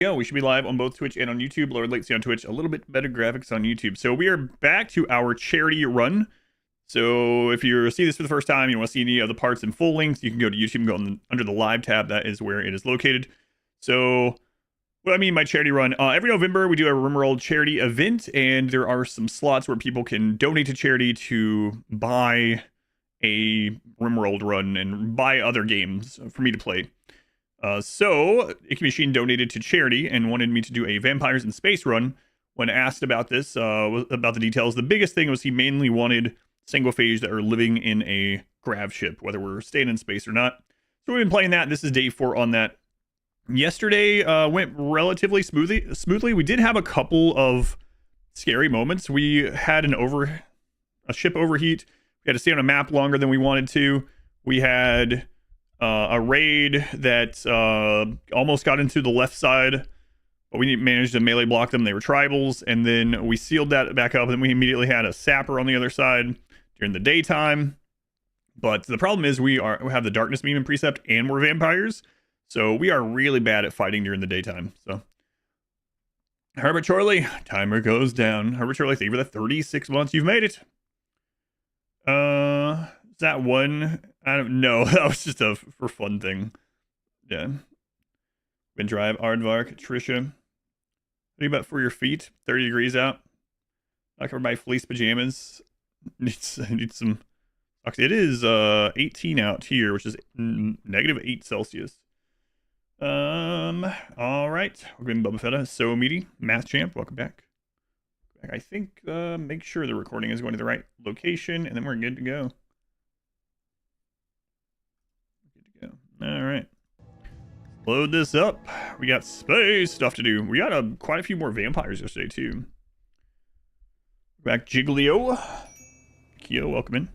Yeah, we should be live on both Twitch and on YouTube. Lower latency on Twitch, a little bit better graphics on YouTube. So we are back to our charity run. So if you see this for the first time, you want to see any of the parts in full length, you can go to YouTube and go under the live tab. That is where it is located. So what I mean by charity run, every November we do a RimWorld charity event, and there are some slots where people can donate to charity to buy a RimWorld run and buy other games for me to play. So Icky Machine donated to charity and wanted me to do a Vampires in Space run. When asked about this, about the details, the biggest thing was he mainly wanted Sanguophage that are living in a grav ship, whether we're staying in space or not. So we've been playing that. This is day 4 on that. Yesterday went relatively smoothly. We did have a couple of scary moments. We had a ship overheat. We had to stay on a map longer than we wanted to. We had a raid that almost got into the left side, but we managed to melee block them. They were tribals, and then we sealed that back up, and we immediately had a sapper on the other side during the daytime. But the problem is we have the darkness beam in precept, and we're vampires, so we are really bad at fighting during the daytime. So Herbert Chorley, timer goes down. Herbert Chorley, thank you for the 36 months. You've made it. Is that one? I don't know. That was just a for fun thing. Yeah. Been drive Aardvark, Trisha. What do you about for your feet? 30 degrees out. Not covered by fleece pajamas. Need some. It is 18 out here, which is -8 Celsius. All right. We're going Bubba Fetta. So meaty. Math champ. Welcome back. I think make sure the recording is going to the right location, and then we're good to go. All right, load this up. We got space stuff to do. We got quite a few more vampires yesterday too. Back Jigglyo. Kyo, welcome in.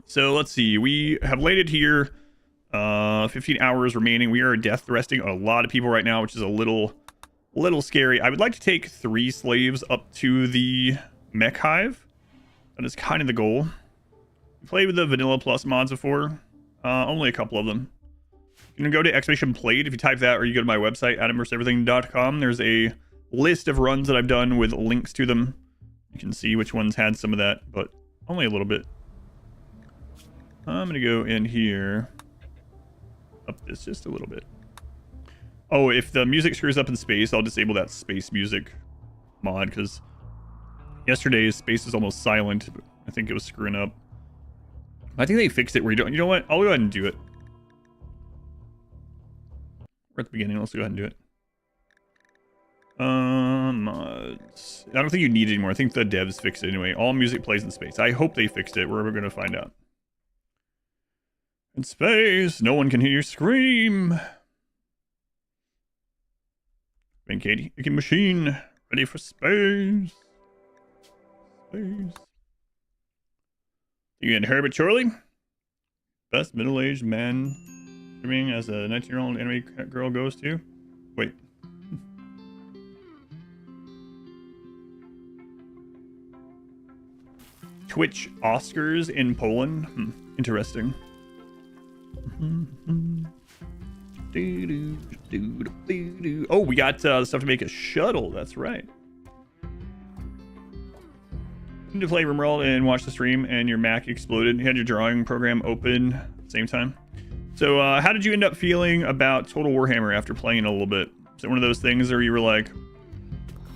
So let's see, we have landed here. 15 hours remaining. We are death resting a lot of people right now, which is a little scary. I would like to take 3 slaves up to the mech hive. That is kind of the goal. We played with the vanilla plus mods before. Only a couple of them. You can go to exclamation played if you type that, or you go to my website, adamverseverything.com. There's a list of runs that I've done with links to them. You can see which ones had some of that, but only a little bit. I'm going to go in here, up this just a little bit. Oh, if the music screws up in space, I'll disable that space music mod, because yesterday's space was almost silent. I think it was screwing up. I think they fixed it where you don't. You know what? I'll go ahead and do it. We're at the beginning. Let's go ahead and do it. Mods. I don't think you need it anymore. I think the devs fixed it anyway. All music plays in space. I hope they fixed it. We're going to find out. In space, no one can hear you scream. Ben Katie, Icky Machine, ready for space. Space. You and Herbert Chorley, best middle-aged man streaming as a 19-year-old anime girl goes to. Wait. Twitch Oscars in Poland. Interesting. Oh, we got stuff to make a shuttle. That's right. You need to play RimWorld and watch the stream, and your Mac exploded. You had your drawing program open at the same time. So, how did you end up feeling about Total Warhammer after playing a little bit? Is it one of those things where you were like,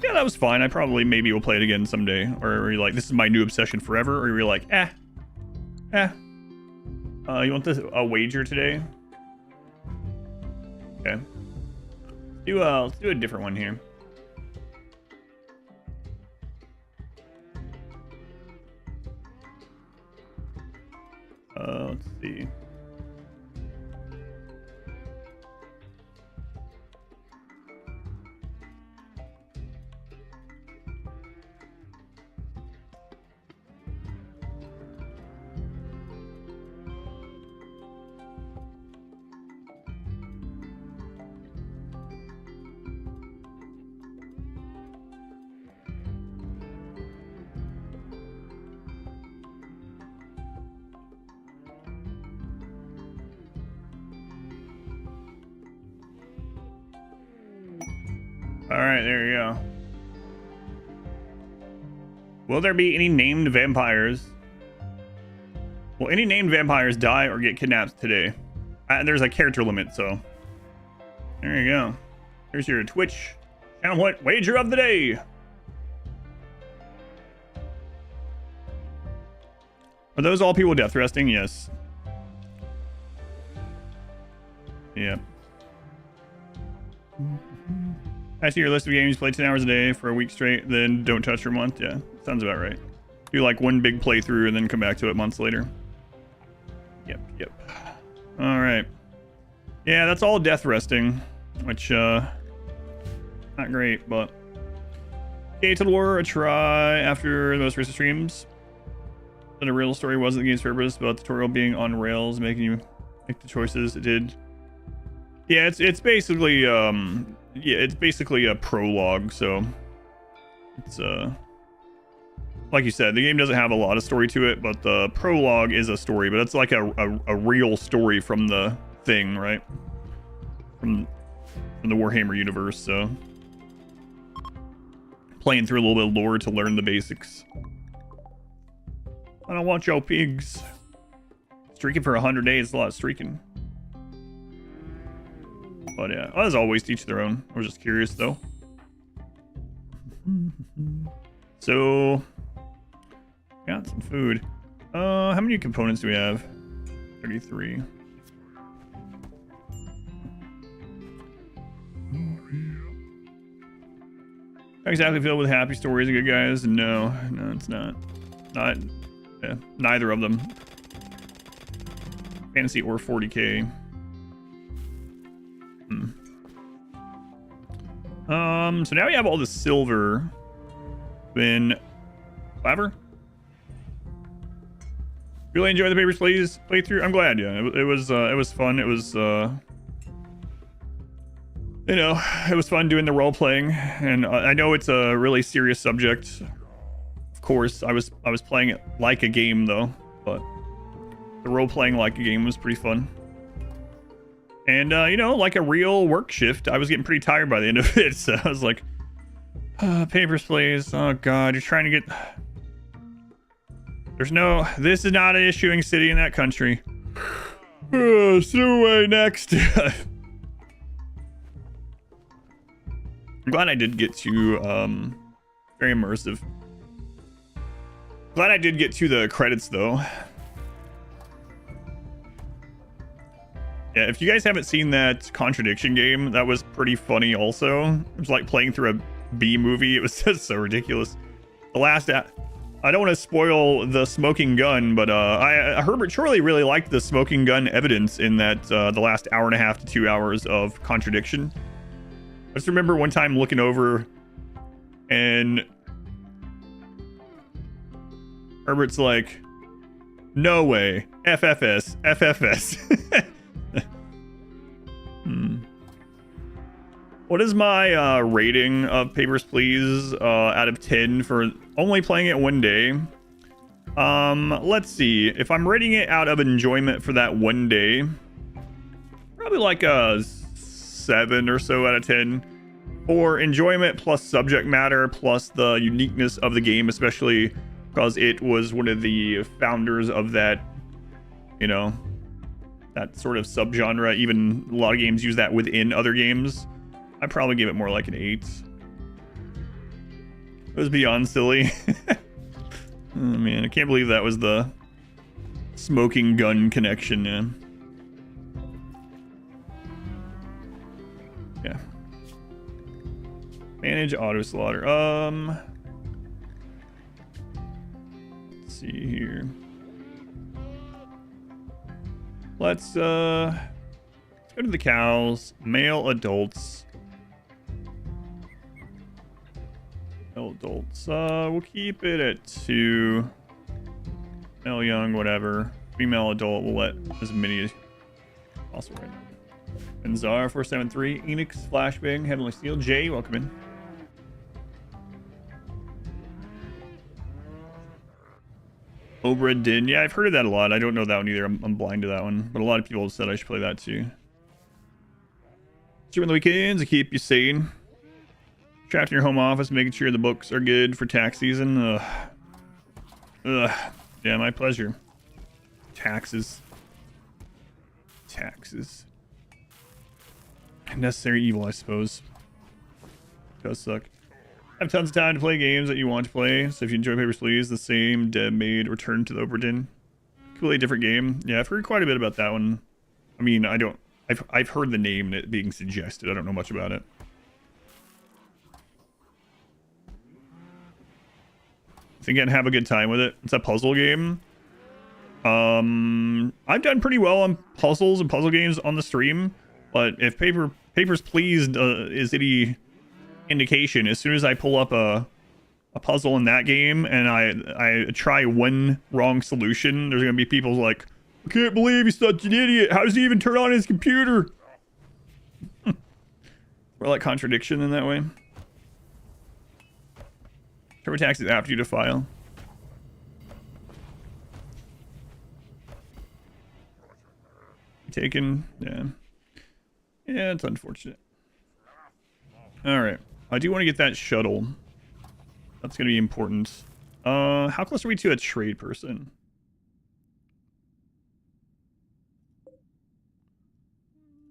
yeah, that was fine. I probably maybe will play it again someday. Or were you like, this is my new obsession forever? Or were you like, you want a wager today? Okay. Let's do a different one here. Let's see. Alright, there you go. Will there be any named vampires? Will any named vampires die or get kidnapped today? There's a character limit, so... There you go. Here's your Twitch channel what wager of the day. Are those all people death resting? Yes. Yep. I see your list of games you play 10 hours a day for a week straight, then don't touch for a month. Yeah, sounds about right. Do like one big playthrough and then come back to it months later. Yep. All right. Yeah, that's all death resting, which, not great, but... Okay, to the war, a try after the most recent streams. But a real story wasn't the game's purpose, but tutorial being on rails, making you make the choices it did. Yeah, it's basically, it's basically a prologue, so... It's, like you said, the game doesn't have a lot of story to it, but the prologue is a story, but it's like a real story from the thing, right? From the Warhammer universe, so... Playing through a little bit of lore to learn the basics. I don't want your pigs. Streaking for 100 days is a lot of streaking. But yeah, as always, to each their own. I was just curious, though. So... Got some food. How many components do we have? 33. Not exactly filled with happy stories of good guys. No, it's not. Neither of them. Fantasy or 40k. So now we have all the silver. Then, Claver? Really enjoy the Papers, Please playthrough. I'm glad. Yeah, it was fun. It was you know, it was fun doing the role playing, and I know it's a really serious subject. Of course, I was playing it like a game though, but the role playing like a game was pretty fun. And you know, like a real work shift, I was getting pretty tired by the end of it. So I was like, Papers, Please. Oh God, you're trying to get. This is not an issuing city in that country. Away next. I'm glad I did get to, very immersive. Glad I did get to the credits, though. Yeah, if you guys haven't seen that Contradiction game, that was pretty funny also. It was like playing through a B movie. It was just so ridiculous. The last... I don't want to spoil the smoking gun, but Herbert Chorley really liked the smoking gun evidence in that the last hour and a half to 2 hours of Contradiction. I just remember one time looking over and Herbert's like, no way, FFS. What is my rating of Papers, Please out of 10 for only playing it one day? Let's see. If I'm rating it out of enjoyment for that one day, probably like a 7 or so out of 10. For enjoyment plus subject matter plus the uniqueness of the game, especially because it was one of the founders of that, you know, that sort of subgenre. Even a lot of games use that within other games. I'd probably give it more like an 8. It was beyond silly. Oh man, I can't believe that was the smoking gun connection, man. Yeah. Manage auto slaughter. Let's see here. Let's go to the cows. Male adults. Adults. We'll keep it at 2. Male, young, whatever. Female adult, we'll let as many as possible right now. Benzar 473, Enix, Flashbang, Heavenly Steel, Jay, welcome in. Obra Din, yeah, I've heard of that a lot. I don't know that one either. I'm blind to that one, but a lot of people have said I should play that too. Stream on the weekends to keep you sane. Trapped in your home office, making sure the books are good for tax season. Ugh. Ugh. Yeah, my pleasure. Taxes. Taxes. Necessary evil, I suppose. Does suck. Have tons of time to play games that you want to play. So if you enjoy Papers, Please, the same Deb made Return to the Oberdin. Completely different game. Yeah, I've heard quite a bit about that one. I mean, I've heard the name and it being suggested. I don't know much about it. I think I'd have a good time with it. It's a puzzle game. I've done pretty well on puzzles and puzzle games on the stream, but if Papers, Please is any indication, as soon as I pull up a puzzle in that game and I try one wrong solution, there's gonna be people like, I can't believe he's such an idiot. How does he even turn on his computer? We're like contradiction in that way. TurboTax is after you to file. Taken, yeah. Yeah, it's unfortunate. Alright. I do want to get that shuttle. That's going to be important. How close are we to a trade person?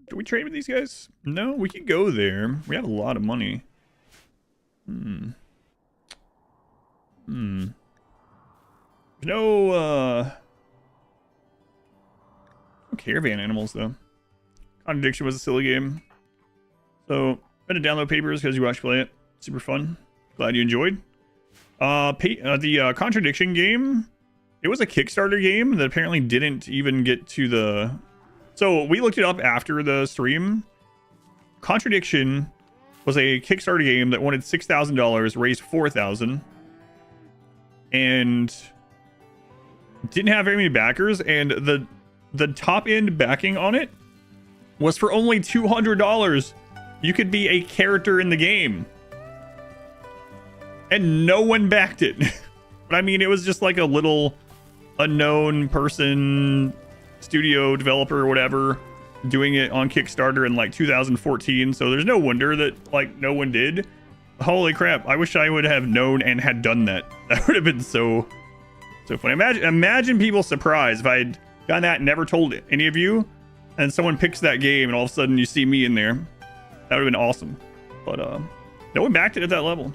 Do we trade with these guys? No, we can go there. We have a lot of money. No caravan animals, though. Contradiction was a silly game. So, I'm going to download Papers because you watched play it. Super fun. Glad you enjoyed. The Contradiction game, it was a Kickstarter game that apparently didn't even get to the... So, we looked it up after the stream. Contradiction was a Kickstarter game that wanted $6,000, raised $4,000, and didn't have very many backers, and the top end backing on it was for only $200. You could be a character in the game. And no one backed it. But I mean, it was just like a little unknown person, studio developer or whatever, doing it on Kickstarter in like 2014. So there's no wonder that like no one did. Holy crap. I wish I would have known and had done that. That would have been so funny. Imagine people's surprise if I had done that and never told any of you, and someone picks that game and all of a sudden you see me in there. That would have been awesome. But no one backed it at that level.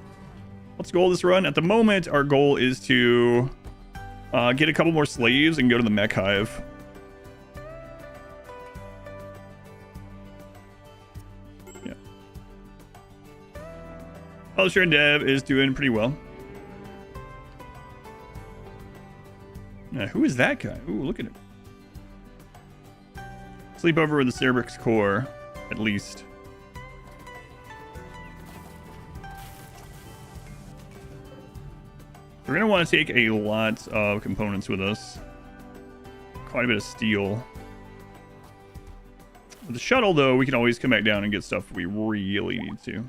What's the goal of this run? At the moment, our goal is to get a couple more slaves and go to the mech hive. Yeah. Publisher and dev is doing pretty well. Now, who is that guy? Ooh, look at him. Sleep over with the Cerebrix core, at least. We're going to want to take a lot of components with us. Quite a bit of steel. With the shuttle, though, we can always come back down and get stuff we really need to.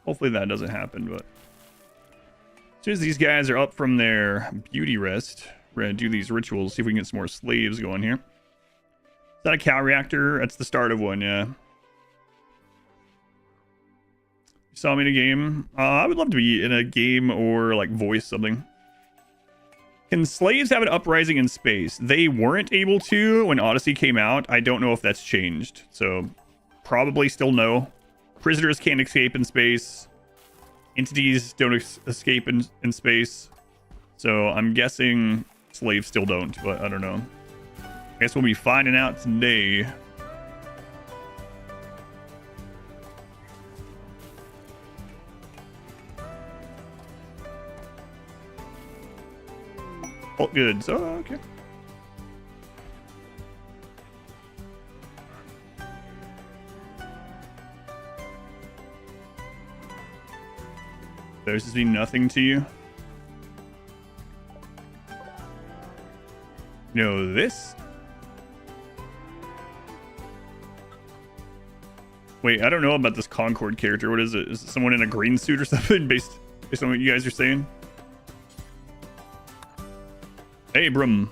Hopefully that doesn't happen, but... As soon as these guys are up from their beauty rest, we're going to do these rituals, see if we can get some more slaves going here. Is that a cow reactor? That's the start of one, yeah. You saw me in a game? I would love to be in a game or like voice something. Can slaves have an uprising in space? They weren't able to when Odyssey came out. I don't know if that's changed. So probably still no. Prisoners can't escape in space. Entities don't escape in space. So I'm guessing slaves still don't, but I don't know. I guess we'll be finding out today. Oh, good. So, okay. There's just be nothing to you. No, this. Wait, I don't know about this Concord character. What is it? Is it someone in a green suit or something based on what you guys are saying? Abram.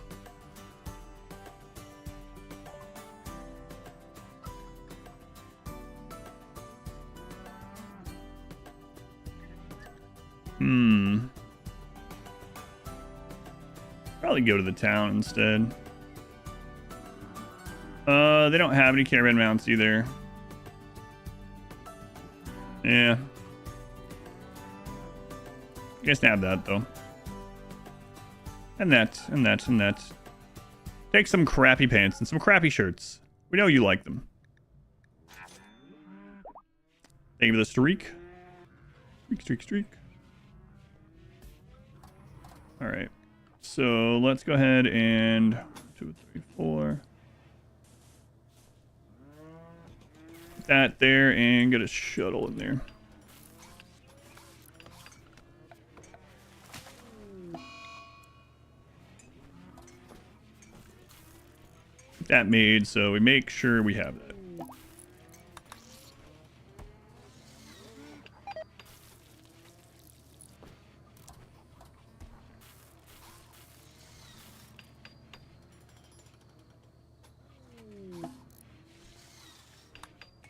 Probably go to the town instead. They don't have any caravan mounts either. Yeah. I guess have that though. And that. Take some crappy pants and some crappy shirts. We know you like them. Thank you for the streak. Streak. Alright. So let's go ahead and 2, 3, 4. Put that there and get a shuttle in there. Get that made so we make sure we have that.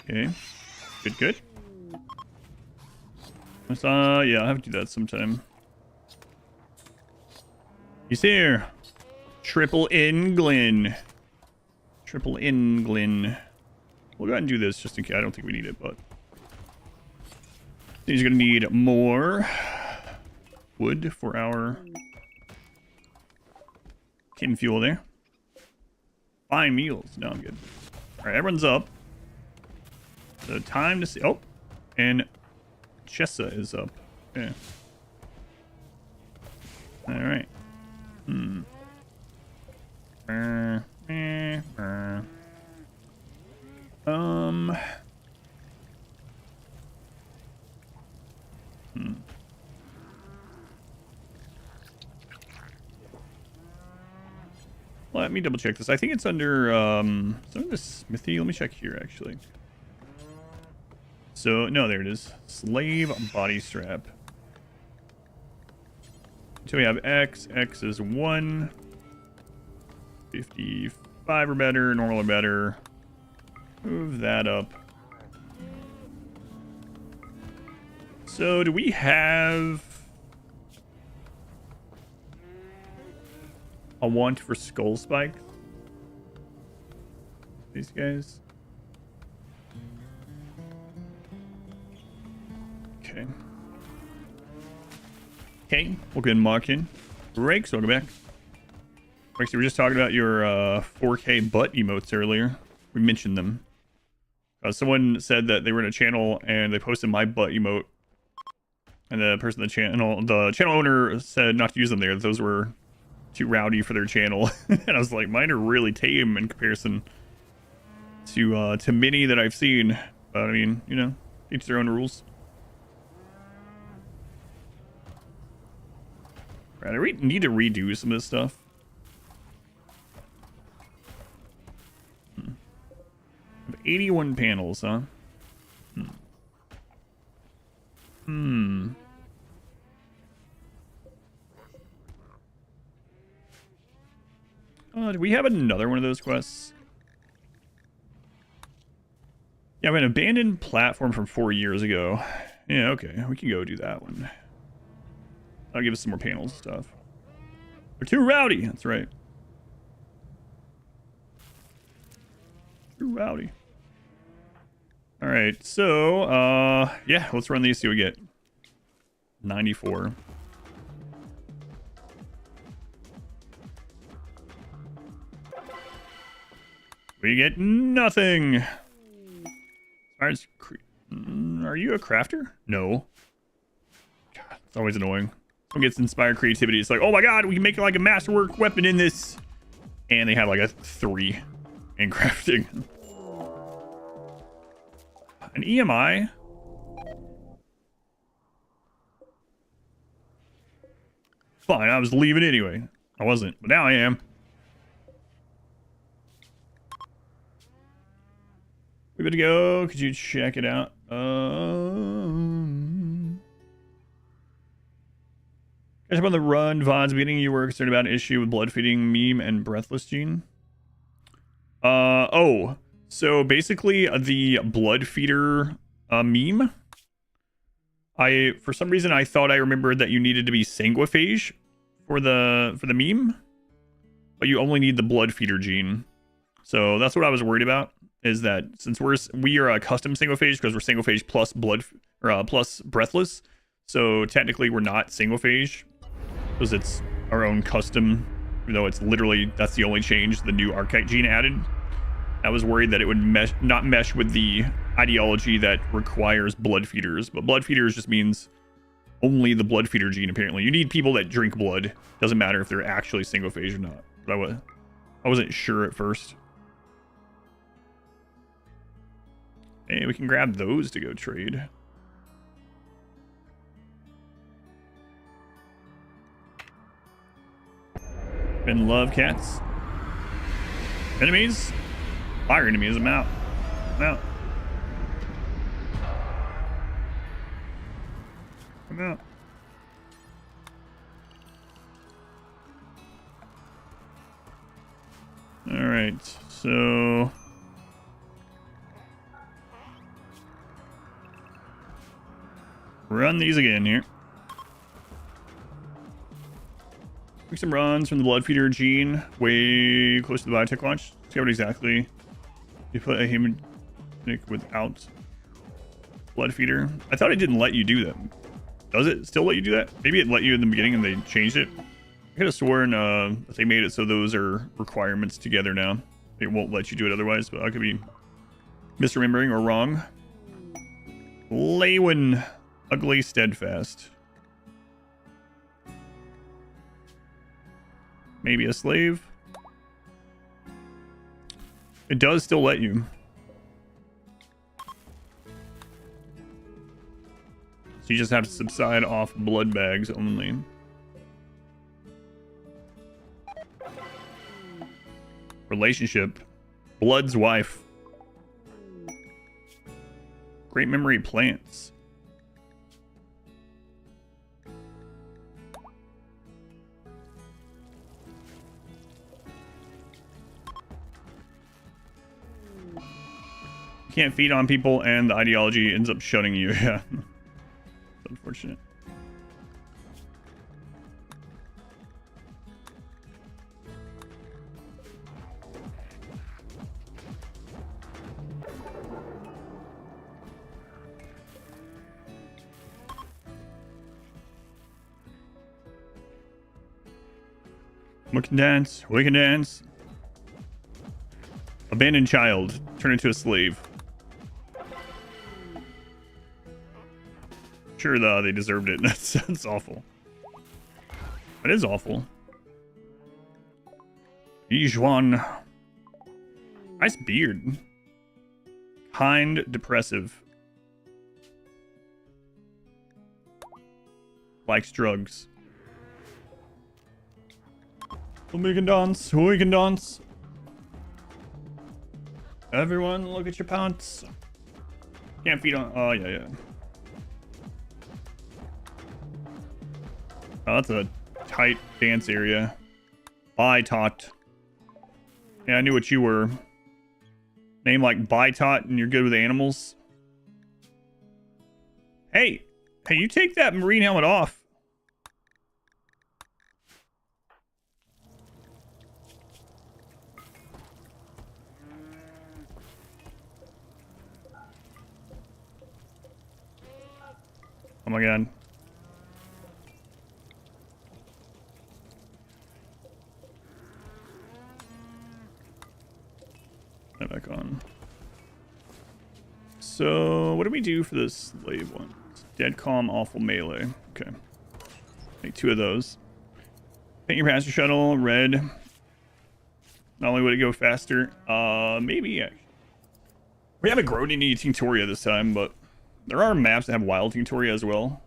Okay. Good. Yeah, I'll have to do that sometime. He's here. Triple England. We'll go ahead and do this just in case. I don't think we need it, but he's gonna need more wood for our tin fuel there. Fine meals. No, I'm good. All right, everyone's up. So time to see. Oh, and Chessa is up. Yeah. All right. Let me double check this. I think it's under the smithy. Let me check here actually. So no, there it is. Slave body strap. So we have X. X is 1. 55 or better. Normal or better. Move that up. So do we have a want for skull spikes? These guys. Okay. Okay, we'll go ahead and mark in. Breaks, welcome back. Breaks, we were just talking about your 4K butt emotes earlier. We mentioned them. Someone said that they were in a channel and they posted my butt emote. And the person in the channel owner said not to use them there. Those were too rowdy for their channel. And I was like, mine are really tame in comparison to many that I've seen. But I mean, you know, each their own rules. Right, I need to redo some of this stuff. 81 panels, huh? Do we have another one of those quests? Yeah, we have an abandoned platform from 4 years ago. Yeah, okay, we can go do that one. That'll give us some more panels and stuff. They're too rowdy, that's right. Too rowdy. Alright, so, yeah, let's run these, see what we get. 94. We get nothing. Are you a crafter? No. God, it's always annoying. Someone gets inspired creativity. It's like, oh my god, we can make like a masterwork weapon in this. And they have like a 3 in crafting. An EMI? Fine, I was leaving anyway. I wasn't, but now I am. We good to go? Could you check it out? Catch up on the run. VOD's beginning. You were concerned about an issue with blood feeding meme and breathless gene. Oh. So basically the blood feeder meme, For some reason I thought I remembered that you needed to be Sanguophage for the meme, but you only need the blood feeder gene. So that's what I was worried about, is that since we are a custom Sanguophage because we're Sanguophage plus plus breathless, so technically we're not Sanguophage because it's our own custom, even though it's literally, that's the only change the new archetype gene added. I was worried that it would not mesh with the ideology that requires blood feeders, but blood feeders just means only the blood feeder gene. Apparently you need people that drink blood, doesn't matter if they're actually Sanguophage or not, but I wasn't sure at first. Hey, we can grab those to go trade. Been love cats. Enemies? Fire enemies, I'm out. I'm out. I'm out. Alright, so run these again here. Make some runs from the blood feeder gene way close to the biotech launch. See what exactly you put a human without blood feeder. I thought it didn't let you do that. Does it still let you do that? Maybe it let you in the beginning and they changed it. I could have sworn that they made it so those are requirements together now. It won't let you do it otherwise, but I could be misremembering or wrong. Lewin, ugly steadfast. Maybe a slave. It does still let you. So you just have to subside off blood bags only. Relationship. Blood's wife. Great memory plants. Can't feed on people and the ideology ends up shutting you. Yeah. It's unfortunate. We can dance. We can dance. Abandoned child. Turn into a slave. Sure, they deserved it. That's awful. That is awful. Yijuan. Nice beard. Kind, depressive. Likes drugs. We can dance. We can dance. Everyone, look at your pants. Can't feed on. Oh, yeah, yeah. Oh, that's a tight dance area. Bye, Tot. Yeah, I knew what you were. Name like Bye, Tot, and you're good with animals. Hey, you take that marine helmet off. Oh my god. That back on. So, what do we do for this slave one? Dead calm, awful melee. Okay. Make 2 of those. Paint your passenger shuttle red. Not only would it go faster, maybe actually. We haven't grown any Tinctoria this time, but there are maps that have wild Tinctoria as well.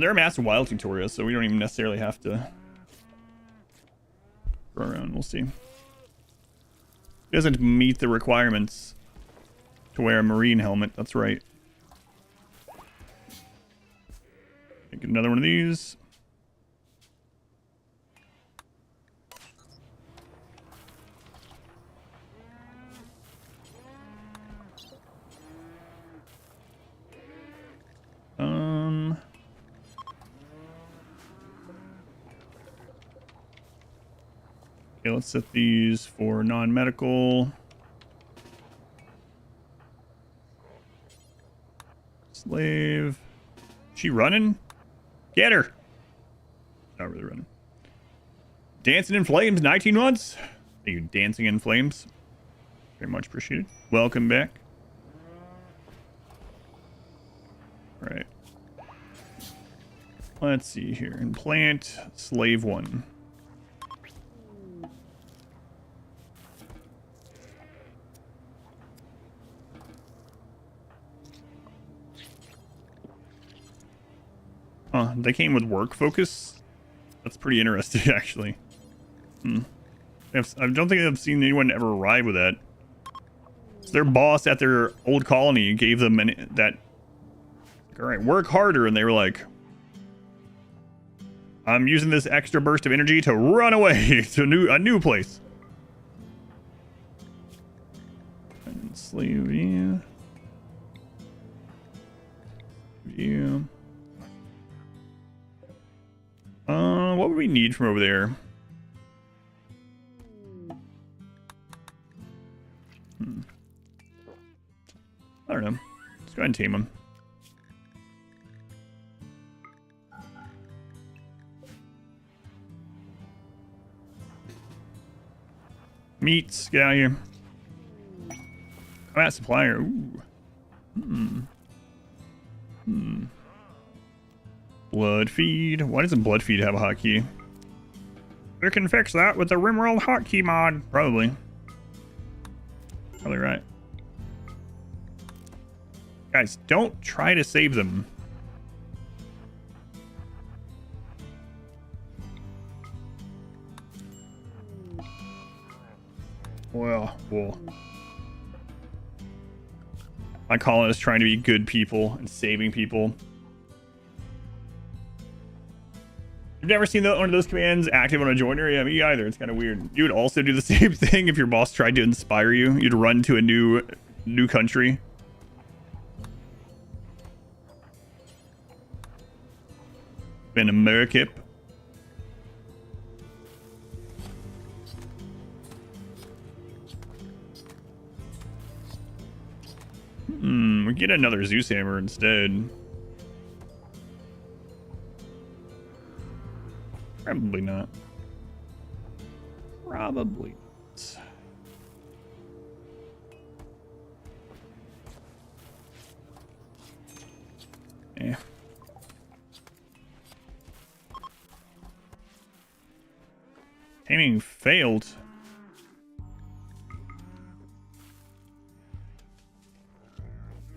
There are maps of wild Tinctoria, so we don't even necessarily have to go around. We'll see. It doesn't meet the requirements to wear a marine helmet. That's right. Make another one of these. let's set these for non-medical. Slave. She running? Get her. Not really running. Dancing in Flames, 19 months. Thank you, Dancing in Flames. Very much appreciated. Welcome back. All right. Let's see here. Implant slave 1. They came with work focus. That's pretty interesting, actually. I don't think I've seen anyone ever arrive with that. So their boss at their old colony gave them that. All right, work harder, and they were like, "I'm using this extra burst of energy to run away to a new place." Enslave you. You. What would we need from over there? I don't know. Let's go ahead and tame him. Meats, get out of here. Combat supplier. Ooh. Blood feed. Why doesn't blood feed have a hotkey? We can fix that with the RimWorld hotkey mod. Probably. Probably right. Guys, don't try to save them. Well. My colonists trying to be good people and saving people. You've never seen one of those commands active on a joiner? Yeah, me either. It's kind of weird. You would also do the same thing if your boss tried to inspire you. You'd run to a new country. Been a merkip. We get another Zeus hammer instead. Probably not. Probably not. Yeah. Taming failed.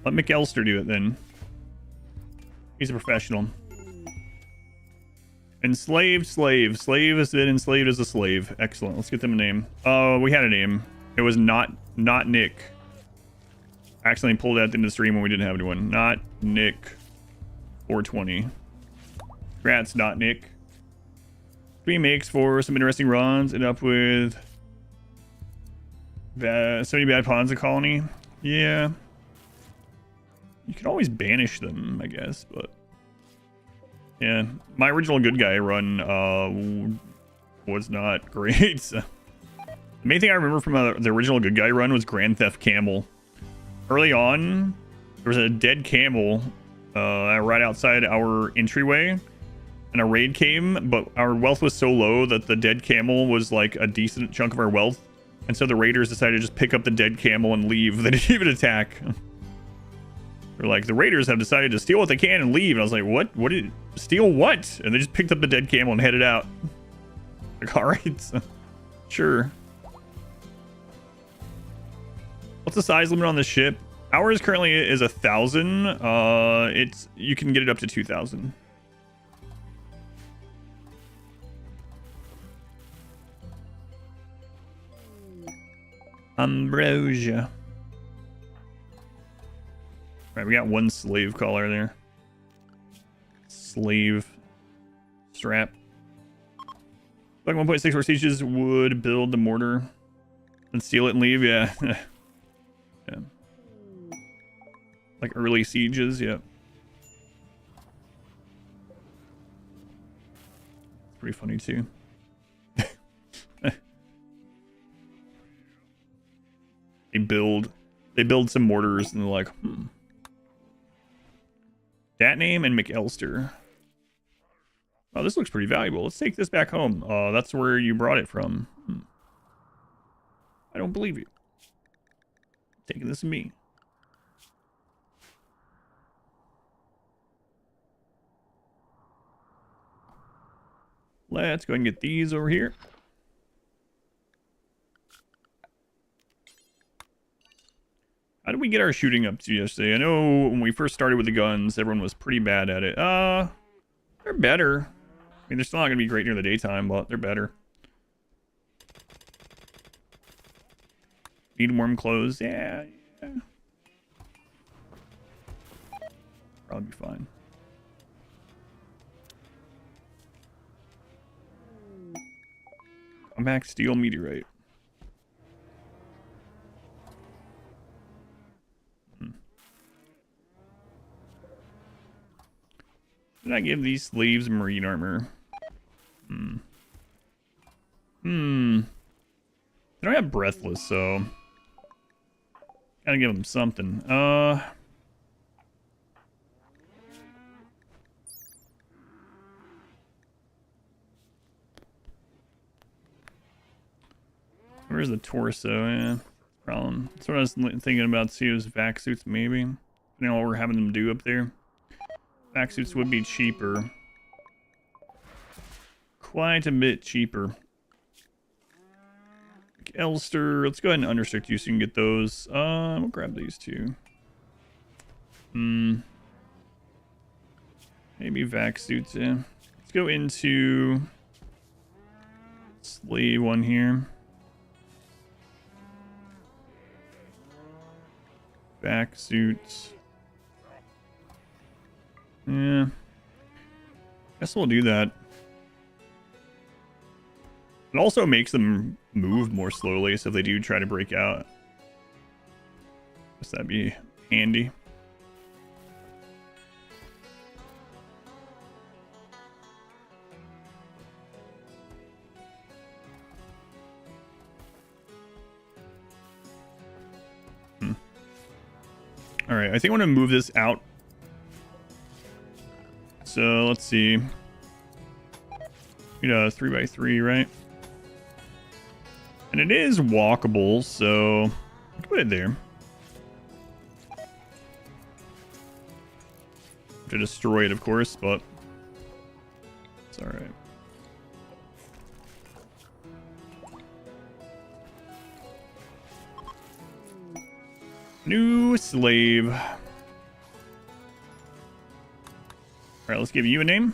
Let McAllister do it then. He's a professional. Enslaved slave. Slave is it enslaved as a slave. Excellent. Let's get them a name. Oh, we had a name. It was not Nick. I accidentally pulled out into the stream when we didn't have anyone. Not Nick 420. Congrats, not Nick. 3 makes for some interesting runs. End up with so many bad pawns in colony. Yeah. You can always banish them, I guess, but yeah, my original good guy run was not great. So. The main thing I remember from the original good guy run was Grand Theft Camel. Early on, there was a dead camel right outside our entryway, and a raid came, but our wealth was so low that the dead camel was like a decent chunk of our wealth, and so the raiders decided to just pick up the dead camel and leave. They didn't even attack. They're like, the raiders have decided to steal what they can and leave. And I was like, what? What did steal what? And they just picked up the dead camel and headed out. Like, all right, sure. What's the size limit on this ship? Ours currently is 1,000. You can get it up to 2,000. Ambrosia. Right, we got one slave collar there. Slave strap. Like 1.64 sieges would build the mortar and steal it and leave. Yeah. Yeah. Like early sieges. Yeah. Pretty funny too. They build some mortars and they're like, that name and McElster. Oh, this looks pretty valuable. Let's take this back home. That's where you brought it from. I don't believe you. Taking this from me. Let's go ahead and get these over here. How did we get our shooting up to yesterday? I know when we first started with the guns, everyone was pretty bad at it. They're better. I mean, they're still not going to be great during the daytime, but they're better. Need warm clothes? Yeah. Probably be fine. Compact steel meteorite. Did I give these sleeves marine armor? They don't have breathless, so gotta give them something. Where's the torso? Yeah, problem. That's what I was thinking about too, is vac suits maybe. You know what we're having them do up there. Vac suits would be cheaper. Quite a bit cheaper. Elster, let's go ahead and unrestrict you so you can get those. We'll grab these two. Maybe vac suits, yeah. Let's go into slave one here. Vac suits. Yeah. Guess we'll do that. It also makes them move more slowly, so if they do try to break out, guess that'd be handy. All right, I think I want to move this out. So let's see. 3x3, right? And it is walkable, so put it there. To destroy it, of course, but it's all right. New slave. All right, let's give you a name.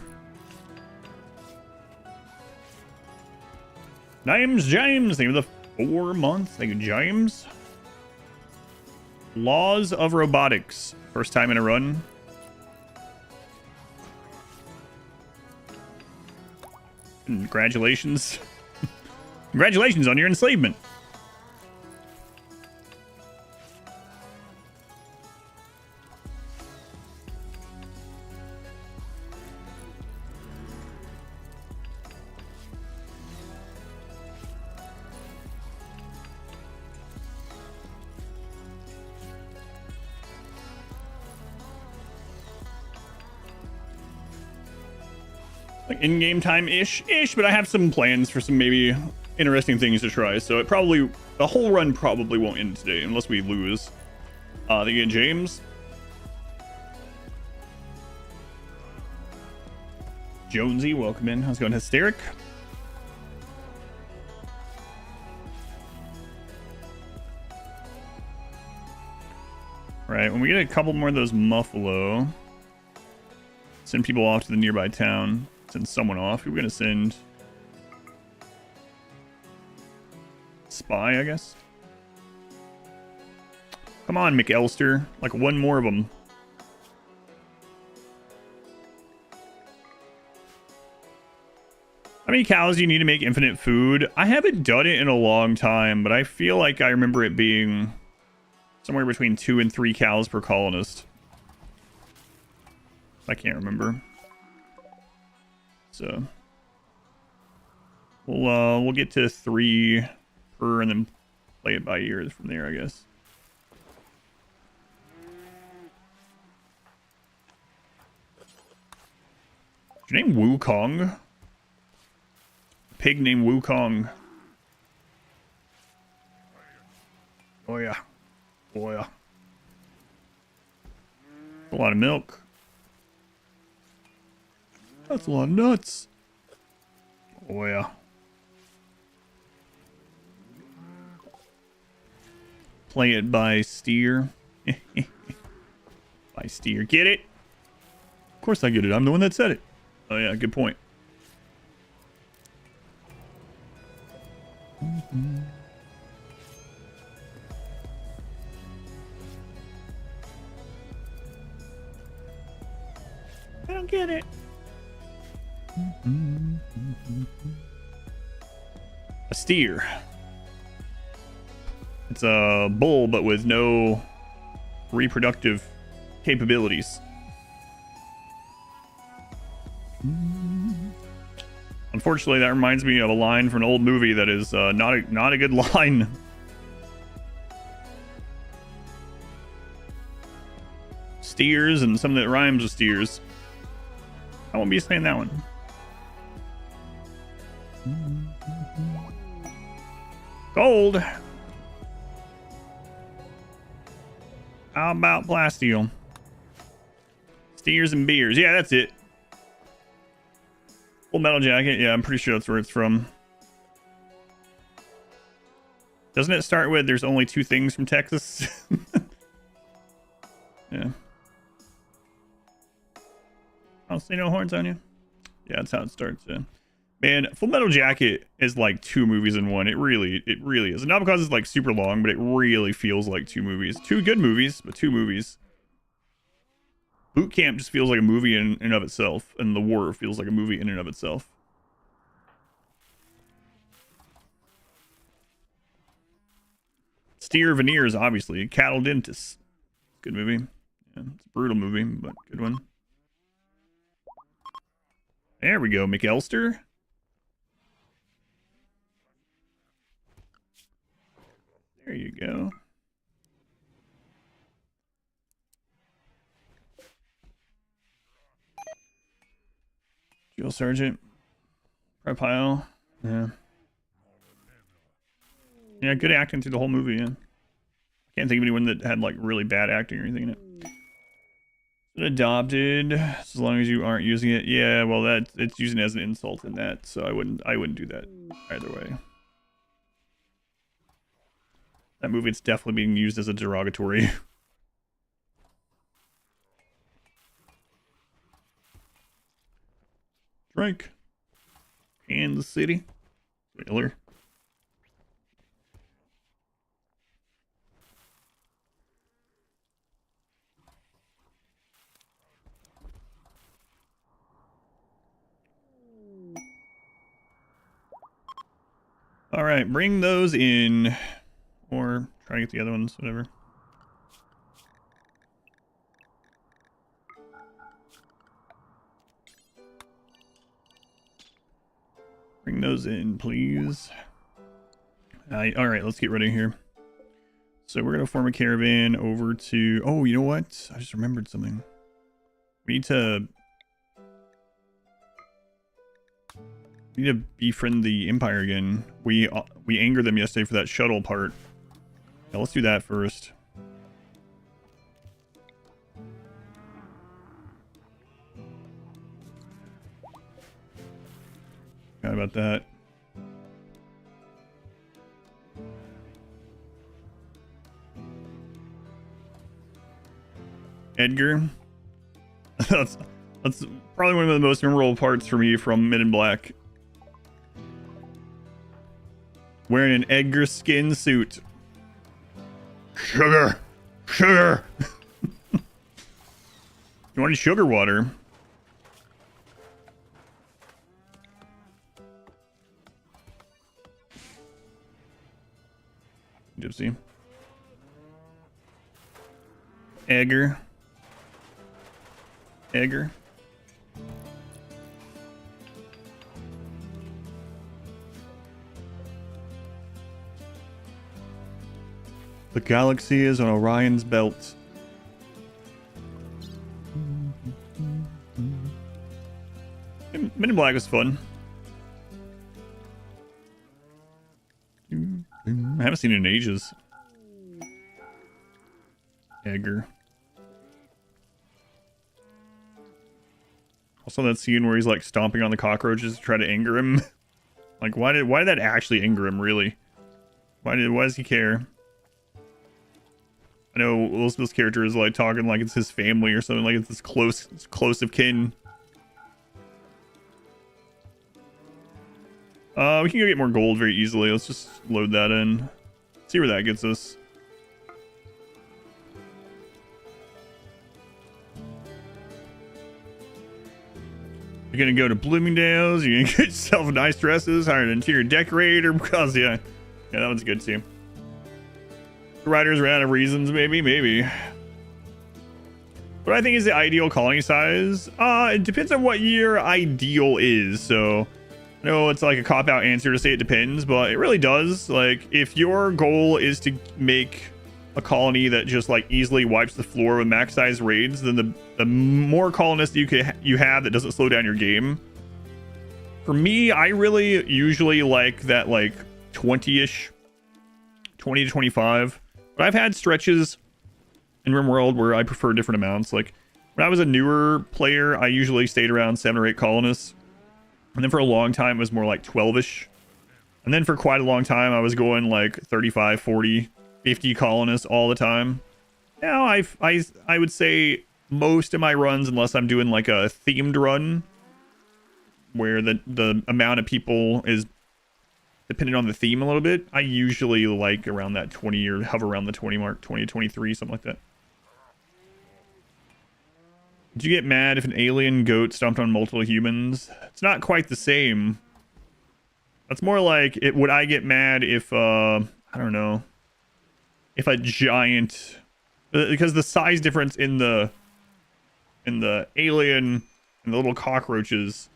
Name's James. Name of the 4 months. Thank you, James. Laws of robotics. First time in a run. Congratulations. Congratulations on your enslavement. In-game time-ish, but I have some plans for some maybe interesting things to try, so the whole run probably won't end today unless we lose. Thank you, James. Jonesy, welcome in. How's it going, Hysteric? Right, when we get a couple more of those Muffalo, send people off to the nearby town. Send someone off. Who are we gonna send? Spy, I guess. Come on, McElster. Like one more of them. How many cows do you need to make infinite food? I haven't done it in a long time, but I feel like I remember it being somewhere between 2 and 3 cows per colonist. I can't remember. So we'll get to 3 per and then play it by ear from there, I guess. your name Wukong? Pig named Wukong. Oh yeah. Oh yeah. A lot of milk. That's a lot of nuts. Oh yeah. Play it by steer. By steer. Get it? Of course I get it. I'm the one that said it. Oh yeah, good point. I don't get it. A steer. It's a bull, but with no reproductive capabilities. Unfortunately, that reminds me of a line from an old movie that is not a good line. Steers and something that rhymes with steers. I won't be saying that one. Gold. How about plasteel? Steers and beers. Yeah, that's it. Full Metal Jacket. Yeah, I'm pretty sure that's where it's from. Doesn't it start with there's only 2 things from Texas? Yeah. I'll see no horns on you. Yeah, that's how it starts. Yeah. Man, Full Metal Jacket is like 2 movies in one. It really is. Not because it's like super long, but it really feels like 2 movies. 2 good movies, but 2 movies. Boot Camp just feels like a movie in and of itself, and The War feels like a movie in and of itself. Steer Veneers, obviously. Cattle Dentist. Good movie. Yeah, it's a brutal movie, but good one. There we go, McElster. There you go. Drill Sergeant. Prep pile. Yeah. Yeah, good acting through the whole movie, yeah. Can't think of anyone that had like really bad acting or anything in it. Adopted, as long as you aren't using it. Yeah, well it's using it as an insult in that, so I wouldn't do that either way. That movie, it's definitely being used as a derogatory. Drink. Kansas City. Whaler. All right, bring those in, or try to get the other ones, whatever. Bring those in, please. All right, let's get ready here. So we're gonna form a caravan over to. Oh, you know what? I just remembered something. We need to befriend the Empire again. We angered them yesterday for that shuttle part. Yeah, let's do that first. Forgot about that. Edgar. that's probably one of the most memorable parts for me from Men in Black. Wearing an Edgar skin suit. Sugar! Sugar! You wanted sugar water? Gypsy. Edgar. Edgar. The galaxy is on Orion's belt. Men in Black was fun. I haven't seen it in ages. Edgar. Also that scene where he's like stomping on the cockroaches to try to anger him. Like why did that actually anger him, really? Why does he care? I know Elizabeth's character is like talking like it's his family or something, like it's this close of kin. We can go get more gold very easily. Let's just load that in. See where that gets us. You're gonna go to Bloomingdale's, you're gonna get yourself nice dresses, hire an interior decorator, because yeah, that one's good too. The writers ran out of reasons, maybe. What I think is the ideal colony size, it depends on what your ideal is. So I know it's like a cop-out answer to say it depends, but it really does. Like, if your goal is to make a colony that just like easily wipes the floor with max size raids, then the more colonists you have that doesn't slow down your game. For me, I really usually like that like 20-ish, 20 to 25. But I've had stretches in RimWorld where I prefer different amounts. Like when I was a newer player, I usually stayed around 7 or 8 colonists. And then for a long time, it was more like 12-ish. And then for quite a long time, I was going like 35, 40, 50 colonists all the time. Now, I would say most of my runs, unless I'm doing like a themed run, where the amount of people is dependent on the theme a little bit, I usually like around that 20 or hover around the 20 mark, 20 to 23, something like that. Did you get mad if an alien goat stomped on multiple humans? It's not quite the same. That's more like, would I get mad if, I don't know, if a giant, because the size difference in the alien and the little cockroaches,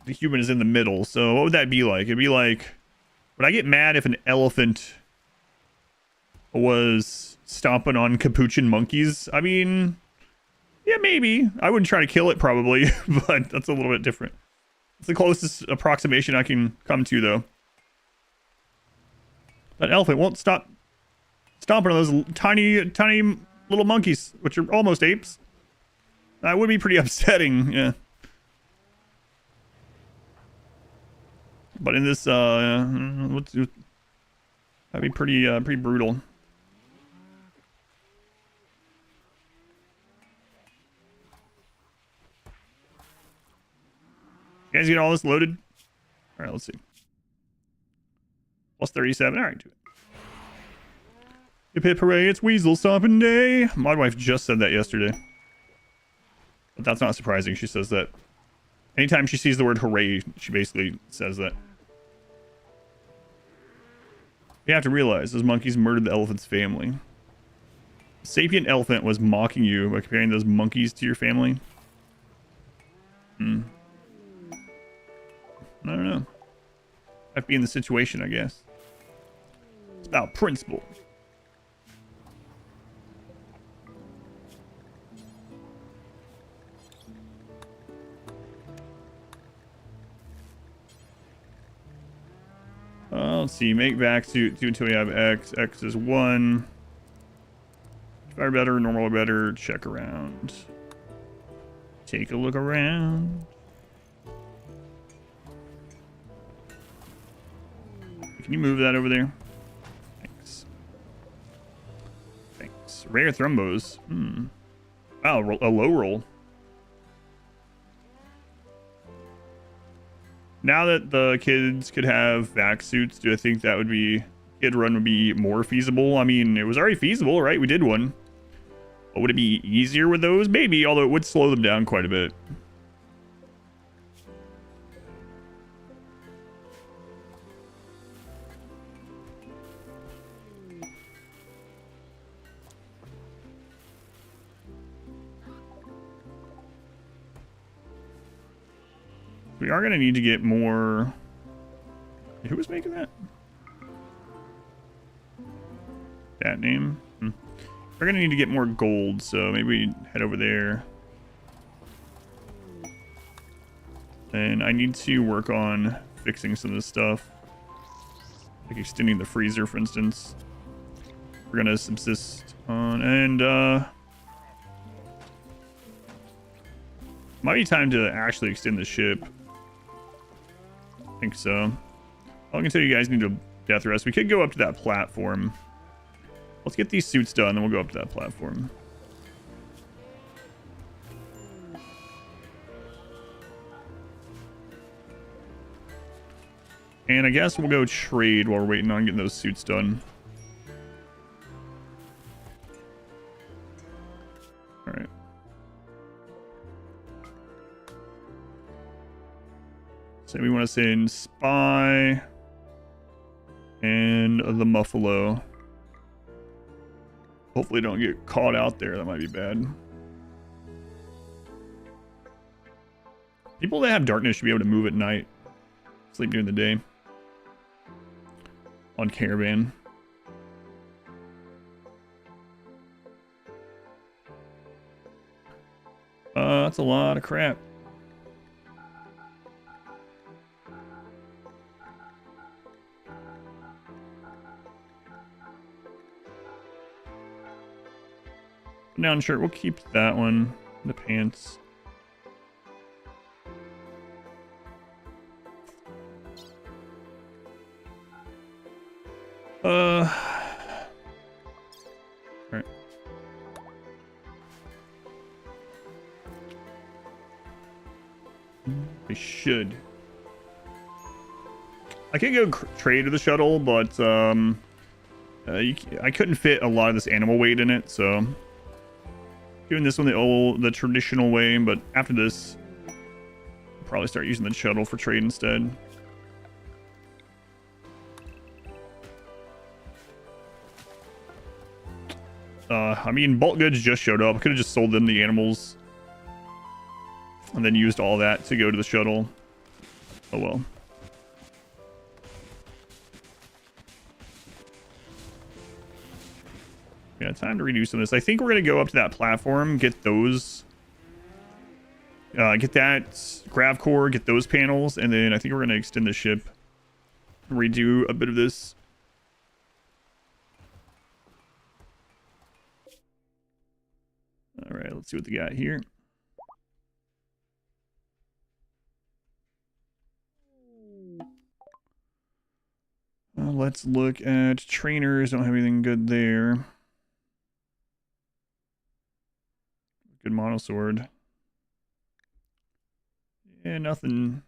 the human is in the middle. So what would that be like? It'd be like, would I get mad if an elephant was stomping on capuchin monkeys? I mean, yeah, maybe. I wouldn't try to kill it probably, but that's a little bit different. It's the closest approximation I can come to, though. That elephant won't stop stomping on those tiny little monkeys, which are almost apes. That would be pretty upsetting, yeah. But in this, that'd be pretty brutal. You guys get all this loaded? All right, let's see. Plus 37. All right, do it. Hip hip hooray, it's Weasel Stomping Day. My wife just said that yesterday. But that's not surprising. She says that anytime she sees the word hooray, she basically says that. You have to realize those monkeys murdered the elephant's family. The sapient elephant was mocking you by comparing those monkeys to your family. I don't know. Might be in the situation, I guess. It's about principle. Let's see. Make vac suit. Do until we have X. X is 1. Fire better. Normal or better. Check around. Take a look around. Can you move that over there? Thanks. Thanks. Rare thrombos. Wow, a low roll. Now that the kids could have vac suits, do I think that would be... Kid run would be more feasible? I mean, it was already feasible, right? We did one. But would it be easier with those? Maybe, although it would slow them down quite a bit. We are going to need to get more... Who was making that? That name? We're going to need to get more gold, so maybe we head over there. And I need to work on fixing some of this stuff. Like extending the freezer, for instance. We're gonna subsist on, and might be time to actually extend the ship. I think so. I'll consider you guys need a death rest. We could go up to that platform. Let's get these suits done, then we'll go up to that platform. And I guess we'll go trade while we're waiting on getting those suits done. Alright. So we want to send Spy and the Muffalo. Hopefully don't get caught out there. That might be bad. People that have darkness should be able to move at night. Sleep during the day. On caravan. That's a lot of crap. Down shirt, we'll keep that one. The pants. Alright. I should. I could go trade to the shuttle, but I couldn't fit a lot of this animal weight in it, so doing this one the traditional way. But after this, I'll probably start using the shuttle for trade instead. I mean, bulk goods just showed up. I could have just sold them the animals and then used all that to go to the shuttle. Oh well. Yeah, time to redo some of this. I think we're going to go up to that platform, get those, get that grav core, get those panels, and then I think we're going to extend the ship, redo a bit of this. All right, let's see what they got here. Let's look at trainers. Don't have anything good there. Good monosword. Yeah, nothing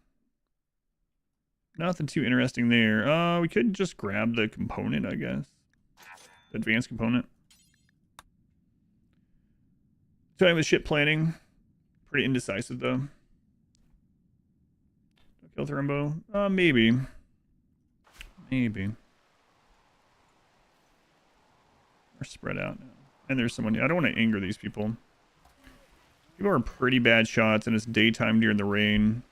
too interesting there. We could just grab the component, I guess. The advanced component. Starting with ship planning. Pretty indecisive, though. Kill Thrumbo? Maybe. Maybe. Or spread out now. And there's someone... I don't want to anger these people. People are pretty bad shots, and it's daytime during the rain.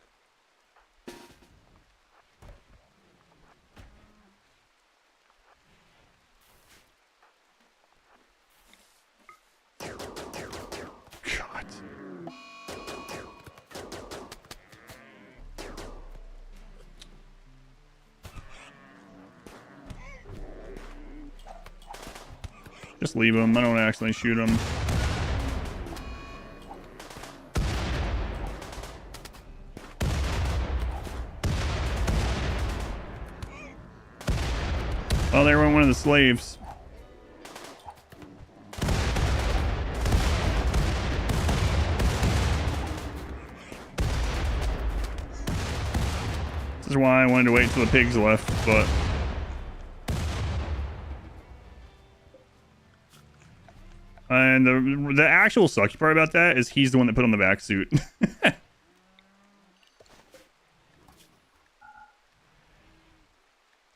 God. Just leave them. I don't want to accidentally shoot them. Oh, there went one of the slaves. This is why I wanted to wait until the pigs left, but... And the actual sucky part about that is he's the one that put on the back suit.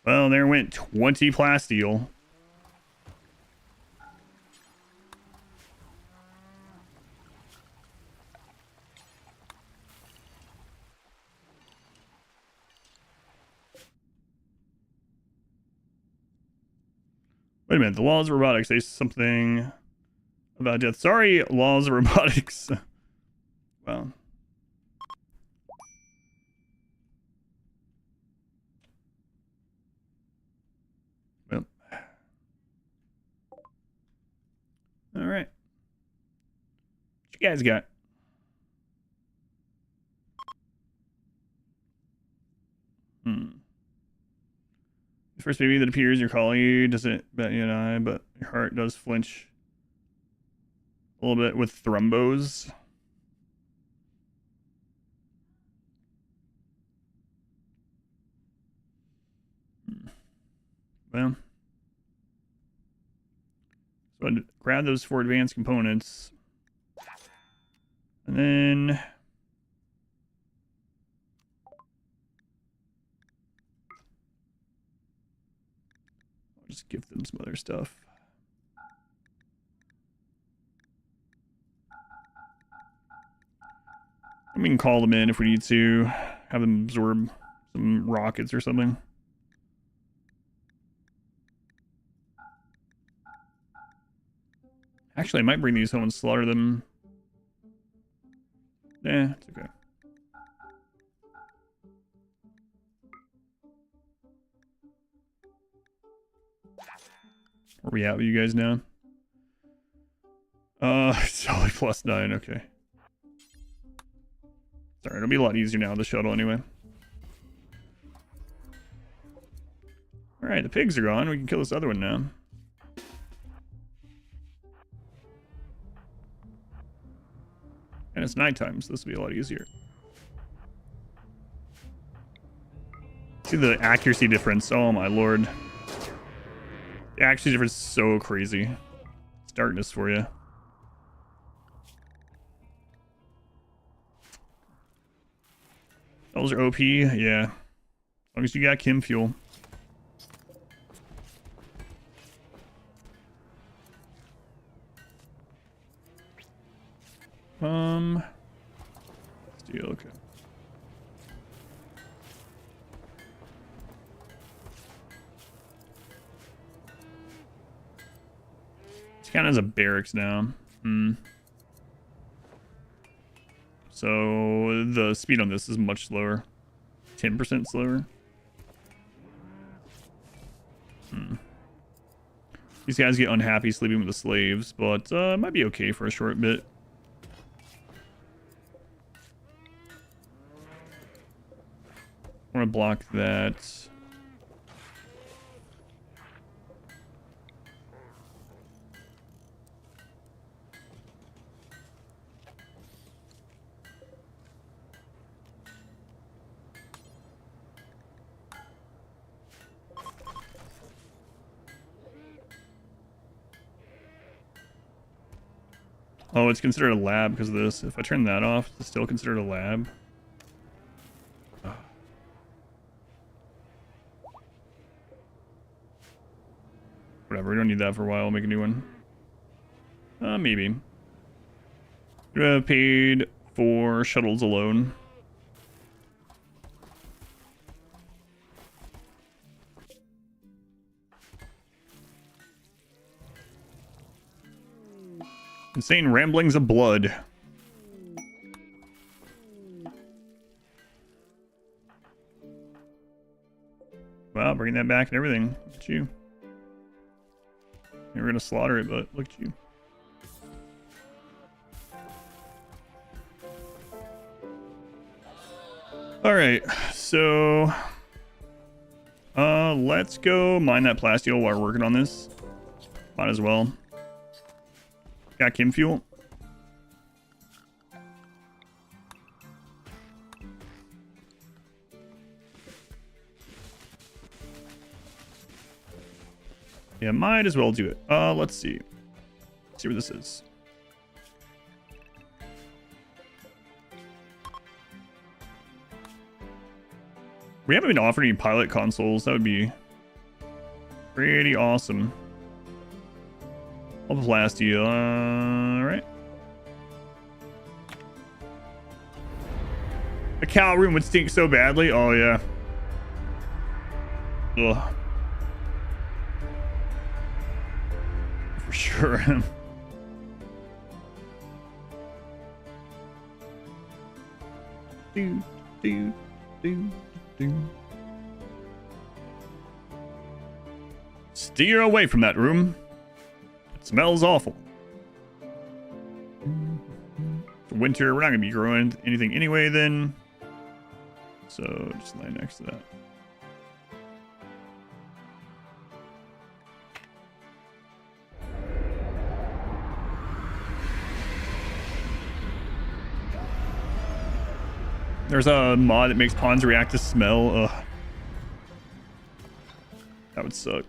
Well, there went 20 plasteel. Wait a minute, the laws of robotics say something about death. Sorry, laws of robotics. Well. you guys got? The first baby that appears in your colony doesn't bat you an eye, but your heart does flinch a little bit with thrombos. Well, so I'd grab those 4 advanced components, and then I'll just give them some other stuff. And we can call them in if we need to, have them absorb some rockets or something. Actually, I might bring these home and slaughter them. Yeah, it's okay. Where are we at with you guys now? It's only +9, okay. Sorry, it'll be a lot easier now, the shuttle anyway. Alright, the pigs are gone. We can kill this other one now. And it's nighttime, so this will be a lot easier. See the accuracy difference. Oh my lord. The accuracy difference is so crazy. It's darkness for you. Those are OP, yeah. As long as you got chem fuel. Steel, okay. It's kind of as a barracks now. So the speed on this is much slower. 10% slower. These guys get unhappy sleeping with the slaves, but it might be okay for a short bit. I want to block that. Oh, it's considered a lab because of this. If I turn that off, it's still considered a lab. Whatever, we don't need that for a while. We'll make a new one. Maybe. We have paid for shuttles alone. Insane ramblings of blood. Wow, bringing that back and everything. Look at you. We were gonna slaughter it, but look at you. Alright, so let's go mine that plasteel while we're working on this. Might as well. Got chem fuel. Yeah, might as well do it. Let's see. Let's see where this is. We haven't been offered any pilot consoles. That would be pretty awesome. Plasty, alright. The cow room would stink so badly. Oh, yeah. Ugh. For sure. Steer away from that room. It smells awful. It's winter. We're not going to be growing anything anyway then. So just lay next to that. There's a mod that makes ponds react to smell. Ugh. That would suck.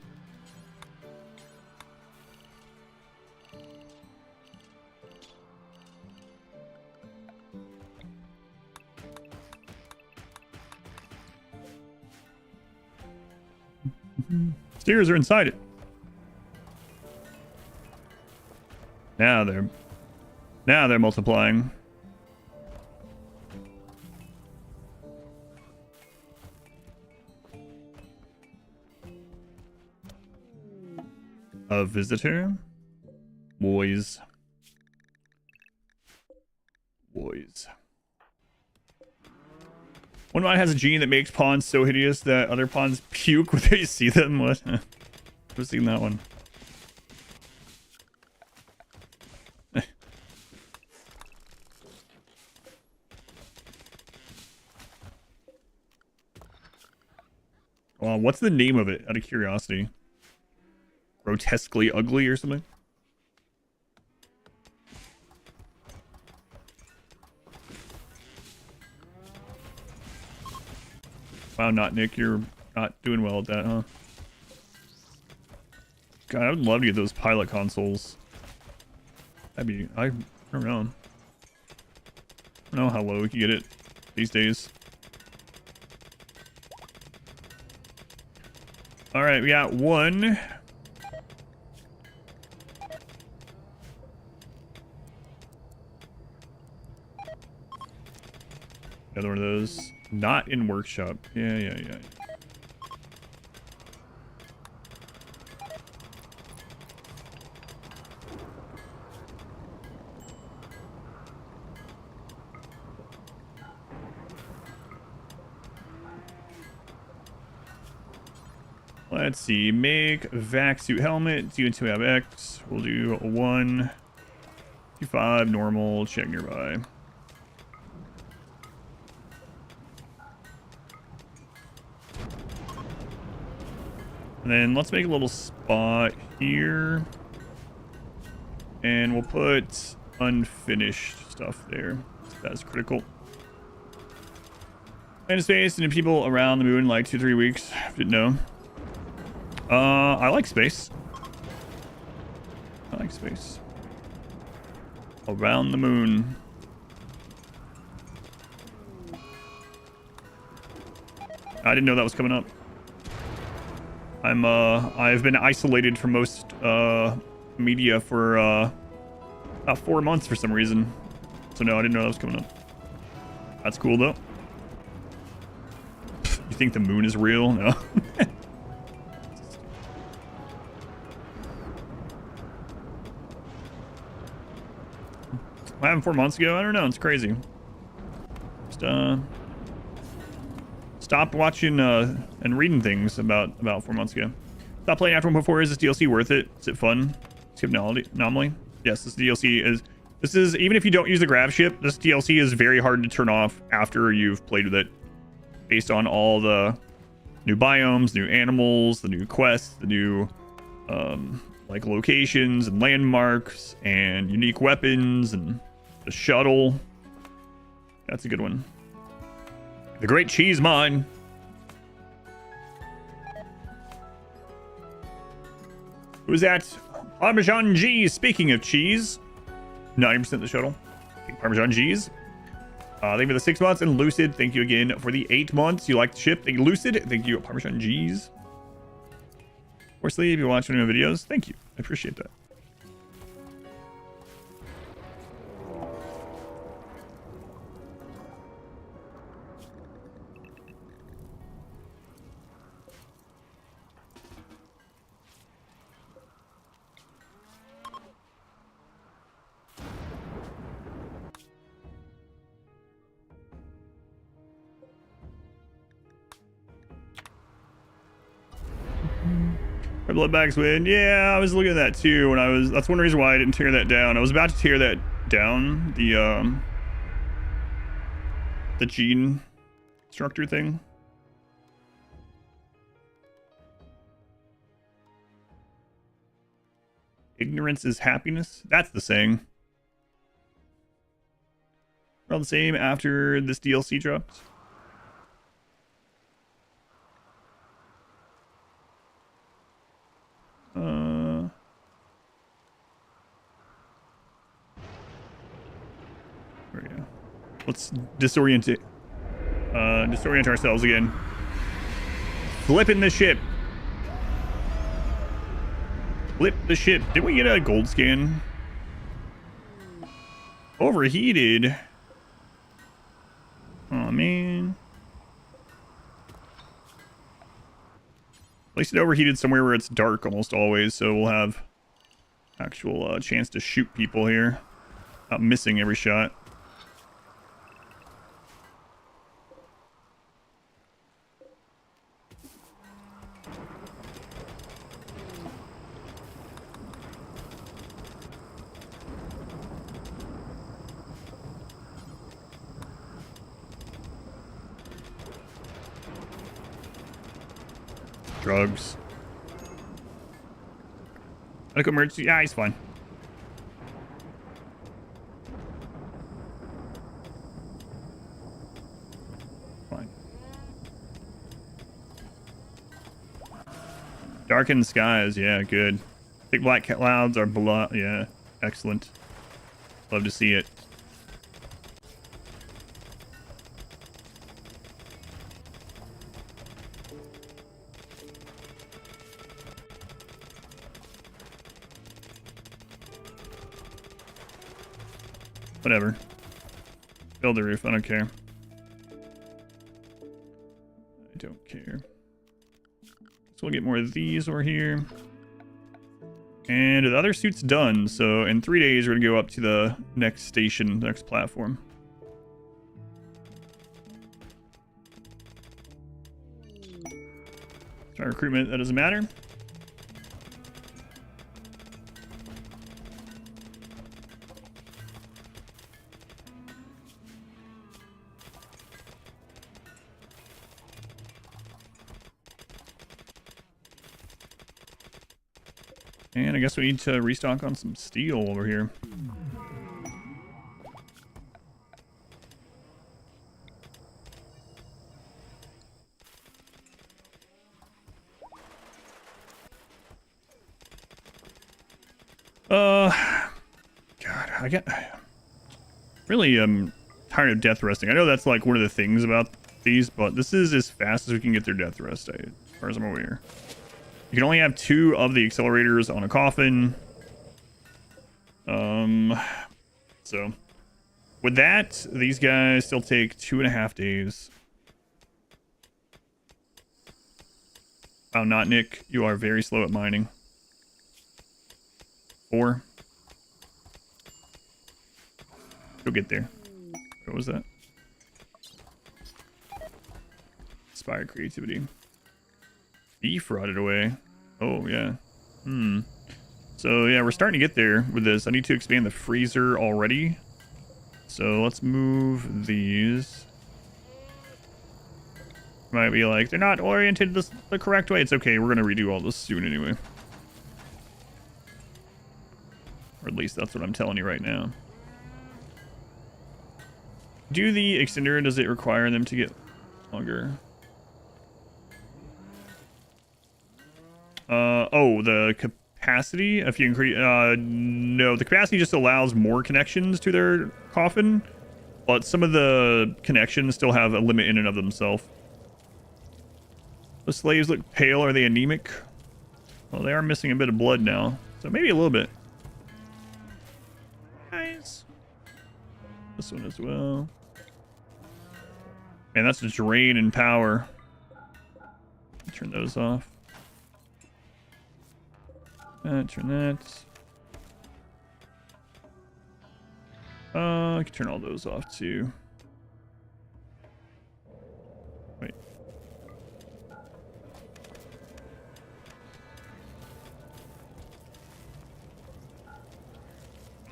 Steers are inside it. Now they're multiplying. A visitor? Boys. One mod has a gene that makes pawns so hideous that other pawns puke when they see them. What? I've seen that one. What's the name of it, out of curiosity? Grotesquely ugly or something? Wow, not Nick, you're not doing well at that, huh? God, I would love to get those pilot consoles. That'd be, I don't know. I don't know how low we can get it these days. Alright, we got one. Another one of those. Not in workshop. Yeah. Let's see. Make vac suit helmet. Do 2 have X. We'll do a 1. 2-5 normal. Check nearby. And then let's make a little spot here. And we'll put unfinished stuff there. That's critical. And space and people around the moon in like 2-3 weeks. Didn't know. I like space. Around the moon. I didn't know that was coming up. I've been isolated from most media for about 4 months for some reason. So no, I didn't know that was coming up. That's cool though. You think the moon is real? No. What happened 4 months ago? I don't know. It's crazy. Just stopped watching and reading things about 4 months ago. Stop playing after 1.4. Is this DLC worth it? Is it fun? Skip anomaly. Yes, this DLC is. This is, even if you don't use the grav ship, this DLC is very hard to turn off after you've played with it, based on all the new biomes, new animals, the new quests, the new like locations and landmarks and unique weapons and the shuttle. That's a good one. The Great Cheese Mine. Who's that? Parmesan G's. Speaking of cheese, 90% the shuttle. Parmesan G's. Thank you for the 6 months. And Lucid, thank you again for the 8 months. You like the ship. Thank you, Lucid. Thank you, Parmesan G's. Horsley, if you're watching my videos, thank you. I appreciate that. Red blood bags win. Yeah, I was looking at that too when I was. That's one reason why I didn't tear that down. I was about to tear that down the gene structure thing. Ignorance is happiness. That's the saying. We're all the same after this DLC drops. There we go. Let's disorient ourselves again. Flipping the ship. Flip the ship. Did we get a gold scan? Overheated. Oh man. At least it overheated somewhere where it's dark almost always, so we'll have actual chance to shoot people here. Not missing every shot. Drugs. Medical emergency. Yeah, he's fine. Fine. Darkened skies. Yeah, good. Thick black clouds are below. Yeah, excellent. Love to see it. Whatever. Build the roof. I don't care. I don't care. So we'll get more of these over here. And the other suit's done. So in 3 days, we're going to go up to the next station, the next platform. Try recruitment. That doesn't matter. And I guess we need to restock on some steel over here. God, I get really tired of death resting. I know that's like one of the things about these, but this is as fast as we can get their death rest, as far as I'm aware. You can only have 2 of the accelerators on a coffin. So with that, these guys still take 2.5 days. Oh, not Nick. You are very slow at mining. 4. Go get there. What was that? Inspire creativity. Defrauded away. Oh, yeah. So, yeah, we're starting to get there with this. I need to expand the freezer already. So, let's move these. Might be like, they're not oriented the correct way. It's okay. We're going to redo all this soon anyway. Or at least that's what I'm telling you right now. Do the extender, does it require them to get longer? Oh, the capacity, if you increase, no, the capacity just allows more connections to their coffin, but some of the connections still have a limit in and of themselves. The slaves look pale. Are they anemic? Well, they are missing a bit of blood now, so maybe a little bit. Nice. This one as well. Man, that's a drain in power. Turn those off. Turn that. I can turn all those off too. Wait.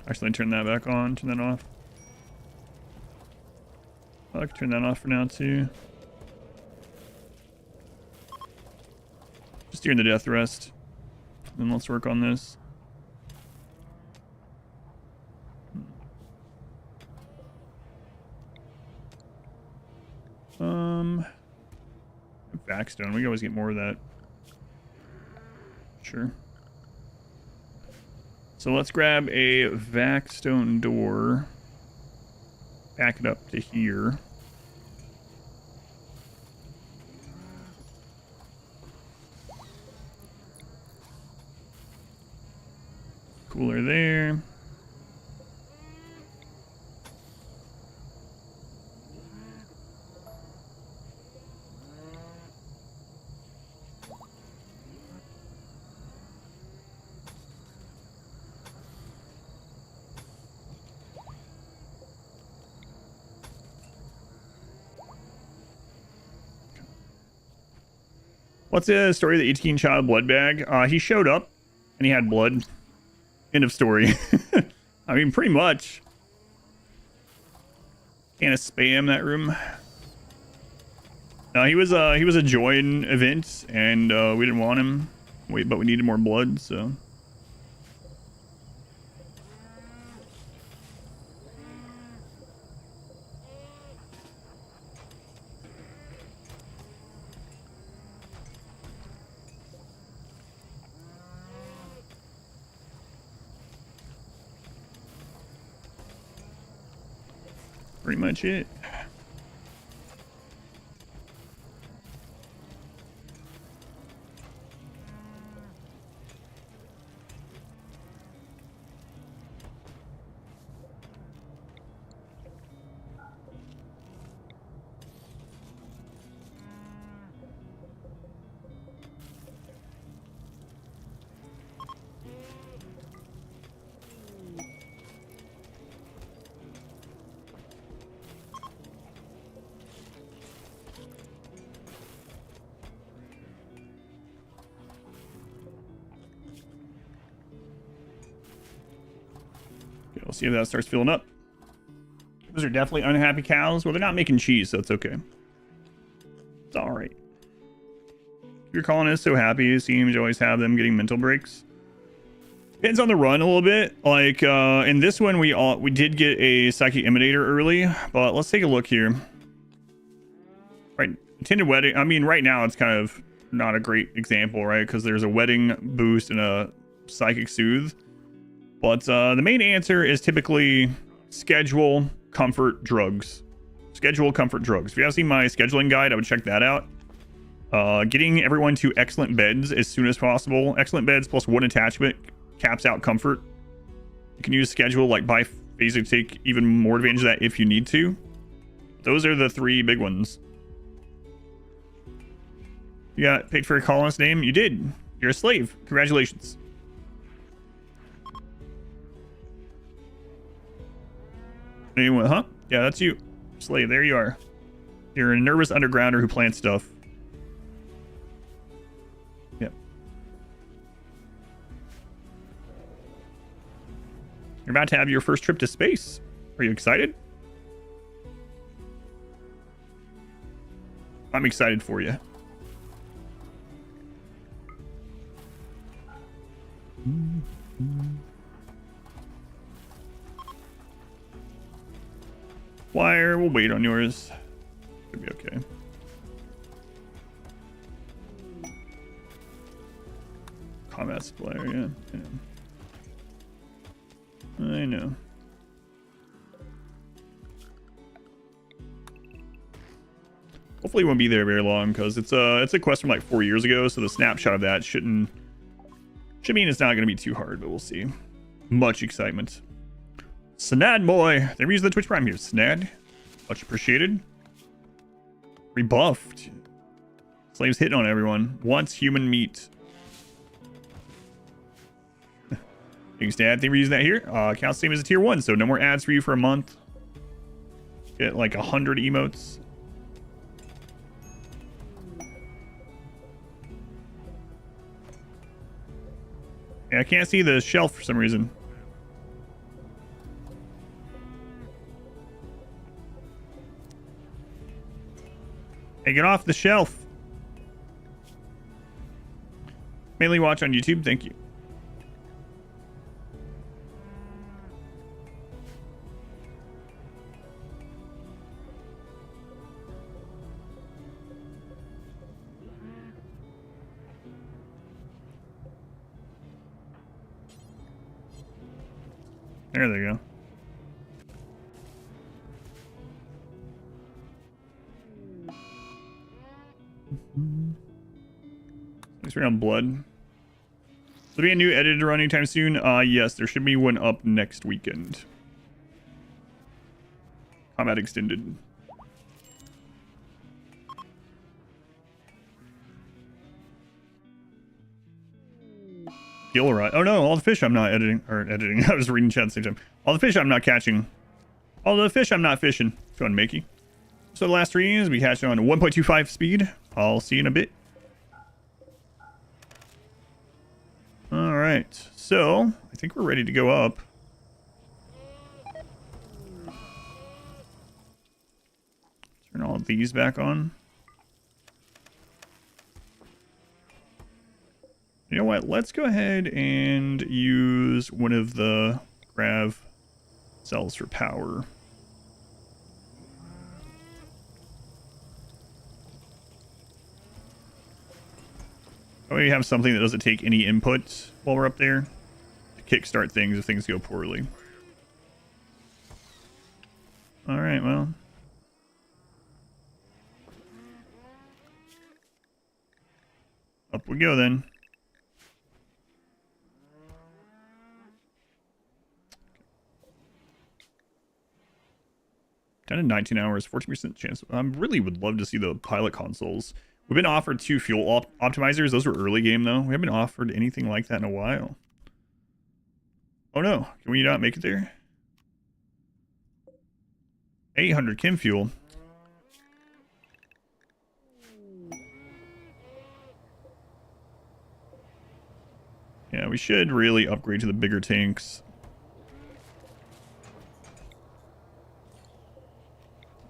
Actually, turn that back on. Turn that off. I can turn that off for now too. Just during the death rest. Then let's work on this. Backstone. We can always get more of that. Sure. So let's grab a Vaxstone door. Back it up to here. Cooler there. What's the story of the 18-child blood bag? He showed up and he had blood. End of story. I mean, pretty much. Kind of spam that room. No, he was a join event, and we didn't want him. But we needed more blood, so. Pretty much it. We'll see if that starts filling up. Those are definitely unhappy cows. Well, they're not making cheese, so it's okay. It's all right. Your colonists so happy. It seems you always have them getting mental breaks. Depends on the run a little bit. Like in this one, we did get a psychic imitator early, but let's take a look here. Right, attended wedding. I mean, right now it's kind of not a great example, right? Because there's a wedding boost and a psychic soothe. But the main answer is typically schedule, comfort, drugs. Schedule, comfort, drugs. If you haven't seen my scheduling guide, I would check that out. Getting everyone to excellent beds as soon as possible. Excellent beds plus one attachment caps out comfort. You can use schedule like by phase to take even more advantage of that if you need to. Those are the three big ones. You got picked for a colonist name? You did. You're a slave. Congratulations. Anyone, huh? Yeah, that's you. Slave, there you are. You're a nervous undergrounder who plants stuff. Yep. You're about to have your first trip to space. Are you excited? I'm excited for you. Wire, we'll wait on yours. Should be okay. Combat supplier, yeah. I know. Hopefully it won't be there very long because it's a quest from like 4 years ago, so the snapshot of that should mean it's not going to be too hard, but we'll see. Much excitement. Snad boy, they're using the Twitch Prime here. Snad, much appreciated. Rebuffed. Slaves hitting on everyone. Wants human meat. Thanks, Dad. Thank you for using that here. Count same as a tier 1, so no more ads for you for a month. Get like 100 emotes. Yeah, I can't see the shelf for some reason. Hey, get off the shelf. Mainly watch on YouTube. Thank you. There they go. Thanks for on blood. Will there be a new edited run anytime soon? Yes, there should be one up next weekend. Combat extended. Gill rod. Oh no, all the fish I'm not editing. I was reading chat at the same time. All the fish I'm not catching. All the fish I'm not fishing. Go on, Makey. So the last 3 is we catch on 1.25 speed. I'll see you in a bit. Alright, so I think we're ready to go up. Turn all of these back on. You know what? Let's go ahead and use one of the grav cells for power. We have something that doesn't take any input while we're up there to kickstart things if things go poorly. All right, well. Up we go then. Down to 19 hours, 14% chance. I really would love to see the pilot consoles. We've been offered 2 fuel optimizers. Those were early game, though. We haven't been offered anything like that in a while. Oh, no. Can we not make it there? 800 chem fuel. Yeah, we should really upgrade to the bigger tanks.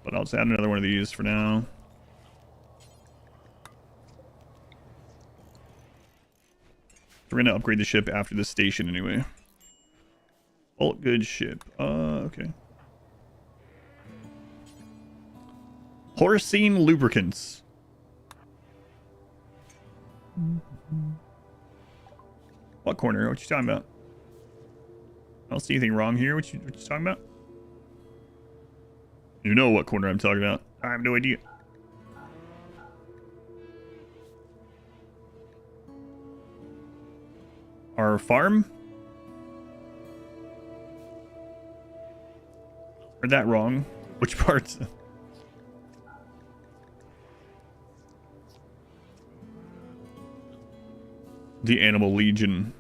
But I'll just add another one of these for now. We're going to upgrade the ship after the station anyway. Bolt good ship. Okay. Porcine lubricants. What corner? What you talking about? I don't see anything wrong here. What you talking about? You know what corner I'm talking about. I have no idea. Our farm? Heard that wrong. Which parts? The Animal Legion.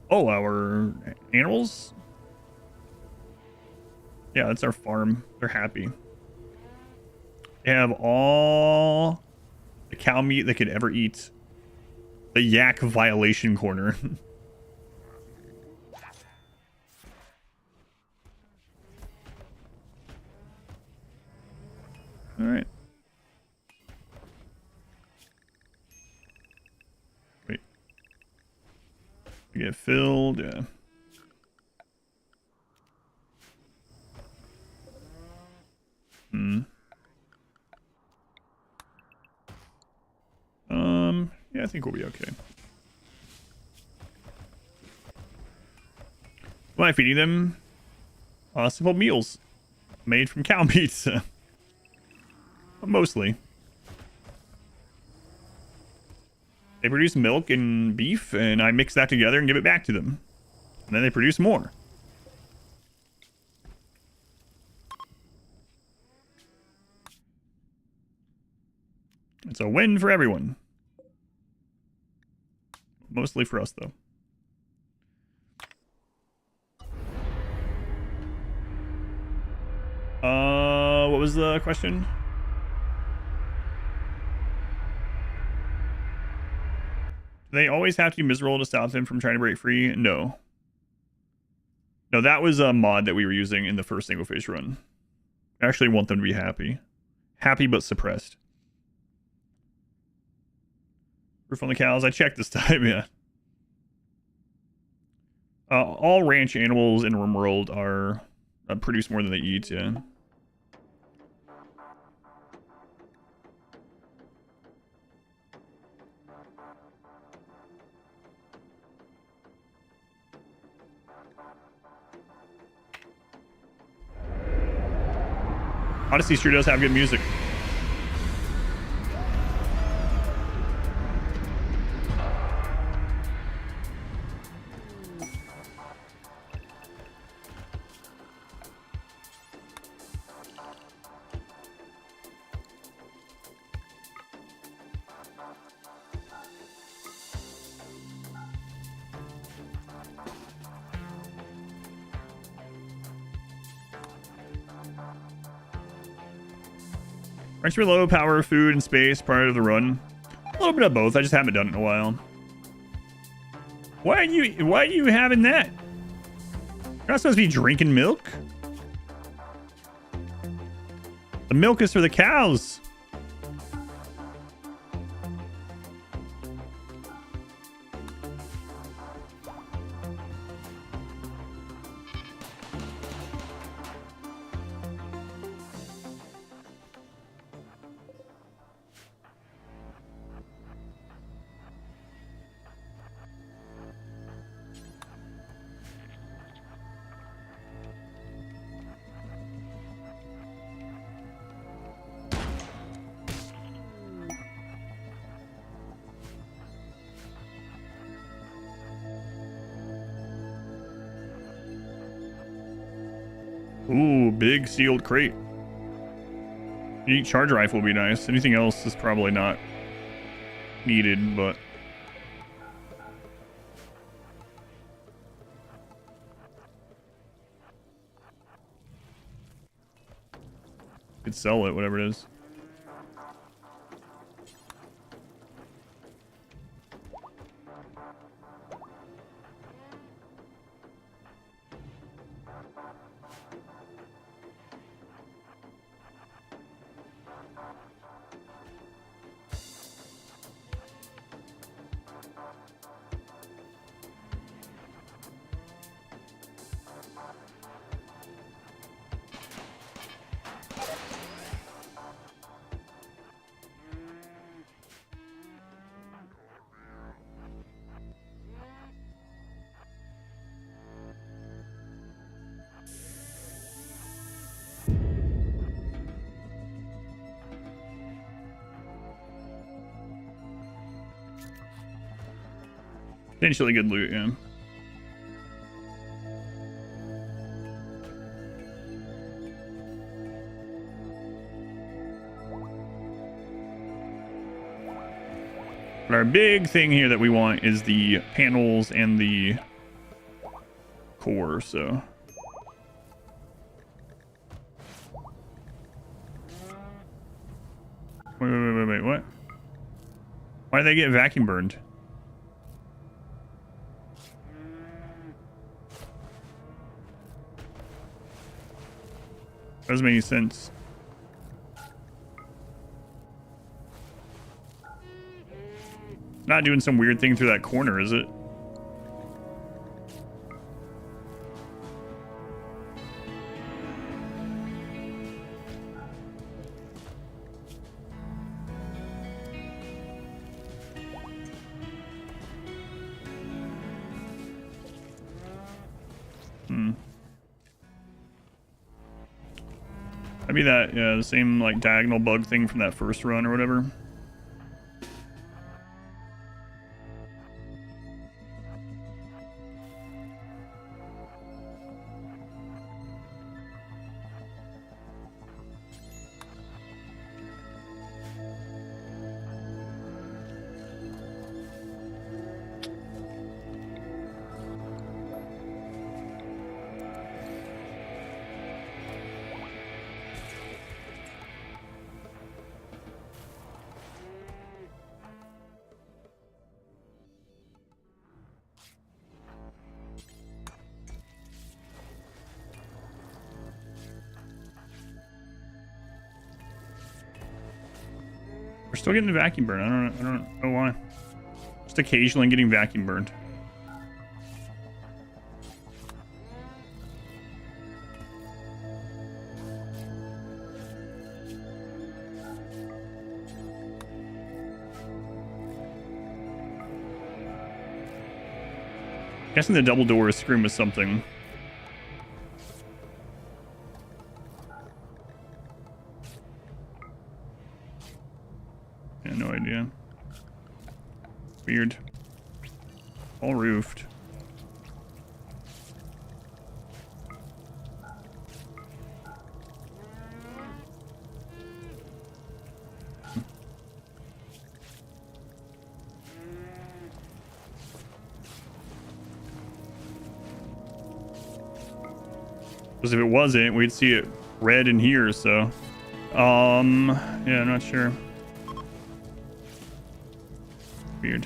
Oh, our animals? Yeah, that's our farm. They're happy. They have all the cow meat they could ever eat. The yak violation corner. All right. Wait. We get filled, yeah. Yeah, I think we'll be okay. Why feeding them simple meals made from cow meat. But mostly. They produce milk and beef, and I mix that together and give it back to them. And then they produce more. It's a win for everyone. Mostly for us, though. What was the question? Do they always have to be miserable to stop them from trying to break free? No. No, that was a mod that we were using in the first Sanguophage run. I actually want them to be happy. Happy but suppressed. Roof on the cows. I checked this time, yeah. All ranch animals in RimWorld are produce more than they eat, yeah. Odyssey sure does have good music. Ranks for low power, food, and space prior to the run. A little bit of both. I just haven't done it in a while. Why are you having that? You're not supposed to be drinking milk. The milk is for the cows. Ooh, big sealed crate. Unique charge rifle would be nice. Anything else is probably not needed, but... could sell it, whatever it is. Potentially good loot, yeah. But our big thing here that we want is the panels and the core, so... Wait, what? Why did they get vacuum burned? Doesn't make any sense. Not doing some weird thing through that corner, is it? Maybe that, yeah, the same like diagonal bug thing from that first run or whatever. We're still getting the vacuum burn. I don't know why. Just occasionally getting vacuum burned. Guessing the double door is screwing with something. Yeah, no idea. Weird. All roofed. Because if it wasn't, we'd see it red in here, so... yeah, I'm not sure. Weird.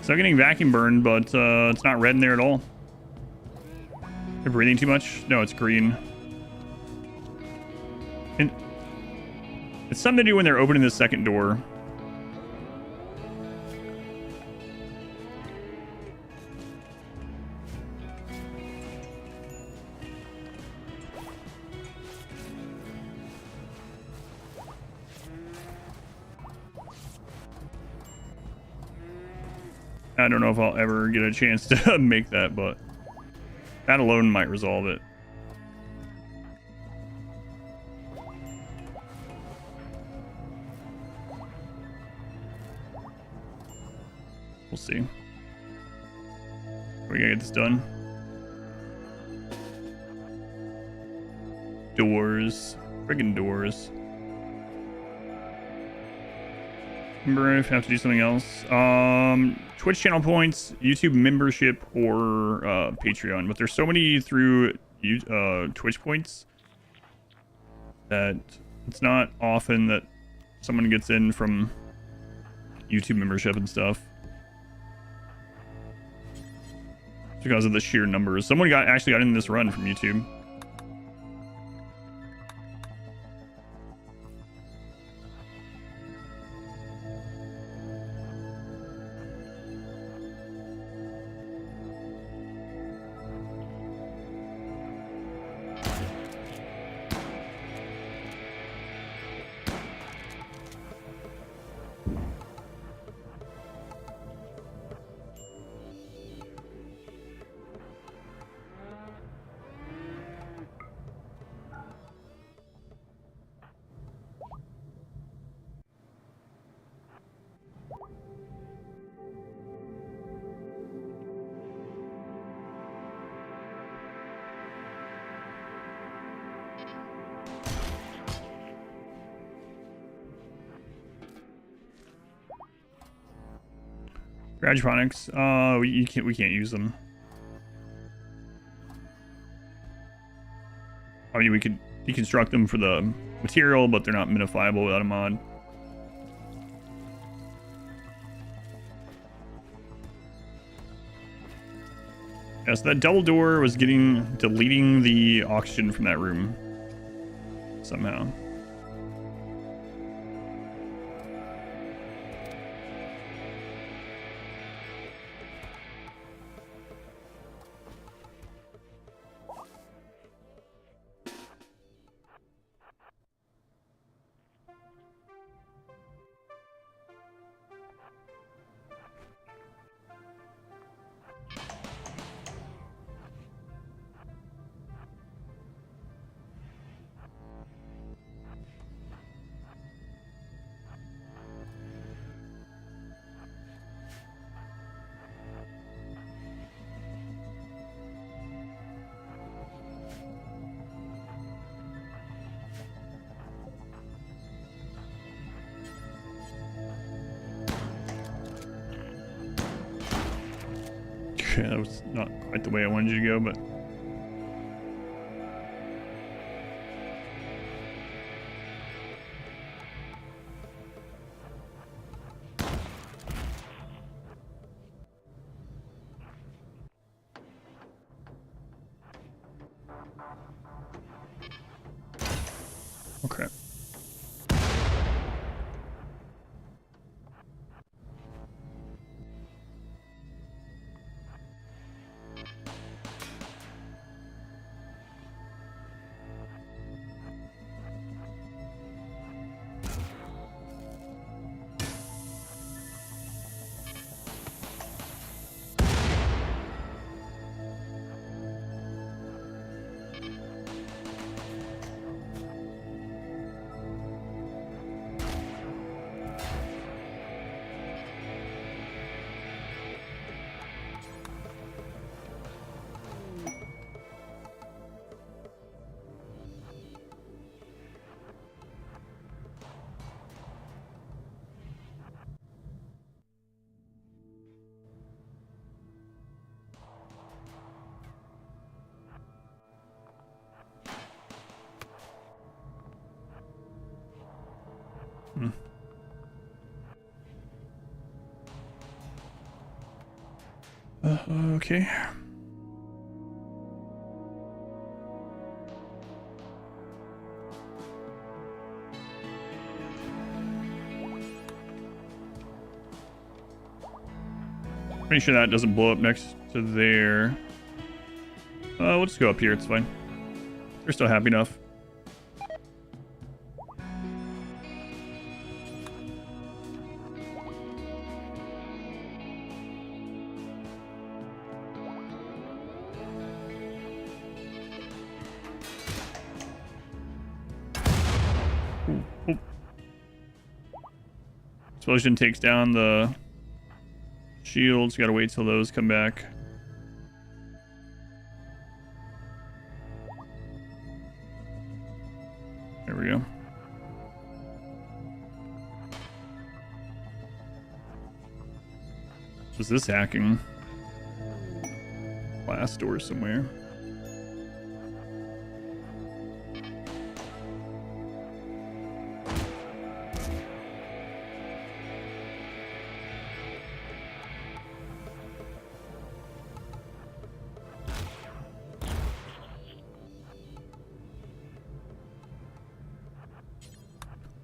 Still getting vacuum burned, but it's not red in there at all. They're breathing too much? No, it's green. And it's something to do when they're opening the second door. I don't know if I'll ever get a chance to make that, but that alone might resolve it. We'll see. We gotta get this done. Doors. Friggin' doors. Remember if I have to do something else. Twitch channel points, YouTube membership, or Patreon. But there's so many through Twitch points that it's not often that someone gets in from YouTube membership and stuff. Because of the sheer numbers. Someone actually got in this run from YouTube. Hydroponics. We can't use them. I mean, we could deconstruct them for the material, but they're not minifiable without a mod. Yeah, so that double door was deleting the oxygen from that room somehow. Yeah, that was not quite the way I wanted you to go, but... Okay. Pretty sure that doesn't blow up next to there. We'll just go up here. It's fine. They're still happy enough. Ooh. Explosion takes down the shields. Gotta wait till those come back. There we go. Was this hacking? Glass door somewhere.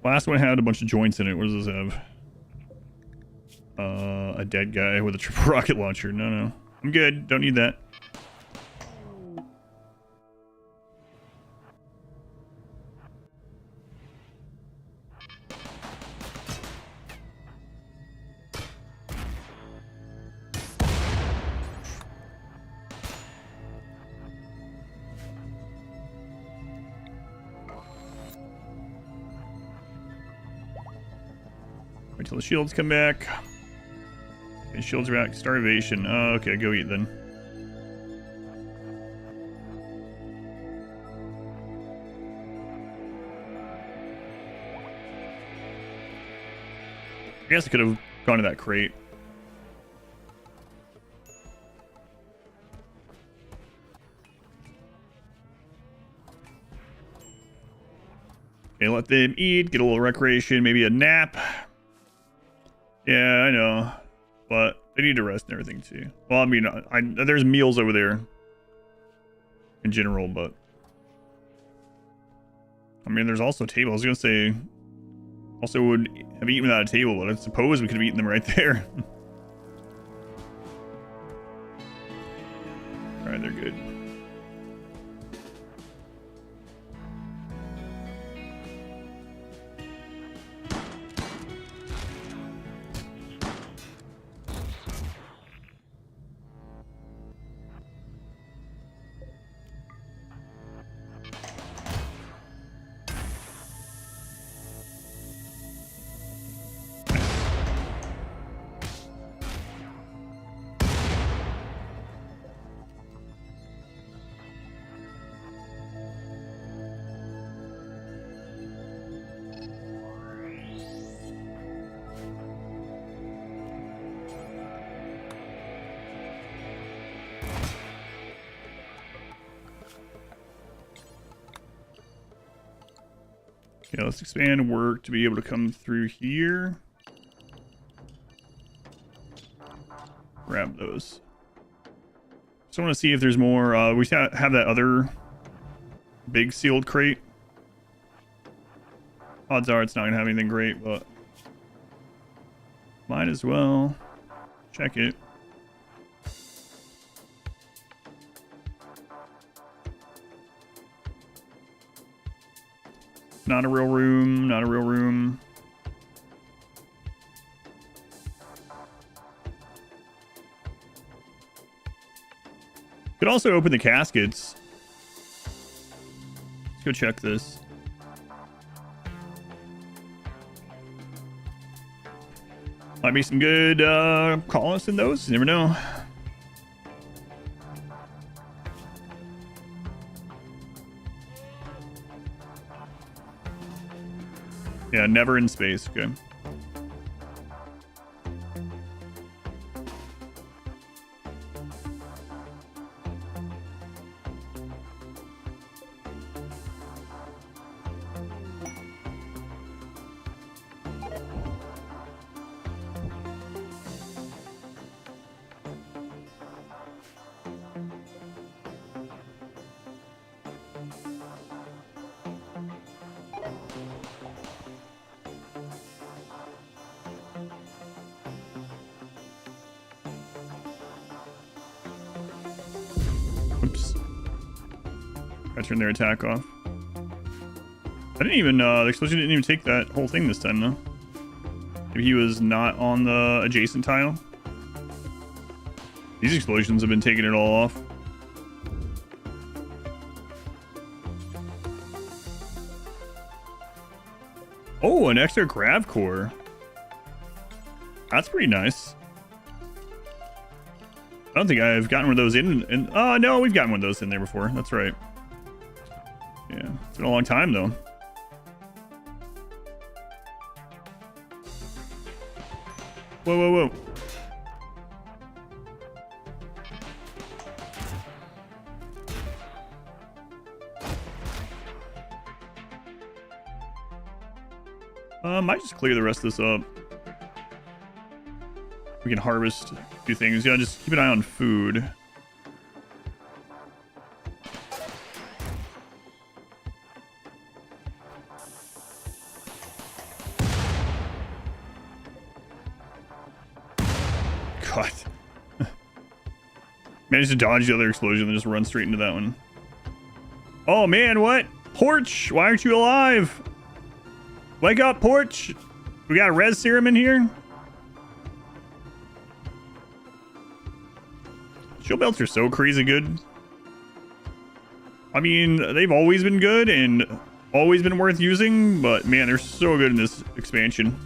Last one had a bunch of joints in it. What does this have? A dead guy with a triple rocket launcher. No. I'm good. Don't need that. Wait till the shields come back. Okay, shields are back. Starvation. Oh, okay, go eat then. I guess I could have gone to that crate. Okay, let them eat, get a little recreation, maybe a nap. Yeah, I know. But they need to rest and everything too. Well, I mean, there's meals over there in general, but I mean, there's also a table. I was gonna say, also would have eaten without a table, but I suppose we could have eaten them right there. All right, they're good. Okay, let's expand work to be able to come through here. Grab those. So I want to see if there's more. We have that other big sealed crate. Odds are it's not going to have anything great, but might as well check it. Not a real room, not a real room. Could also open the caskets. Let's go check this. Might be some good colonists in those. You never know. Yeah, never in space. Okay. I turned their attack off. I didn't even, the explosion didn't even take that whole thing this time, though. Maybe he was not on the adjacent tile. These explosions have been taking it all off. Oh, an extra grav core. That's pretty nice. I don't think I've gotten one of those in. And no, we've gotten one of those in there before. That's right. Yeah, it's been a long time though. Whoa, whoa, whoa. Might just clear the rest of this up. We can harvest a few things. Yeah, just keep an eye on food. God. Managed to dodge the other explosion and just run straight into that one. Oh man, what? Porch, why aren't you alive? Wake up, Porch! We got a res serum in here? Shield belts are so crazy good. I mean, they've always been good and always been worth using, but man, they're so good in this expansion.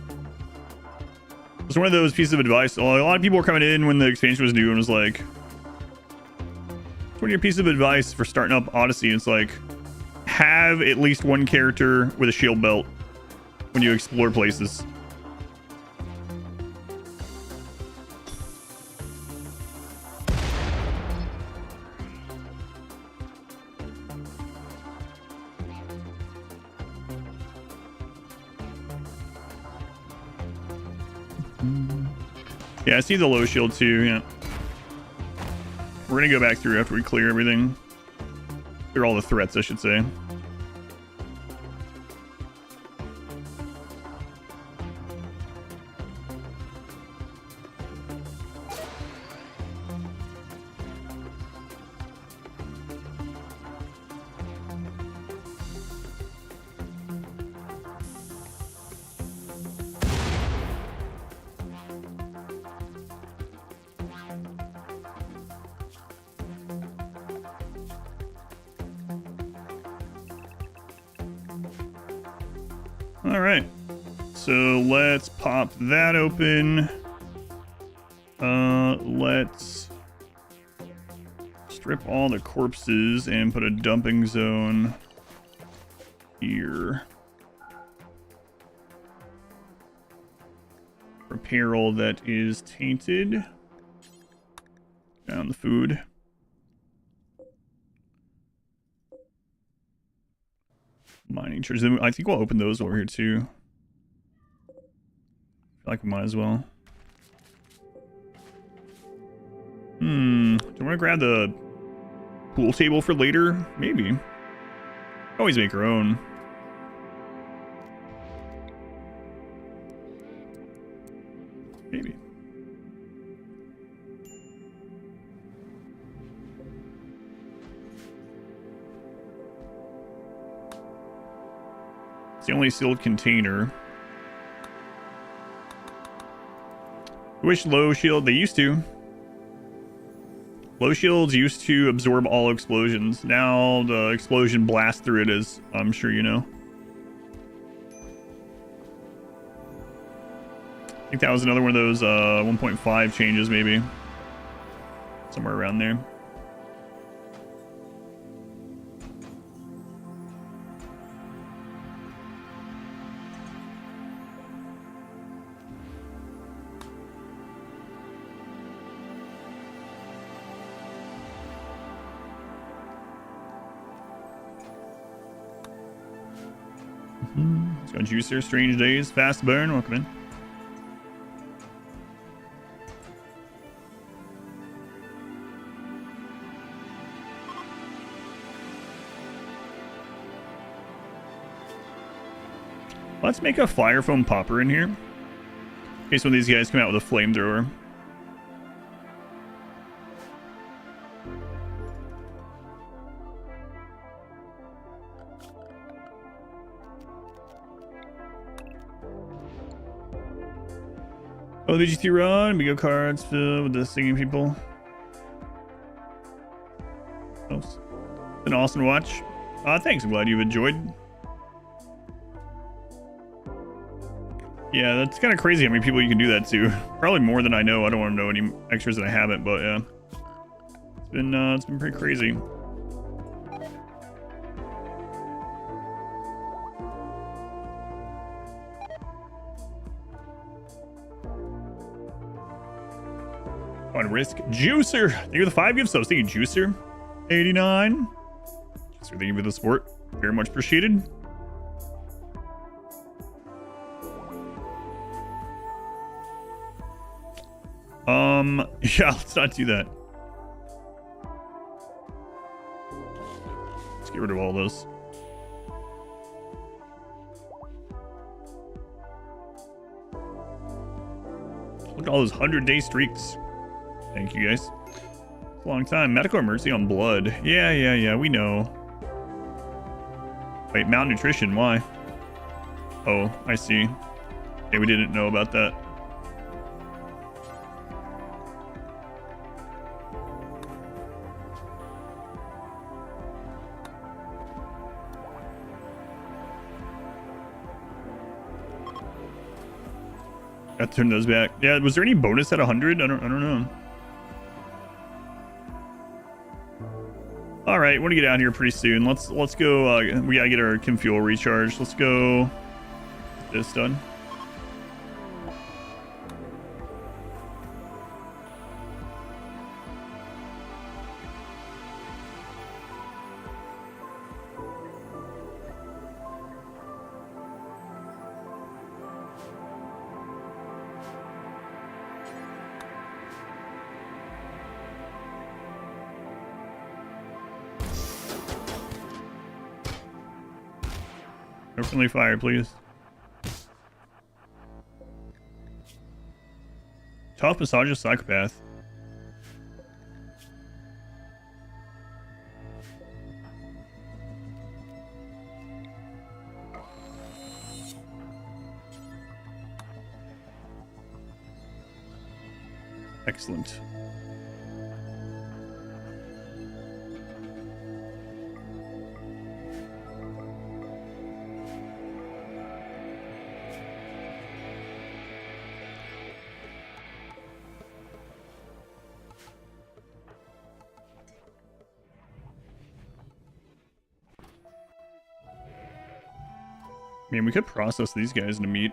It's one of those pieces of advice. A lot of people were coming in when the expansion was new and was like, it's one of your pieces of advice for starting up Odyssey. It's like, have at least one character with a shield belt when you explore places. Yeah, I see the low shield too, yeah. We're gonna go back through after we clear everything. Clear all the threats, I should say. All right, so let's pop that open. Let's strip all the corpses and put a dumping zone here. Repair all that is tainted. Down the food. Mining treasures. I think we'll open those over here too. I feel like we might as well. Do you want to grab the pool table for later? Maybe. Always make our own. Maybe. It's the only sealed container. Wish low shield. They used to. Low shields used to absorb all explosions. Now the explosion blasts through it, as I'm sure you know. I think that was another one of those 1.5 changes, maybe. Somewhere around there. Let's go Juicer, Strange Days, Fast Burn, welcome in. Let's make a fire foam popper in here. In case one of these guys come out with a flamethrower. Oh, the VGT run. We go cards filled with the singing people. Oh, it's been awesome to watch. Thanks. I'm glad you've enjoyed. Yeah, that's kind of crazy how many people you can do that to. Probably more than I know. I don't want to know any extras that I haven't, but yeah, it's been pretty crazy. On risk juicer. Thank you for the 5 gifts. So I was thinking juicer 89. So thank you for the support. Very much appreciated. Yeah, let's not do that. Let's get rid of all those. Look at all those 100-day streaks. Thank you, guys. It's a long time. Medical emergency on blood. Yeah, we know. Wait, malnutrition, why? Oh, I see. Yeah, we didn't know about that. Got to turn those back. Yeah, was there any bonus at 100? I don't know. All right, want to get out here pretty soon. Let's go. We gotta get our chem fuel recharged. Let's go. Get this done. No friendly fire, please. Tough misogynist psychopath. Excellent. I mean, we could process these guys into meat.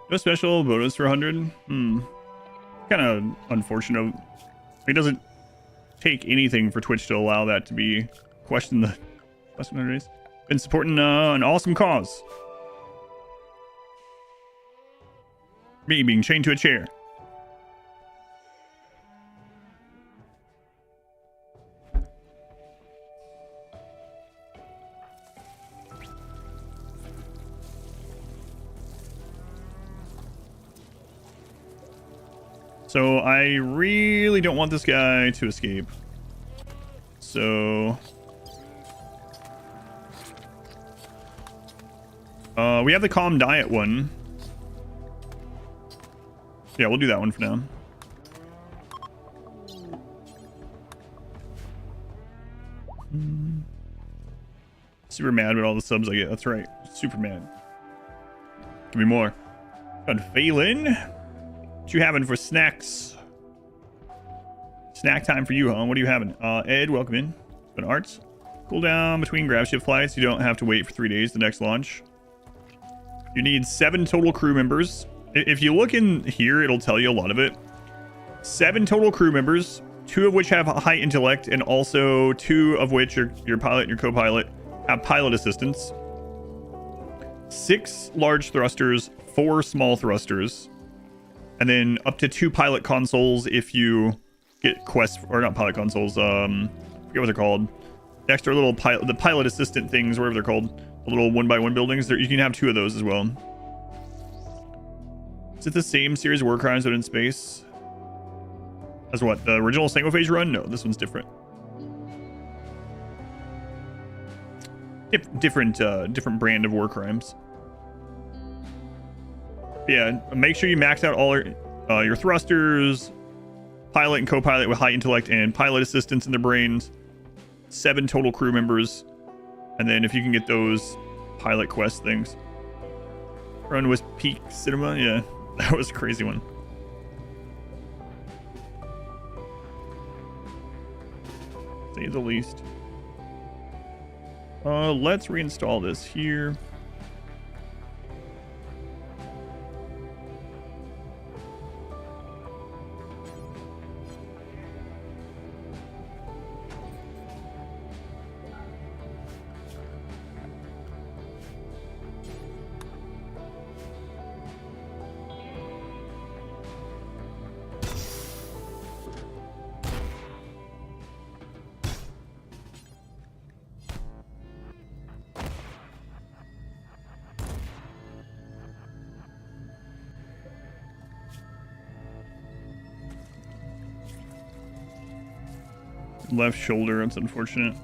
No special bonus for 100? Kind of unfortunate. It doesn't take anything for Twitch to allow that to be questioned the last 100 days. Been supporting an awesome cause. Me being chained to a chair. So I really don't want this guy to escape. So we have the calm diet one. Yeah, we'll do that one for now. Super mad with all the subs I get. That's right. Super mad. Give me more. Got Phelan. What you having for snacks? Snack time for you, huh? What are you having? Ed, welcome in. Been arts. Cool down between grab ship flights. You don't have to wait for 3 days the next launch. You need 7 total crew members. If you look in here, it'll tell you a lot of it. 7 total crew members, 2 of which have high intellect, and also 2 of which your pilot and your co-pilot have pilot assistance. 6 large thrusters, 4 small thrusters. And then up to 2 pilot consoles if you get quests, or not pilot consoles, I forget what they're called. The extra little pilot, the pilot assistant things, whatever they're called. The little 1x1 buildings. You can have 2 of those as well. Is it the same series of war crimes but in space? As what? The original Sanguophage run? No, this one's different. different brand of war crimes. Yeah, make sure you max out all your thrusters, pilot and co-pilot with high intellect and pilot assistance in their brains. 7 total crew members, and then if you can get those pilot quest things. Run with Peak Cinema, yeah, that was a crazy one. Say the least. Let's reinstall this here. Left shoulder, that's unfortunate.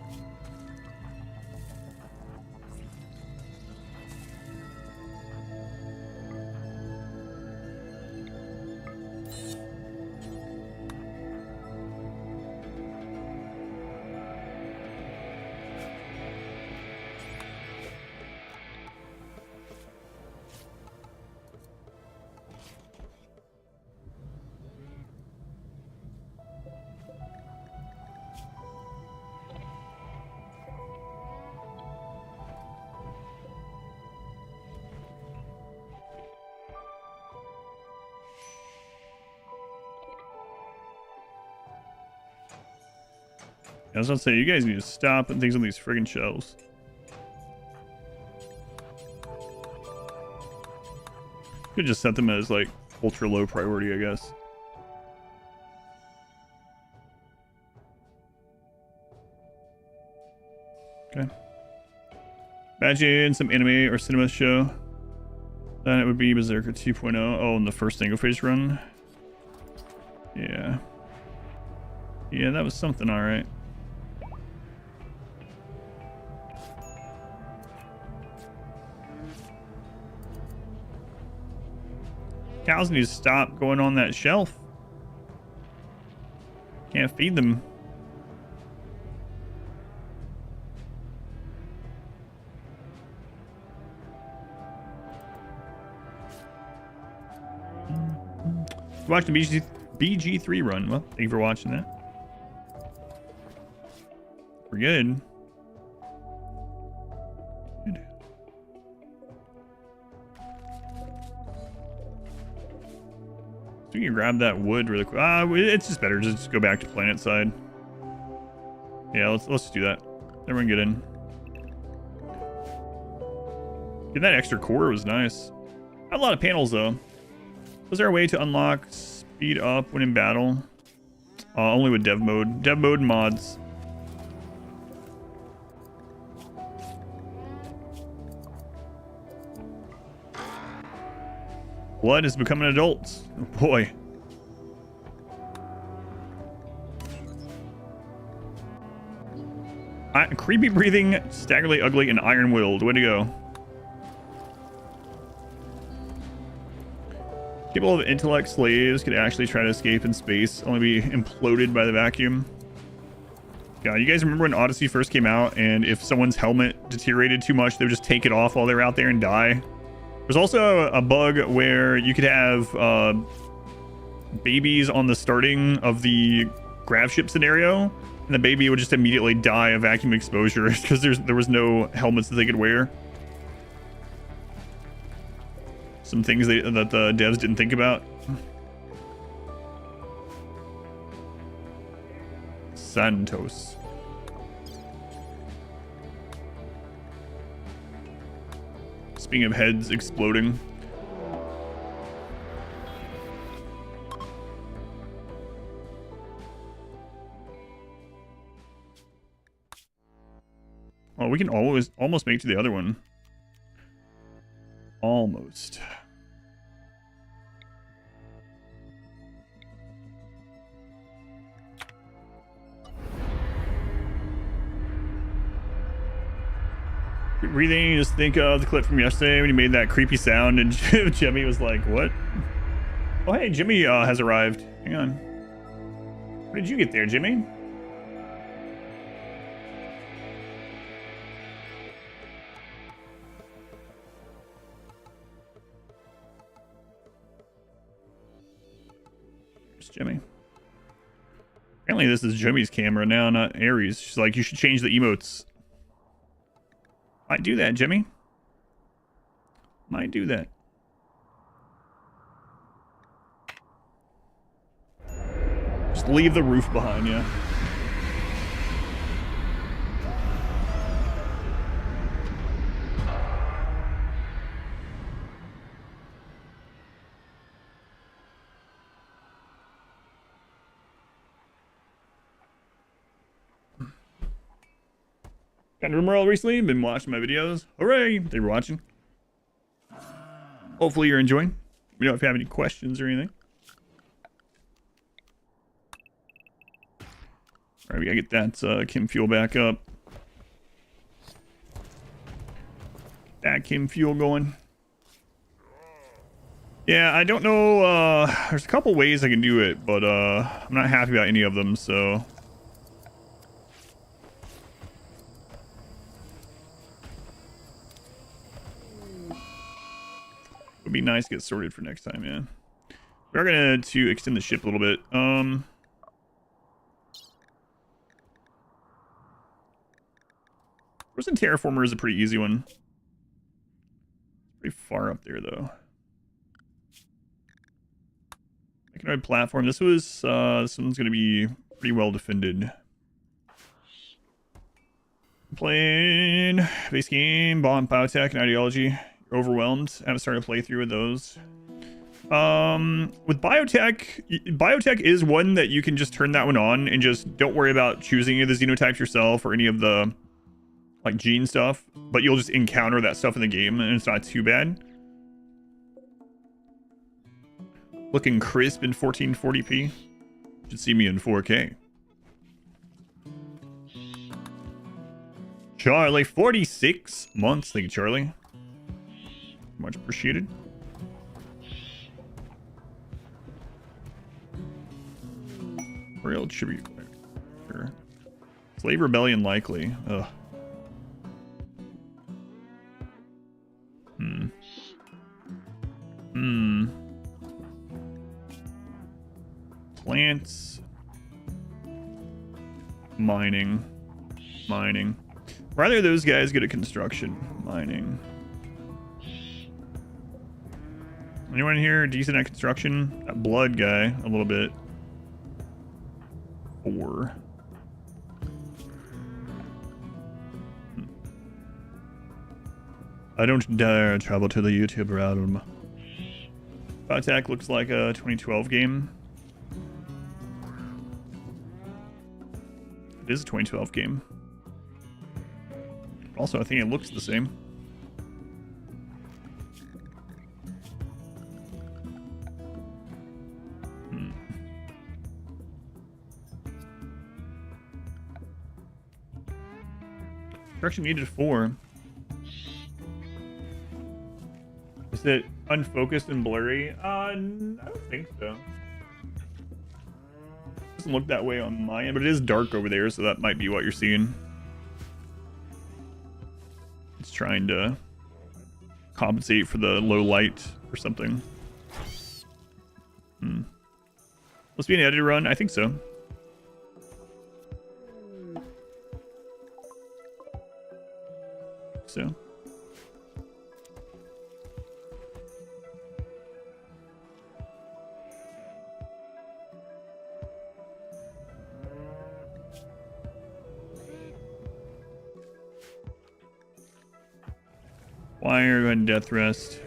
I was gonna say, you guys need to stop putting things on these friggin' shelves. Could just set them as like ultra low priority, I guess. Okay. Imagine some anime or cinema show. Then it would be Berserker 2.0. Oh, and the first Sanguophage run. Yeah. Yeah, that was something, alright. Cows need to stop going on that shelf. Can't feed them. Watch the BG3 run. Well, thank you for watching that. We're good. Good. So we can grab that wood really quick. It's just better to just go back to planet side. Yeah, let's do that. Everyone get in. Get that extra core was nice. Got a lot of panels though. Was there a way to unlock speed up when in battle? Only with dev mode. Dev mode mods. Blood is becoming adults. Oh boy. Creepy breathing, staggerly ugly, and iron-willed. Way to go. People of intellect slaves could actually try to escape in space, only be imploded by the vacuum. God, you guys remember when Odyssey first came out, and if someone's helmet deteriorated too much, they would just take it off while they were out there and die? There's also a bug where you could have babies on the starting of the grav ship scenario, and the baby would just immediately die of vacuum exposure because there was no helmets that they could wear. Some things that the devs didn't think about. Santos. Speaking of heads exploding. Oh, we can almost make it to the other one. Almost. breathing, you just think of the clip from yesterday when you made that creepy sound and Jimmy was like, what? Oh, hey, Jimmy has arrived. Hang on. When did you get there, Jimmy? There's Jimmy. Apparently this is Jimmy's camera now, not Aries. She's like, you should change the emotes. Might do that, Jimmy. Might do that. Just leave the roof behind you. Got RimWorld recently, been watching my videos. Hooray! They were watching. Hopefully you're enjoying. Let me know if you have any questions or anything. Alright, we gotta get that chem fuel back up. That chem fuel going. Yeah, I don't know, there's a couple ways I can do it, but I'm not happy about any of them, so... Would be nice to get sorted for next time, yeah. We are gonna to extend the ship a little bit. Frozen Terraformer is a pretty easy one. Pretty far up there though. Mechanoid platform. This one's gonna be pretty well defended. Playing base game, bomb, biotech, and ideology. Overwhelmed. I haven't started a playthrough with those. With biotech is one that you can just turn that one on and just don't worry about choosing any of the xenotypes yourself or any of the like gene stuff, but you'll just encounter that stuff in the game and it's not too bad. Looking crisp in 1440p. Should see me in 4K. Charlie, 46 months. Thank you, Charlie. Much appreciated. Real tribute. Sure. Slave rebellion likely. Ugh. Plants. Mining. Rather those guys good at construction. Mining. Anyone here decent at construction? That blood guy, a little bit. 4. I don't dare travel to the YouTube realm. Attack looks like a 2012 game. It is a 2012 game. Also, I think it looks the same. Construction needed 4. Is it unfocused and blurry? I don't think so. Doesn't look that way on my end, but it is dark over there, so that might be what you're seeing. It's trying to compensate for the low light or something. Must be an edited run? I think so. So. Wire, go ahead and death rest.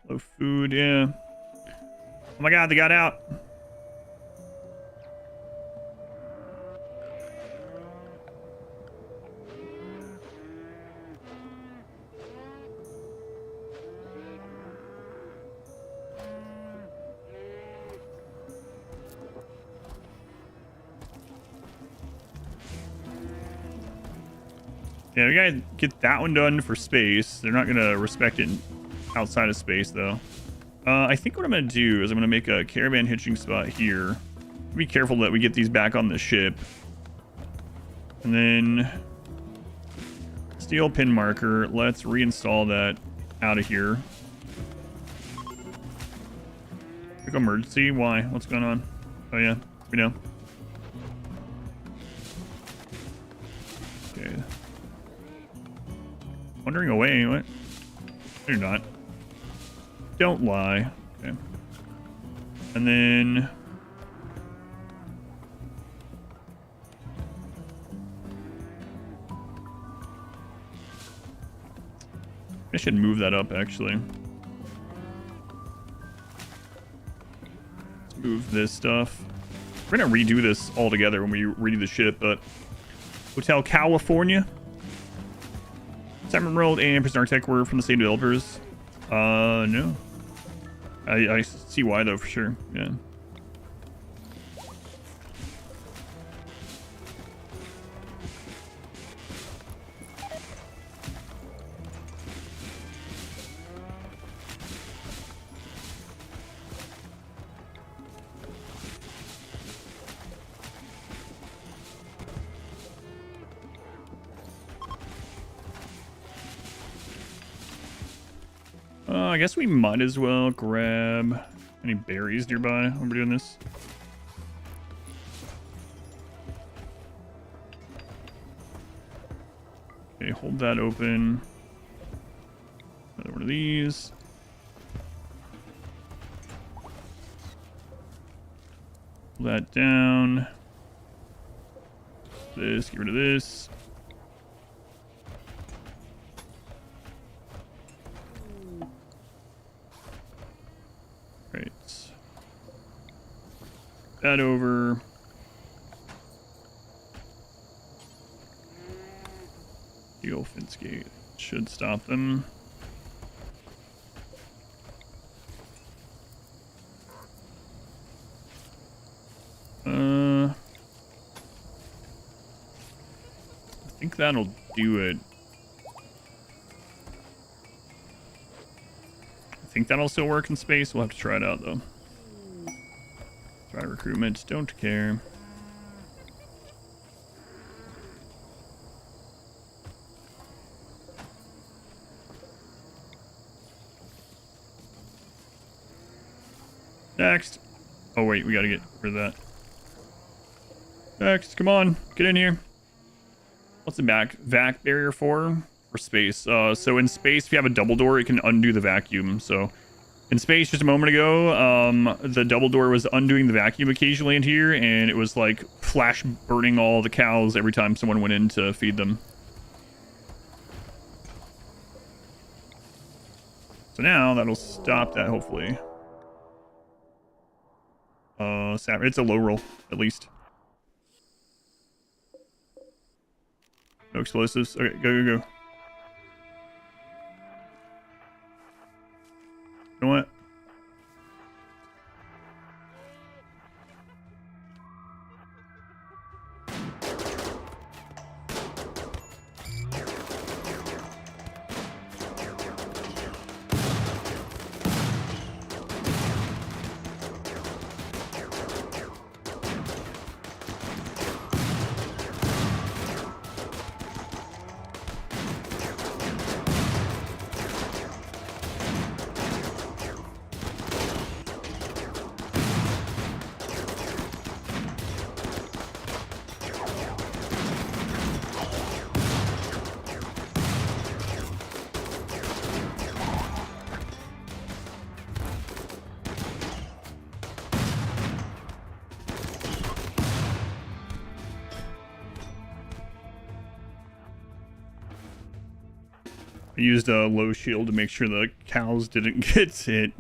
Low food, yeah. Oh my god, they got out. Yeah, we gotta get that one done for space. They're not gonna respect it outside of space, though. I think what I'm gonna do is I'm gonna make a caravan hitching spot here. Be careful that we get these back on the ship. And then steel pin marker. Let's reinstall that out of here. Quick emergency. Why? What's going on? Oh yeah, we know. Okay. Wandering away. What? You're not. Don't lie. Okay. And then I should move that up, actually. Let's move this stuff. We're gonna redo this all together when we redo the ship, but Hotel California, RimWorld and Prison Architect were from the same developers. No. I see why, though, for sure. Yeah. I guess we might as well grab any berries nearby when we're doing this. Okay, hold that open. Another one of these. Pull that down. This, get rid of this. Right. That over. Steel fence gate should stop them. I think that'll do it. I think that'll still work in space. We'll have to try it out, though. Try recruitment. Don't care. Next. Oh, wait. We got to get rid of that. Next. Come on. Get in here. What's the vac barrier for space? So in space, if you have a double door, it can undo the vacuum. So in space, just a moment ago, the double door was undoing the vacuum occasionally in here, and it was like flash burning all the cows every time someone went in to feed them. So now that'll stop that, hopefully. It's a low roll, at least. No explosives. Okay, go, go, go. You know what? I used a low shield to make sure the cows didn't get hit.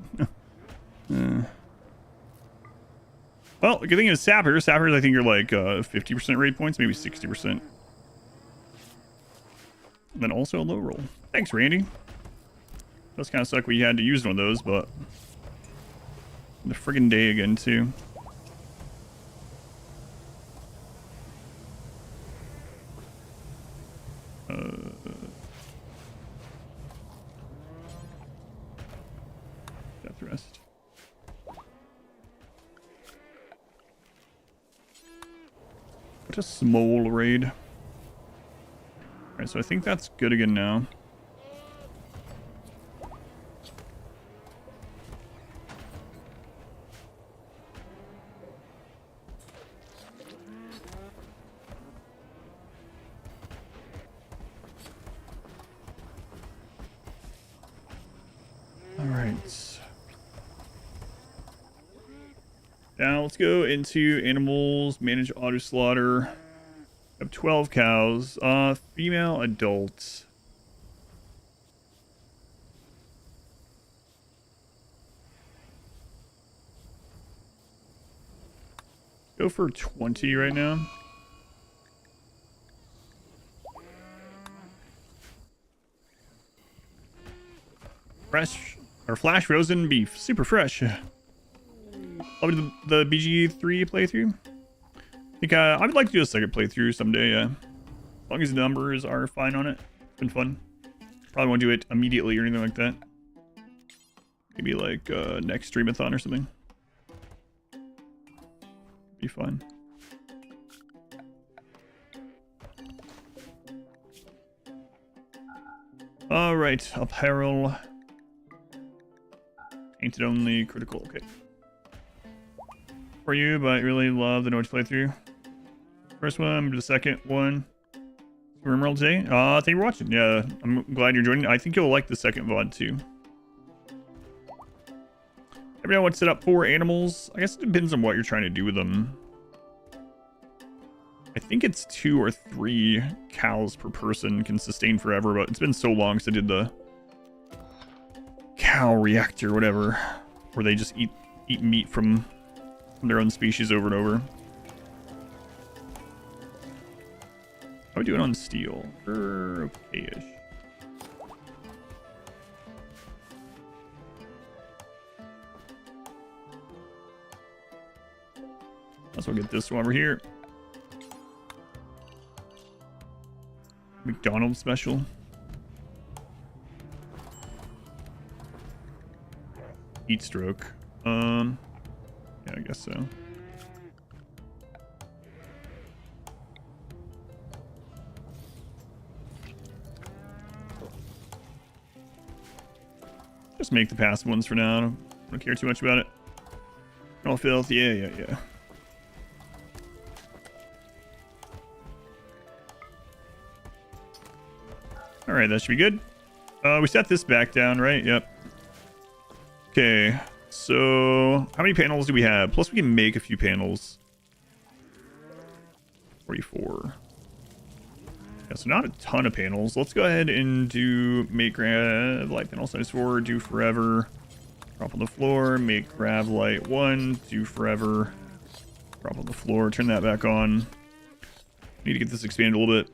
Well, the good thing is sappers. Sappers, I think, are like 50% raid points, maybe 60%. And then also a low roll. Thanks, Randy. Does kind of suck we had to use one of those, but the friggin' day again, too. What a small raid. All right, so I think that's good again now. All right. Now let's go into animals, manage auto slaughter. I have 12 cows. Female adults. Go for 20 right now. Fresh or flash frozen beef, super fresh. Probably the BG3 playthrough. I think I would like to do a second playthrough someday. Yeah, as long as the numbers are fine on it. It's been fun. Probably won't do it immediately or anything like that. Maybe like next streamathon or something. Be fun. All right, apparel. Painted only, critical. Okay. For you, but I really love the Noise playthrough. First one, the second one. RimWorld today. Thank you for watching. Yeah, I'm glad you're joining. I think you'll like the second VOD too. Everyone wants set up 4 animals. I guess it depends on what you're trying to do with them. I think it's 2 or 3 cows per person can sustain forever, but it's been so long since I did the cow reactor, whatever, where they just eat meat from their own species over and over. How are we doing on steel? We're okay-ish. Let's get this one over here. McDonald's special. Heat stroke. Yeah, I guess so. Just make the passive ones for now. I don't care too much about it. All filth. Yeah. All right, that should be good. We set this back down, right? Yep. Okay, so how many panels do we have? Plus we can make a few panels. 44. Yeah, so not a ton of panels. Let's go ahead and do make grav light panel size 4, do forever. Drop on the floor, make grav light 1, do forever. Drop on the floor, turn that back on. Need to get this expanded a little bit.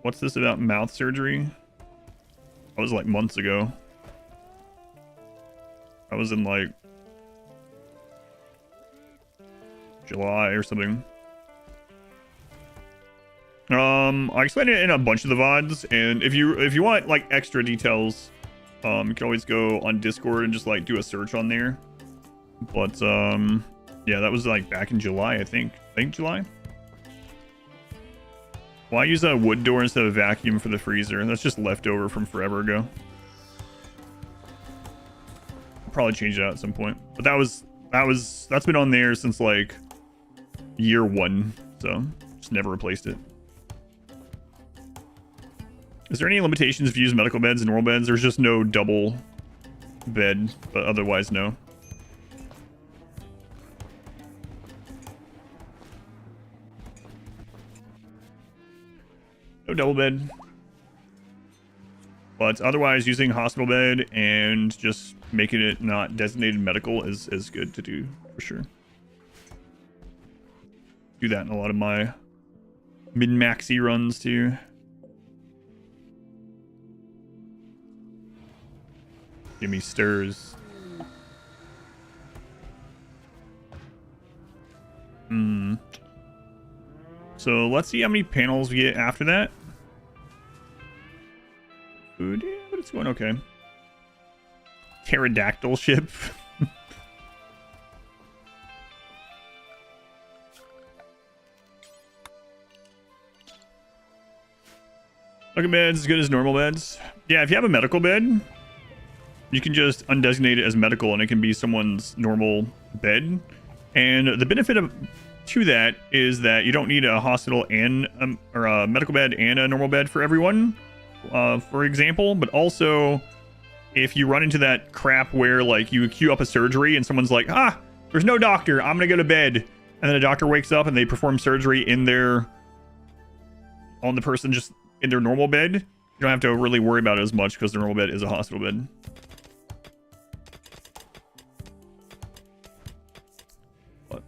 What's this about mouth surgery? That was like months ago. I was in like July or something. I explained it in a bunch of the VODs, and if you want like extra details, you can always go on Discord and just like do a search on there. But yeah, that was like back in July, I think July. Why use a wood door instead of vacuum for the freezer? That's just leftover from forever ago. I'll probably change that at some point. But that's been on there since like year 1, so just never replaced it. Is there any limitations if you use medical beds and normal beds? There's just no double bed, but otherwise no. No double bed. But otherwise, using hospital bed and just making it not designated medical is good to do, for sure. Do that in a lot of my min-maxi runs, too. Give me stirs. So let's see how many panels we get after that. Food, yeah, but it's going okay. Pterodactyl ship. Medical beds as good as normal beds. Yeah, if you have a medical bed, you can just undesignate it as medical and it can be someone's normal bed. And the benefit to that is that you don't need a hospital and or a medical bed and a normal bed for everyone, for example. But also, if you run into that crap where like you queue up a surgery and someone's like, there's no doctor, I'm gonna go to bed, and then a doctor wakes up and they perform surgery on the person just in their normal bed, you don't have to really worry about it as much because the normal bed is a hospital bed. But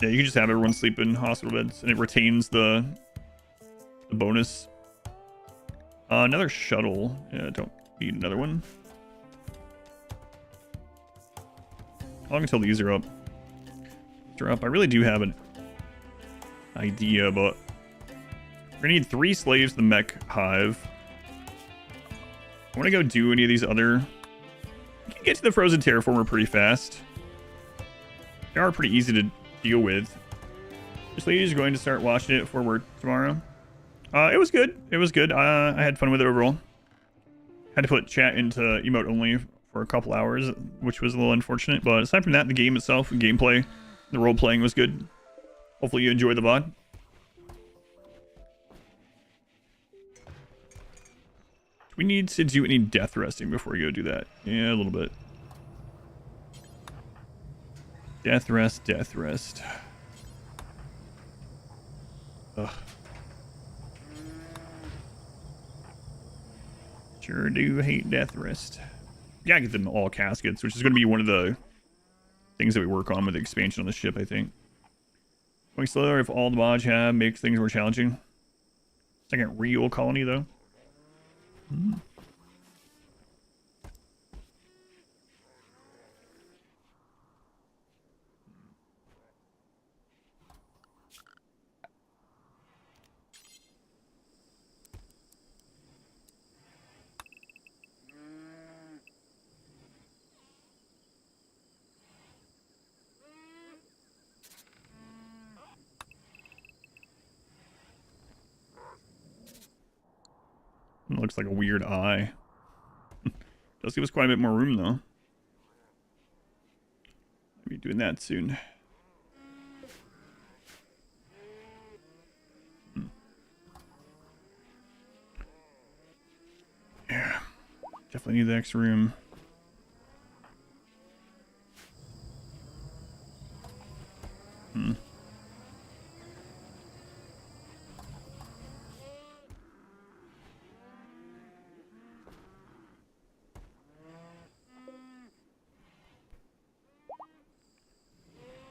yeah, you can just have everyone sleep in hospital beds and it retains the bonus. Another shuttle. Yeah, don't need another one. How long until these are up? They're up. I really do have an idea, but we're gonna need 3 slaves to the mech hive. I want to go do any of these other... You can get to the frozen terraformer pretty fast. They are pretty easy to deal with. This lady's going to start watching it for work tomorrow. It was good. It was good. I had fun with it overall. Had to put chat into emote only for a couple hours, which was a little unfortunate. But aside from that, the game itself, the gameplay, the role playing was good. Hopefully you enjoy the VOD. We need to do any death resting before we go do that. Yeah, a little bit. Death rest, death rest. Ugh. Sure do hate death rest. Yeah, I get them all caskets, which is going to be one of the things that we work on with the expansion on the ship, I think. Going slower if all the mods have makes things more challenging. Second real colony, though. It looks like a weird eye. Does give us quite a bit more room, though. I'll be doing that soon. Yeah. Definitely need the extra room.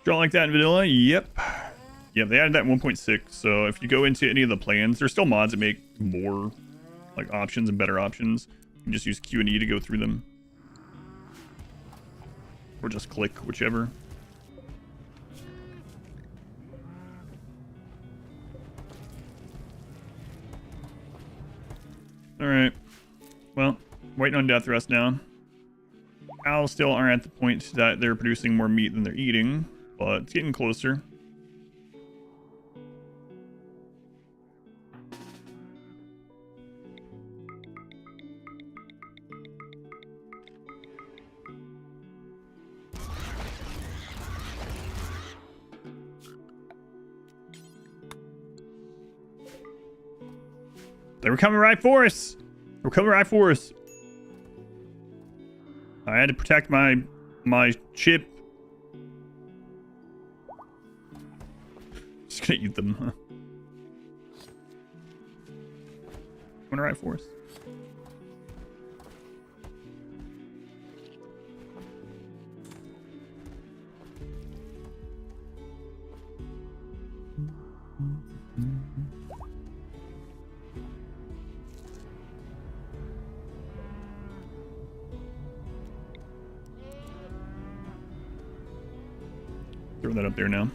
Draw like that in vanilla? Yep. Yep, they added that 1.6, so if you go into any of the plans, there's still mods that make more like options and better options. You can just use Q and E to go through them. Or just click, whichever. Alright. Well, waiting on death rest now. Owls still aren't at the point that they're producing more meat than they're eating, but it's getting closer. They were coming right for us. They were coming right for us. I had to protect my ship. Just gonna eat them, huh? Coming right for us. Throw that up there now.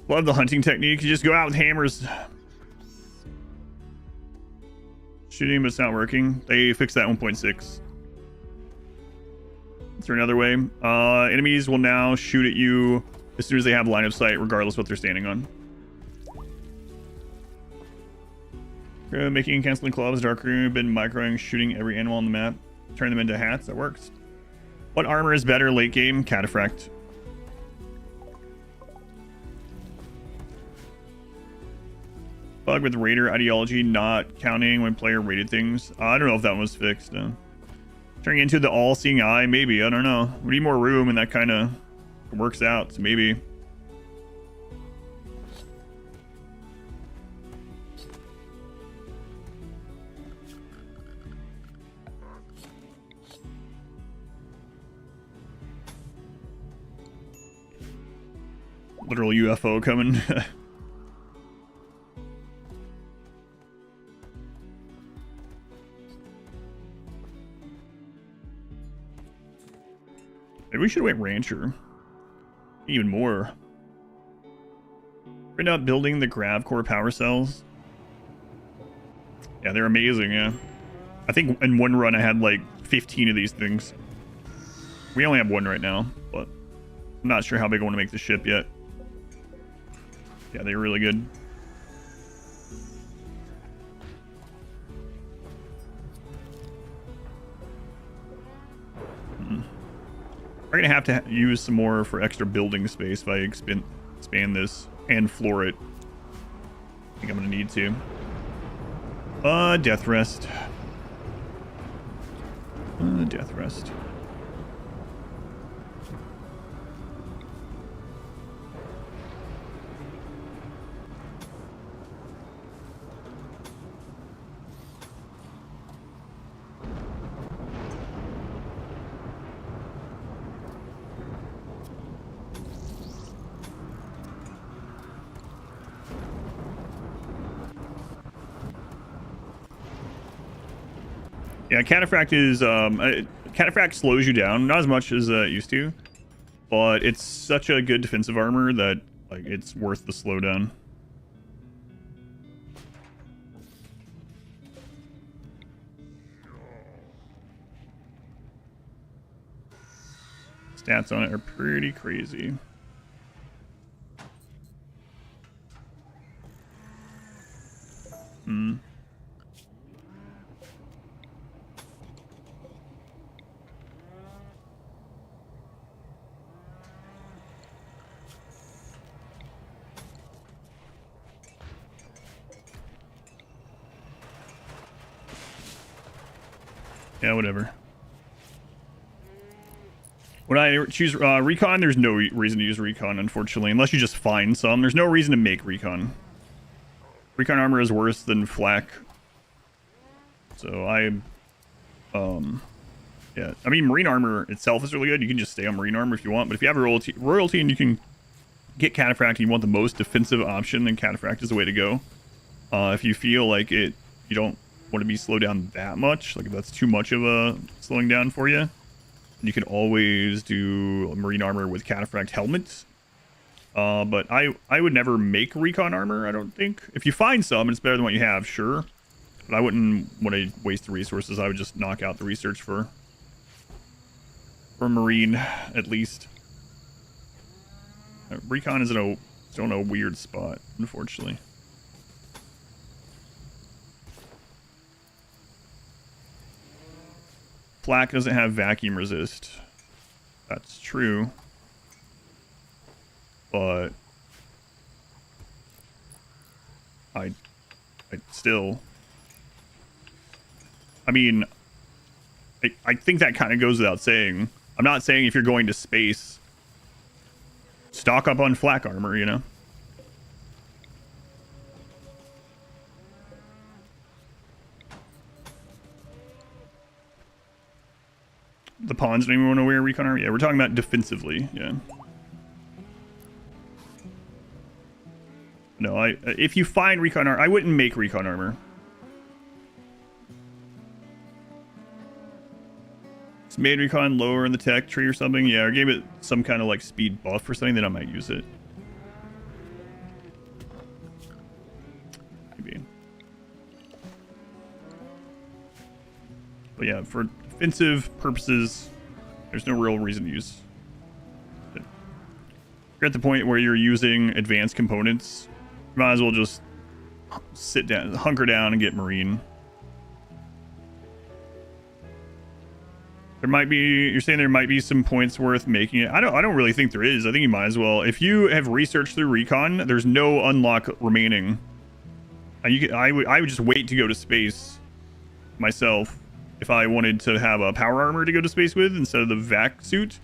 Love the hunting technique. You just go out with hammers. Shooting, but it's not working. They fixed that 1.6. Is there another way? Enemies will now shoot at you as soon as they have line of sight, regardless of what they're standing on. Making and canceling gloves, dark room, been microing, shooting every animal on the map. Turn them into hats, that works. What armor is better late game? Cataphract. Bug with raider ideology not counting when player rated things. I don't know if that was fixed. Turning into the all-seeing eye, maybe. I don't know. We need more room, and that kind of works out, so maybe. Literal UFO coming. Maybe we should wait Rancher. Even more. Right now, building the grav core power cells. Yeah, they're amazing, yeah. I think in one run I had like 15 of these things. We only have one right now, but I'm not sure how big I want to make the ship yet. Yeah, they're really good. We're gonna have to use some more for extra building space if I expand this and floor it. I think I'm gonna need to. Death rest. Death rest. Yeah, Cataphract is Cataphract slows you down, not as much as it used to, but it's such a good defensive armor that like it's worth the slowdown. Stats on it are pretty crazy. Yeah, whatever. When I choose recon, there's no reason to use recon, unfortunately, unless you just find some. There's no reason to make recon. Recon armor is worse than flak. So yeah. I mean, marine armor itself is really good. You can just stay on marine armor if you want, but if you have a royalty and you can get Cataphract and you want the most defensive option, then Cataphract is the way to go. If you feel like you don't want to be slowed down that much, like if that's too much of a slowing down for you, you can always do marine armor with Cataphract helmets. But I would never make recon armor, I don't think. If you find some and it's better than what you have, sure. But I wouldn't want to waste the resources. I would just knock out the research for marine, at least. Recon is still in a weird spot, unfortunately. Flak doesn't have vacuum resist. That's true. But I still, I mean, I think that kind of goes without saying. I'm not saying if you're going to space, stock up on flak armor, you know? The pawns don't even want to wear recon armor? Yeah, we're talking about defensively, yeah. No, if you find recon armor, I wouldn't make recon armor. It's made recon lower in the tech tree or something. Yeah, or gave it some kind of like speed buff or something, then I might use it. Maybe. But yeah, for defensive purposes, there's no real reason to use it. You're at the point where you're using advanced components, you might as well just sit down, hunker down, and get marine. There might be, you're saying there might be some points worth making it. I don't really think there is. I think you might as well. If you have researched through recon, there's no unlock remaining. I would just wait to go to space myself if I wanted to have a power armor to go to space with instead of the vac suit.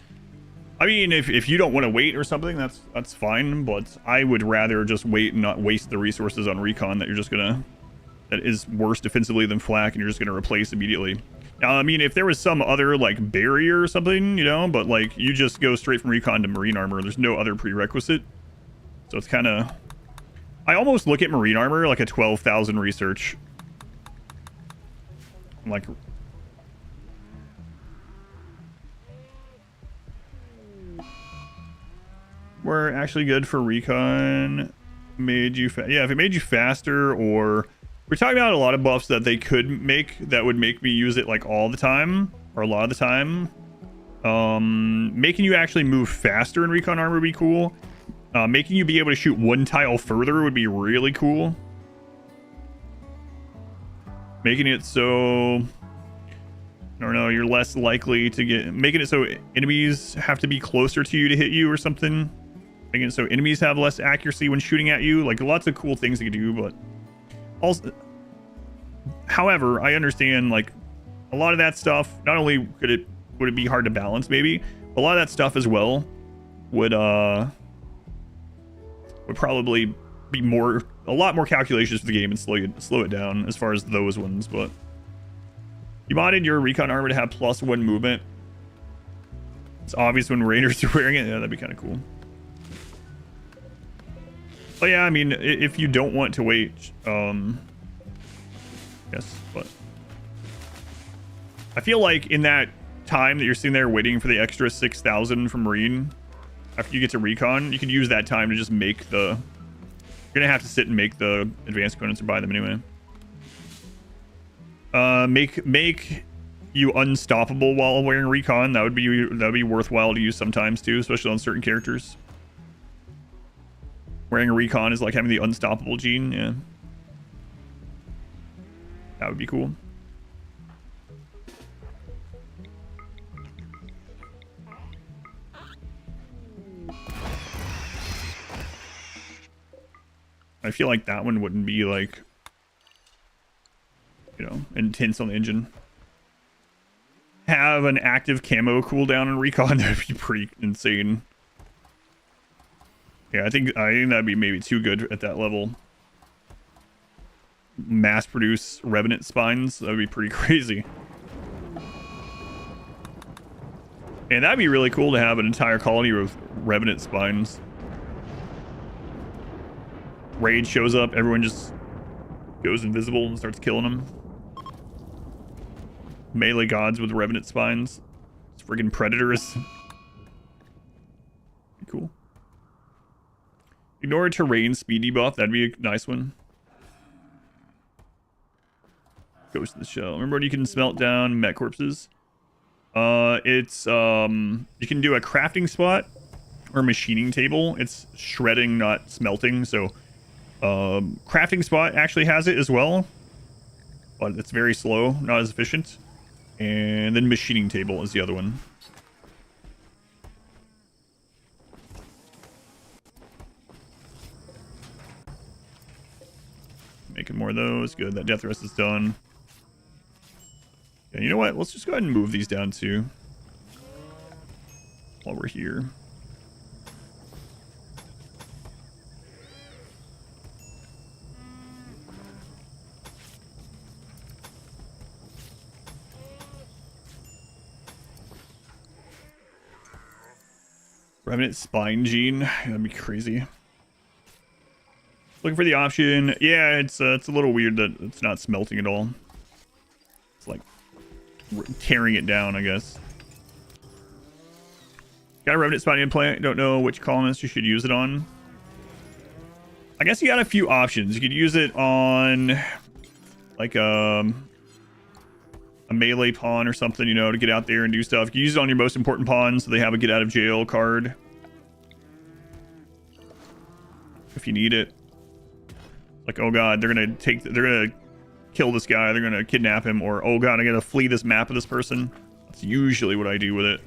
I mean, if you don't want to wait or something, that's fine, but I would rather just wait and not waste the resources on recon that is worse defensively than flak and you're just gonna replace immediately. Now, I mean, if there was some other like barrier or something, you know, but like you just go straight from recon to marine armor, there's no other prerequisite. So it's kind of, I almost look at marine armor like a 12,000 research. Like, we're actually good for recon. Made you yeah, if it made you faster, or we're talking about a lot of buffs that they could make that would make me use it like all the time or a lot of the time. Making you actually move faster in recon armor would be cool. Making you be able to shoot one tile further would be really cool. Making it so, I don't know, you're less likely to get, making it so enemies have to be closer to you to hit you or something. Making it so enemies have less accuracy when shooting at you. Like, lots of cool things you can do, but also, however, I understand like a lot of that stuff, not only would it be hard to balance maybe, but a lot of that stuff as well would probably be a lot more calculations for the game and slow it down as far as those ones. But you modded your recon armor to have +1 movement. It's obvious when raiders are wearing it. Yeah, that'd be kind of cool. But yeah, I mean, if you don't want to wait, yes, but I feel like in that time that you're sitting there waiting for the extra 6,000 from marine, after you get to recon, you can use that time to just make the, you're gonna have to sit and make the advanced components or buy them anyway. Make you unstoppable while wearing recon. That would be worthwhile to use sometimes too, especially on certain characters. Wearing a recon is like having the unstoppable gene. Yeah, that would be cool. I feel like that one wouldn't be like, you know, intense on the engine. Have an active camo cooldown in recon. That'd be pretty insane. Yeah, I think that'd be maybe too good at that level. Mass produce revenant spines. That'd be pretty crazy. And that'd be really cool to have an entire colony of revenant spines. Raid shows up, everyone just goes invisible and starts killing them. Melee gods with revenant spines. It's friggin' predators. Cool. Ignore terrain speed debuff. That'd be a nice one. Goes to the shell. Remember, you can smelt down mech corpses. It's you can do a crafting spot or machining table. It's shredding, not smelting. So crafting spot actually has it as well, but it's very slow, not as efficient. And then machining table is the other one. Making more of those. Good. That death rest is done. And you know what? Let's just go ahead and move these down too while we're here. Revenant spine gene. That'd be crazy. Looking for the option. Yeah, it's a little weird that it's not smelting at all. It's like tearing it down, I guess. Got a revenant spine implant. Don't know which colonist you should use it on. I guess you got a few options. You could use it on like a melee pawn or something, you know, to get out there and do stuff. You can use it on your most important pawns so they have a get out of jail card if you need it. Like, oh god, they're gonna kill this guy, they're gonna kidnap him, or oh god, I gotta flee this map of this person. That's usually what I do with it.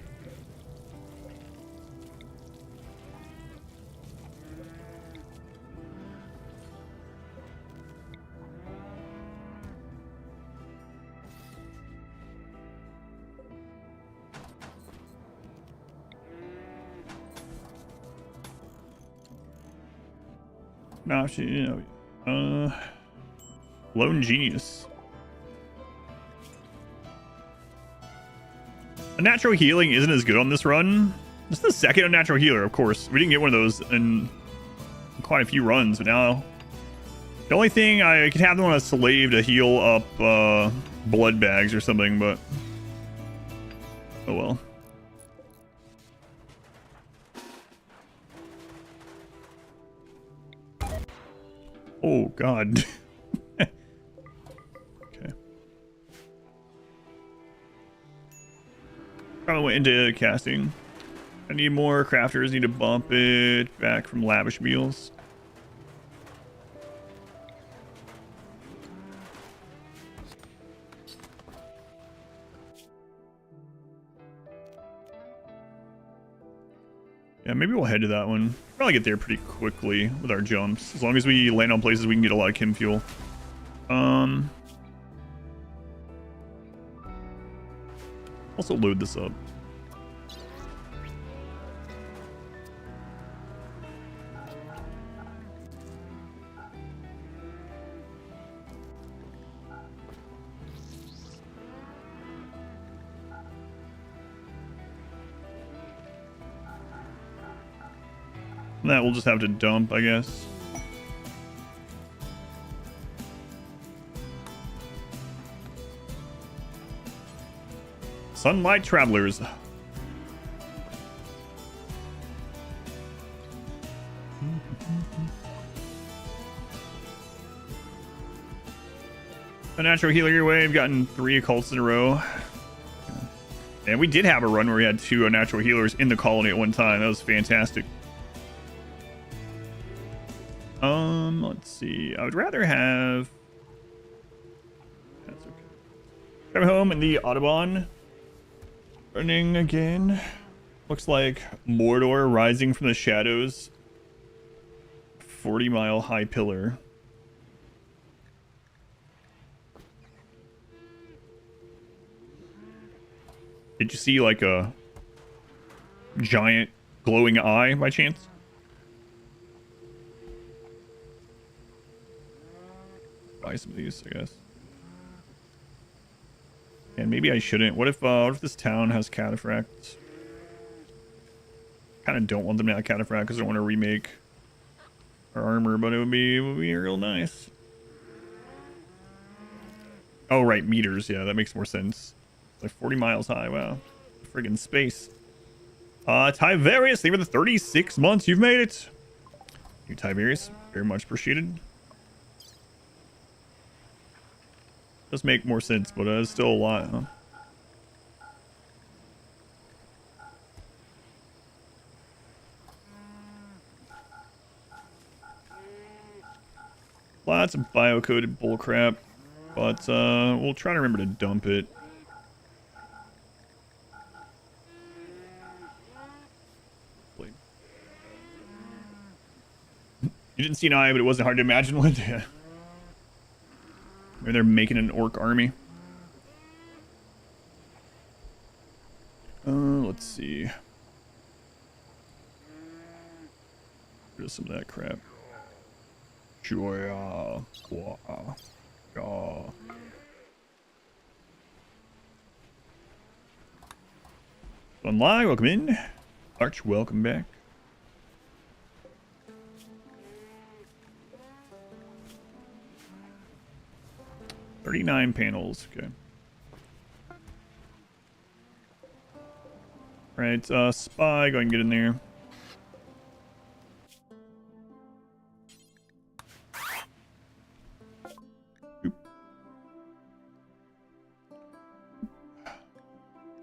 No, you know, lone genius. A natural healing isn't as good on this run. This is the second unnatural healer, of course. We didn't get one of those in quite a few runs, but now the only thing I could have them on a slave to heal up blood bags or something, but oh well. Oh god. Okay. Probably went into casting. I need more crafters. Need to bump it back from lavish meals. Yeah, maybe we'll head to that one. Probably get there pretty quickly with our jumps. As long as we land on places we can get a lot of chem fuel. Also load this up. That we'll just have to dump, I guess. Sunlight Travelers. A natural healer your way. We've gotten 3 occults in a row. And we did have a run where we had 2 unnatural healers in the colony at one time. That was fantastic. Let's see. I would rather have... That's okay. Come home in the Audubon. Running again. Looks like Mordor rising from the shadows. 40-mile high pillar. Did you see like a giant glowing eye by chance? Buy some of these, I guess. And maybe I shouldn't. What if this town has cataphracts? Kind of don't want them to have cataphract because I don't want to remake our armor, but it would be real nice. Oh right, meters. Yeah, that makes more sense. Like 40 miles high. Wow, friggin' space. Tiberius, thank you for the 36 months. You've made it. You Tiberius, very much appreciated. Does make more sense, but it's still a lot, huh? Lots of bio-coded bullcrap, but we'll try to remember to dump it. You didn't see an eye, but it wasn't hard to imagine what. Maybe they're making an orc army. Let's see. There's some of that crap. Joya. Online, welcome in. Arch, welcome back. $39 panels, okay. Right, spy, go ahead and get in there. Oop.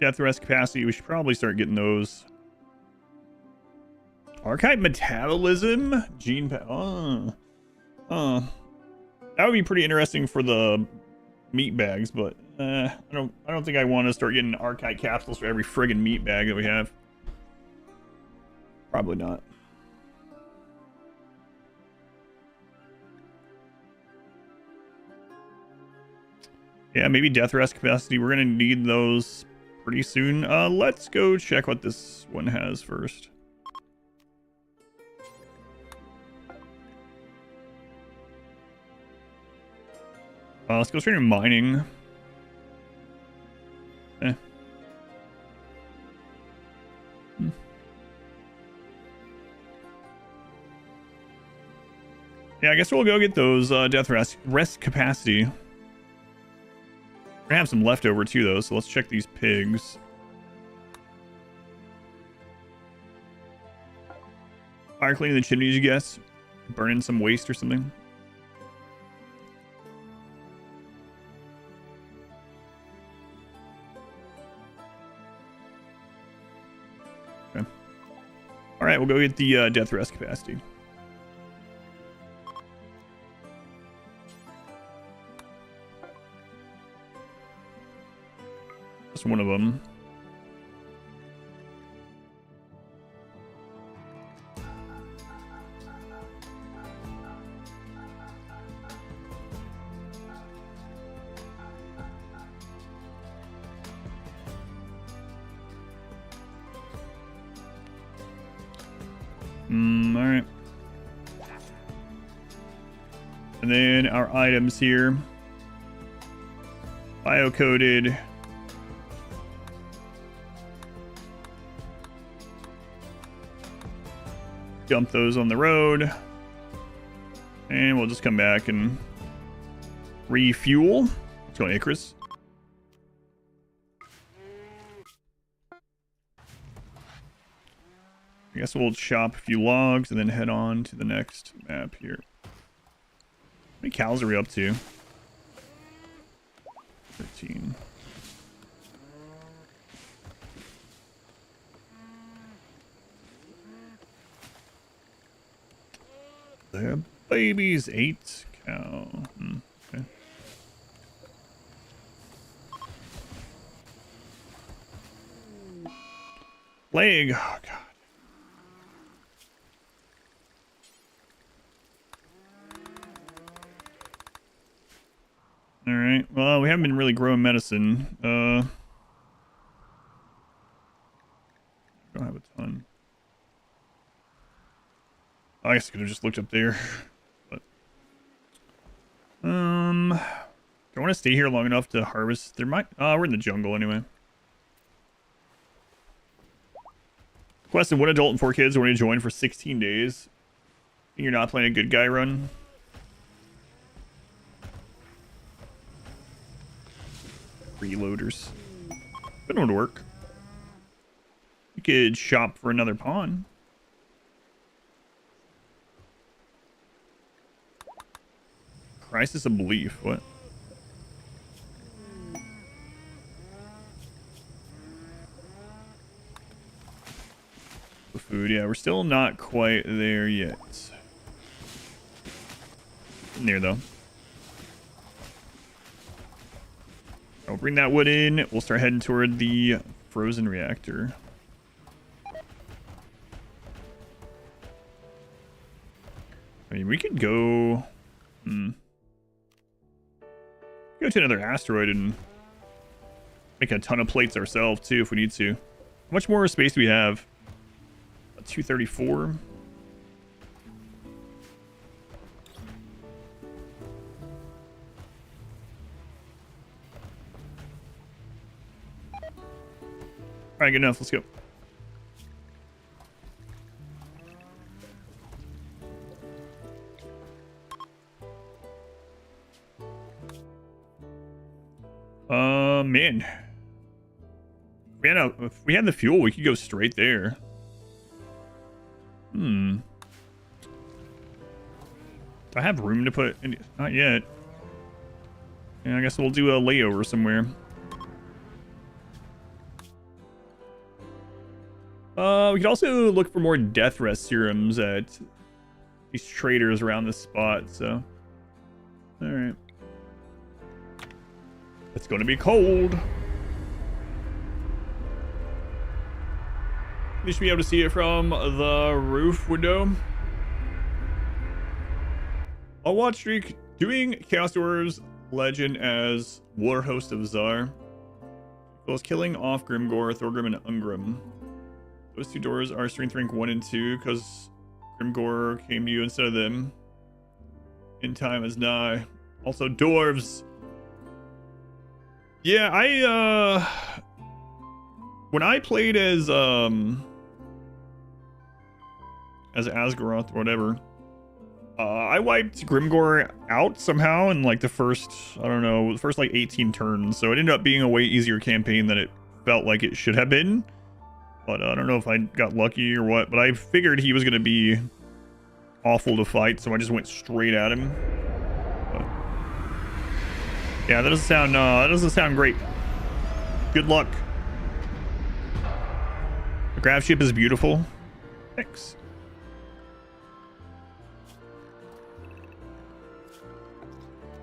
Death rest capacity, we should probably start getting those. Archive metabolism? Gene That would be pretty interesting for the meat bags, but I don't think I want to start getting archive capsules for every friggin' meat bag that we have. Probably not. Yeah, maybe death rest capacity. We're gonna need those pretty soon. Let's go check what this one has first. Let's go straight into mining. Yeah, I guess we'll go get those death rest capacity. We're gonna have some leftover too, though, so let's check these pigs. Fire cleaning the chimneys, you guess? Burning some waste or something? Okay. Alright, we'll go get the death rest capacity. That's one of them. Alright. And then our items here. Bio-coded. Dump those on the road. And we'll just come back and refuel. Let's go on Icarus. I guess we'll chop a few logs and then head on to the next map here. How many cows are we up to? 13. The baby's 8 cow. Okay. Leg. Oh, God. Alright. Well, we haven't been really growing medicine. Don't have a ton. I guess I could have just looked up there. But do I want to stay here long enough to harvest? There might we're in the jungle anyway. Question, what adult and 4 kids want to join for 16 days? You're not playing a good guy run? Reloaders. That would work. You could shop for another pawn. Crisis of belief. What? The food. Yeah, we're still not quite there yet. Near though. I'll bring that wood in. We'll start heading toward the frozen reactor. I mean, we could go... Go to another asteroid and make a ton of plates ourselves, too, if we need to. How much more space do we have? 234? Alright, good enough. Let's go. Man. If we had the fuel, we could go straight there. Do I have room to put in? Not yet. Yeah, I guess we'll do a layover somewhere. We could also look for more death rest serums at these traders around this spot, so All right. It's going to be cold. You should be able to see it from the roof window. I'll watch streak doing Chaos Doors Legend as War Host of Czar. Was killing off Grimgore, Thorgrim, and Ungrim. Those two doors are strength rank 1 and 2 because Grimgore came to you instead of them. In time is nigh. Also dwarves. Yeah, when I played as Asgaroth or whatever, I wiped Grimgore out somehow in like the first, I don't know, the first like 18 turns. So it ended up being a way easier campaign than it felt like it should have been. But I don't know if I got lucky or what, but I figured he was going to be awful to fight, so I just went straight at him. But yeah, that doesn't sound great. Good luck. The grav ship is beautiful. Thanks.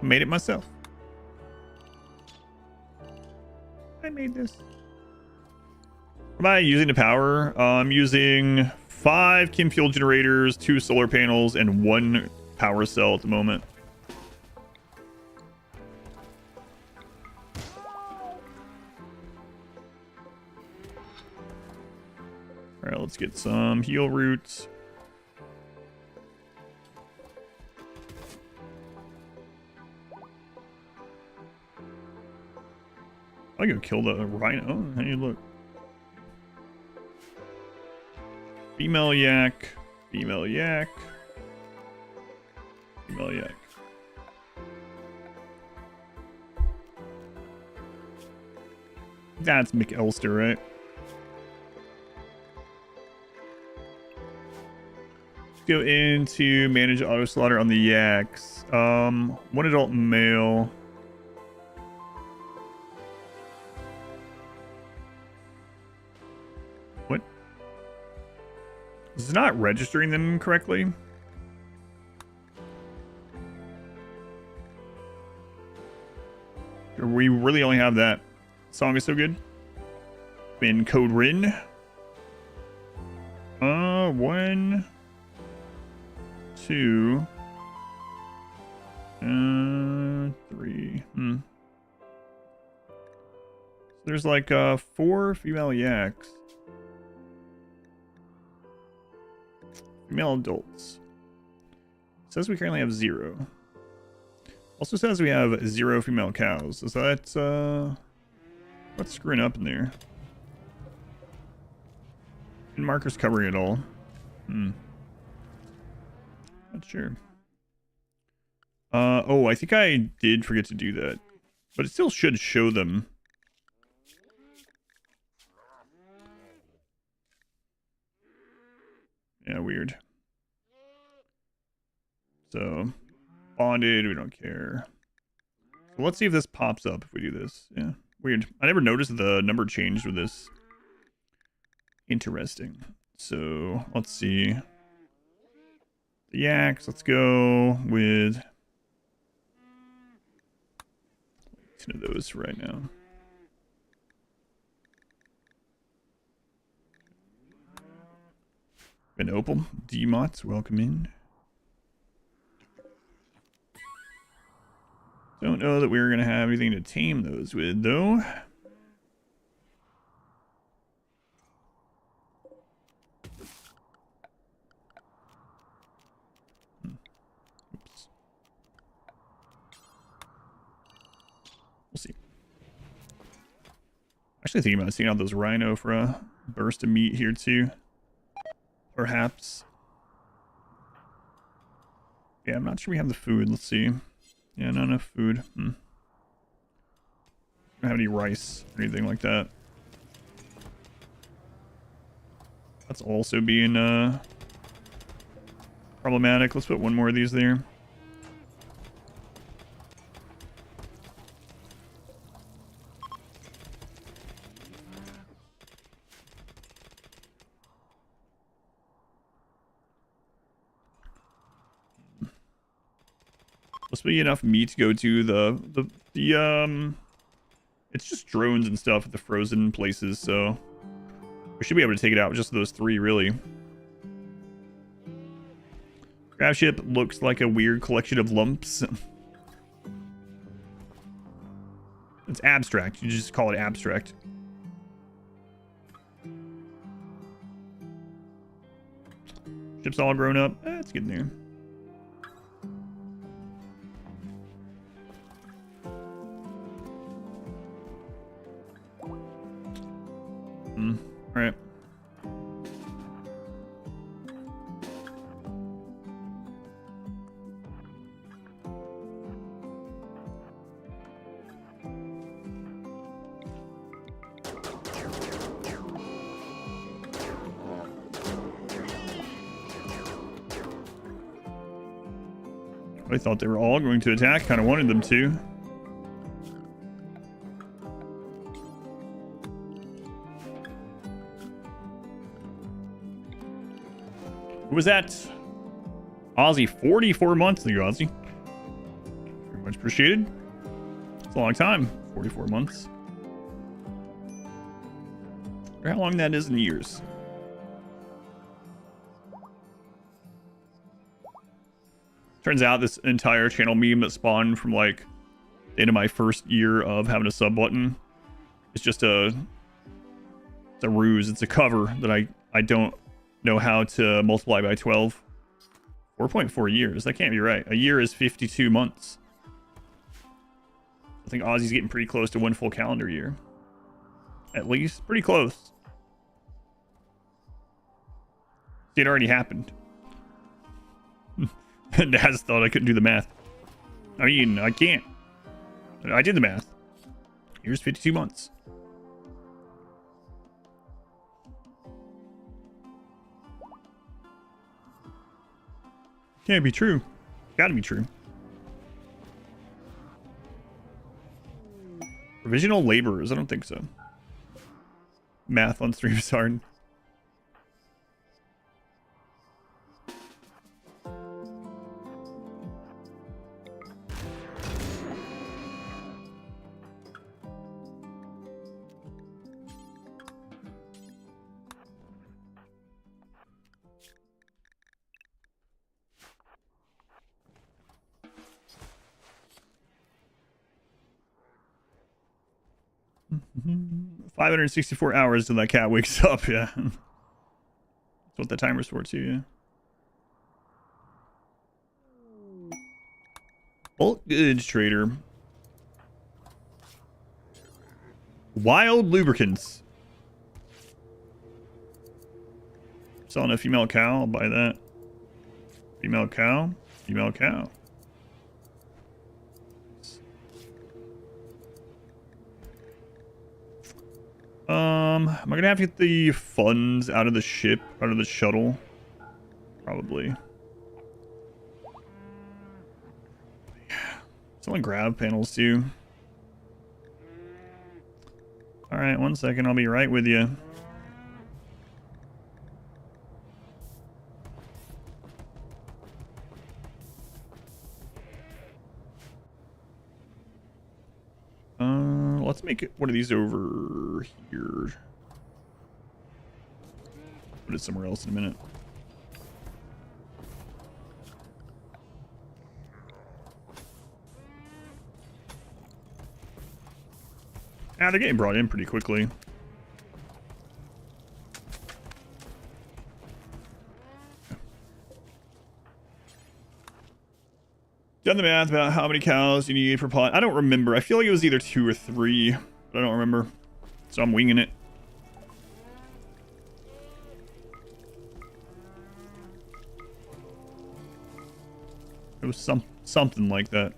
I made it myself. I made this. What am I using to power? I'm using 5 chem fuel generators, 2 solar panels, and 1 power cell at the moment. All right, let's get some heal roots. I go kill the rhino. Hey, look. Female yak. Female yak. Female yak. That's McElster, right? Let's go into manage auto slaughter on the yaks. 1 adult male. What? This is not registering them correctly. We really only have that. Song is so good. In code Rin. 1, 2, 3. So there's like 4 female yaks. Female adults. It says we currently have 0. Also says we have 0 female cows. So that's what's screwing up in there? And markers covering it all. Not sure. Oh, I think I did forget to do that. But it still should show them. Yeah, weird. So, bonded, we don't care. So let's see if this pops up if we do this. Yeah, weird. I never noticed the number changed with this. Interesting. So, let's see. The yaks, let's go with 10 of those for right now. An opal, D-Mots, welcome in. Don't know that we're going to have anything to tame those with, though. Oops. We'll see. Actually thinking about seeing out those rhino for a burst of meat here, too. Perhaps. Yeah, I'm not sure we have the food. Let's see. Yeah, not enough food. Don't have any rice or anything like that. That's also being problematic. Let's put 1 more of these there. Must be enough meat to go to the it's just drones and stuff at the frozen places, so we should be able to take it out with just those 3, really. Grab ship looks like a weird collection of lumps. It's abstract. You just call it abstract. Ship's all grown up. It's getting there. All right. I thought they were all going to attack. Kind of wanted them to. Who was that? Aussie, 44 months. Thank you, Aussie. Very much appreciated. It's a long time. 44 months. I wonder how long that is in years. Turns out this entire channel meme that spawned from like the end of my first year of having a sub button is just it's a ruse. It's a cover that I don't know how to multiply by 12. 4.4 years. That can't be right. A year is 52 months. I think Aussie's getting pretty close to 1 full calendar year. At least. Pretty close. It already happened. Naz thought I couldn't do the math. I mean, I can't. I did the math. Here's 52 months. Can't be true. Gotta be true. Provisional laborers? I don't think so. Math on stream is hard. Mm-hmm. 564 hours till that cat wakes up, yeah. That's what the timer's for too, yeah. Bulk goods trader. Wild lubricants. Selling a female cow, I'll buy that. Female cow, female cow. Am I gonna have to get the funds out of the ship, out of the shuttle? Probably. Selling grab panels too. Alright, 1 second, I'll be right with you. Let's make it one of these over here. Put it somewhere else in a minute. Ah, they're getting brought in pretty quickly. Done the math about how many cows you need per pot. I don't remember. I feel like it was either 2 or 3, but I don't remember. So I'm winging it. It was something like that.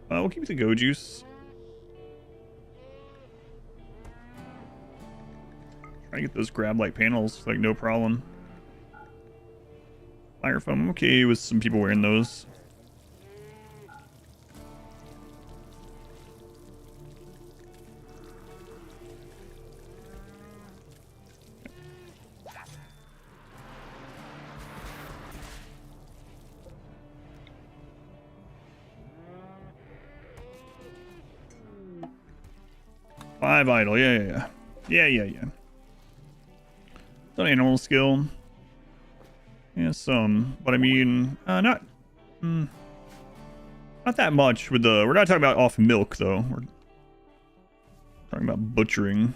We'll keep the go juice. Try to get those grab light panels, like no problem. Fire foam, I'm okay with some people wearing those. 5 idle. Yeah. It's an animal skill. Yeah, some. But I mean, not that much with the... We're not talking about off milk, though. We're talking about butchering.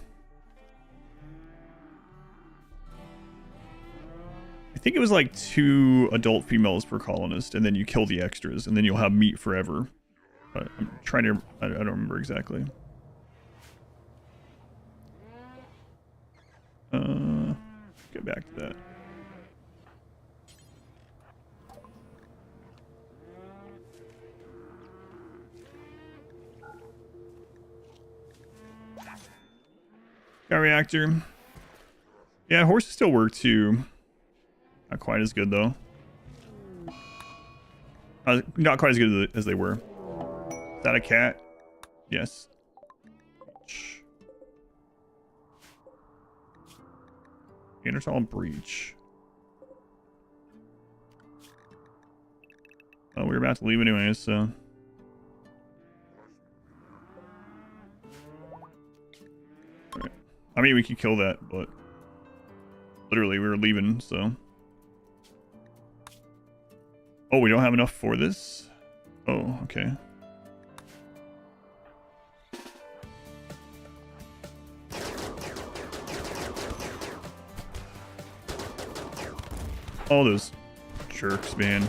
I think it was like 2 adult females per colonist, and then you kill the extras, and then you'll have meat forever. But I'm trying to... I don't remember exactly. Get back to that. Got reactor. Yeah, horses still work too. Not quite as good though. Not quite as good as they were. Is that a cat? Yes. Neanderthal breach. Oh, we were about to leave anyways, so. Right. I mean, we could kill that, but literally we were leaving, so. Oh, we don't have enough for this? Oh, okay. All those jerks, man.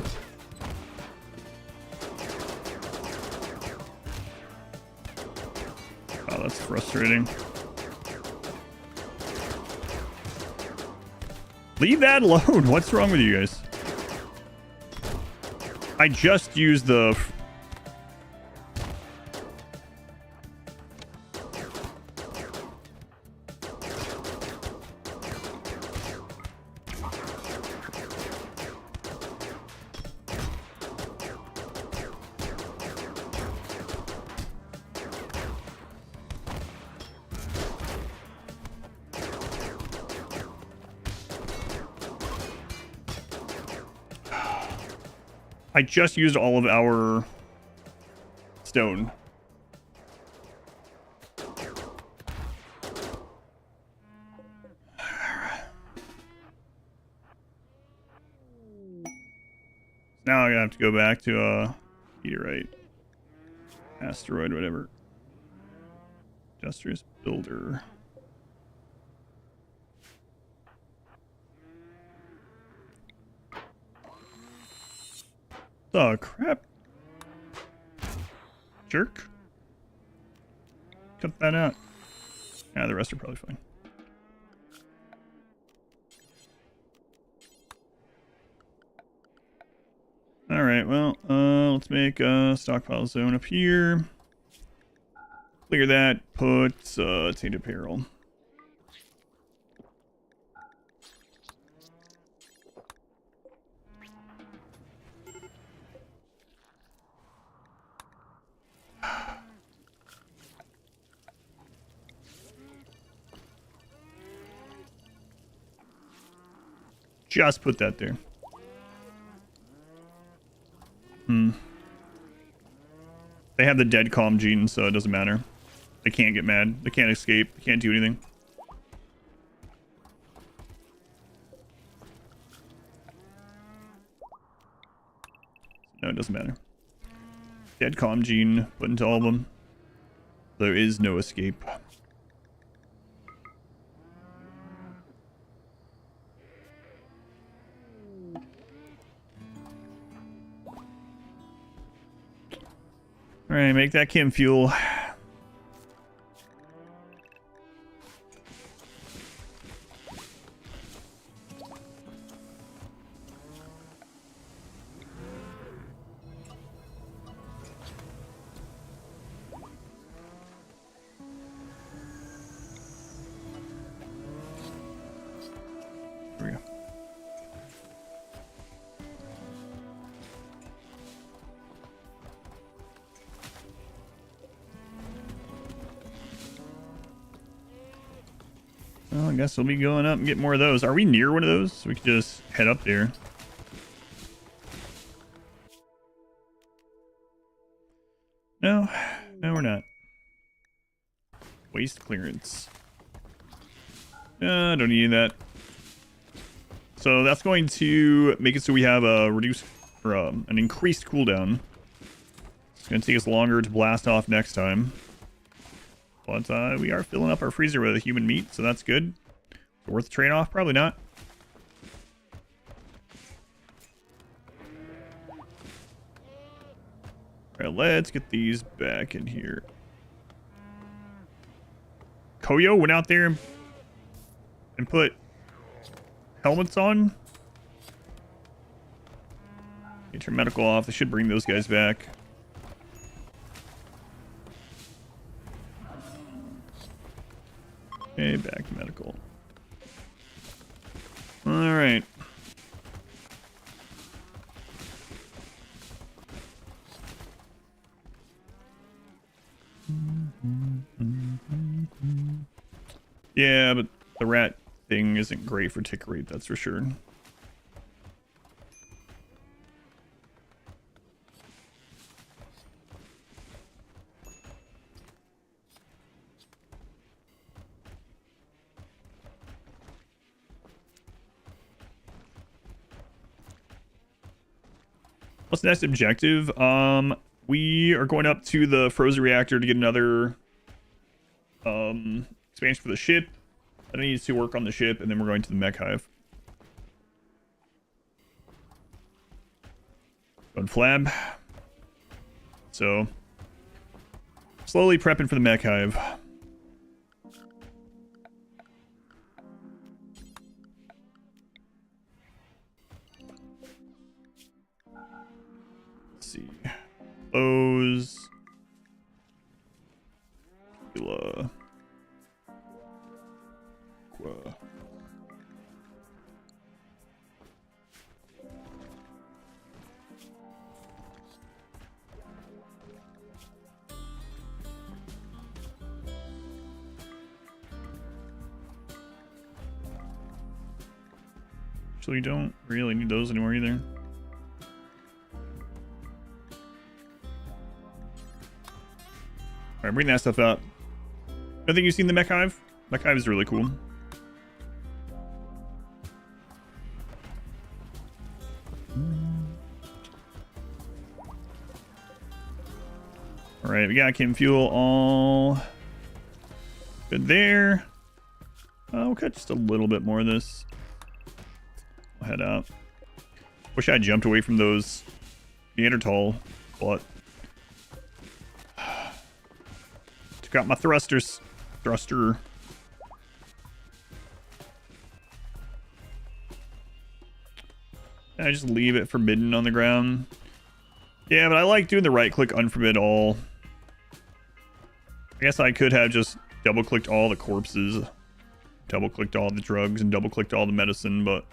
Oh, that's frustrating. Leave that alone. What's wrong with you guys? I just used the... I just used all of our stone. Now I'm gonna have to go back to meteorite, asteroid, whatever. Industrious builder. Oh crap. Jerk. Cut that out. Yeah, the rest are probably fine. Alright, well, let's make a stockpile zone up here. Clear that, put tainted apparel. Just put that there. They have the dead calm gene, so it doesn't matter. They can't get mad. They can't escape. They can't do anything. No, it doesn't matter. Dead calm gene put into all of them. There is no escape. Alright, make that chem fuel. There we go. Well, I guess we'll be going up and get more of those. Are we near one of those? So we could just head up there. No, no, we're not. Waste clearance. Don't need that. So that's going to make it so we have a reduced or an increased cooldown. It's going to take us longer to blast off next time. But we are filling up our freezer with human meat, so that's good. Worth the trade-off? Probably not. Alright, let's get these back in here. Koyo went out there and put helmets on. Okay, turn medical off. They should bring those guys back. Okay, back to medical. Alright. Yeah, but the rat thing isn't great for tick rate, that's for sure. What's the next objective? We are going up to the frozen reactor to get another expansion for the ship. That needs to work on the ship, and then we're going to the mech hive. Going flab. So slowly prepping for the mech hive. Let's see. Those. Actually, don't really need those anymore either. Alright, bring that stuff up. I think you've seen the mech hive. Mech hive is really cool. Alright, we got chem fuel all good there. We'll cut just a little bit more of this. We'll head out. Wish I jumped away from those Neanderthal, but took out my thrusters. Thruster. I just leave it forbidden on the ground. Yeah, but I like doing the right click unforbid all. I guess I could have just double clicked all the corpses, double clicked all the drugs, and double clicked all the medicine, but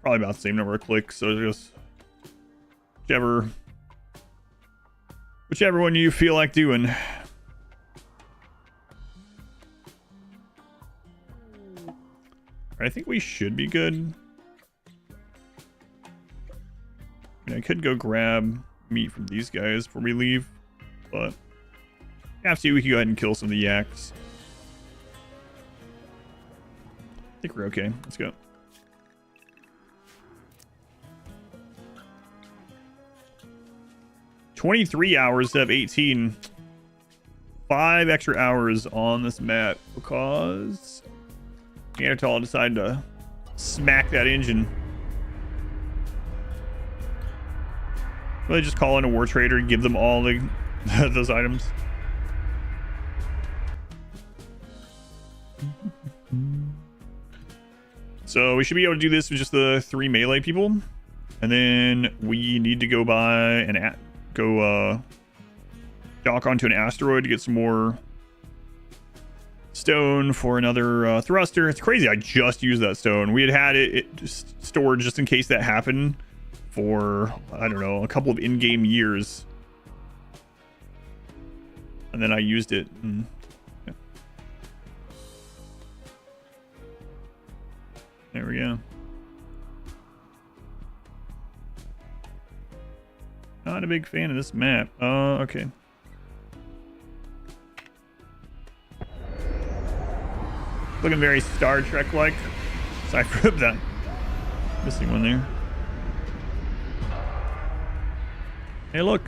probably about the same number of clicks, so just whichever one you feel like doing. I think we should be good. I mean, I could go grab meat from these guys before we leave, but after we can go ahead and kill some of the yaks. I think we're okay. Let's go. $23 hours instead of 18. 5 extra hours on this map because Neanderthal decided to smack that engine. Really just call in a war trader and give them all the those items. So we should be able to do this with just the 3 melee people. And then we need to go by and dock onto an asteroid to get some more stone for another thruster. It's crazy. I just used that stone. We had it just stored just in case that happened for, I don't know, a couple of in-game years. And then I used it. And, yeah. There we go. Not a big fan of this map. Okay. Looking very Star Trek-like. Sorry for that. Missing one there. Hey, look.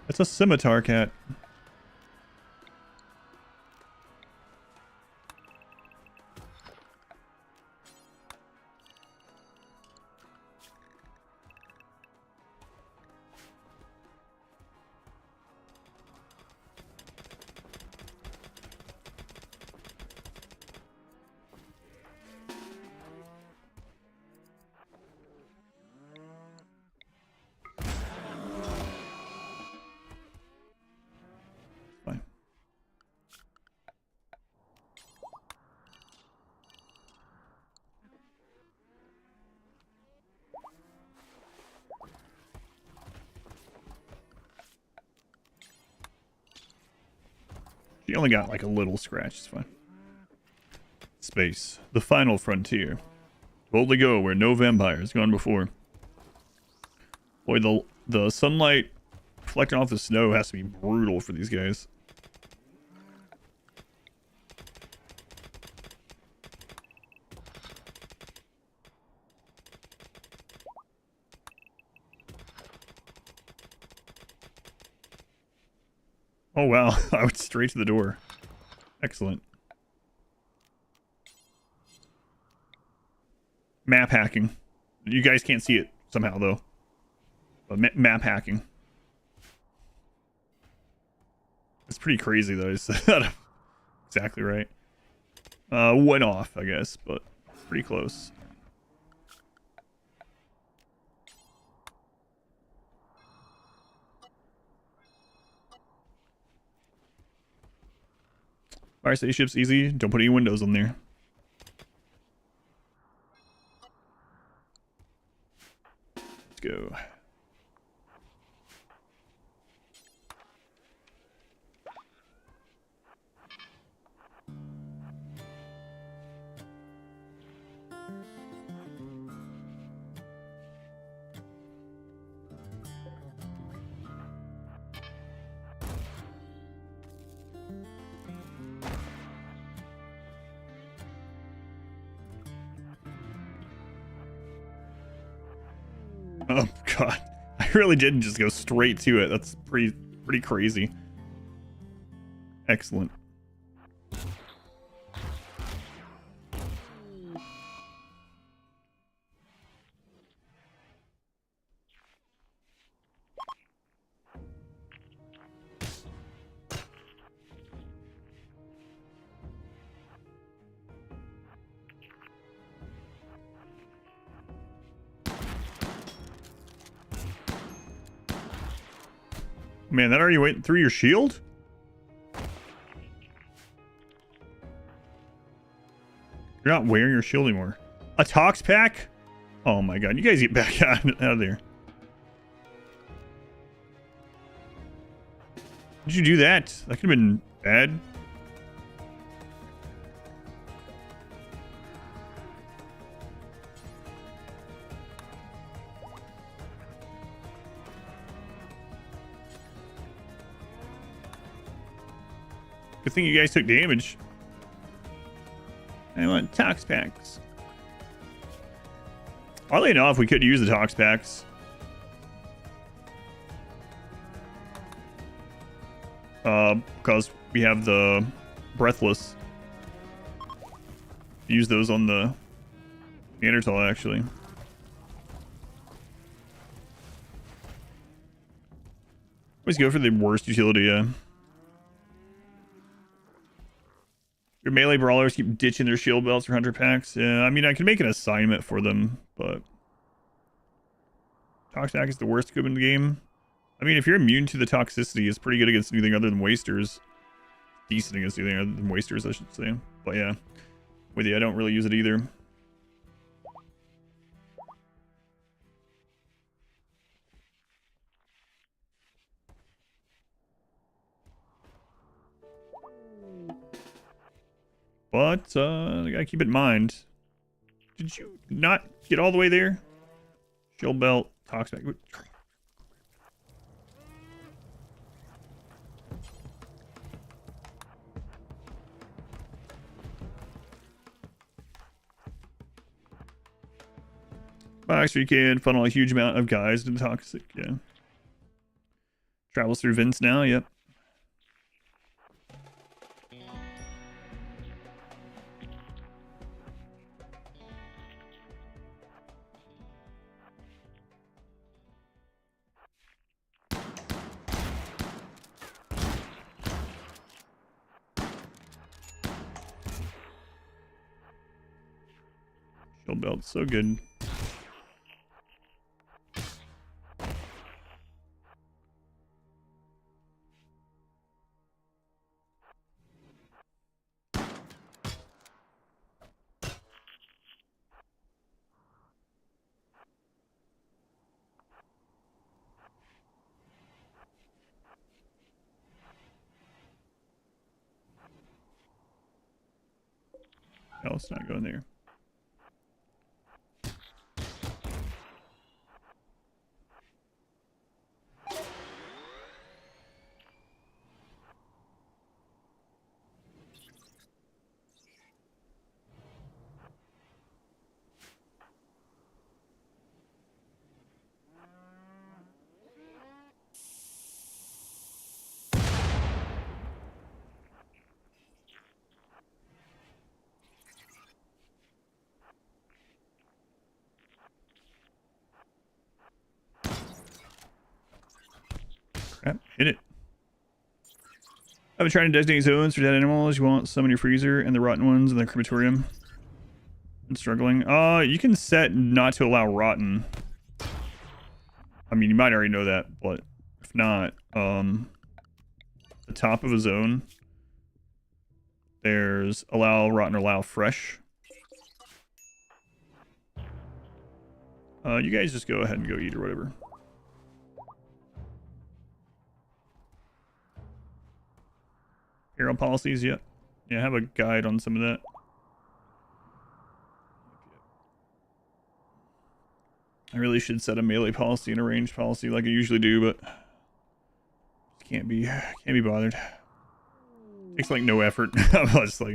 It's a scimitar cat. She only got like a little scratch. It's fine. Space. The final frontier. Boldly go where no vampire has gone before. Boy, the sunlight reflecting off the snow has to be brutal for these guys. Oh, wow. I went straight to the door. Excellent. Map hacking. You guys can't see it somehow, though. But map hacking. It's pretty crazy, though. Exactly right. Went off, I guess, but pretty close. Fire spaceship's easy. Don't put any windows on there. Let's go. Oh god, I really did just go straight to it. That's pretty crazy. Excellent. Man, that already went through your shield? You're not wearing your shield anymore. A tox pack? Oh my god, you guys get back out of there. Did you do that? That could have been bad. Good thing you guys took damage. I want tox packs. Oddly enough, we could use the tox packs. Because we have the breathless. Use those on the Neanderthal, actually. Always go for the worst utility, yeah. Your melee brawlers keep ditching their shield belts for 100 packs. Yeah, I mean, I can make an assignment for them, but Toxic is the worst equipment in the game. I mean, if you're immune to the toxicity, it's pretty good against anything other than wasters. Decent against anything other than wasters, I should say. But yeah, with you, I don't really use it either. But, I gotta keep it in mind. Did you not get all the way there? Shield belt, toxic. Box where you can funnel a huge amount of guys into toxic. Yeah. Travels through vents now. Yep. Shield belt, so good. No, let's not go in there. Crap, hit it. I've been trying to designate zones for dead animals. You want some in your freezer and the rotten ones in the crematorium. I'm struggling. You can set not to allow rotten. I mean, you might already know that, but if not, the top of a zone, there's allow rotten or allow fresh. You guys just go ahead and go eat or whatever. Hero policies, yep. Yeah, I have a guide on some of that. I really should set a melee policy and a ranged policy like I usually do, but can't be bothered. Takes like no effort. I'm just like,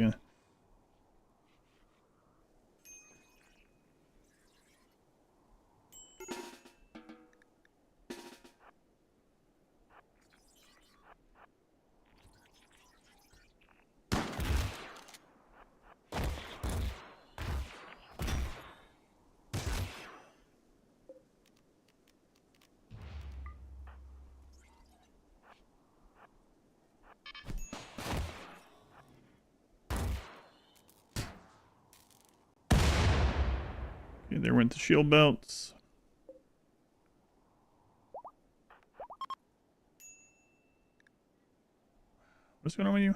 Okay, there went the shield belts. What's going on with you?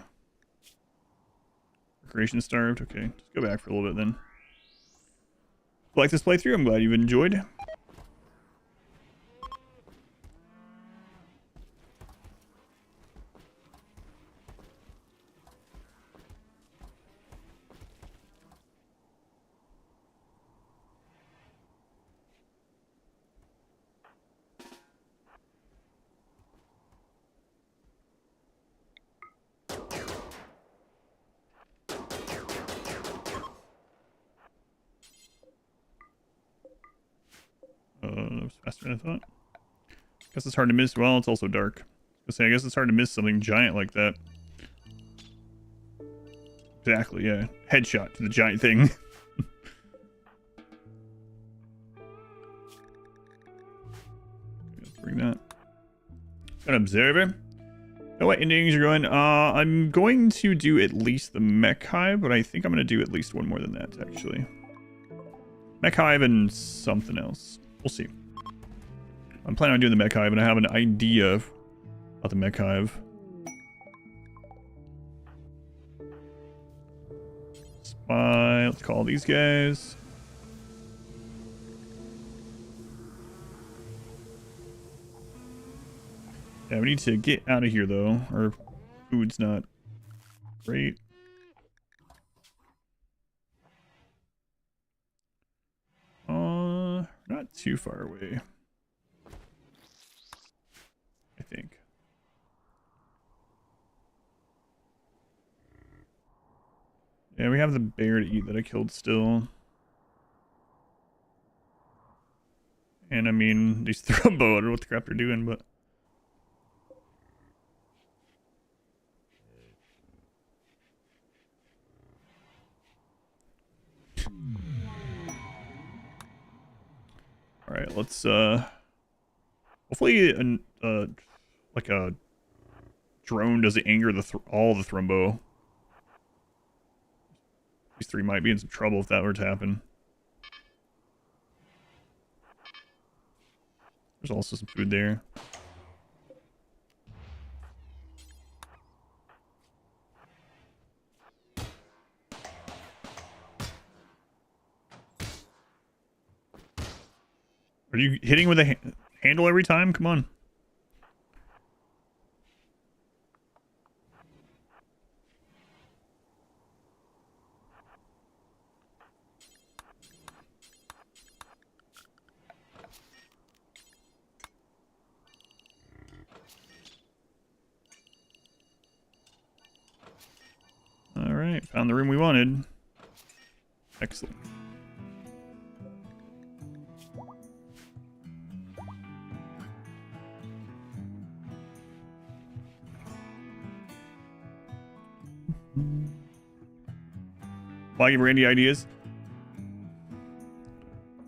Recreation starved. Okay, just go back for a little bit then. If you like this playthrough, I'm glad you've enjoyed. That was faster than I thought. Guess it's hard to miss. Well, it's also dark. I guess it's hard to miss something giant like that. Exactly, yeah. Headshot to the giant thing. Let's bring that. An observer. Oh, what endings are going? I'm going to do at least the mech hive, but I think I'm going to do at least one more than that, actually. Mech hive and something else. We'll see. I'm planning on doing the mech hive, and I have an idea about the mech hive. Spy. Let's call these guys. Yeah, we need to get out of here, though. Our food's not great. Not too far away, I think. Yeah, we have the bear to eat that I killed still. And I mean, these thrombo, I don't know what the crap they're doing, but... Alright, let's, hopefully, like a drone doesn't anger all the thrombo. These three might be in some trouble if that were to happen. There's also some food there. Are you hitting with a handle every time? Come on. All right, found the room we wanted. Excellent. Why give Randy ideas?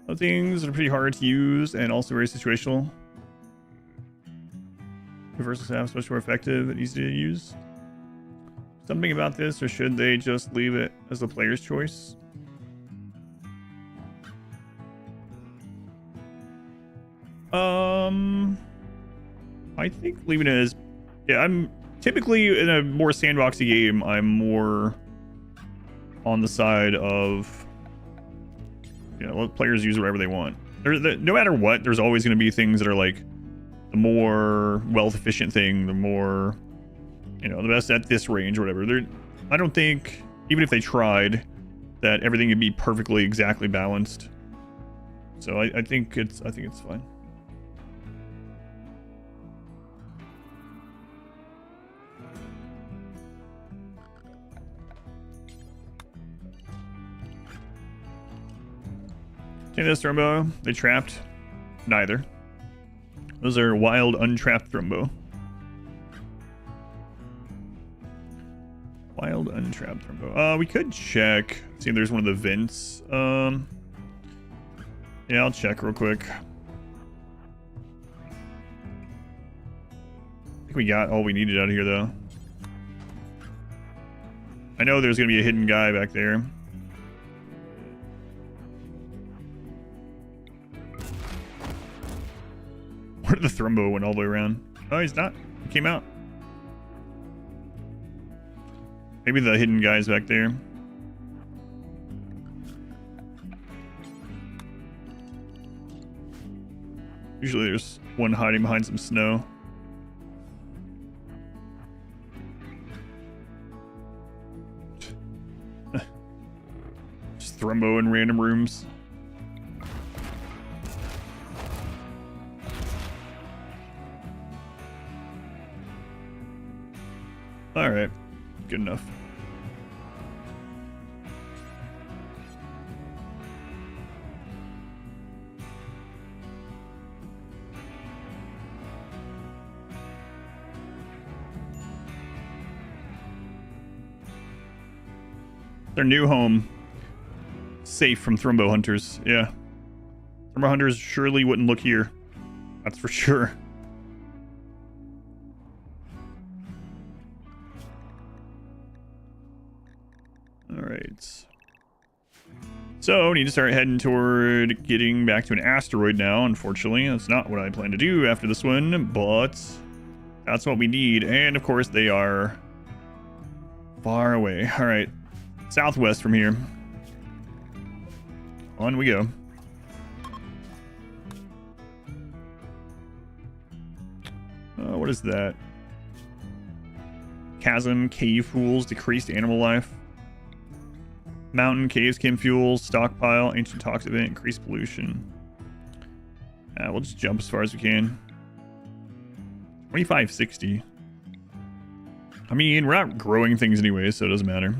Other things that are pretty hard to use and also very situational. Reversal staff is much more effective and easy to use. Something about this, or should they just leave it as the player's choice? I think leaving it as... Yeah, I'm typically in a more sandboxy game, I'm more on the side of, you know, let players use whatever they want. No matter what, there's always going to be things that are like the more wealth efficient thing, the more, you know, the best at this range or whatever. I don't think, even if they tried, that everything would be perfectly exactly balanced. So I think it's fine. Take this thrombo. They trapped? Neither. Those are wild, untrapped thrombo. Wild, untrapped thrombo. We could check. See if there's one of the vents. Yeah, I'll check real quick. I think we got all we needed out of here, though. I know there's going to be a hidden guy back there. Where did the thrombo went all the way around? Oh, he's not. He came out. Maybe the hidden guy's back there. Usually there's one hiding behind some snow. Just thrombo in random rooms. All right, good enough. Their new home, safe from thrombo hunters. Yeah, thrombo hunters surely wouldn't look here. That's for sure. Alright. So, we need to start heading toward getting back to an asteroid now, unfortunately. That's not what I plan to do after this one, but that's what we need. And, of course, they are far away. Alright. Southwest from here. On we go. What is that? Chasm, cave pools, decreased animal life. Mountain, caves, chem fuels, stockpile, ancient toxic event, increased pollution. We'll just jump as far as we can. 2560. I mean, we're not growing things anyway, so it doesn't matter.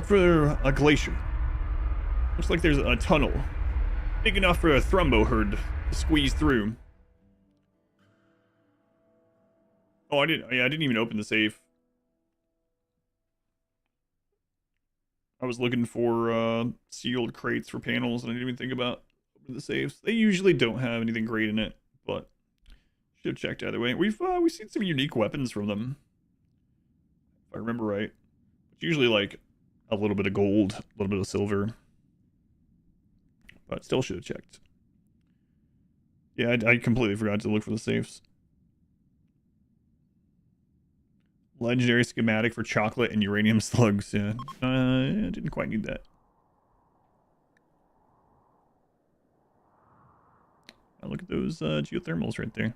for a glacier. Looks like there's a tunnel. Big enough for a thrumbo herd to squeeze through. Oh, I didn't even open the safe. I was looking for sealed crates for panels, and I didn't even think about the safes. They usually don't have anything great in it, but should have checked either way. We've seen some unique weapons from them, if I remember right. It's usually like a little bit of gold, a little bit of silver, but still should have checked. Yeah, I completely forgot to look for the safes. Legendary schematic for chocolate and uranium slugs. Yeah, I didn't quite need that. Oh, look at those geothermals right there.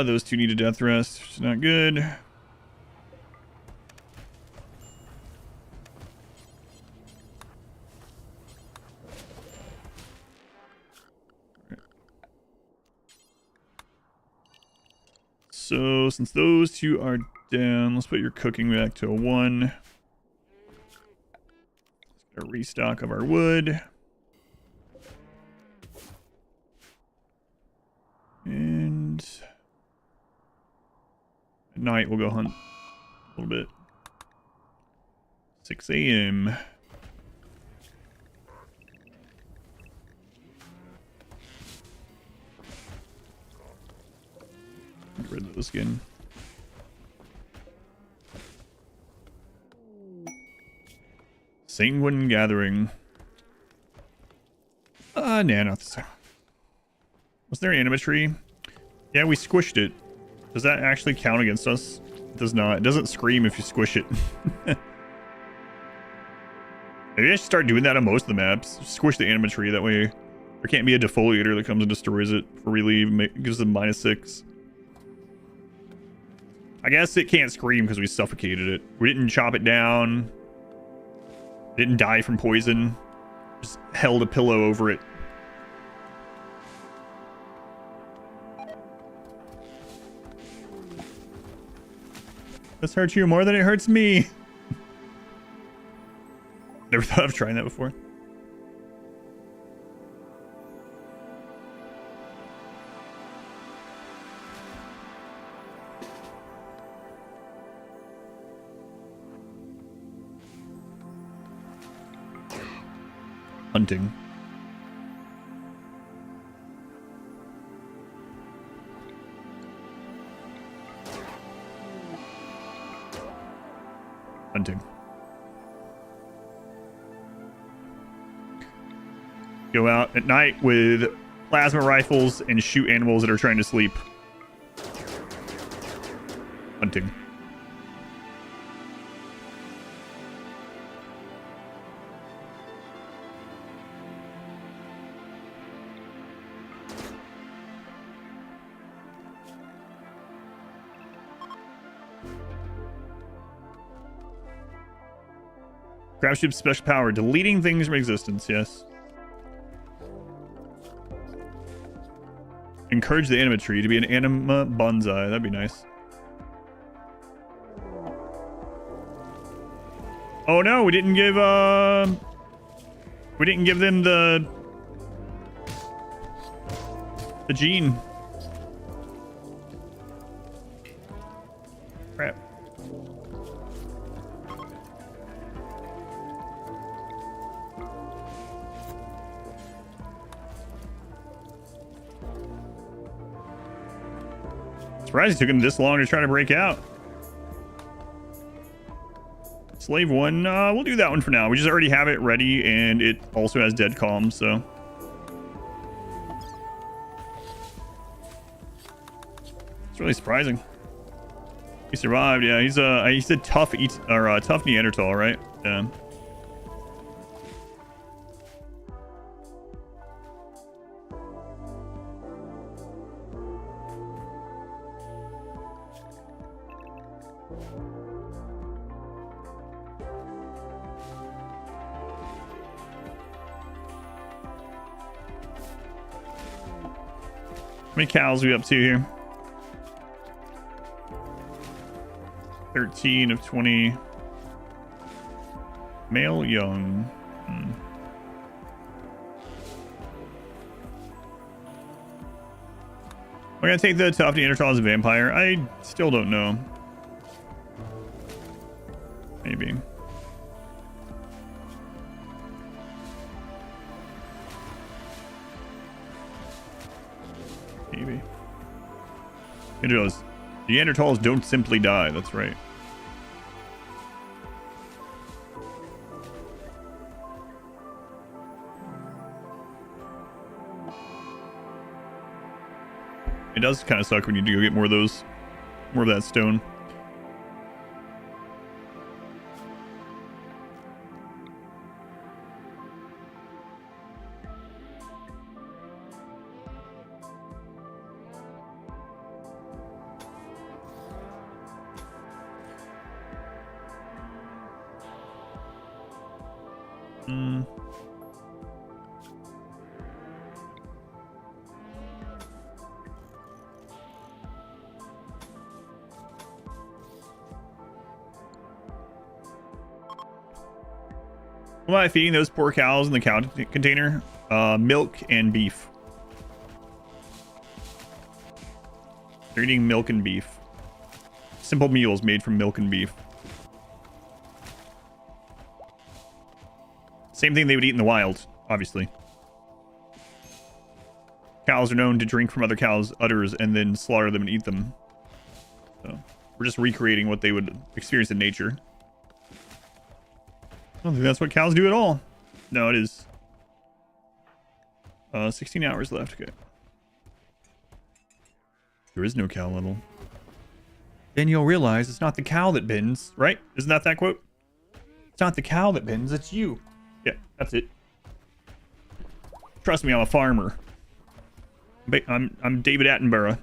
Those two need a death rest. It's not good. So, since those two are down, let's put your cooking back to a 1. Let's get a restock of our wood. And at night we'll go hunt a little bit. 6 a.m. Get rid of the skin. Sanguine Gathering. Nah, not this time. Was there animatry? Yeah, we squished it. Does that actually count against us? It does not. It doesn't scream if you squish it. Maybe I should start doing that on most of the maps. Squish the animatry, that way there can't be a defoliator that comes and destroys it before we leave. Gives them -6. I guess it can't scream because we suffocated it. We didn't chop it down. Didn't die from poison. Just held a pillow over it. This hurts you more than it hurts me. Never thought of trying that before. Hunting. Hunting. Go out at night with plasma rifles and shoot animals that are trying to sleep. Hunting. Crabship's special power, deleting things from existence, yes. Encourage the anima tree to be an anima bonsai. That'd be nice. Oh no, we didn't give them the gene. Crap. Surprised it took him this long to try to break out. Slave 1, we'll do that one for now. We just already have it ready, and it also has dead calm, so. It's really surprising. He survived, yeah. He's a tough tough Neanderthal, right? Yeah. How many cows are we up to here? 13 of 20. Male, young. We're gonna take the tough Neanderthal as a vampire. I still don't know. Maybe. Maybe. Neanderthals don't simply die. That's right. It does kind of suck when you do get more of those, more of that stone. What am I feeding those poor cows in the cow container? Milk and beef. They're eating milk and beef. Simple meals made from milk and beef. Same thing they would eat in the wild, obviously. Cows are known to drink from other cows' udders and then slaughter them and eat them. So we're just recreating what they would experience in nature. I don't think that's what cows do at all. No, it is. 16 hours left. Okay. There is no cow level. Then you'll realize it's not the cow that bends, right? Isn't that quote? It's not the cow that bends, it's you. Yeah, that's it. Trust me, I'm a farmer. I'm David Attenborough.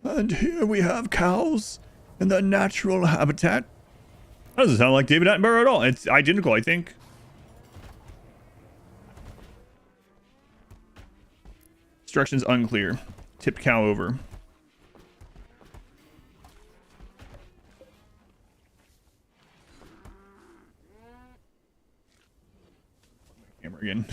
And here we have cows in their natural habitat. That doesn't sound like David Attenborough at all. It's identical, I think. Instructions unclear. Tipped cow over. Camera again.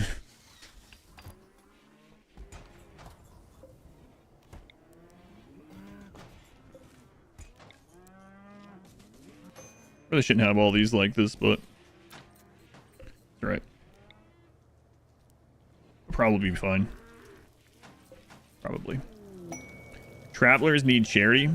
Really shouldn't have all these like this, but it's alright. Probably be fine. Probably. Travelers need charity.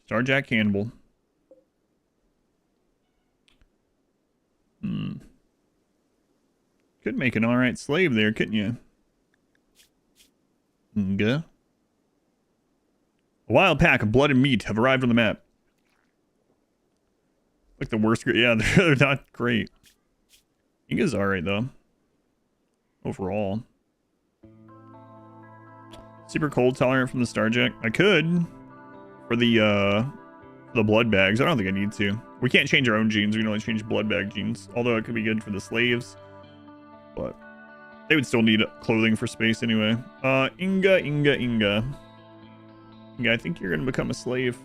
Starjack Cannibal. Could make an alright slave there, couldn't you? A wild pack of blood and meat have arrived on the map. Like the worst. Yeah, they're not great. Inga's alright though. Overall. Super cold tolerant from the Starjack. I could for the blood bags. I don't think I need to. We can't change our own genes. We can only change blood bag genes. Although it could be good for the slaves. But they would still need clothing for space anyway. Inga, I think you're gonna become a slave.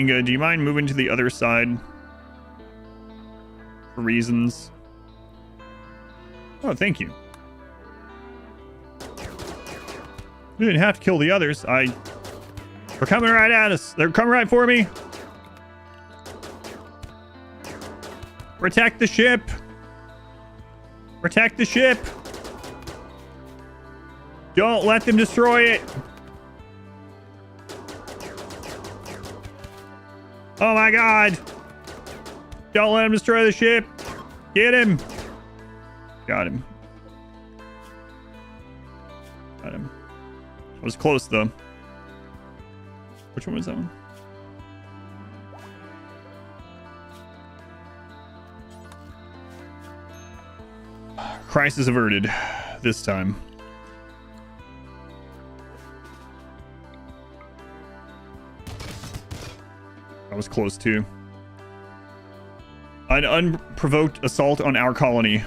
Inga, do you mind moving to the other side? For reasons. Oh, thank you. You didn't have to kill the others. I They're coming right at us. They're coming right for me. Protect the ship. Protect the ship. Don't let them destroy it. Oh my god. Don't let him destroy the ship. Get him. Got him. Got him. It was close though. Which one was that one? Crisis averted this time. That was close too. An unprovoked assault on our colony.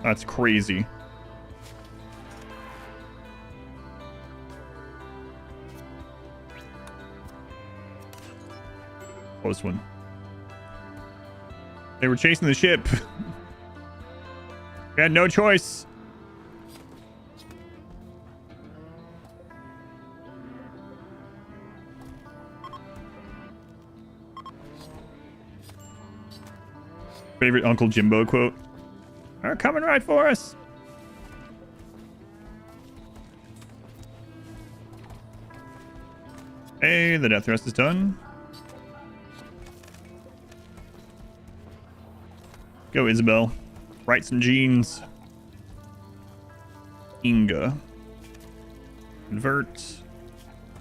That's crazy. Close one. They were chasing the ship. We had no choice. Favorite Uncle Jimbo quote. They're coming right for us. Hey, the death thrust is done. Go, Isabel. Write some genes. Inga. Convert.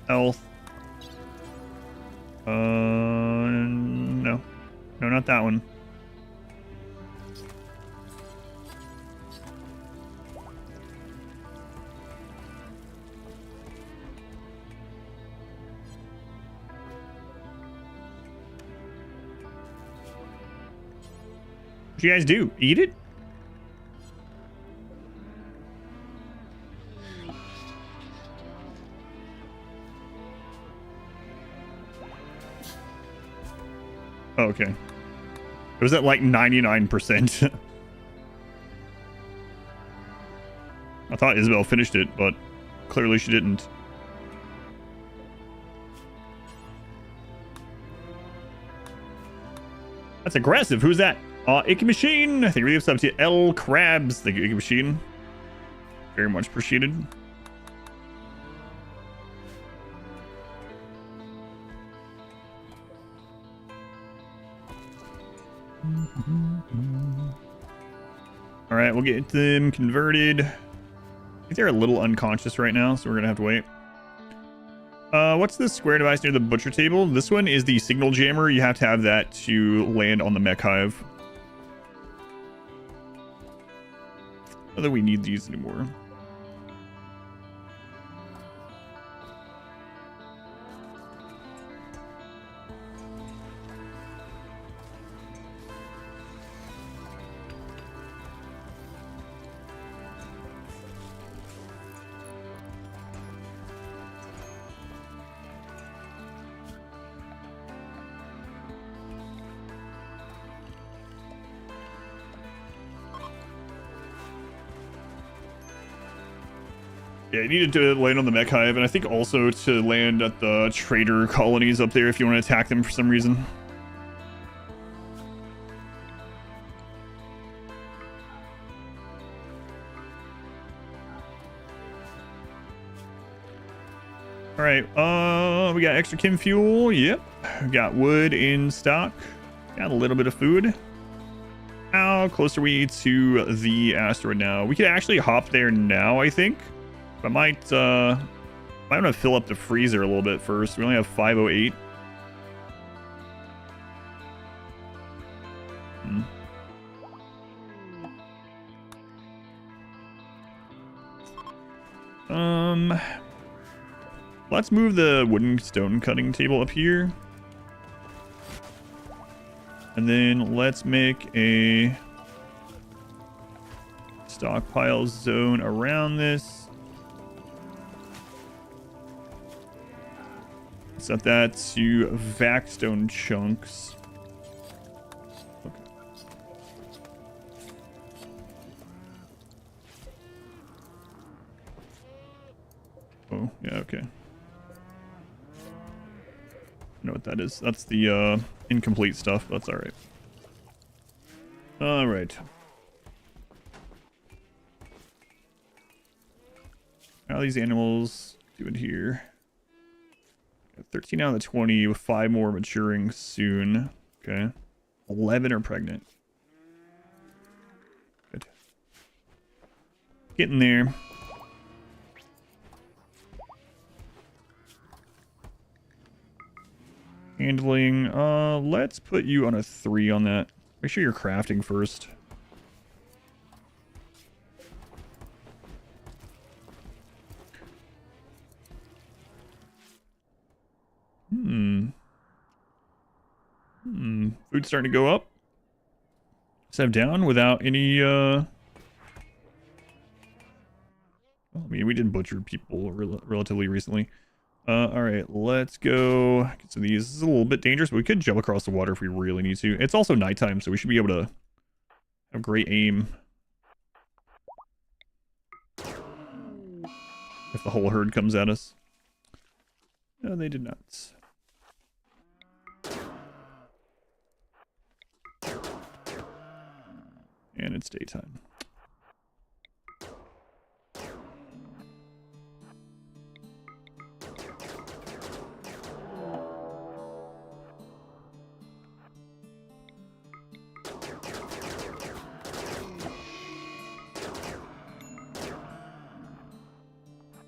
Health. No. No, not that one. What you guys do? Eat it? Oh, okay. It was at like 99%. I thought Isabel finished it, but clearly she didn't. That's aggressive. Who's that? Icky Machine. I think we have sub to L Crabs. Thank you, Icky Machine. Very much appreciated. All right, we'll get them converted. I think they're a little unconscious right now, so we're gonna have to wait. What's this square device near the butcher table? This one is the signal jammer. You have to have that to land on the mech hive. Whether we need these anymore. Yeah, you needed to land on the mech hive, and I think also to land at the trader colonies up there if you want to attack them for some reason. All right, we got extra chem fuel. Yep, we got wood in stock. Got a little bit of food. How close are we to the asteroid now? We could actually hop there now, I think. I might want to fill up the freezer a little bit first. We only have 508. Let's move the wooden stone cutting table up here. And then let's make a stockpile zone around this. Set that to vac stone chunks. Okay. Oh, yeah, okay. know what that is. That's the incomplete stuff. That's all right. All right. How are these animals doing here? 13 out of the 20 with 5 more maturing soon. Okay. 11 are pregnant. Good. Getting there. Handling. Let's put you on a 3 on that. Make sure you're crafting first. Food's starting to go up. Sev down without any, well, I mean, we did butcher people relatively recently. Alright, let's go get some of these. This is a little bit dangerous, but we could jump across the water if we really need to. It's also nighttime, so we should be able to have great aim. If the whole herd comes at us. No, they did not. And it's daytime.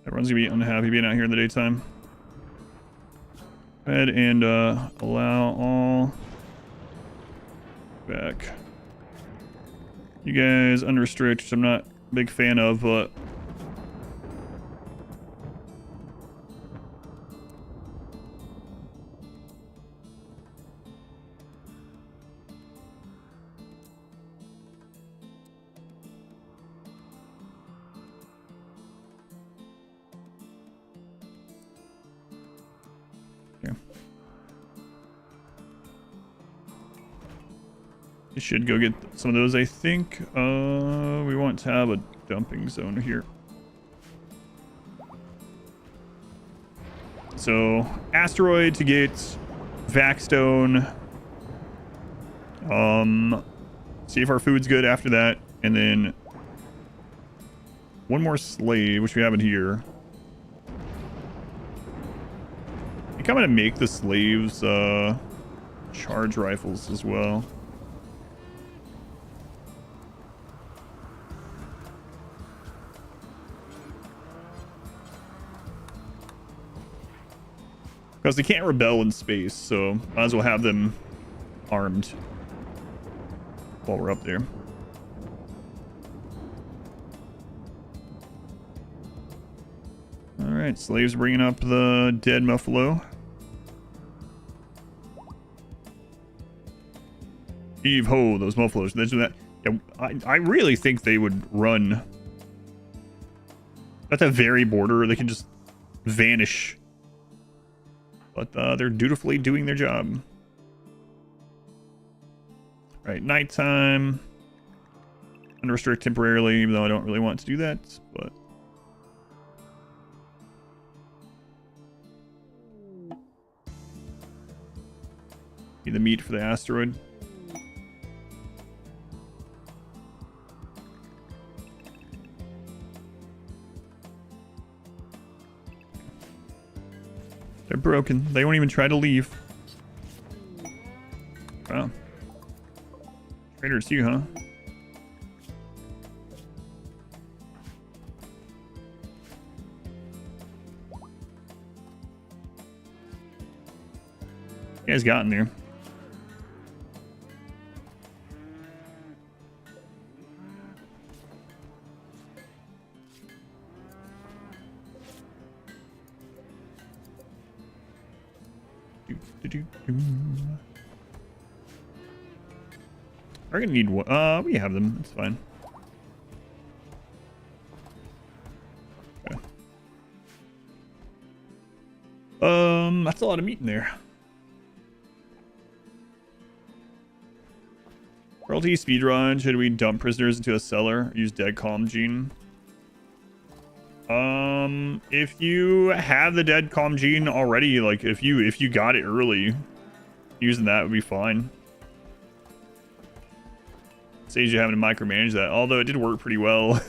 Everyone's gonna be unhappy being out here in the daytime. Go ahead and allow all back. You guys unrestrict, which I'm not a big fan of, but you should go get some of those, I think. We want to have a dumping zone here. So, asteroid to get Vaxstone. See if our food's good after that. And then one more slave, which we have in here. I think I'm gonna make the slaves charge rifles as well. Because they can't rebel in space, so might as well have them armed while we're up there. Alright, slaves bringing up the dead muffalo. Heave ho, those muffalos. Yeah, I really think they would run. At the very border, they can just vanish. But they're dutifully doing their job. Right, nighttime. Unrestrict temporarily, even though I don't really want to do that, but... Need the meat for the asteroid. They're broken. They won't even try to leave. Wow. Traitors you, huh? You guys got in there. We're gonna need one. We have them. It's fine. Okay. That's a lot of meat in there. Royalty speedrun. Should we dump prisoners into a cellar? Use dead calm gene. If you have the dead calm gene already, like if you got it early, using that would be fine. Saves you having to micromanage that, although it did work pretty well.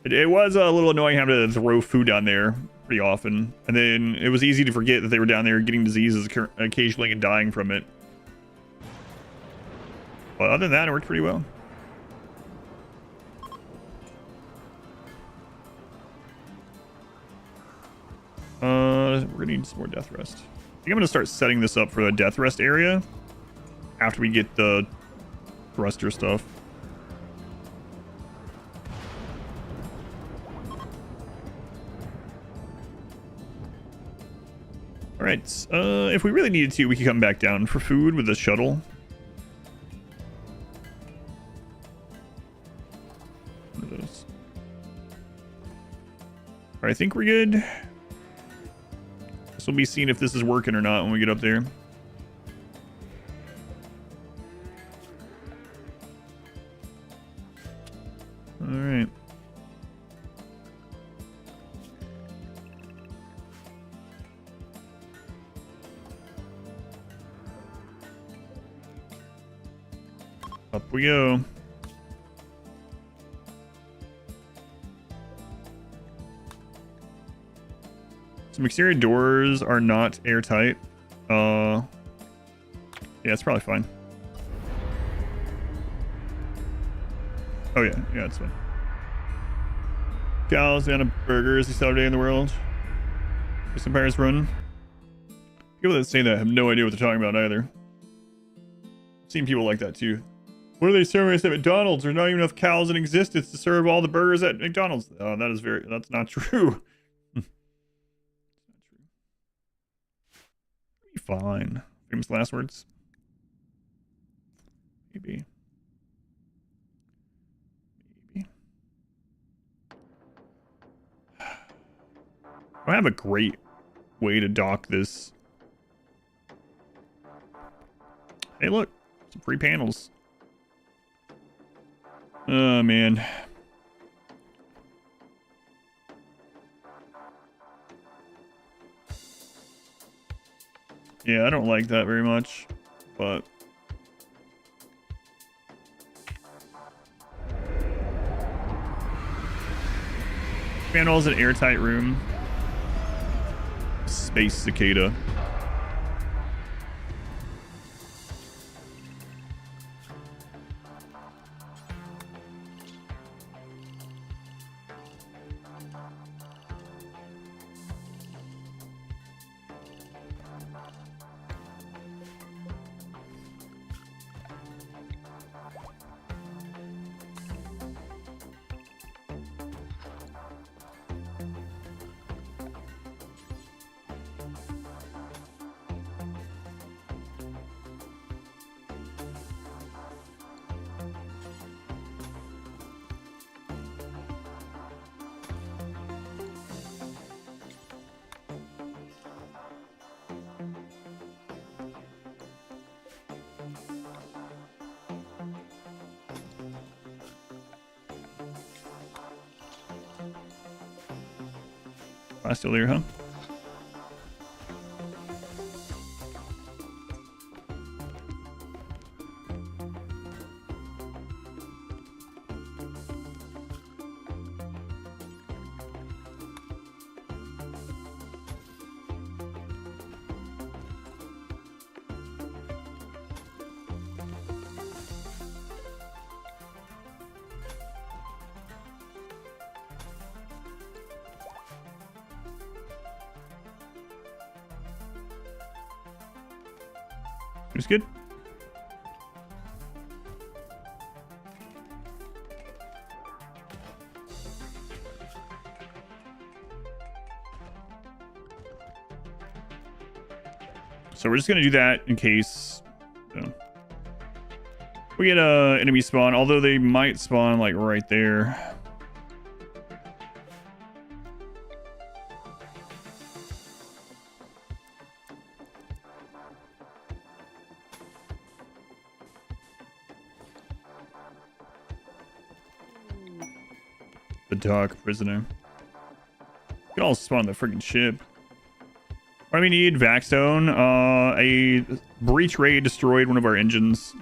It was a little annoying having to throw food down there pretty often, and then it was easy to forget that they were down there getting diseases occasionally and dying from it. But other than that, it worked pretty well. We're gonna need some more death rest. I think I'm gonna start setting this up for the death rest area after we get the thruster stuff. All right, if we really needed to, we could come back down for food with the shuttle. One of those. All right, I think we're good. This will be seen if this is working or not when we get up there. All right. Up we go. Some exterior doors are not airtight. Yeah, it's probably fine. Oh yeah, it's fine. Cows down to burgers, the other day in the world. This Empire's Run. People that say that have no idea what they're talking about either. I've seen people like that too. What are they serving us at McDonald's? There's not even enough cows in existence to serve all the burgers at McDonald's. Oh, that's not true. Be fine. Famous last words. Maybe. I have a great way to dock this. Hey, look, some free panels. Oh, man. Yeah, I don't like that very much, but... Panels, an airtight room. Space cicada. I still here, huh? It's good. So we're just gonna do that in case we get a enemy spawn, although they might spawn like right there. The dock prisoner. We can all spawn on the freaking ship. What do we need? Vaxstone. A breach raid destroyed one of our engines.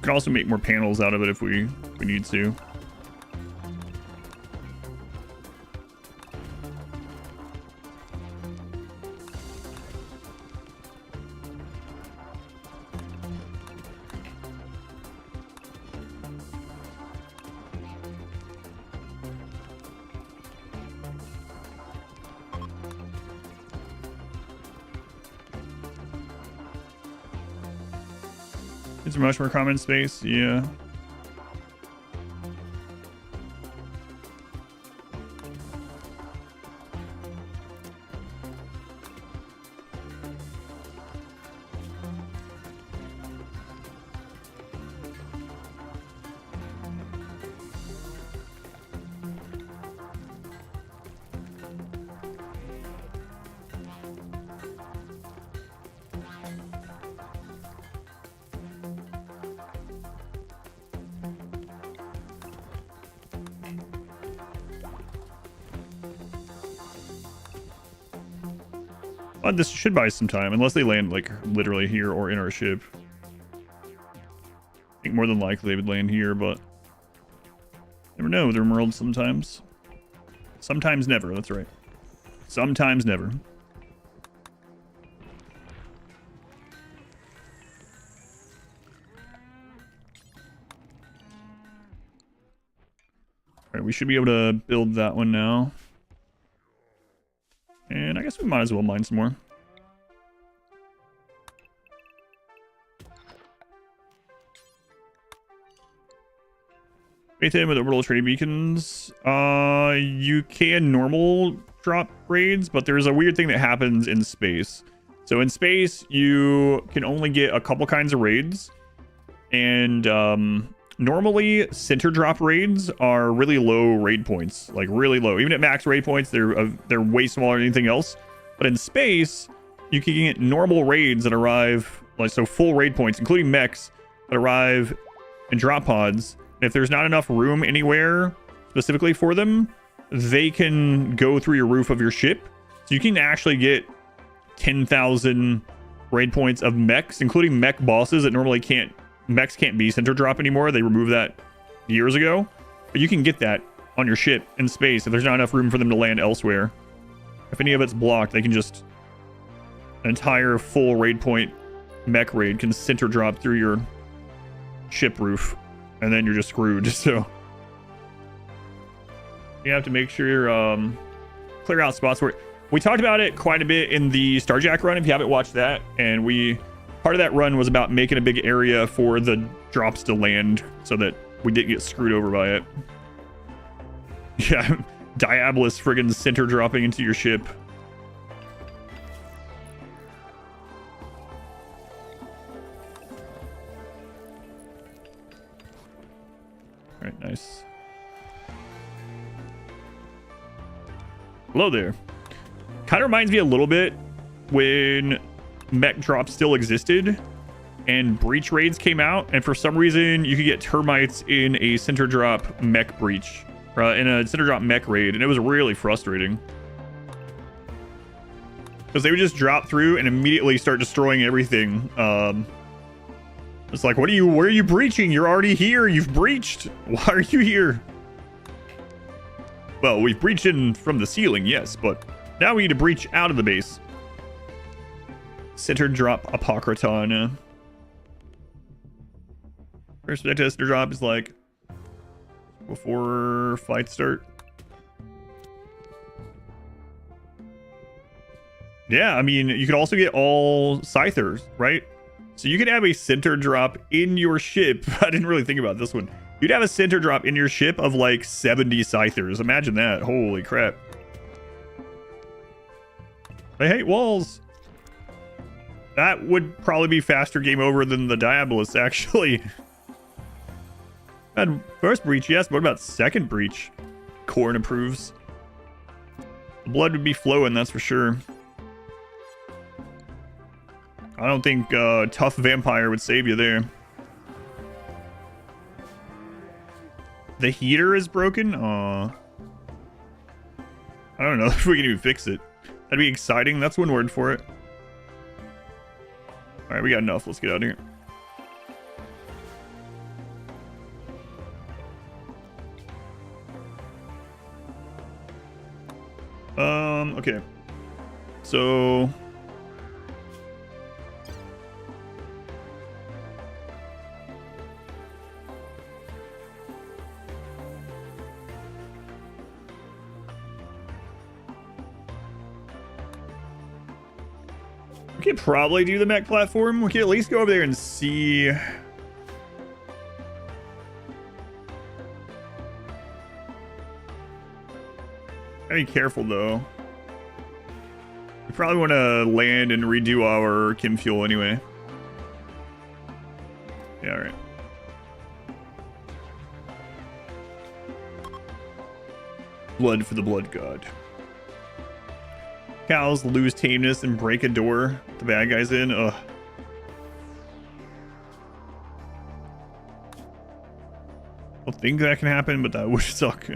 Can also make more panels out of it if we need to. Is there much more common space? Yeah. This should buy some time, unless they land, like, literally here or in our ship. I think more than likely they would land here, but... never know, they're RimWorld sometimes. Sometimes never, that's right. Sometimes never. Alright, we should be able to build that one now. And I guess we might as well mine some more. Faith in with orbital trading beacons. You can normal drop raids, but there's a weird thing that happens in space. So in space, you can only get a couple kinds of raids. And normally, center drop raids are really low raid points, like really low. Even at max raid points, they're way smaller than anything else. But in space, you can get normal raids that arrive, like so full raid points, including mechs that arrive in drop pods. And if there's not enough room anywhere specifically for them, they can go through your roof of your ship. So you can actually get 10,000 raid points of mechs, including mech bosses that normally can't. Mechs can't be center drop anymore. They removed that years ago. But you can get that on your ship in space if there's not enough room for them to land elsewhere. If any of it's blocked, they can just... an entire full raid point mech raid can center drop through your ship roof. And then you're just screwed, so... you have to make sure you're, clear out spots where... we talked about it quite a bit in the Starjack run, if you haven't watched that. And part of that run was about making a big area for the drops to land so that we didn't get screwed over by it. Yeah, Diabolus friggin' center dropping into your ship. Alright, nice. Hello there. Kind of reminds me a little bit when mech drops still existed and breach raids came out, and for some reason you could get termites in a center drop mech breach, in a center drop mech raid, and it was really frustrating because they would just drop through and immediately start destroying everything. It's like, where are you breaching? You're already here. You've breached. Why are you here? Well, we've breached in from the ceiling, yes, but now we need to breach out of the base. Center drop Apocryton. First center drop is like before fights start. Yeah, I mean, you could also get all Scythers, right? So you could have a center drop in your ship. I didn't really think about this one. You'd have a center drop in your ship of like 70 Scythers. Imagine that. Holy crap. They hate walls. That would probably be faster game over than the Diabolus, actually. Had first breach, yes, but what about second breach? Corn approves. The blood would be flowing, that's for sure. I don't think tough vampire would save you there. The heater is broken? I don't know if we can even fix it. That'd be exciting. That's one word for it. Alright, we got enough. Let's get out of here. Okay. So... we could probably do the mech platform. We could at least go over there and see... Gotta be careful, though. We probably want to land and redo our chem fuel anyway. Yeah, alright. Blood for the blood god. Cows lose tameness and break a door. The bad guy's in. Ugh. I don't think that can happen, but that would suck.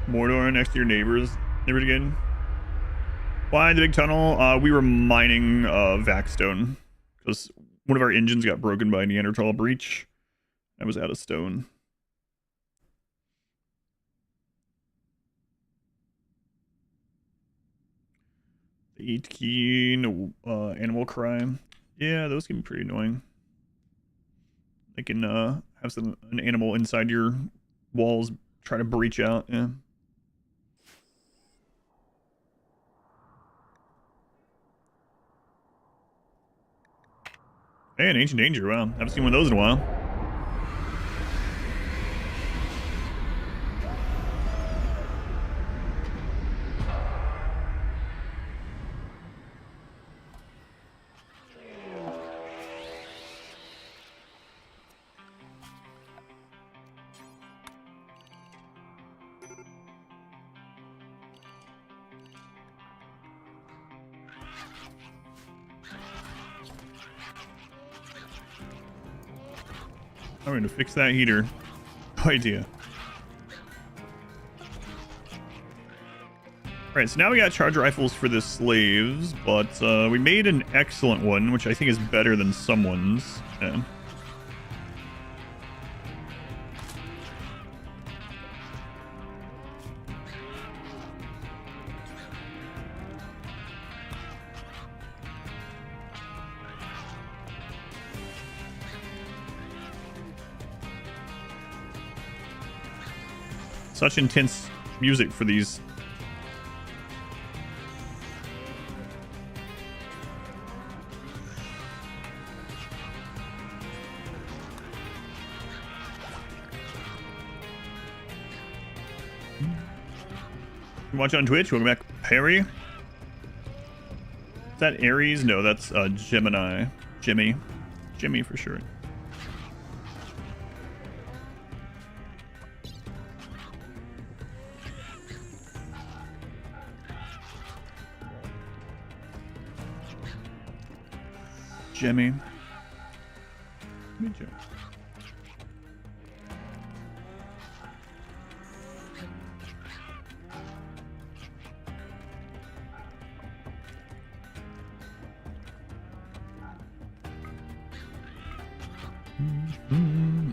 Mordor next to your neighbors again. Why the big tunnel? We were mining Vaxstone because one of our engines got broken by a Neanderthal breach. I was out of stone. The 8 key animal crime. Yeah, those can be pretty annoying. They can have an animal inside your walls try to breach out. Yeah. Hey, an ancient danger. Wow, haven't seen one of those in a while. I'm going to fix that heater. No idea. Alright, so now we got charge rifles for the slaves, but we made an excellent one, which I think is better than someone's. Yeah. Such intense music for these. Watch on Twitch. Welcome back, Perry. Is that Aries? No, that's Gemini. Jimmy for sure. Jimmy. Good job.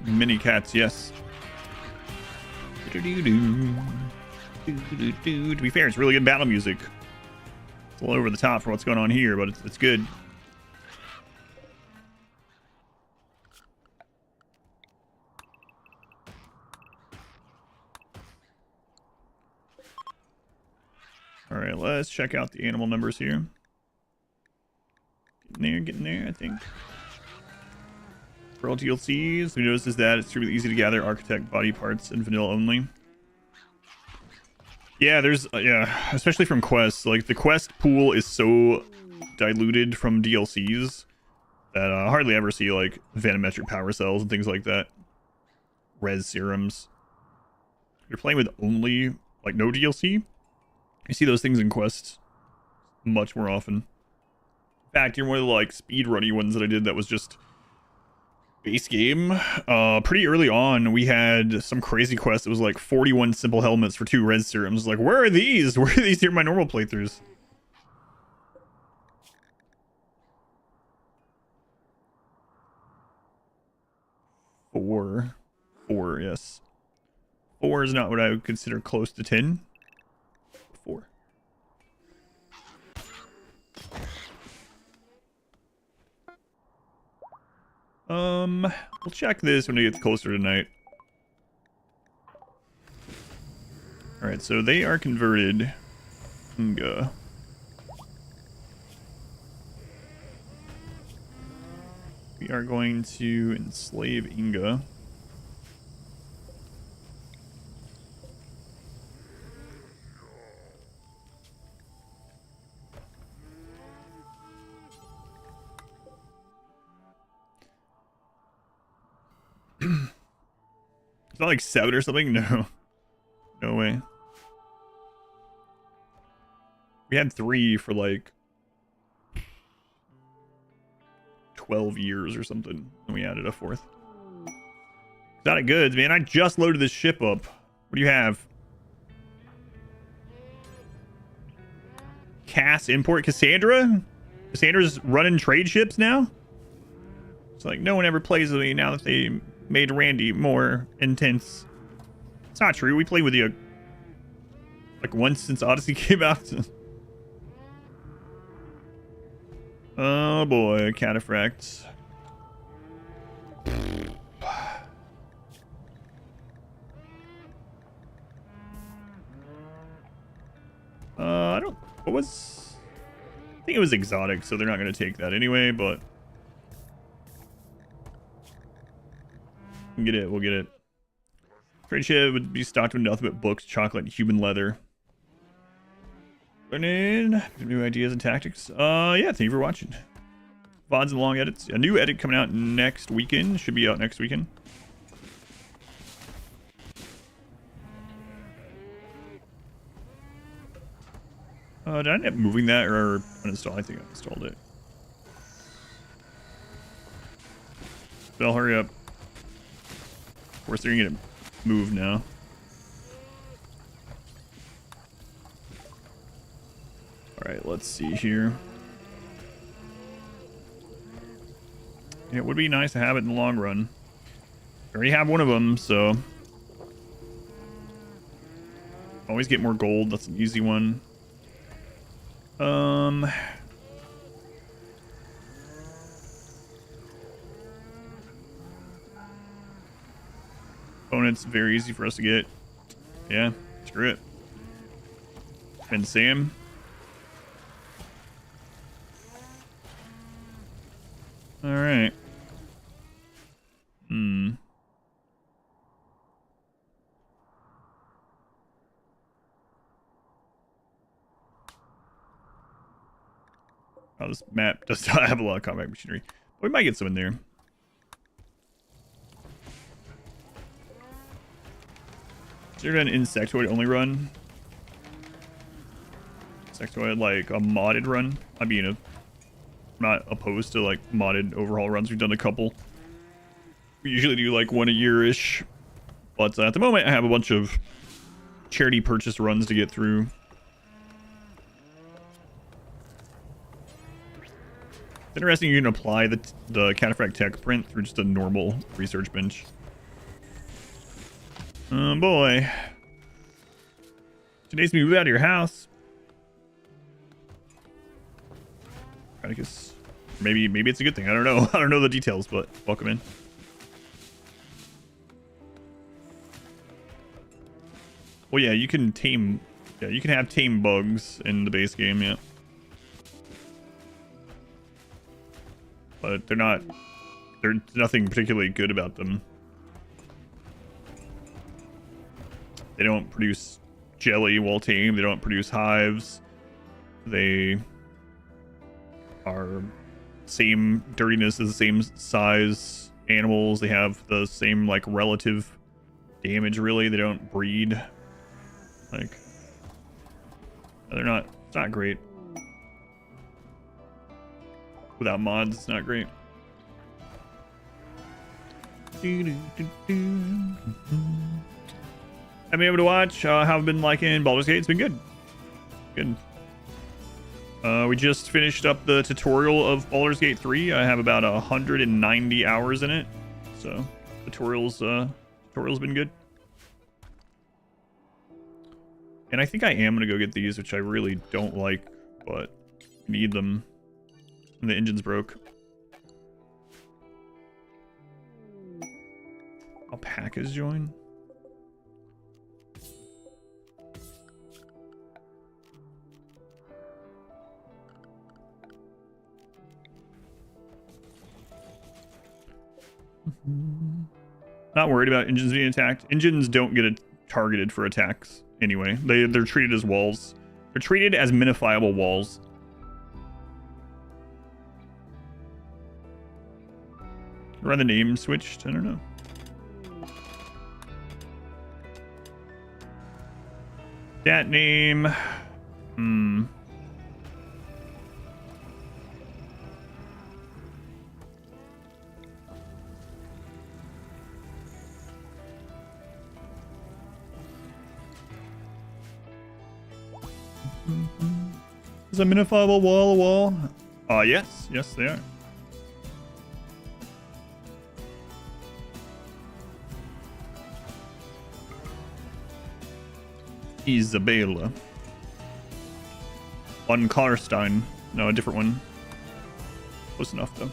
Mini cats, yes. To be fair, it's really good battle music. It's a little over the top for what's going on here, but it's good. let's check out the animal numbers here. Getting there, I think. For all DLCs, who notices that it's really easy to gather architect body parts in vanilla only. Yeah, there's yeah, especially from quests. Like the quest pool is so diluted from DLCs that I hardly ever see like vanometric power cells and things like that. Res serums. You're playing with only like no DLC. You see those things in quests much more often. In fact, you're one of the like speedrunny ones that I did that was just base game. Pretty early on, we had some crazy quest that was like 41 simple helmets for 2 res serums. Like, where are these? Where are these here in my normal playthroughs? Four, yes. 4 is not what I would consider close to 10. 4. We'll check this when it gets closer tonight. Alright, so they are converted. Inga. We are going to enslave Inga. It's not like 7 or something? No. No way. We had 3 for like 12 years or something. And we added a 4th. Exotic goods, man. I just loaded this ship up. What do you have? Cass import. Cassandra? Cassandra's running trade ships now? It's like no one ever plays with me now that they made Randy more intense. It's not true. We played with you like once since Odyssey came out. Oh boy, cataphract. I don't. What was? I think it was exotic, so they're not going to take that anyway. But we'll get it. We'll get it. Trade ship would be stocked with nothing but books, chocolate, and human leather. Learning new ideas and tactics. Yeah, thank you for watching. VODs and long edits. A new edit coming out next weekend. Should be out next weekend. Did I end up moving that or uninstall? I think I installed it. Bell, hurry up. Of course, they're gonna get it moved now. Alright, let's see here. It would be nice to have it in the long run. I already have one of them, so... Always get more gold, that's an easy one. Opponent's very easy for us to get. Yeah, screw it. And Sam. Alright. Oh, this map does not have a lot of combat machinery. We might get some in there. Is there an insectoid only run? Insectoid, like a modded run? I mean, I'm not opposed to like modded overhaul runs. We've done a couple. We usually do like one a year-ish. But at the moment, I have a bunch of charity purchase runs to get through. It's interesting you can apply the cataphract tech print through just a normal research bench. Oh boy. Today's move out of your house. I guess maybe it's a good thing. I don't know. I don't know the details, but welcome in. Well, yeah, you can tame Yeah, you can have tame bugs in the base game, yeah. But there's nothing particularly good about them. They don't produce jelly while tame. They don't produce hives. They are same dirtiness as the same size animals. They have the same like relative damage. Really, they don't breed. Like they're not. It's not great. Without mods, it's not great. I've been able to watch. How I've been liking Baldur's Gate. It's been good. Good. We just finished up the tutorial of Baldur's Gate 3. I have about 190 hours in it. So, tutorial's been good. And I think I am going to go get these, which I really don't like, but need them. And the engine's broke. Alpacas join. Not worried about engines being attacked. Engines don't get targeted for attacks anyway. They're treated as walls. They're treated as minifiable walls. Or the name switched? I don't know. That name. Is a minifiable wall a wall? Yes. Yes, they are. Isabella. Von Karstein. No, a different one. Close enough, though.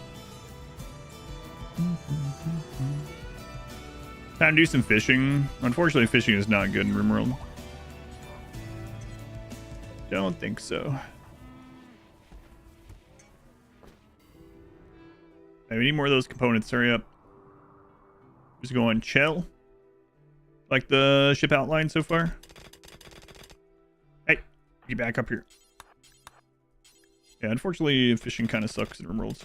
Time to do some fishing. Unfortunately, fishing is not good in RimWorld. Don't think so. Hey, we need more of those components. Hurry up. Just going chill. Like the ship outline so far. Hey, get back up here. Yeah, unfortunately, fishing kind of sucks in RimWorlds.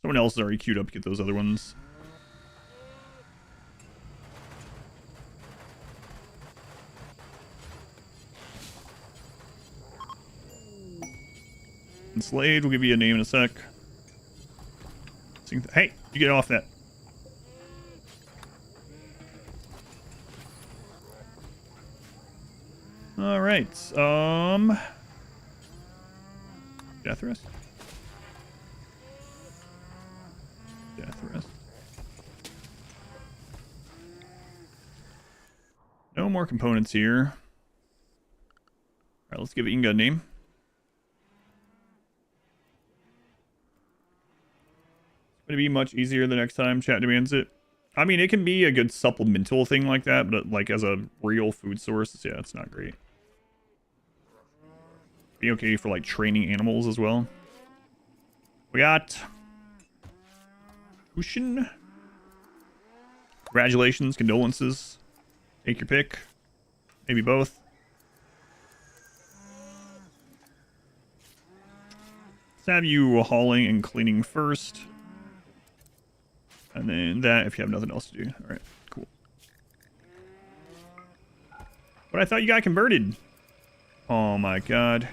Someone else is already queued up to get those other ones. Enslaved, we'll give you a name in a sec. Hey, you get off that. All right. Death rest. Death rest. No more components here. All right, let's give it Inga a name. It's going to be much easier the next time chat demands it. I mean, it can be a good supplemental thing like that, but like as a real food source, yeah, it's not great. Be okay for like training animals as well. We got Hushin. Congratulations, condolences. Take your pick. Maybe both. Let's have you hauling and cleaning first. And then that if you have nothing else to do. Alright, cool. But I thought you got converted. Oh my god.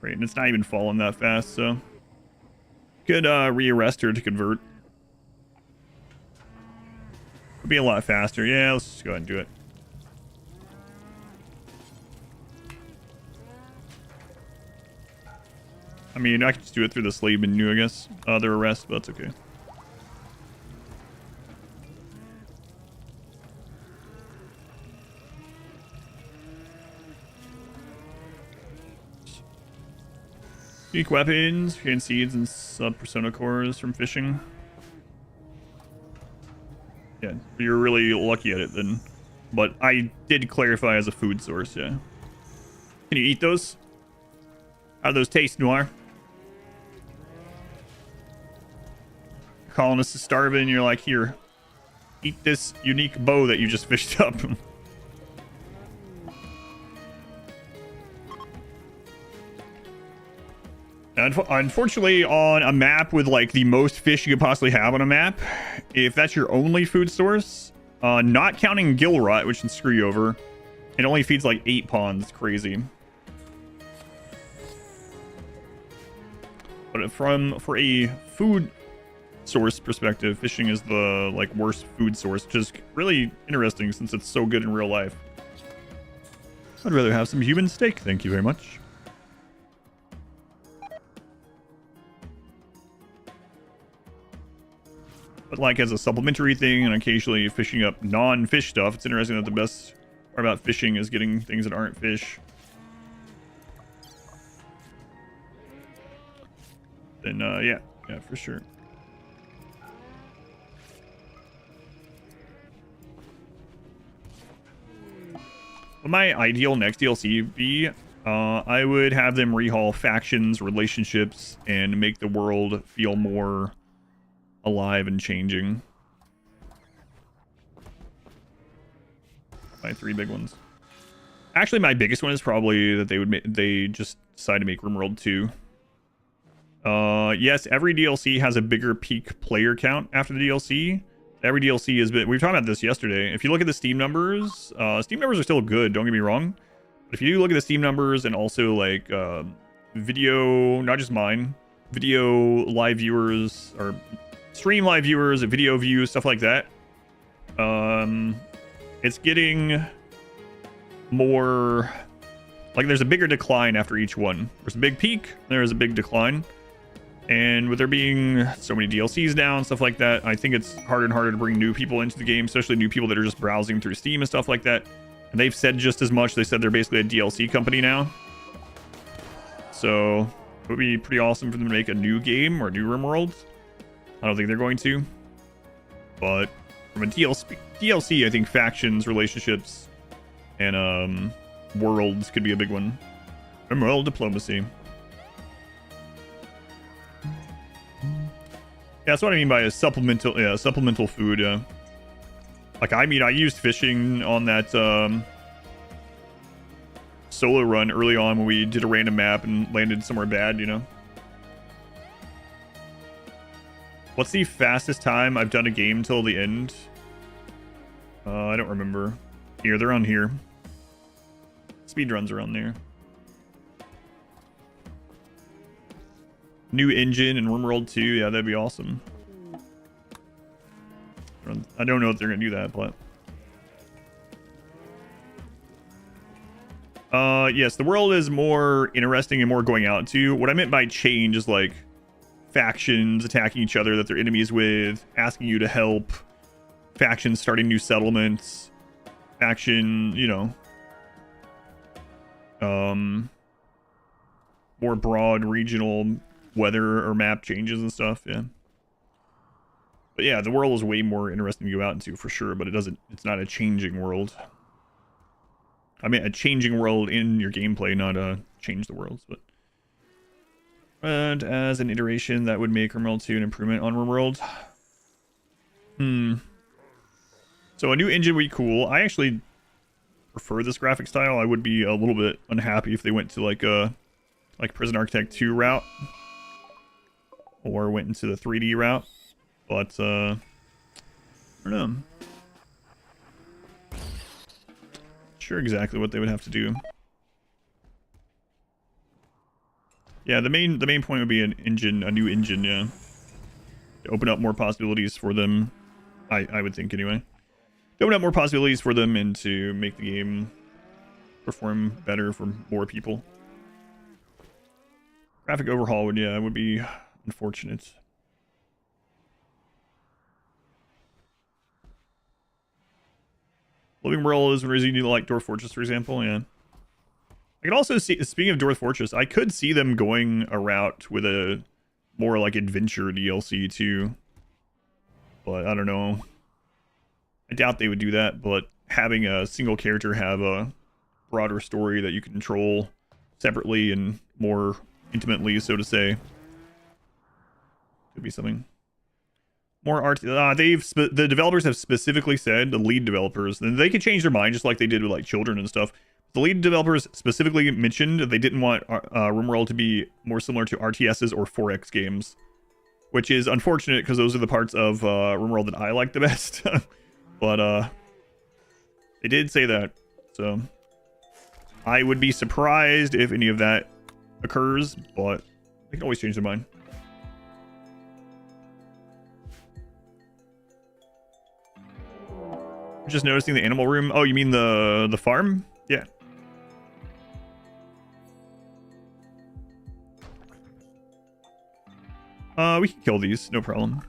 Right, and it's not even falling that fast, so could re-arrest her to convert. Would be a lot faster. Yeah, let's just go ahead and do it. I mean, I could just do it through the slave menu, I guess. Their arrest, but that's okay. Unique weapons, gain seeds and sub-persona cores from fishing. Yeah, you're really lucky at it then. But I did clarify as a food source, yeah. Can you eat those? How do those taste, Noir? Colonist is starving, you're like, here, eat this unique bow that you just fished up. Unfortunately, on a map with like the most fish you could possibly have on a map, if that's your only food source, not counting gill rot, which can screw you over, it only feeds like 8 ponds. Crazy. But for a food source perspective, fishing is the like worst food source, which is really interesting since it's so good in real life. I'd rather have some human steak, thank you very much. But like as a supplementary thing and occasionally fishing up non-fish stuff, it's interesting that the best part about fishing is getting things that aren't fish. Then yeah, for sure. What my ideal next DLC be, I would have them rehaul factions, relationships, and make the world feel more alive and changing. My 3 big ones. Actually, my biggest one is probably that they just decided to make RimWorld 2. Yes, every DLC has a bigger peak player count after the DLC. Every DLC has been... We were talking about this yesterday. If you look at the Steam numbers are still good, don't get me wrong. But if you look at the Steam numbers and also, like, video... Not just mine. Video live viewers, or stream live viewers, video views, stuff like that. It's getting more... Like, there's a bigger decline after each one. There's a big peak, there's a big decline. And with there being so many DLCs now and stuff like that, I think it's harder and harder to bring new people into the game, especially new people that are just browsing through Steam and stuff like that. And they've said just as much. They said they're basically a DLC company now. So it would be pretty awesome for them to make a new game or a new RimWorld. I don't think they're going to. But from a DLC, I think factions, relationships, and worlds could be a big one. RimWorld diplomacy. Yeah, that's what I mean by a supplemental food. Like, I mean, I used fishing on that solo run early on when we did a random map and landed somewhere bad, you know? What's the fastest time I've done a game till the end? I don't remember. Here, they're on here. Speedruns are on there. New engine in RimWorld 2, yeah, that'd be awesome. I don't know if they're gonna do that, but yes, the world is more interesting and more going out to. What I meant by change is like factions attacking each other that they're enemies with, asking you to help, factions starting new settlements, faction, you know, more broad regional weather or map changes and stuff. Yeah, but yeah, the world is way more interesting to go out into for sure, but it's not a changing world. I mean, a changing world in your gameplay, not change the worlds. But and as an iteration that would make RimWorld 2 an improvement on RimWorld. So a new engine would be cool. I actually prefer this graphic style. I would be a little bit unhappy if they went to like a Prison Architect 2 route, or went into the 3D route, but I don't know. Sure exactly what they would have to do. Yeah, the main point would be an engine, a new engine, yeah. To open up more possibilities for them, I would think anyway. To open up more possibilities for them and to make the game perform better for more people. Graphic overhaul would be unfortunate. Living World is when Resident Evil like Dwarf Fortress, for example, yeah. I could also see, speaking of Dwarf Fortress, I could see them going a route with a more like adventure DLC too. But I don't know. I doubt they would do that, but having a single character have a broader story that you can control separately and more intimately, so to say, could be something. More art. The developers have specifically said, the lead developers, and they could change their mind just like they did with like children and stuff. The lead developers specifically mentioned that they didn't want RimWorld to be more similar to RTSs or 4X games, which is unfortunate because those are the parts of RimWorld that I like the best. But they did say that, so I would be surprised if any of that occurs, but they can always change their mind. Just noticing the animal room. Oh, you mean the farm? Yeah. We can kill these, no problem.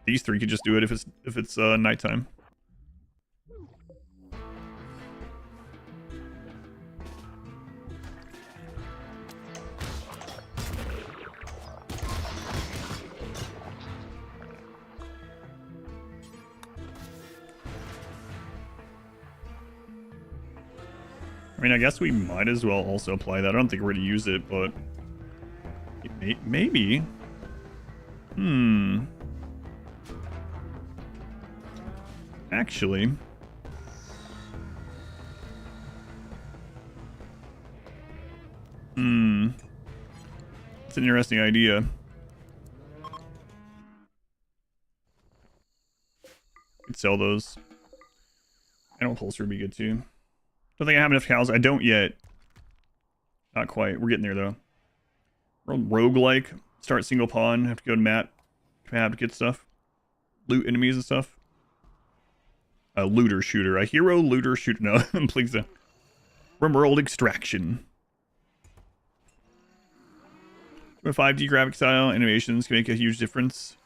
These three could just do it if it's nighttime. I mean, I guess we might as well also apply that. I don't think we're going to use it, but maybe. Actually. It's an interesting idea. Could sell those. Animal upholstery would be good too. Don't think I have enough cows. I don't yet. Not quite. We're getting there though. Roguelike. Start single pawn. Have to go to map to get stuff. Loot enemies and stuff. A looter shooter. A hero looter shooter. No, please don't. RimWorld Extraction. 5D graphic style animations can make a huge difference.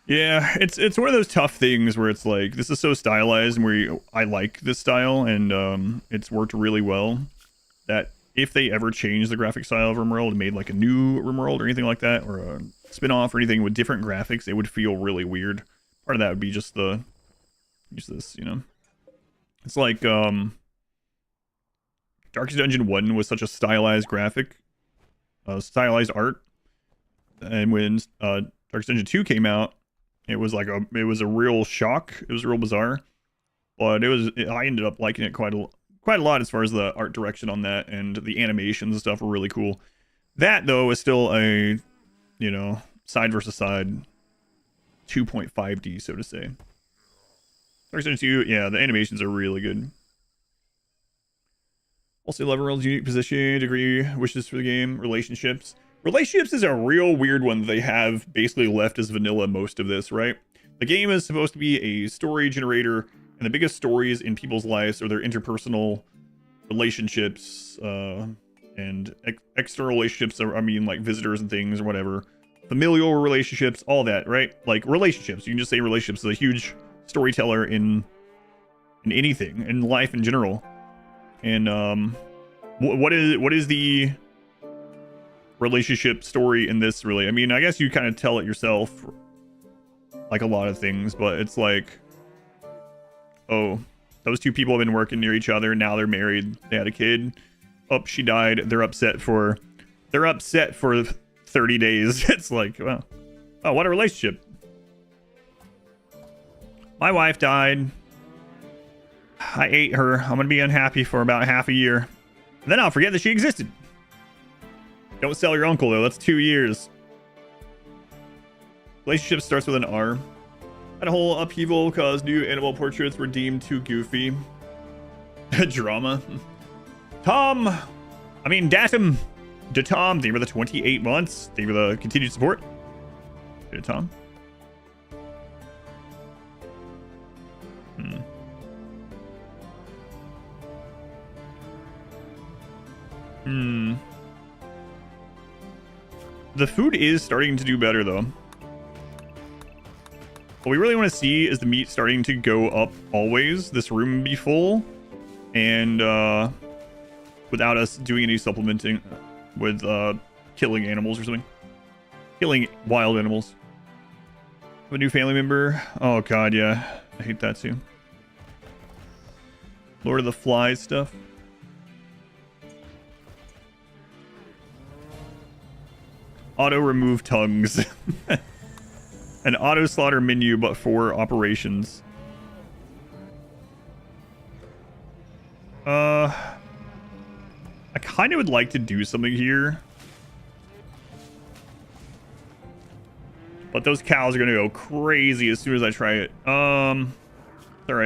Yeah, it's one of those tough things where it's like, this is so stylized and I like this style and it's worked really well, that if they ever change the graphic style of RimWorld and made like a new RimWorld or anything like that, or a spin-off or anything with different graphics, it would feel really weird. Part of that would be just use this, you know. It's like Darkest Dungeon 1 was such a stylized graphic, stylized art, and when Darkest Dungeon 2 came out, it was a real shock. It was real bizarre, but I ended up liking it quite a lot as far as the art direction on that, and the animations and stuff were really cool. That though is still a, you know, side versus side 2.5D, so to say. Darkest Dungeon 2, yeah, the animations are really good. Also, RimWorld's unique position, degree, wishes for the game, relationships. Relationships is a real weird one they have basically left as vanilla most of this, right? The game is supposed to be a story generator, and the biggest stories in people's lives are their interpersonal relationships, and external relationships, I mean like visitors and things or whatever. Familial relationships, all that, right? Like relationships, you can just say relationships is a huge storyteller in anything, in life in general. And what is the relationship story in this, really? I mean, I guess you kind of tell it yourself, like a lot of things, but it's like, oh, those two people have been working near each other, now they're married, they had a kid, oh, she died, they're upset for 30 days. It's like, well, oh, what a relationship. My wife died, I ate her, I'm gonna be unhappy for about half a year, and then I'll forget that she existed. Don't sell your uncle, though. That's 2 years. Relationship starts with an R. Had a whole upheaval because new animal portraits were deemed too goofy. Drama. Datum. Datum, thank you for the 28 months. Thank you for the continued support. Tom. The food is starting to do better, though. What we really want to see is the meat starting to go up always. This room be full. And without us doing any supplementing with killing animals or something. Killing wild animals. Have a new family member. Oh god, yeah. I hate that too. Lord of the Flies stuff. Auto remove tongues. An auto slaughter menu, but for operations. I kind of would like to do something here. But those cows are going to go crazy as soon as I try it. Alright,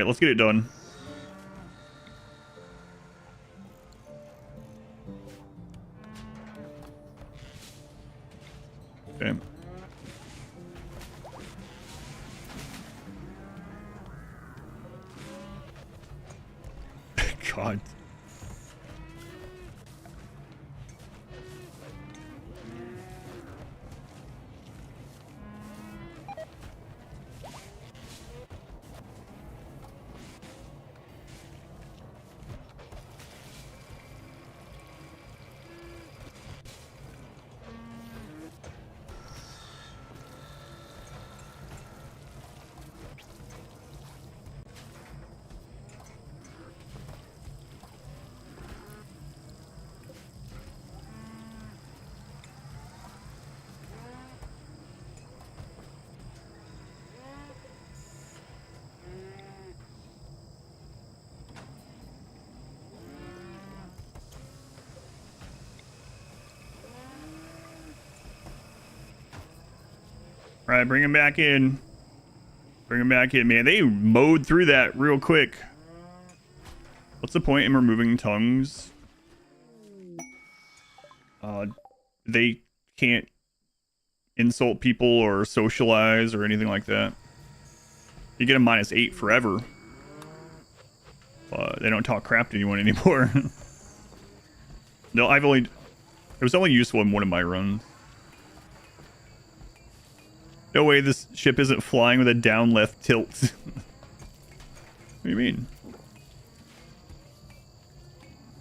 let's get it done. Okay. God. All right, bring him back in. Bring him back in, man. They mowed through that real quick. What's the point in removing tongues? They can't insult people or socialize or anything like that. You get a -8 forever. They don't talk crap to anyone anymore. No, it was only useful in one of my runs. No way this ship isn't flying with a down left tilt. What do you mean?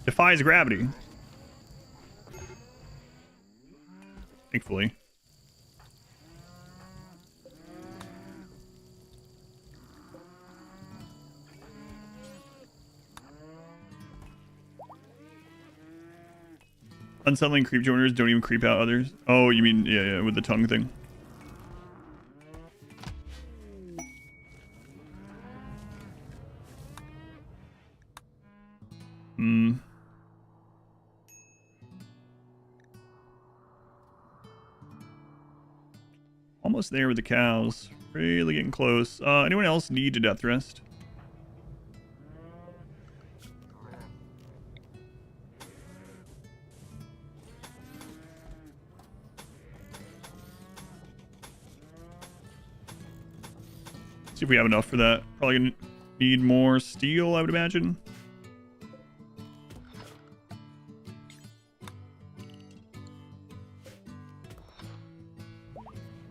Defies gravity. Thankfully. Unsettling creep joiners don't even creep out others. Oh, you mean, yeah, with the tongue thing. Almost there with the cows. Really getting close. Anyone else need a death rest? See if we have enough for that. Probably gonna need more steel, I would imagine.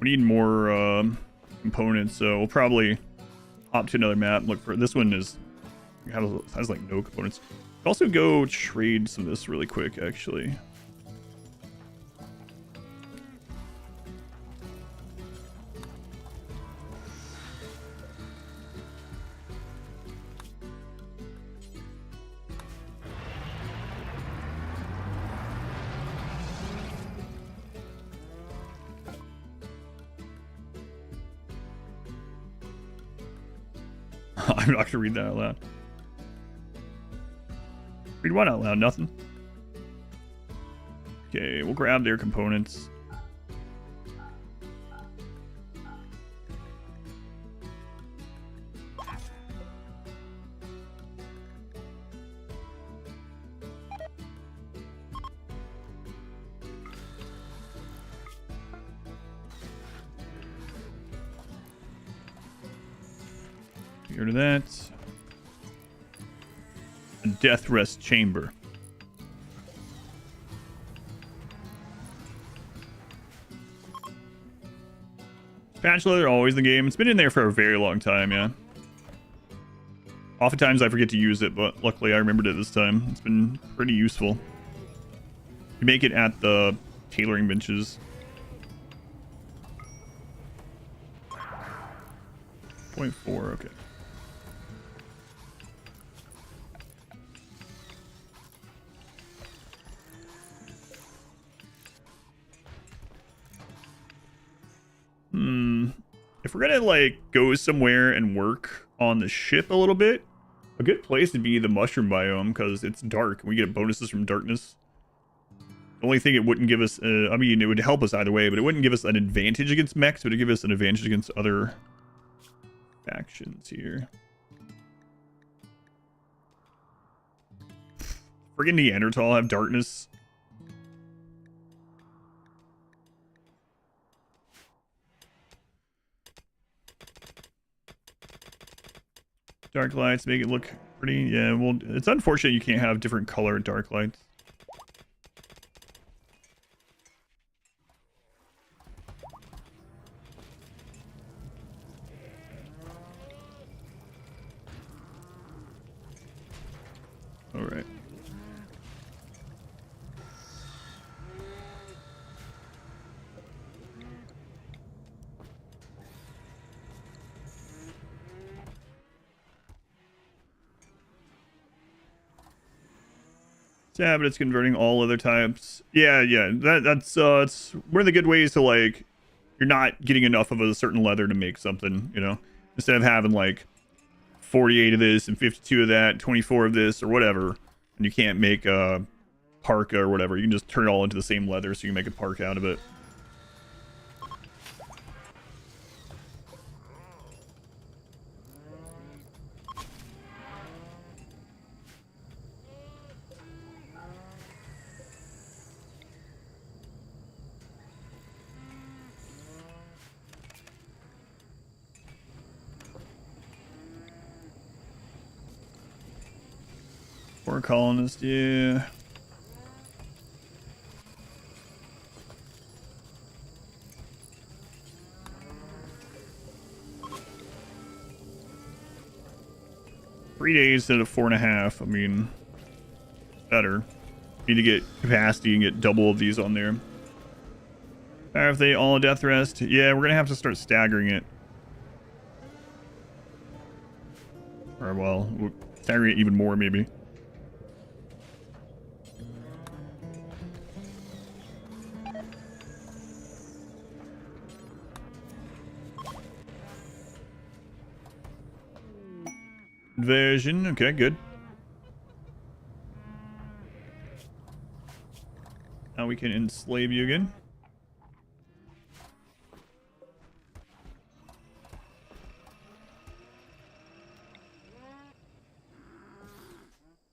We need more components, so we'll probably hop to another map and look for this one. Has like no components. I'll also go trade some of this really quick, actually. I'm not going to read that out loud. Read what out loud? Nothing. Okay, we'll grab their components. Get rid of that. A death rest chamber. Patch leather, always the game. It's been in there for a very long time, yeah. Oftentimes I forget to use it, but luckily I remembered it this time. It's been pretty useful. You make it at the tailoring benches. 0.4, okay. If we're gonna like go somewhere and work on the ship a little bit, a good place to be the mushroom biome because it's dark. We get bonuses from darkness. The only thing it wouldn't give us, I mean, it would help us either way, but it wouldn't give us an advantage against mechs, but it would give us an advantage against other factions here. Friggin' Neanderthal have darkness. Dark lights make it look pretty. Yeah, well, it's unfortunate you can't have different color dark lights. All right. Yeah, but it's converting all other types. Yeah, that's it's one of the good ways to like, you're not getting enough of a certain leather to make something, you know, instead of having like 48 of this and 52 of that, 24 of this or whatever, and you can't make a parka or whatever. You can just turn it all into the same leather, so you can make a parka out of it. Or a colonist, yeah. Three days instead of 4.5. I mean, better. Need to get capacity and get double of these on there. Are they all a death rest? Yeah, we're gonna have to start staggering it. Or well, we'll stagger it even more maybe. Invasion, okay, good. Now we can enslave you again.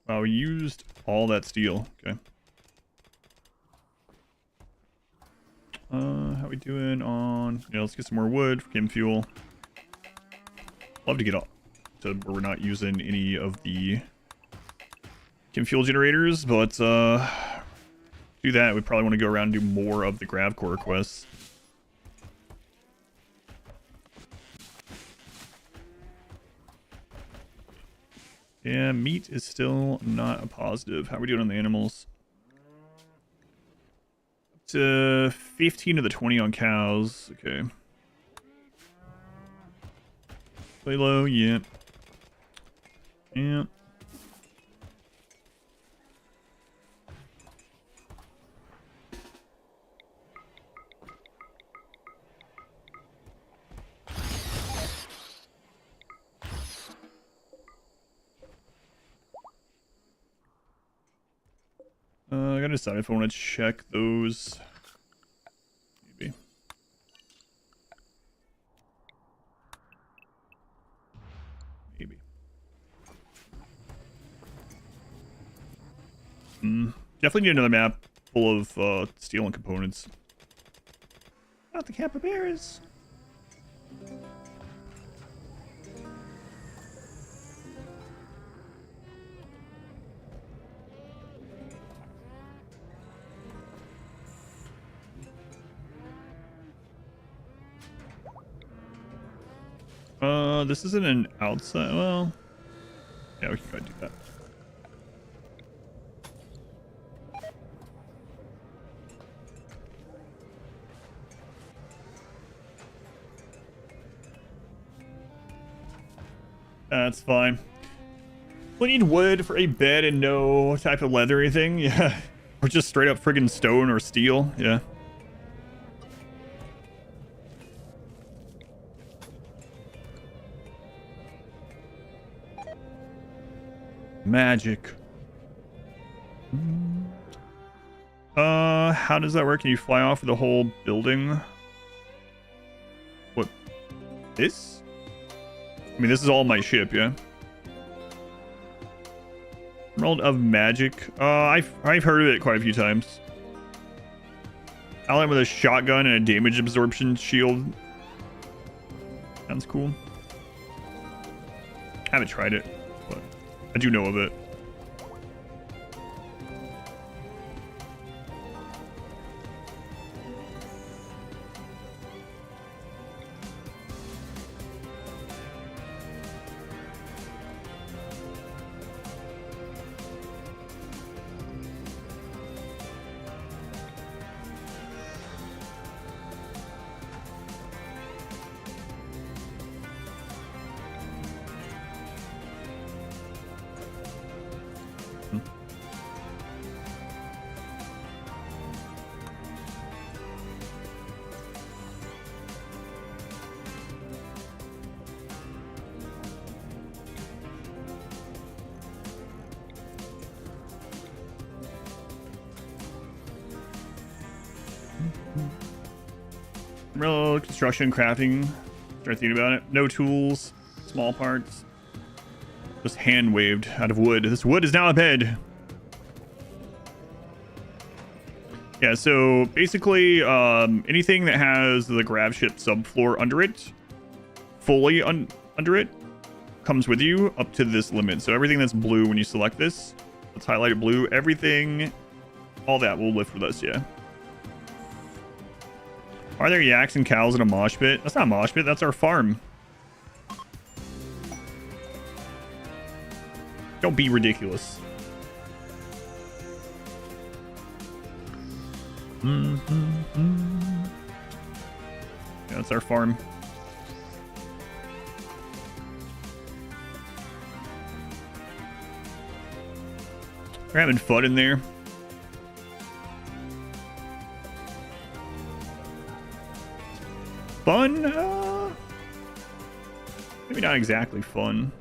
Wow, we used all that steel. Okay. How we doing on... Yeah, let's get some more wood for chem fuel. Love to get all to where we're not using any of the chem fuel generators, but do that. We probably want to go around and do more of the Gravcore quests. Yeah, meat is still not a positive. How are we doing on the animals? Up to 15 of the 20 on cows. Okay. Play low, yeah. Yeah. I gotta decide if I want to check those. Maybe. Maybe. Definitely need another map full of steel and components. Not the capybaras. This isn't an outside. Well, yeah, we can go ahead and do that. That's fine. We need wood for a bed and no type of leather or anything. Yeah. Or just straight up friggin' stone or steel. Yeah. Magic. How does that work? Can you fly off of the whole building? What? This? I mean, this is all my ship, yeah? World of Magic. I've heard of it quite a few times. Ally with a shotgun and a damage absorption shield. Sounds cool. Haven't tried it, but I do know of it. Real construction, crafting. Start thinking about it. No tools, small parts. Just hand waved out of wood. This wood is now a bed. Yeah, so basically, anything that has the grab ship subfloor under it, fully under it, comes with you up to this limit. So everything that's blue when you select this, let's highlight it blue. Everything, all that will lift with us, yeah. Are there yaks and cows in a mosh pit? That's not a mosh pit, that's our farm. Don't be ridiculous. Yeah, that's our farm. We're having fun in there. Fun? Maybe not exactly fun.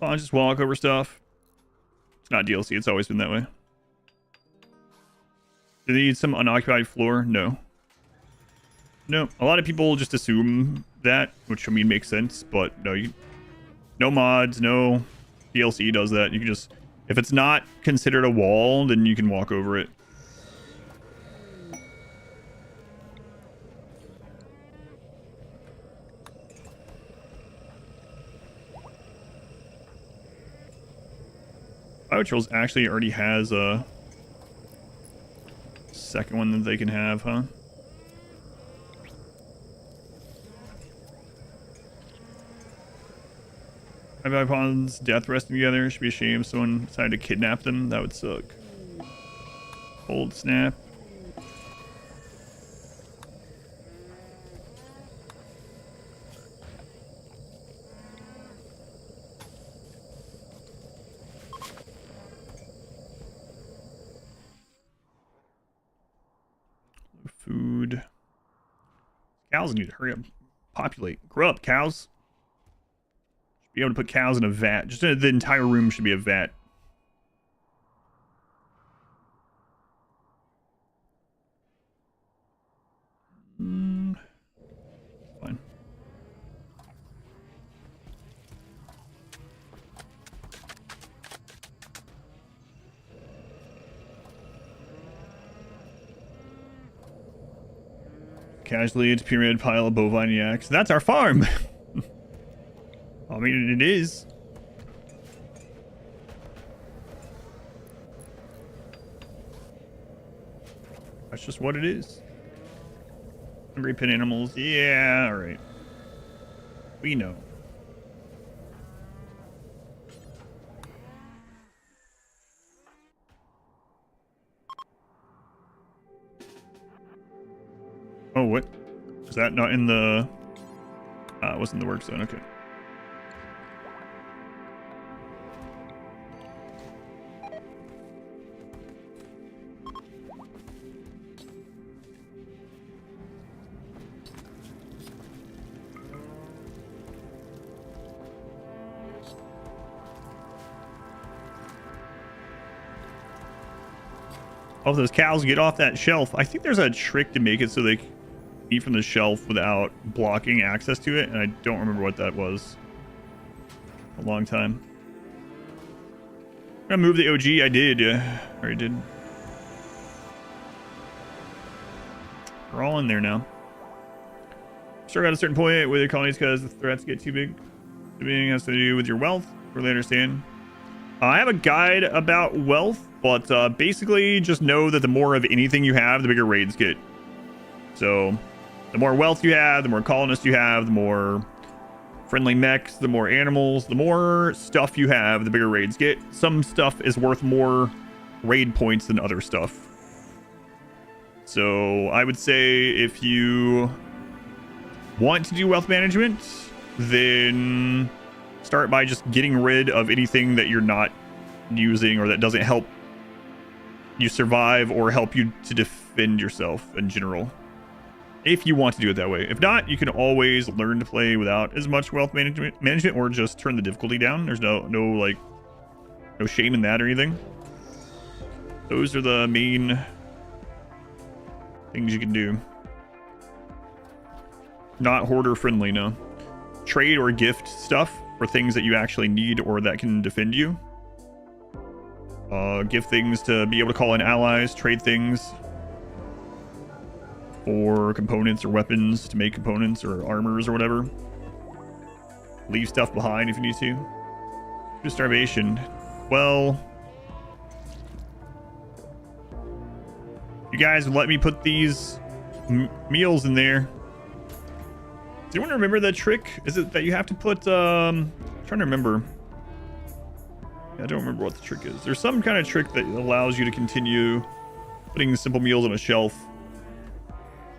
I'll just walk over stuff. It's not DLC, it's always been that way. Do they need some unoccupied floor? No. No, a lot of people just assume that, which I mean makes sense, but no, no mods, no DLC does that. You can just, if it's not considered a wall, then you can walk over it. Biotrolls actually already has a second one that they can have, huh? Five pawns, death resting together. Should be a shame if someone decided to kidnap them. That would suck. Cold snap. Food. Cows need to hurry up. Populate. Grow up, cows. Be able to put cows in a vat. Just the entire room should be a vat. Fine. Casually, it's pyramid pile of bovine yaks. That's our farm. I mean, it is. That's just what it is. Hungry pin animals. Yeah, all right. We know. Oh, what? Is that not in the... it wasn't the work zone. Okay. Oh, those cows get off that shelf. I think there's a trick to make it so they eat from the shelf without blocking access to it, and I don't remember what that was. A long time. I'm gonna move the OG. I did. Already did. We're all in there now. Start at a certain point with the colonies because the threats get too big. The being has to do with your wealth. Really understand. I have a guide about wealth, but basically just know that the more of anything you have, the bigger raids get. So the more wealth you have, the more colonists you have, the more friendly mechs, the more animals, the more stuff you have, the bigger raids get. Some stuff is worth more raid points than other stuff. So I would say if you want to do wealth management, then start by just getting rid of anything that you're not using or that doesn't help you survive or help you to defend yourself in general. If you want to do it that way. If not, you can always learn to play without as much wealth management or just turn the difficulty down. There's no shame in that or anything. Those are the main things you can do. Not hoarder friendly, no. Trade or gift stuff for things that you actually need or that can defend you. Give things to be able to call in allies. Trade things for components or weapons to make components or armors or whatever. Leave stuff behind if you need to. Do starvation. Well, you guys let me put these meals in there. Do you want to remember that trick? Is it that you have to put I'm trying to remember. I don't remember what the trick is. There's some kind of trick that allows you to continue putting simple meals on a shelf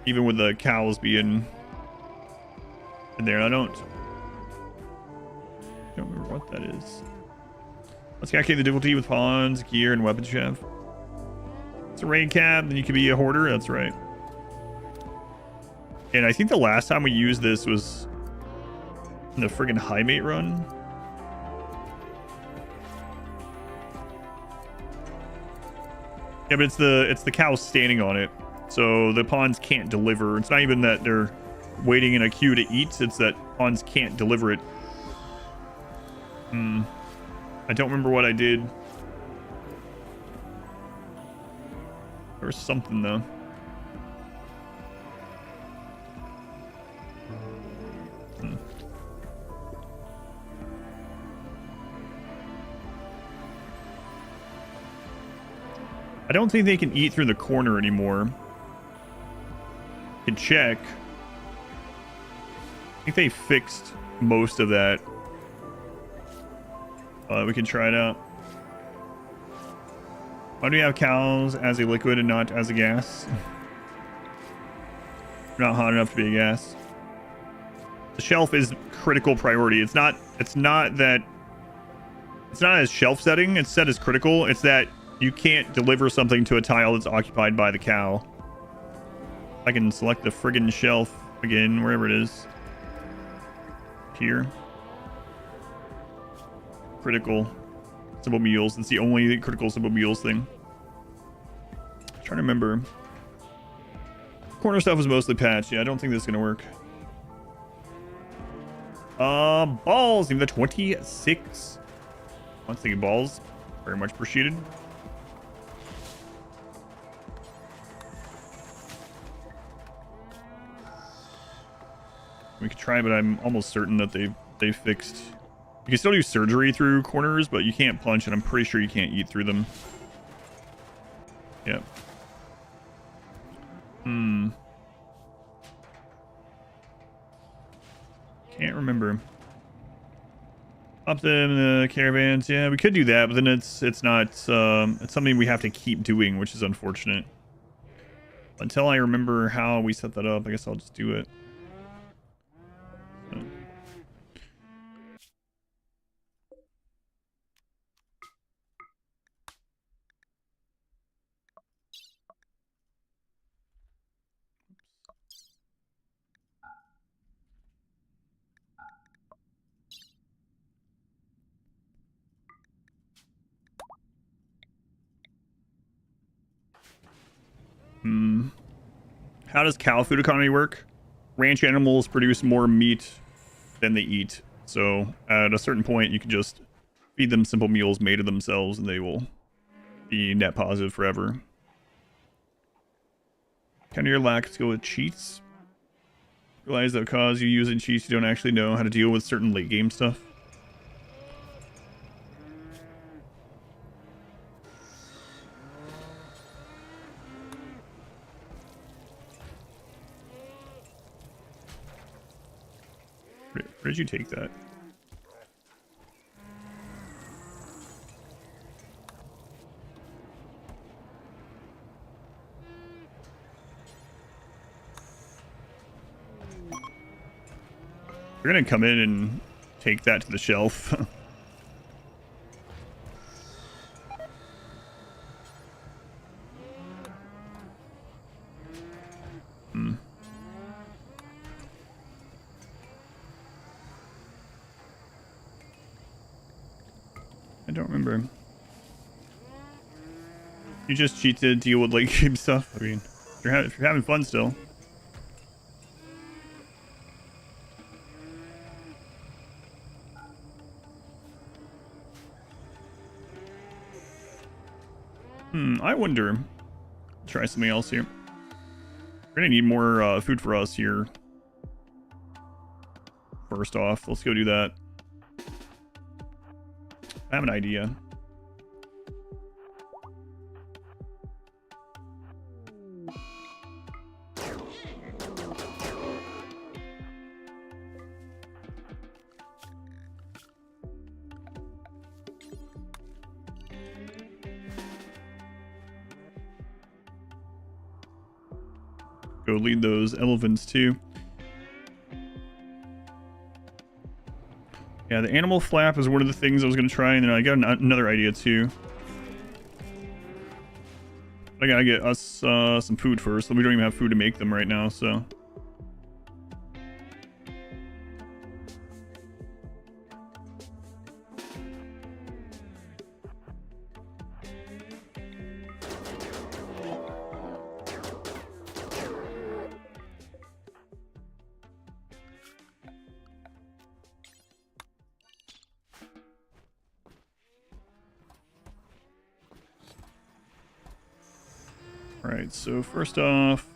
even with the cows being in there. I don't remember what that is. Let's calculate the difficulty with pawns, gear, and weapons you have. It's a raid cab, then you could be a hoarder. That's right. And I think the last time we used this was in the friggin' hive run. Yeah, but it's the cows standing on it. So the pawns can't deliver. It's not even that they're waiting in a queue to eat. It's that pawns can't deliver it. I don't remember what I did. There was something though. I don't think they can eat through the corner anymore. Can check. I think they fixed most of that. We can try it out. Why do we have cows as a liquid and not as a gas? Not hot enough to be a gas. The shelf is critical priority. It's not as shelf setting. It's set as critical. It's that you can't deliver something to a tile that's occupied by the cow. I can select the friggin' shelf again, wherever it is. Here. Critical simple meals. It's the only critical simple meals thing. I'm trying to remember. Corner stuff was mostly patched. Yeah, I don't think this is gonna work. Balls. Even the 26. I'm thinking balls. Very much appreciated. We could try, but I'm almost certain that they fixed. You can still do surgery through corners, but you can't punch, and I'm pretty sure you can't eat through them. Yep. Hmm. Can't remember. Up them in the caravans. Yeah, we could do that, but then it's not it's something we have to keep doing, which is unfortunate. Until I remember how we set that up, I guess I'll just do it. So. How does cow food economy work? Ranch animals produce more meat than they eat. So at a certain point, you can just feed them simple meals made of themselves and they will be net positive forever. Counter your lack, let's go with cheats. Realize that cause you using cheats, you don't actually know how to deal with certain late game stuff. Where did you take that? You're gonna come in and take that to the shelf. I don't remember. You just cheat to deal with late game stuff. I mean, if you're having fun still. I wonder. Try something else here. We're gonna need more food for us here. First off, let's go do that. I have an idea. Go lead those elephants too. Yeah, the animal flap is one of the things I was going to try, and then I got another idea too. I gotta get us some food first. We don't even have food to make them right now, so. Alright, so first off,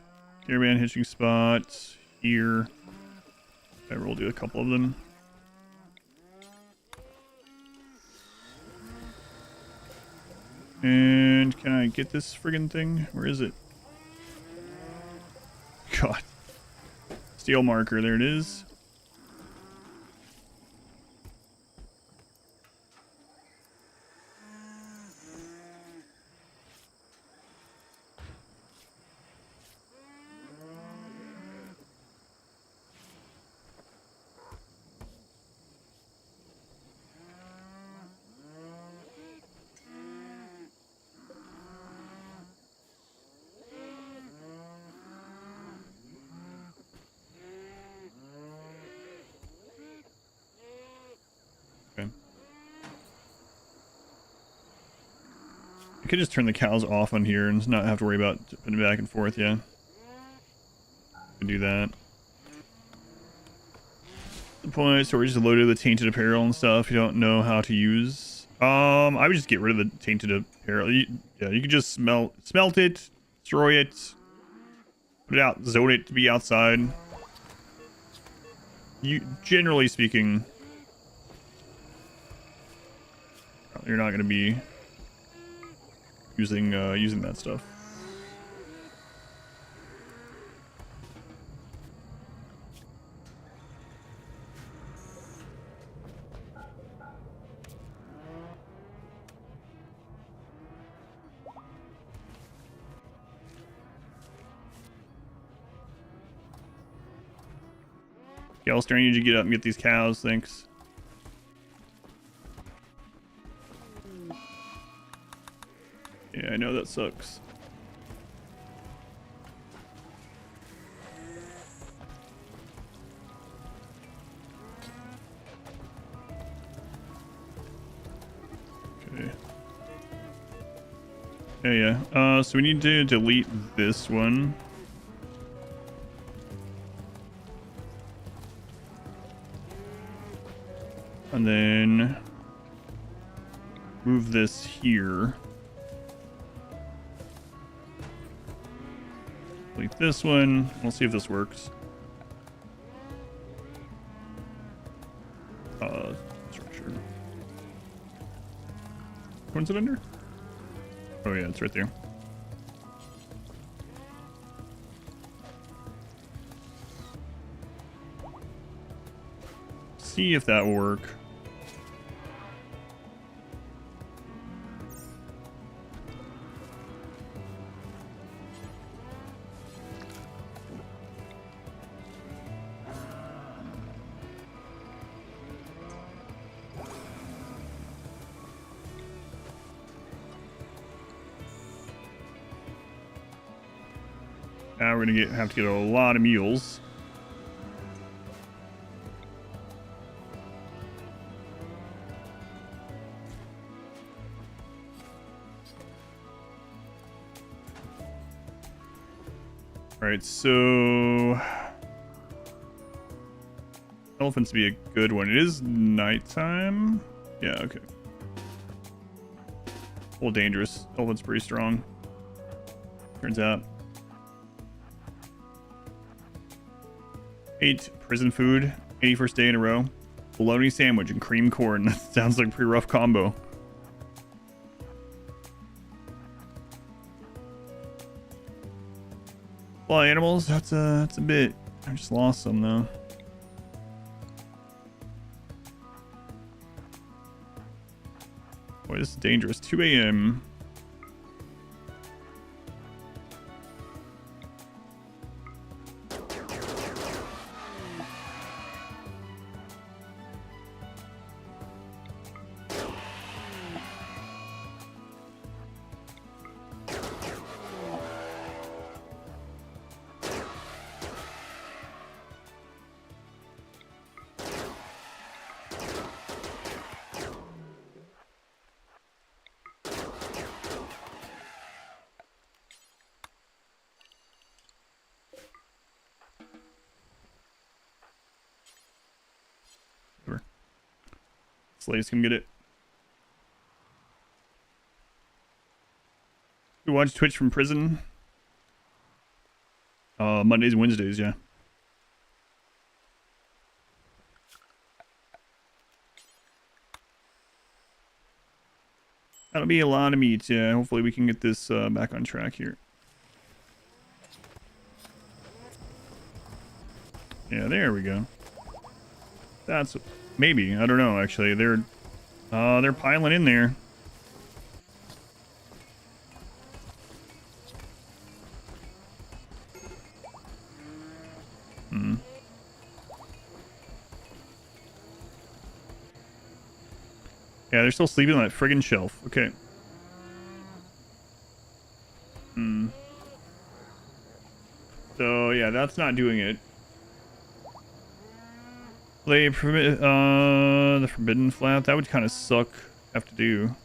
caravan hitching spot here. Okay, we'll do a couple of them. And can I get this friggin' thing? Where is it? God. Steel marker, there it is. I could just turn the cows off on here and not have to worry about putting it back and forth, yeah. Could do that. The point, storage is loaded with tainted apparel and stuff you don't know how to use. I would just get rid of the tainted apparel. Yeah, you could just smelt it, destroy it, put it out, zone it to be outside. Generally speaking, you're not going to be using that stuff. Alistair, I need you to get up and get these cows. Thanks. Yeah, I know that sucks. Okay. Yeah. So we need to delete this one. And then move this here. Delete this one. We'll see if this works. Structure. Which one's it under? Oh yeah, it's right there. See if that will work. Now we're gonna have to get a lot of mules. All right, so elephants would be a good one. It is nighttime. Yeah, okay. A little dangerous. Elephant's pretty strong. Turns out. 8 prison food, 81st day in a row. Bologna sandwich and cream corn. That sounds like a pretty rough combo. Fly animals, that's a bit. I just lost some though. Boy, this is dangerous. 2 a.m. Slaves can get it. You watch Twitch from prison? Mondays and Wednesdays, yeah. That'll be a lot of meat, yeah. Hopefully we can get this back on track here. Yeah, there we go. That's maybe, I don't know actually. They're piling in there. Yeah, they're still sleeping on that friggin' shelf. Okay. So yeah, that's not doing it. Play the forbidden flat. That would kind of suck. Have to do.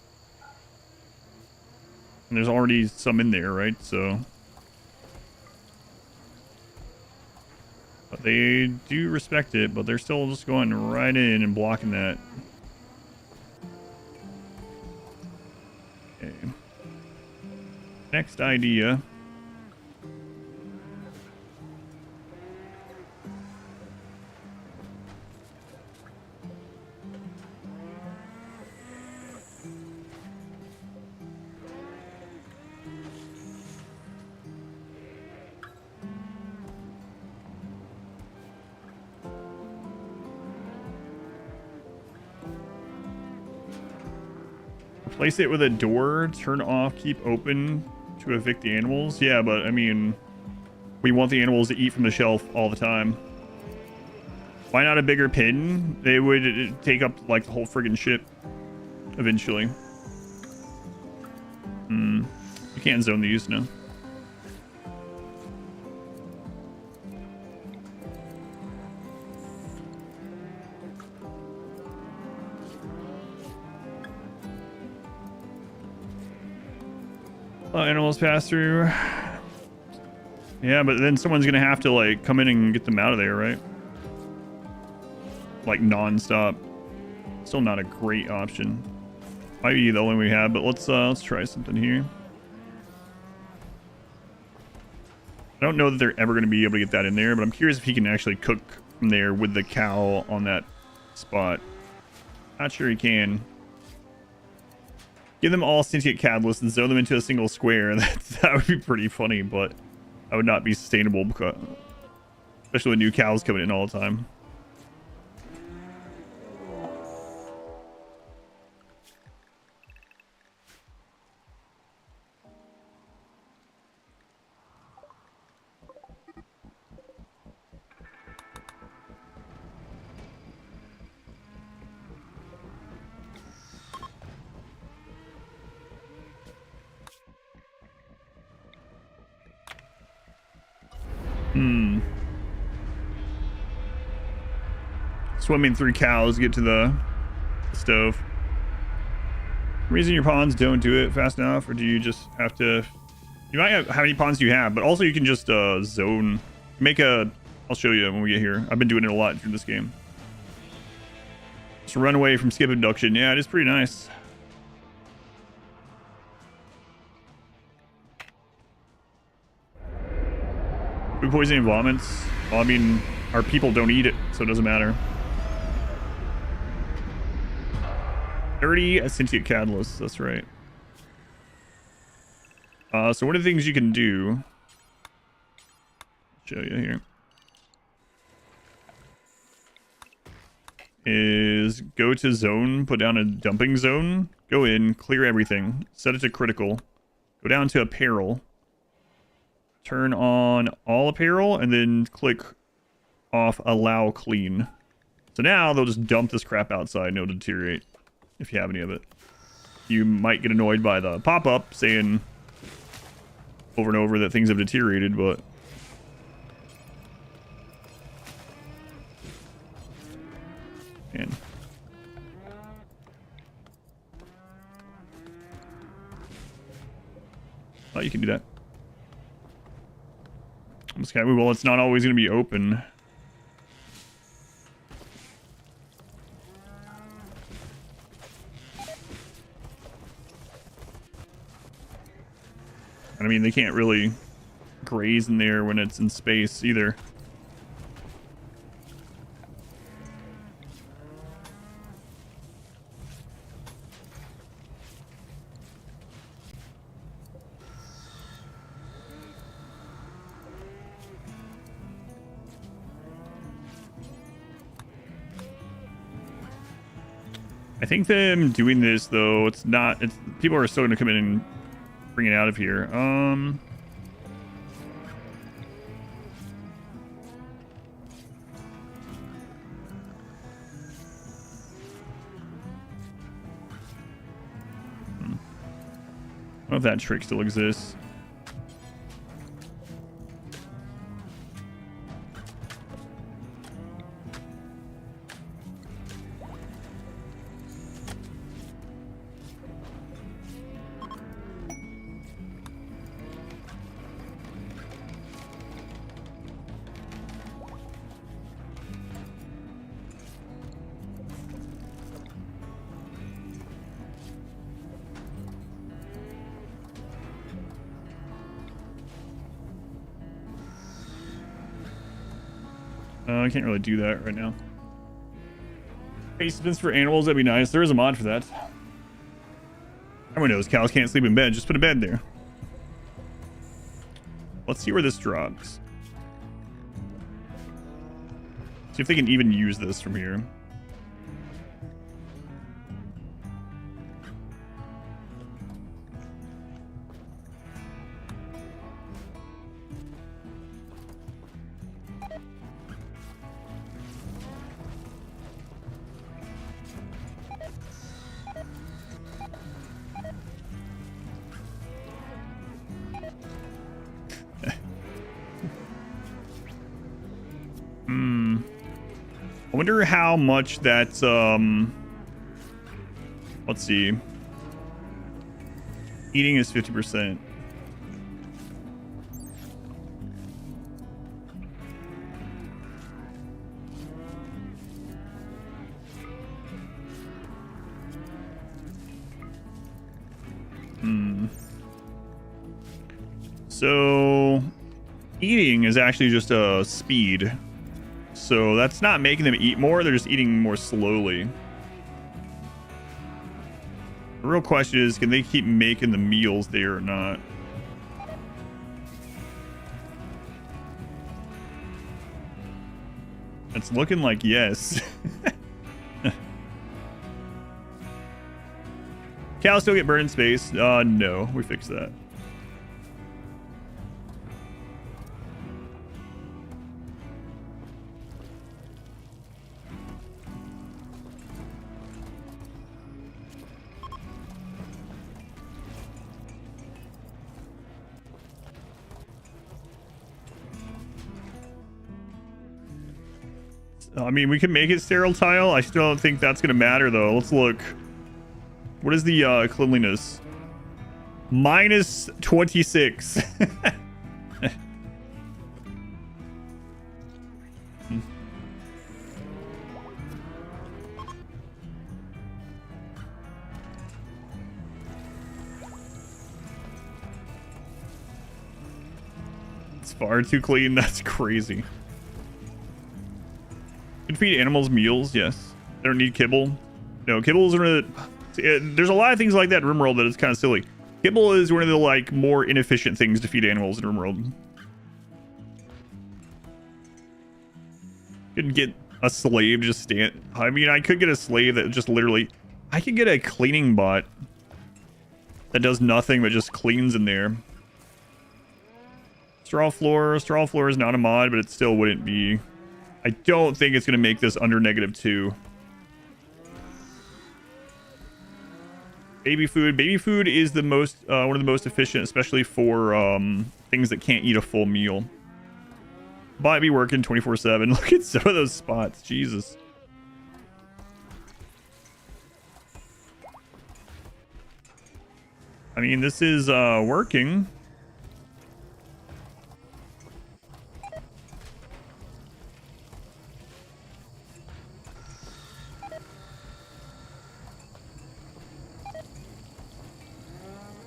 And there's already some in there, right? So. But they do respect it, but they're still just going right in and blocking that. Okay. Next idea. Place it with a door, turn off, keep open to evict the animals. Yeah, but I mean, we want the animals to eat from the shelf all the time. Why not a bigger pin? They would take up like the whole friggin' ship eventually. You can't zone these, no. Animals pass through. Yeah, but then someone's gonna have to like come in and get them out of there, right? Like non-stop. Still not a great option. Might be the only we have, but let's try something here. I don't know that they're ever going to be able to get that in there, but I'm curious if he can actually cook from there with the cow on that spot. Not sure he can. Give them all sentient catalysts and zone them into a single square. That would be pretty funny, but that would not be sustainable, because, especially with new cows coming in all the time. Swimming through cows, get to the stove. Reason your pawns don't do it fast enough, or do you just have to? You might have, how many pawns do you have? But also you can just zone. Make a. I'll show you when we get here. I've been doing it a lot through this game. Just run away from skip abduction. Yeah, it is pretty nice. Food poisoning and vomits. Well, I mean, our people don't eat it, so it doesn't matter. 30 sentient catalysts, that's right. So one of the things you can do, I'll show you here, is go to zone, put down a dumping zone, go in, clear everything, set it to critical, go down to apparel, turn on all apparel, and then click off allow clean. So now they'll just dump this crap outside and it'll deteriorate. If you have any of it, you might get annoyed by the pop-up saying over and over that things have deteriorated, but oh, you can do that. Well, it's not always going to be open. I mean, they can't really graze in there when it's in space either. I think them doing this, though, it's not... people are still going to come in and bring it out of here. I don't know if that trick still exists. I can't really do that right now. Face spins for animals, that'd be nice. There is a mod for that. Everyone knows cows can't sleep in bed. Just put a bed there. Let's see where this drops. See if they can even use this from here. I wonder how much that's, let's see. Eating is 50%. So eating is actually just a speed. So that's not making them eat more. They're just eating more slowly. The real question is, can they keep making the meals there or not? It's looking like yes. Cows still get burned in space. No, we fixed that. I mean, we can make it sterile tile. I still don't think that's going to matter, though. Let's look. What is the cleanliness? Minus 26. It's far too clean. That's crazy. Can feed animals meals, yes. They don't need kibble. No, kibble is one of the... There's a lot of things like that in RimWorld that is kind of silly. Kibble is one of the, like, more inefficient things to feed animals in RimWorld. Couldn't get a slave to just stand... I mean, I could get a slave that just literally... I could get a cleaning bot that does nothing but just cleans in there. Straw floor. Straw floor is not a mod, but it still wouldn't be... I don't think it's going to make this under -2. Baby food. Baby food is the most one of the most efficient, especially for things that can't eat a full meal. Might be working 24/7. Look at some of those spots. Jesus. I mean, this is working.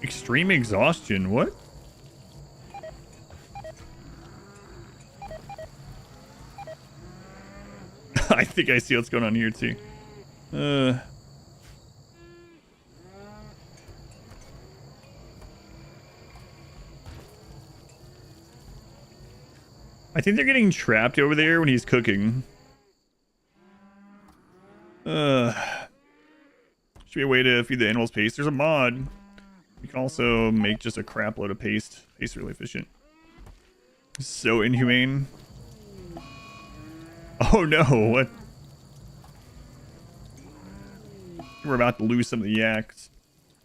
Extreme exhaustion. What? I think I see what's going on here too. I think they're getting trapped over there when he's cooking. Should be a way to feed the animals paste. There's a mod. You can also make just a crap load of paste. Paste really efficient. So inhumane. Oh no, what? We're about to lose some of the yaks.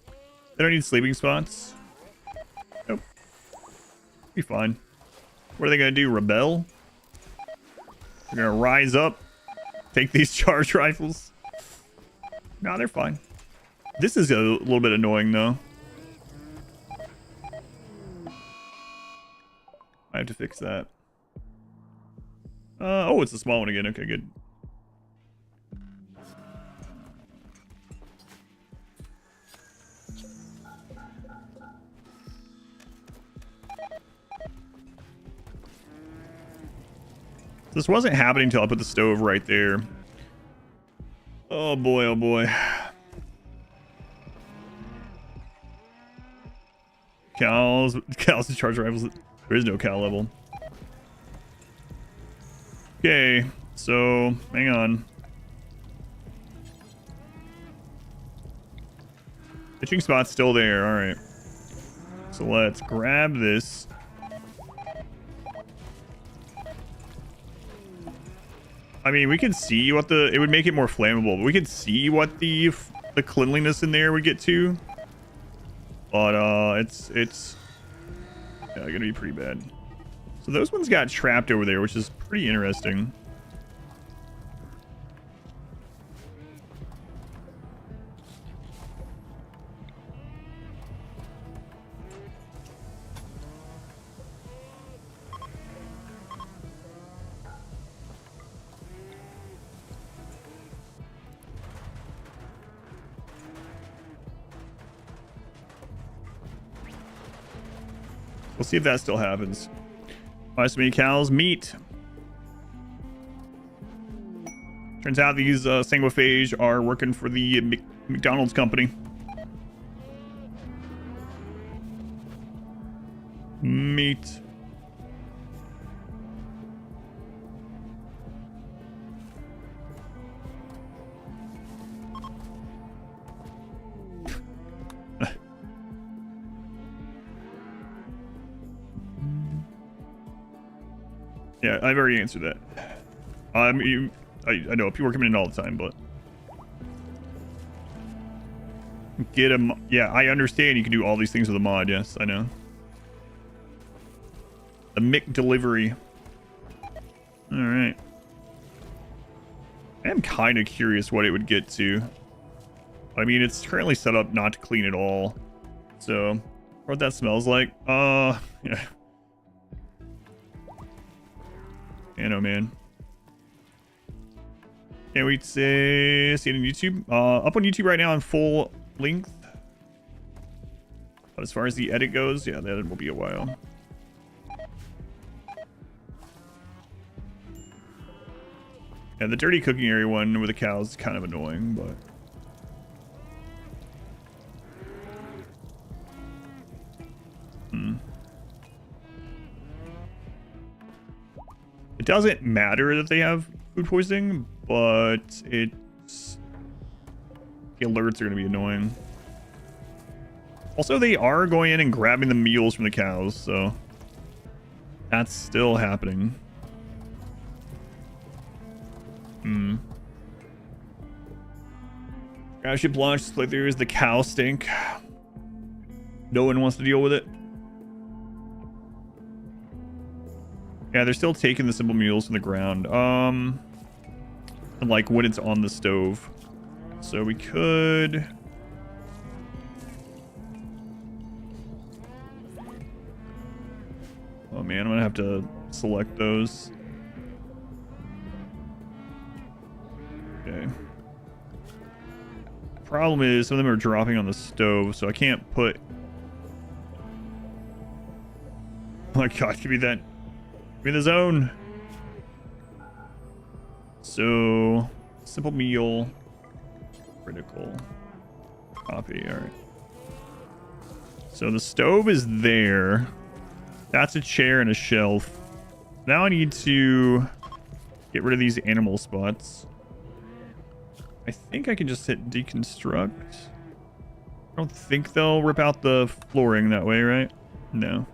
They don't need sleeping spots. Nope. Be fine. What are they gonna do? Rebel? They're gonna rise up, take these charge rifles. No, they're fine. This is a little bit annoying though. I have to fix that. Oh, it's a small one again. Okay, good. This wasn't happening until I put the stove right there. Oh boy, oh boy. Cows and charge rifles. There is no cow level. Okay, so hang on. Pitching spot's still there. All right. So let's grab this. I mean, we can see what it would make it more flammable, but we could see what the cleanliness in there would get to. But it's gonna be pretty bad. So those ones got trapped over there, which is pretty interesting. We'll see if that still happens. Buy so many cows. Meat. Turns out these Sanguophage are working for the McDonald's company. Meat. Yeah, I've already answered that. I know people are coming in all the time, but get them. Yeah, I understand you can do all these things with a mod. Yes, I know. The Mick delivery. All right. I am kind of curious what it would get to. I mean, it's currently set up not to clean at all. So, what that smells like? Yeah. You know, man. Can't wait to see it on YouTube. Up on YouTube right now in full length. But as far as the edit goes, yeah, that will be a while. Yeah, the dirty cooking area one with the cows is kind of annoying, but... It doesn't matter that they have food poisoning, but it's... The alerts are going to be annoying. Also, they are going in and grabbing the meals from the cows, so... That's still happening. I should launch this playthrough is the cow stink. No one wants to deal with it. Yeah, they're still taking the simple meals from the ground. And like when it's on the stove. So we could... Oh man, I'm gonna have to select those. Okay. Problem is, some of them are dropping on the stove, so I can't put... Oh my god, give me that. Give me the zone. So, simple meal. Critical. Copy, alright. So the stove is there. That's a chair and a shelf. Now I need to get rid of these animal spots. I think I can just hit deconstruct. I don't think they'll rip out the flooring that way, right? No.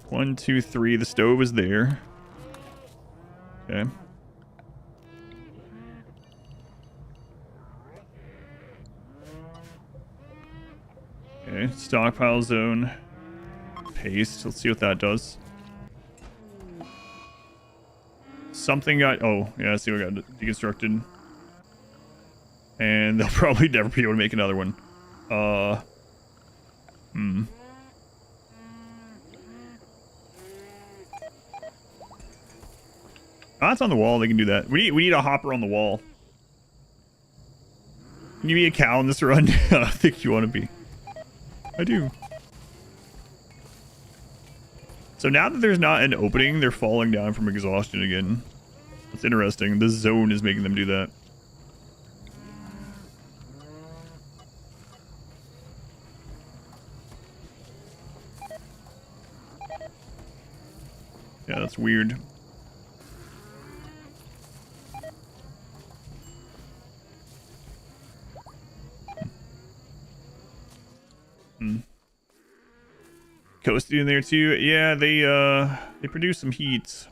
One, two, three. The stove is there. Okay. Okay, stockpile zone. Paste. Let's see what that does. Something got... Oh, yeah, I see what got deconstructed. And they'll probably never be able to make another one. Oh, it's on the wall. They can do that. We need a hopper on the wall. Can you be a cow in this run? I think you want to be. I do. So now that there's not an opening, they're falling down from exhaustion again. That's interesting. The zone is making them do that. Yeah, that's weird. Coasty in there too. Yeah, they produce some heat.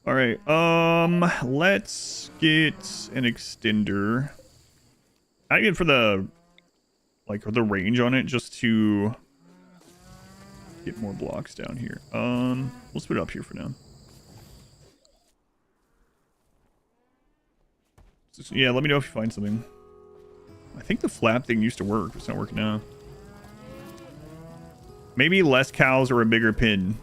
All right. Let's get an extender. I get for the the range on it just to get more blocks down here. We'll put it up here for now. Yeah, let me know if you find something. I think the flap thing used to work. It's not working now. Maybe less cows or a bigger pin.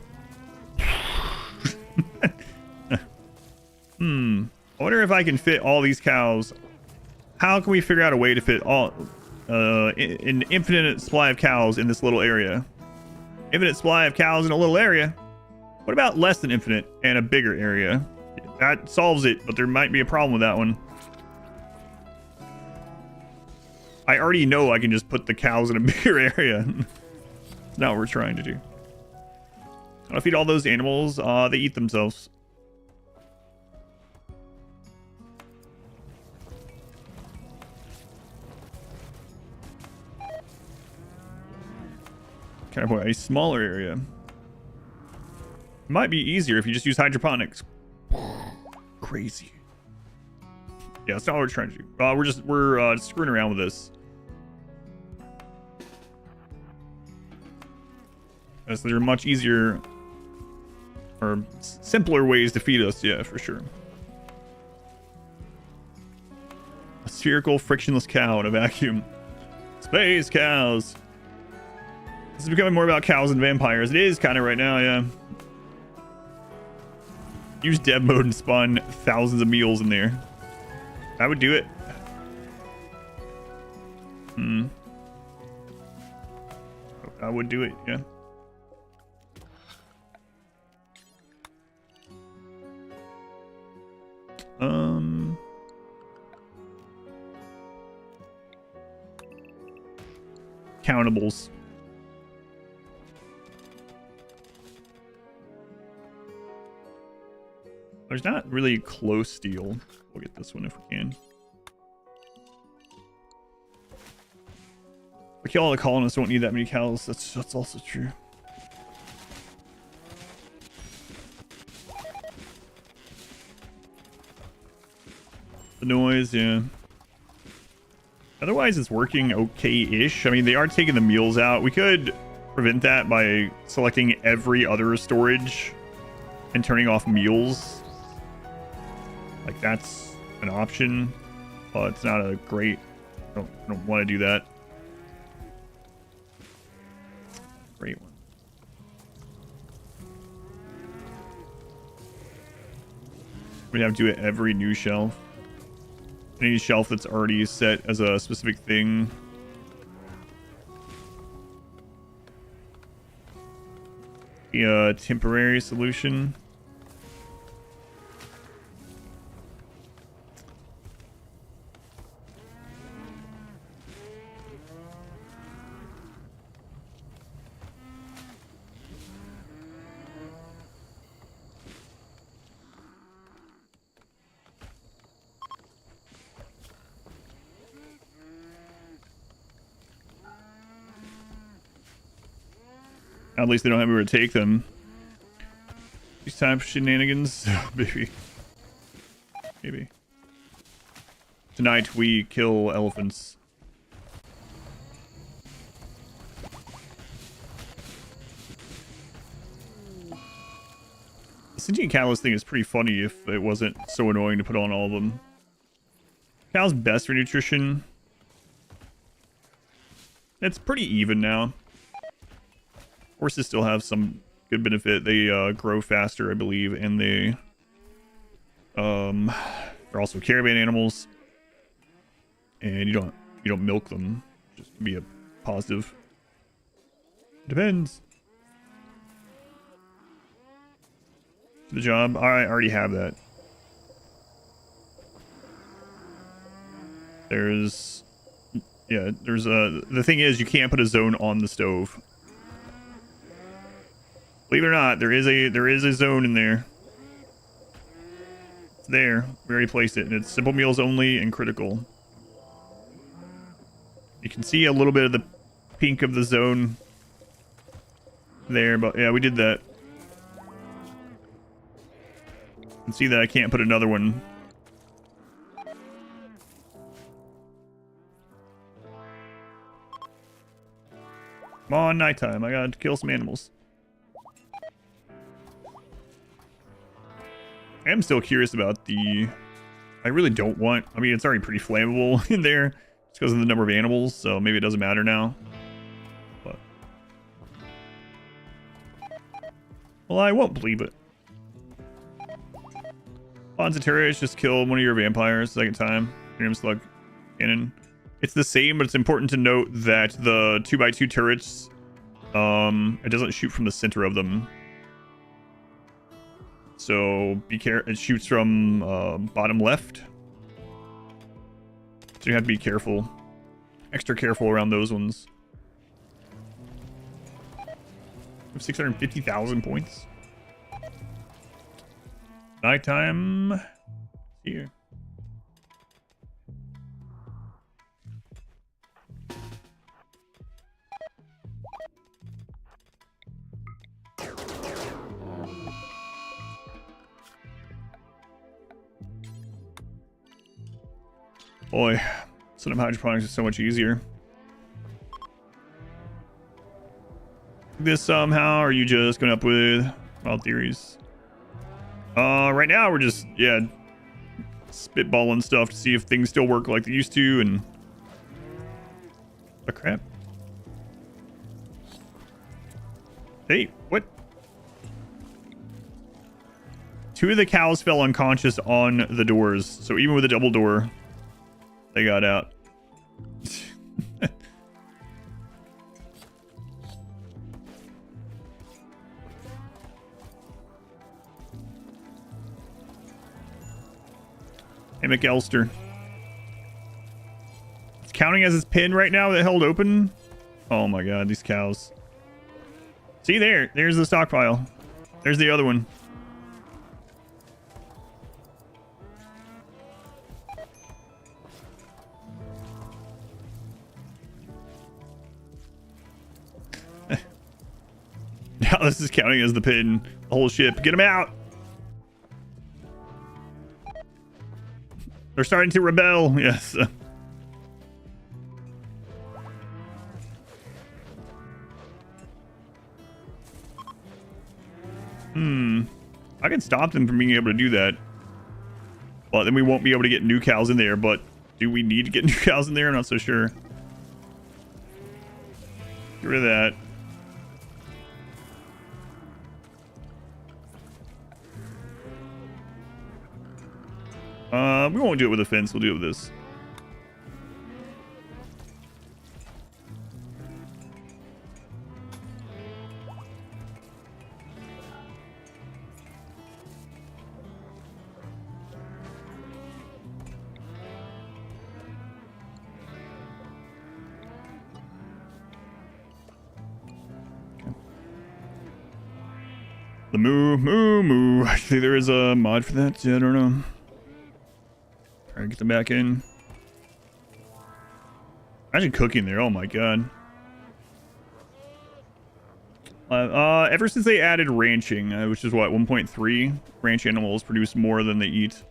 I wonder if I can fit all these cows. How can we figure out a way to fit all an infinite supply of cows in this little area? Infinite supply of cows in a little area. What about less than infinite and a bigger area? That solves it, but there might be a problem with that one. I already know I can just put the cows in a bigger area. That's not what we're trying to do. I feed all those animals. They eat themselves. Kind of a smaller area. Might be easier if you just use hydroponics. Crazy. Yeah, that's not what we're trying to do. We're just screwing around with this. So there are much easier or simpler ways to feed us. Yeah, for sure. A spherical, frictionless cow in a vacuum. Space cows. This is becoming more about cows and vampires. It is kind of right now, yeah. Use dev mode and spawn thousands of meals in there. I would do it. I would do it, yeah. Countables. There's not really close steel. We'll get this one if we can. We kill all the colonists, won't need that many cows. That's also true. The noise, yeah. Otherwise, it's working okay-ish. I mean, they are taking the meals out. We could prevent that by selecting every other storage and turning off meals. Like, that's an option, but it's not a great... I don't want to do that. Great one. We'd have to do it every new shelf. Any shelf that's already set as a specific thing. Be a temporary solution. At least they don't have anywhere to take them. These type of shenanigans. Maybe. Maybe. Tonight we kill elephants. The sentient catalyst thing is pretty funny if it wasn't so annoying to put on all of them. Cow's best for nutrition. It's pretty even now. Horses still have some good benefit. They grow faster, I believe, and they're also caravan animals. And you don't milk them. Just be a positive. Depends. The job. I already have that. There's the thing is you can't put a zone on the stove. Believe it or not, there is a zone in there. It's there. We already placed it, and it's simple meals only and critical. You can see a little bit of the pink of the zone there, but yeah, we did that. You can see that I can't put another one. Come on, nighttime. I gotta kill some animals. I am still curious about the... I really don't want... I mean, it's already pretty flammable in there just because of the number of animals, so maybe it doesn't matter now. But Well, I won't believe it. Bonds of turrets, just kill one of your vampires second time. Random slug cannon. It's the same, but it's important to note that the 2x2 turrets, it doesn't shoot from the center of them. So be careful. It shoots from bottom left. So you have to be careful. Extra careful around those ones. 650,000 points. Nighttime. Here. Boy, setting up hydroponics is so much easier. This somehow, or are you just going up with wild theories? Right now we're just, yeah, spitballing stuff to see if things still work like they used to, and oh crap. Hey, what? 2 of the cows fell unconscious on the doors, so even with a double door, they got out. Hey, McAllister. It's counting as his pin right now that held open. Oh my god, these cows. See there. There's the stockpile. There's the other one. Now this is counting as the pin. The whole ship. Get him out. They're starting to rebel. Yes. I can stop them from being able to do that. But then we won't be able to get new cows in there. But do we need to get new cows in there? I'm not so sure. Get rid of that. We won't do it with a fence. We'll do it with this. The moo. Actually, there is a mod for that. Yeah, I don't know. Try to get them back in. Imagine cooking there. Oh my god. Ever since they added ranching, which is what, 1.3, ranch animals produce more than they eat.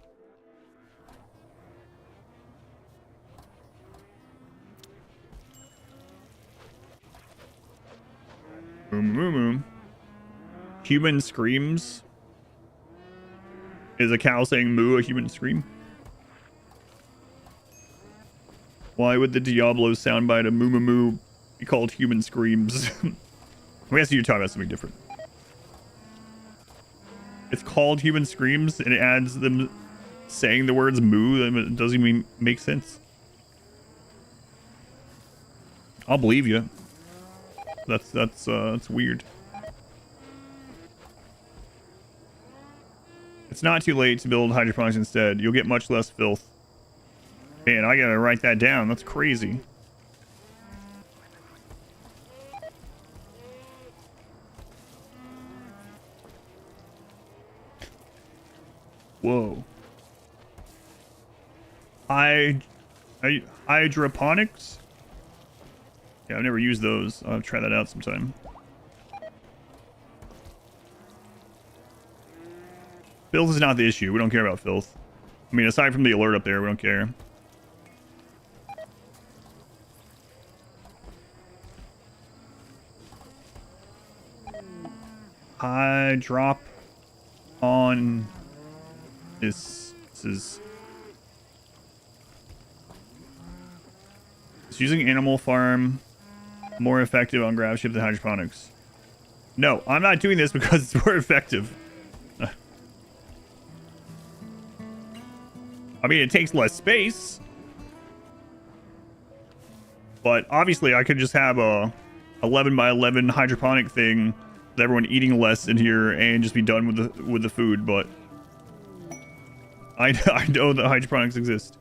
Moo. Human screams. Is a cow saying moo a human scream? Why would the Diablo soundbite of moo be called human screams? I guess you're talking about something different. It's called human screams, and it adds them saying the words moo. It doesn't even make sense. I'll believe you. That's weird. It's not too late to build hydroponics instead. You'll get much less filth. Man, I gotta write that down. That's crazy. Whoa. Hydroponics? Yeah, I've never used those. I'll try that out sometime. Filth is not the issue. We don't care about filth. I mean, aside from the alert up there, we don't care. I drop on this. This is using animal farm more effective on grab ship than hydroponics. No, I'm not doing this because it's more effective. I mean, it takes less space. But obviously, I could just have a 11 by 11 hydroponic thing with everyone eating less in here and just be done with the food. But I know that hydroponics exist.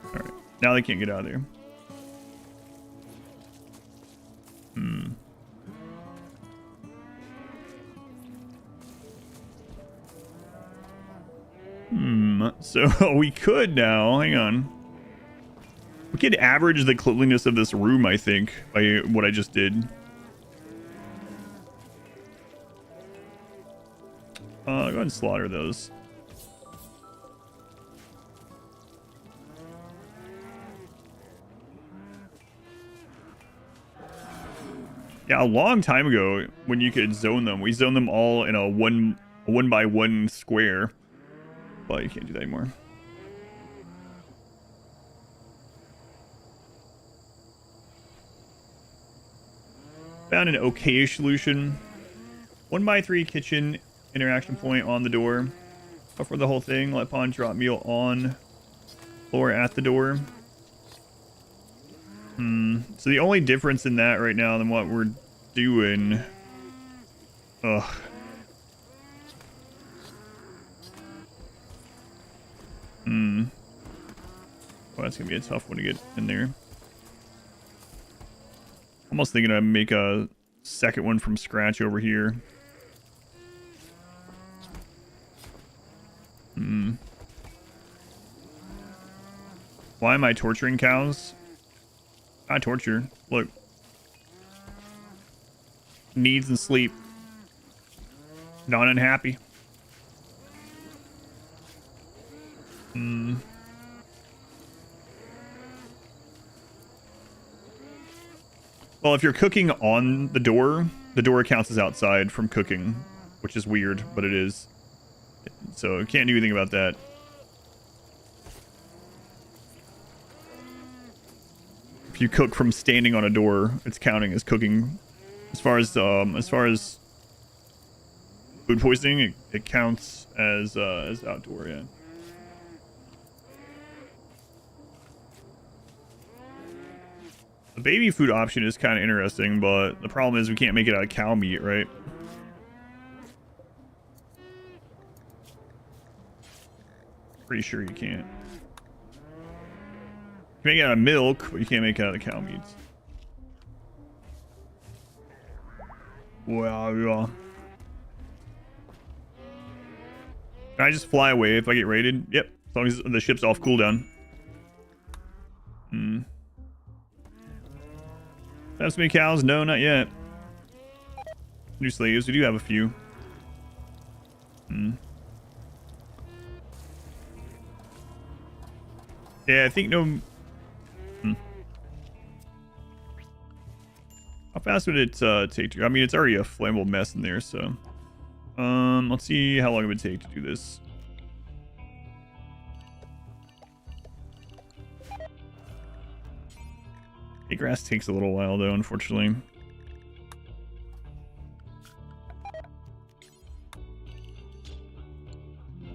All right, now they can't get out of there. So we could now, hang on. We could average the cleanliness of this room, I think, by what I just did. Go ahead and slaughter those. Yeah, a long time ago, when you could zone them, we zoned them all in a one by one square. But you can't do that anymore. Found an okay-ish solution. 1x3 kitchen interaction point on the door. Before the whole thing, let pawn drop meal on or at the door. So the only difference in that right now than what we're doing. Ugh. Well, that's gonna be a tough one to get in there. Almost thinking I'd make a second one from scratch over here. Why am I torturing cows? I torture. Look. Needs and sleep. Not unhappy. Well, if you're cooking on the door counts as outside from cooking, which is weird, but it is. So can't do anything about that. If you cook from standing on a door, it's counting as cooking. As far as food poisoning, it counts as outdoor, yeah. The baby food option is kind of interesting, but the problem is we can't make it out of cow meat, right? Pretty sure you can't. You can make it out of milk, but you can't make it out of cow meats. Well, yeah. Can I just fly away if I get raided? Yep, as long as the ship's off cooldown. Have so many cows? No, not yet. New slaves, we do have a few. Yeah, I think no... How fast would it take to... I mean, it's already a flammable mess in there, so... let's see how long it would take to do this. Hey, grass takes a little while, though, unfortunately.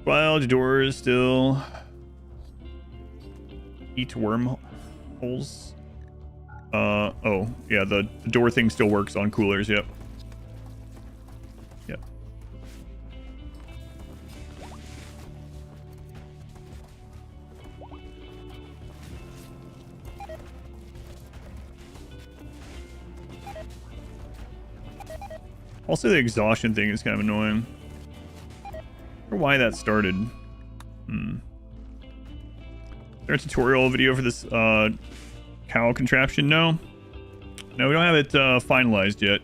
Wild doors still... Eat wormholes. Oh, yeah, the door thing still works on coolers, yep. Yep. Also, the exhaustion thing is kind of annoying. I wonder why that started. Is there a tutorial video for this cow contraption? No. No, we don't have it finalized yet.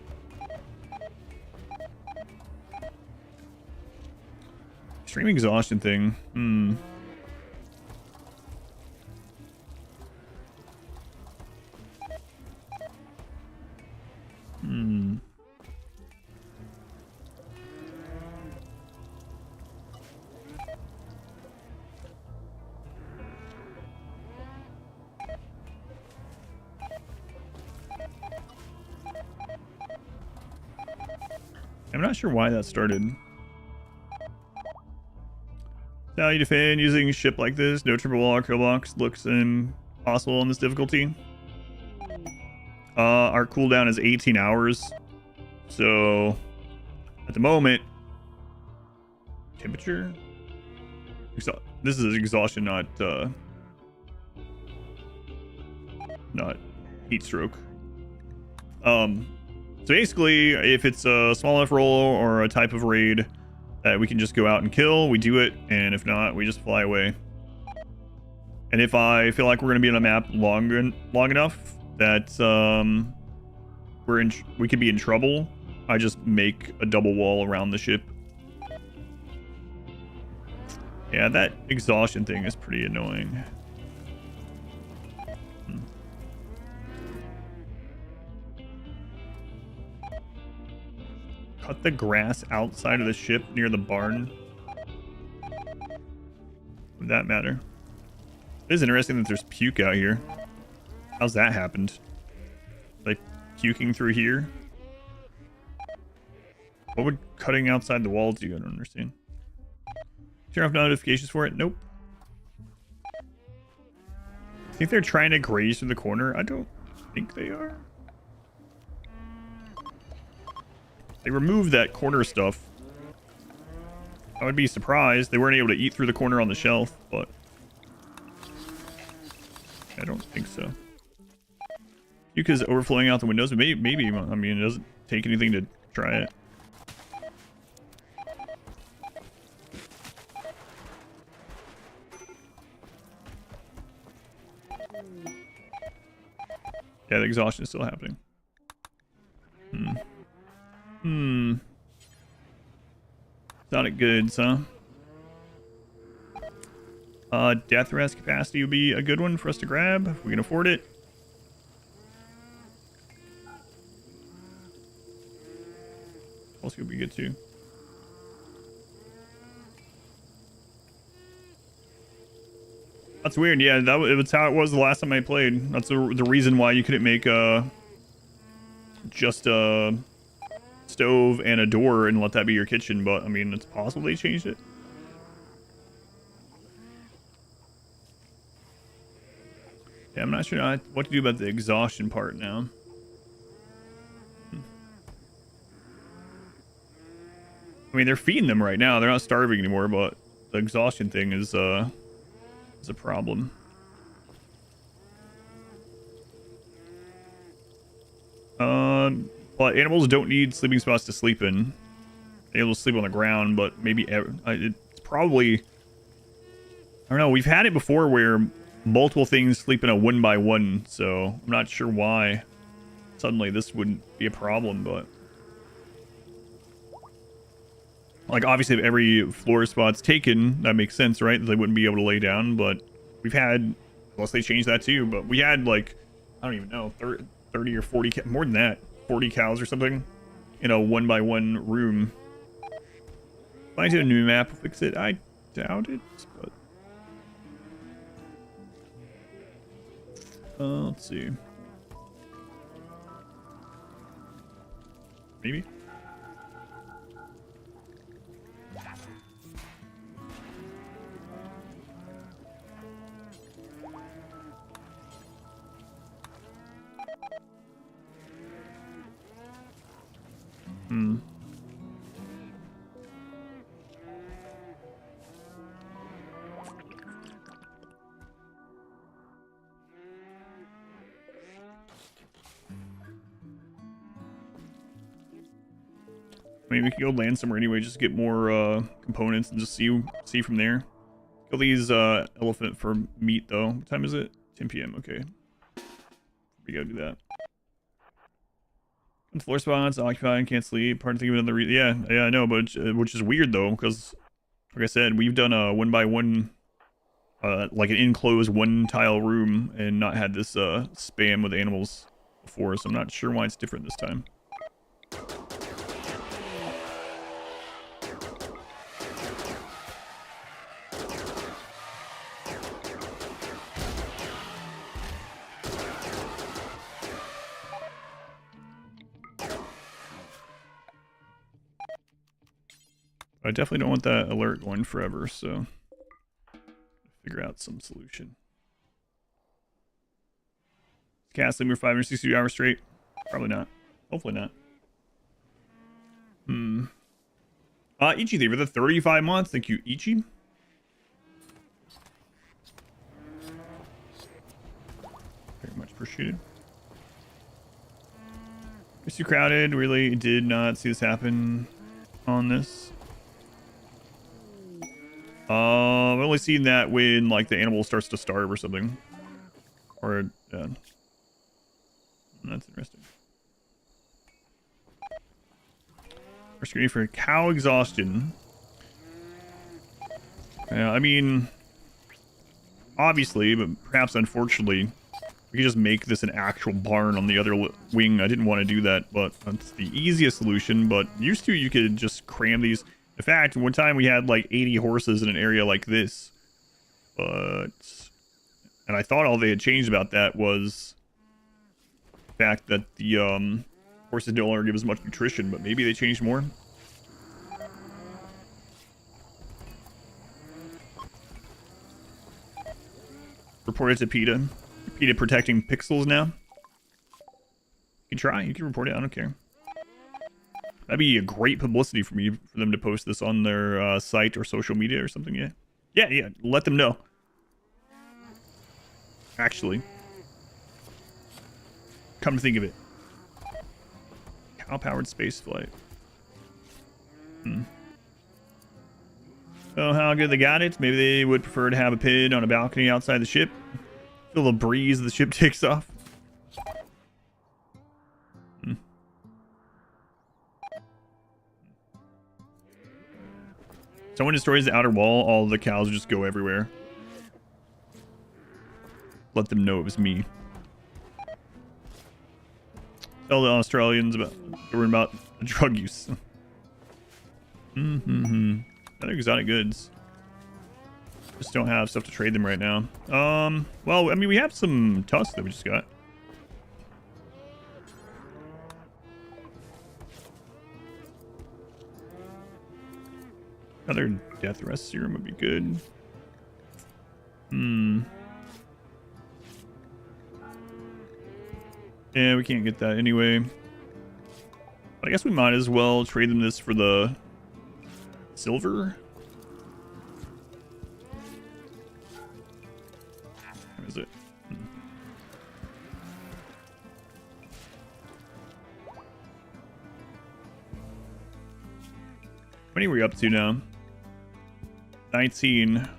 Extreme exhaustion thing. I'm not sure why that started. Now you defend using ship like this. No triple wall or kill box looks impossible in this difficulty. Our cooldown is 18 hours. So at the moment, temperature. This is exhaustion, not heat stroke. So basically, if it's a small enough roll or a type of raid that we can just go out and kill, we do it, and if not, we just fly away. And if I feel like we're going to be on a map long enough that we could be in trouble, I just make a double wall around the ship. Yeah, that exhaustion thing is pretty annoying. Cut the grass outside of the ship near the barn. Would that matter? It is interesting that there's puke out here. How's that happened? Like puking through here? What would cutting outside the wall do? I don't understand. Turn off notifications for it? Nope. I think they're trying to graze through the corner. I don't think they are. They removed that corner stuff. I would be surprised. They weren't able to eat through the corner on the shelf, but I don't think so. Yuka's overflowing out the windows. Maybe, I mean, it doesn't take anything to try it. Yeah, the exhaustion is still happening. Sounded good, huh? Death rest capacity would be a good one for us to grab if we can afford it. Also would be good too. That's weird. Yeah, that's how it was the last time I played. That's the reason why you couldn't make just a stove and a door and let that be your kitchen. But I mean, it's possible they changed it. Yeah, I'm not sure what to do about the exhaustion part now. I mean, they're feeding them right now. They're not starving anymore, but the exhaustion thing is a problem. But animals don't need sleeping spots to sleep in. They're able to sleep on the ground, but maybe it's probably, I don't know. We've had it before where multiple things sleep in a 1x1, so I'm not sure why suddenly this wouldn't be a problem, but like obviously if every floor spot's taken, that makes sense, right? They wouldn't be able to lay down, but we've had, unless they changed that too, but we had like, I don't even know, 30 or 40, more than that, 40 cows or something in a 1x1 room. If I did a new map, fix it, I doubt it, but let's see. Maybe. I mean, we could go land somewhere anyway, just get more components and just see from there. Kill these elephant for meat though. What time is it? 10 p.m. Okay. We gotta do that. And floor spots, occupied, can't sleep. Hard to think of another reason. Yeah, I know, but which is weird though, because like I said, we've done a 1x1, like an enclosed one tile room, and not had this spam with animals before. So I'm not sure why it's different this time. I definitely don't want that alert going forever, so figure out some solution. Casting for 560 hours straight? Probably not. Hopefully not. Ichi, thank you for the 35 months. Thank you, Ichi. Very much appreciated. It's too crowded. Really did not see this happen on this. I've only seen that when like the animal starts to starve or something. Or that's interesting. We're screening for cow exhaustion. Yeah, I mean, obviously, but perhaps unfortunately, we could just make this an actual barn on the other wing. I didn't want to do that, but that's the easiest solution. But used to, you could just cram these. In fact, one time we had like 80 horses in an area like this. And I thought all they had changed about that was the fact that the horses no longer give as much nutrition, but maybe they changed more. Report it to PETA. PETA protecting pixels now. You can try. You can report it. I don't care. That'd be a great publicity for me, for them to post this on their site or social media or something. Yeah. Yeah. Let them know. Actually. Come to think of it. Cow-powered spaceflight. Oh, how good they got it. Maybe they would prefer to have a pin on a balcony outside the ship. Feel the breeze as the ship takes off. Someone destroys the outer wall, all the cows just go everywhere. Let them know it was me. Tell the Australians about drug use. Other exotic goods. Just don't have stuff to trade them right now. Well, I mean, we have some tusks that we just got. Another death rest serum would be good. Yeah, we can't get that anyway. But I guess we might as well trade them this for the silver. Where is it? How many are we up to now? 19.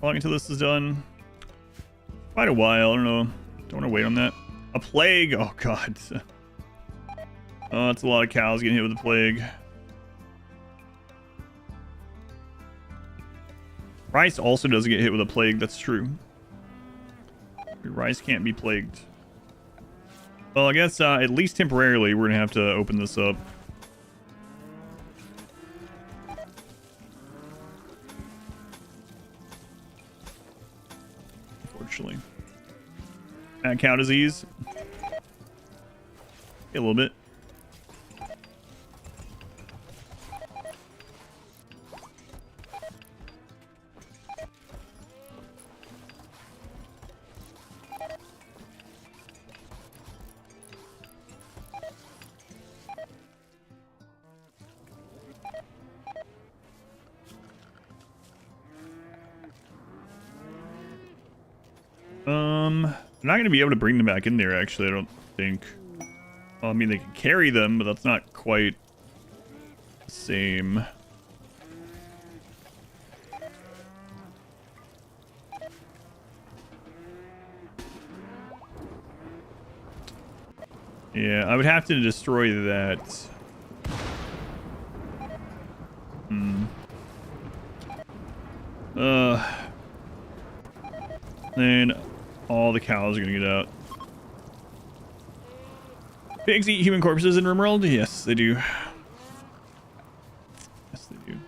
How long until this is done? Quite a while. I don't know. Don't want to wait on that. A plague. Oh, God. Oh, that's a lot of cows getting hit with a plague. Rice also doesn't get hit with a plague. That's true. Rice can't be plagued. Well, I guess at least temporarily we're going to have to open this up. Unfortunately. Mad cow disease. A little bit. I'm not going to be able to bring them back in there, actually, I don't think. Well, I mean, they can carry them, but that's not quite the same. Yeah, I would have to destroy that. Then all the cows are gonna get out. Pigs eat human corpses in RimWorld? Yes, they do. Yes, they do.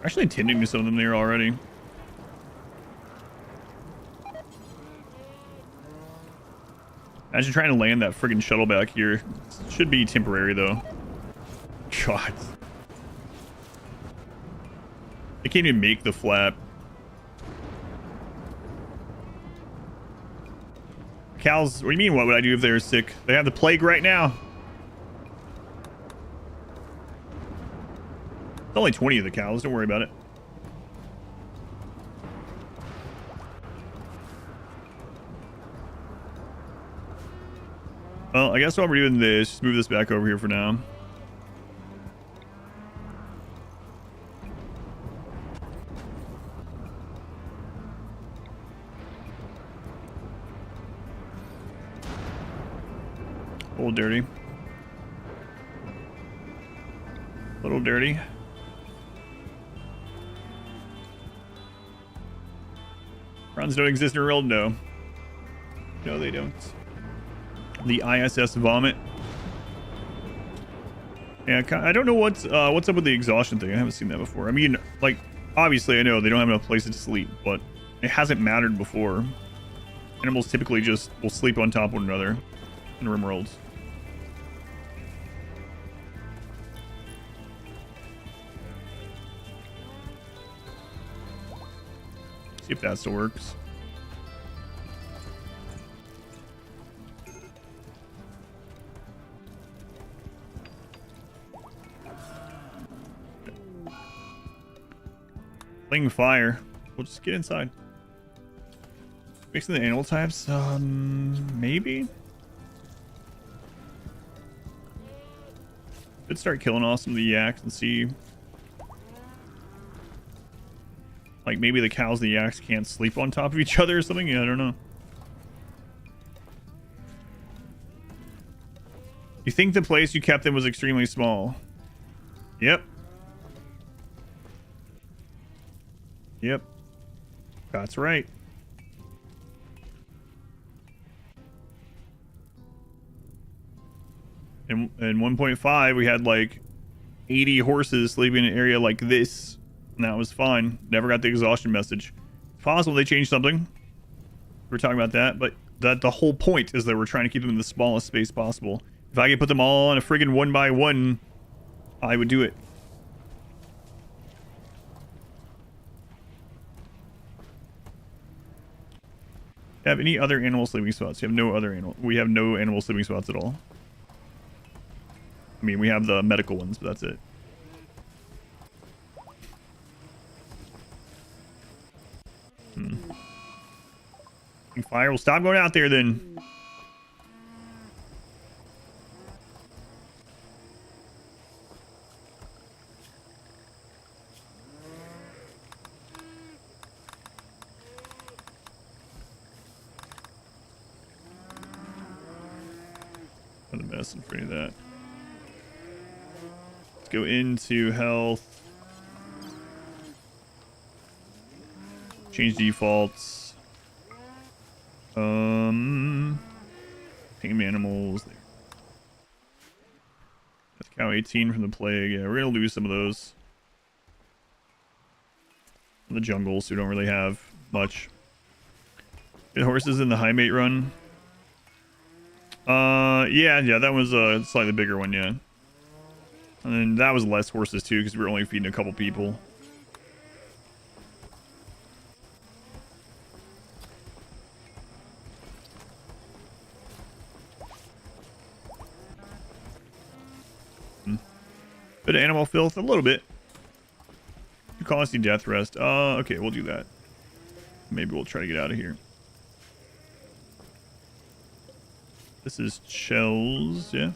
Actually tending to some of them there already. Imagine trying to land that friggin' shuttle back here. It should be temporary though. God. They can't even make the flap. Cows, what do you mean what would I do if they were sick? They have the plague right now. It's only 20 of the cows, don't worry about it. Well, I guess while we're doing this, just move this back over here for now. A little dirty. A little dirty. Runs don't exist in real? No. No, they don't. The ISS vomit. Yeah, I don't know what's up with the exhaustion thing. I haven't seen that before. I mean, like, obviously I know they don't have enough places to sleep, but it hasn't mattered before. Animals typically just will sleep on top of one another in RimWorld. See if that still works. Fling fire. We'll just get inside. Mixing the animal types? Maybe? Could start killing off some of the yaks and see. Like maybe the cows and the yaks can't sleep on top of each other or something? Yeah, I don't know. You think the place you kept them was extremely small? Yep. Yep. That's right. In 1.5, we had like 80 horses sleeping in an area like this. And that was fine. Never got the exhaustion message. It's possible they changed something. We're talking about that, but the whole point is that we're trying to keep them in the smallest space possible. If I could put them all on a friggin' 1x1, I would do it. Have any other animal sleeping spots? You have no other animal. We have no animal sleeping spots at all. I mean, we have the medical ones, but that's it. Fire will stop going out there then. What a mess in front of that. Let's go into health. Change defaults. Tame animals. That's cow 18 from the plague. Yeah, we're gonna lose some of those. The jungles, who don't really have much. Good horses in the high mate run. Yeah, that was a slightly bigger one, yeah. And then that was less horses too, because we were only feeding a couple people. Bit of animal filth, a little bit. You colonists need death rest. Okay, we'll do that. Maybe we'll try to get out of here. This is shells, yeah.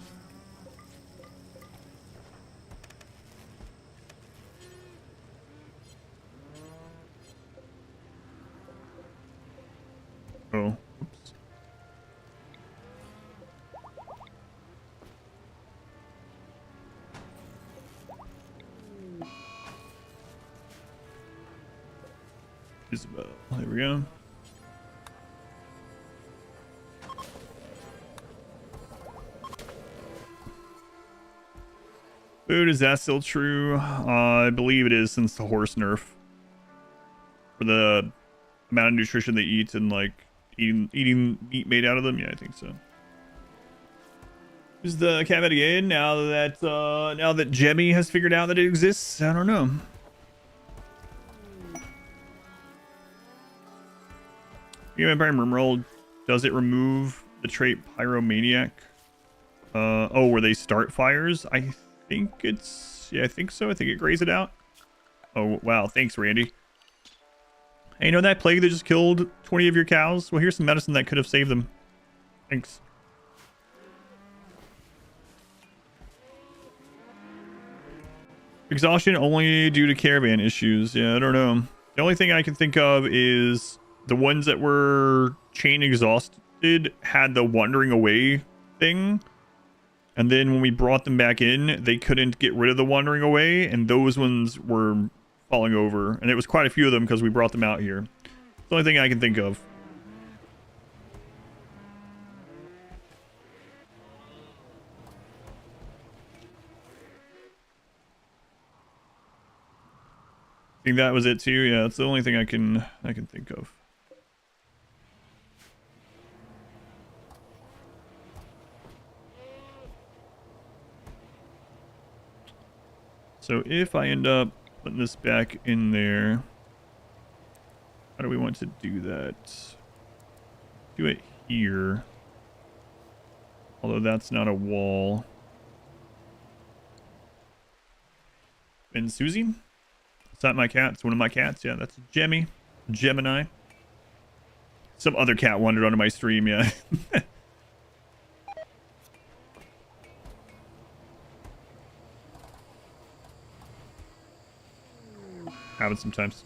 Oh, oops. Isabel. There we go. Food, is that still true? I believe it is, since the horse nerf. For the amount of nutrition they eat and like eating meat made out of them. Yeah, I think so. Is the cat again now that Jemmy has figured out that it exists? I don't know. Empire RimWorld, does it remove the trait Pyromaniac? Oh, where they start fires? I think it's... Yeah, I think so. I think it grays it out. Oh, wow. Thanks, Randy. Hey, you know that plague that just killed 20 of your cows? Well, here's some medicine that could have saved them. Thanks. Exhaustion only due to caravan issues. Yeah, I don't know. The only thing I can think of is the ones that were chain exhausted had the wandering away thing. And then when we brought them back in, they couldn't get rid of the wandering away. And those ones were falling over. And it was quite a few of them because we brought them out here. It's the only thing I can think of. I think that was it too. Yeah, that's the only thing I can think of. So if I end up putting this back in there, how do we want to do that? Do it here. Although that's not a wall. And Susie? Is that my cat? It's one of my cats. Yeah, that's Jemmy. Gemini. Some other cat wandered onto my stream, yeah. Happens sometimes.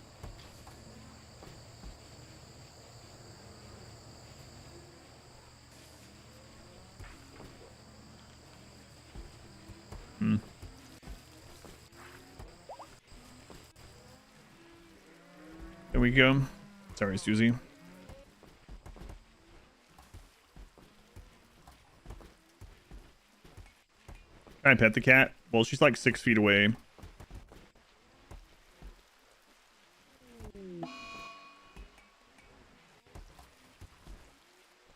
There we go. Sorry, Susie. Can I pet the cat? Well, she's like 6 feet away.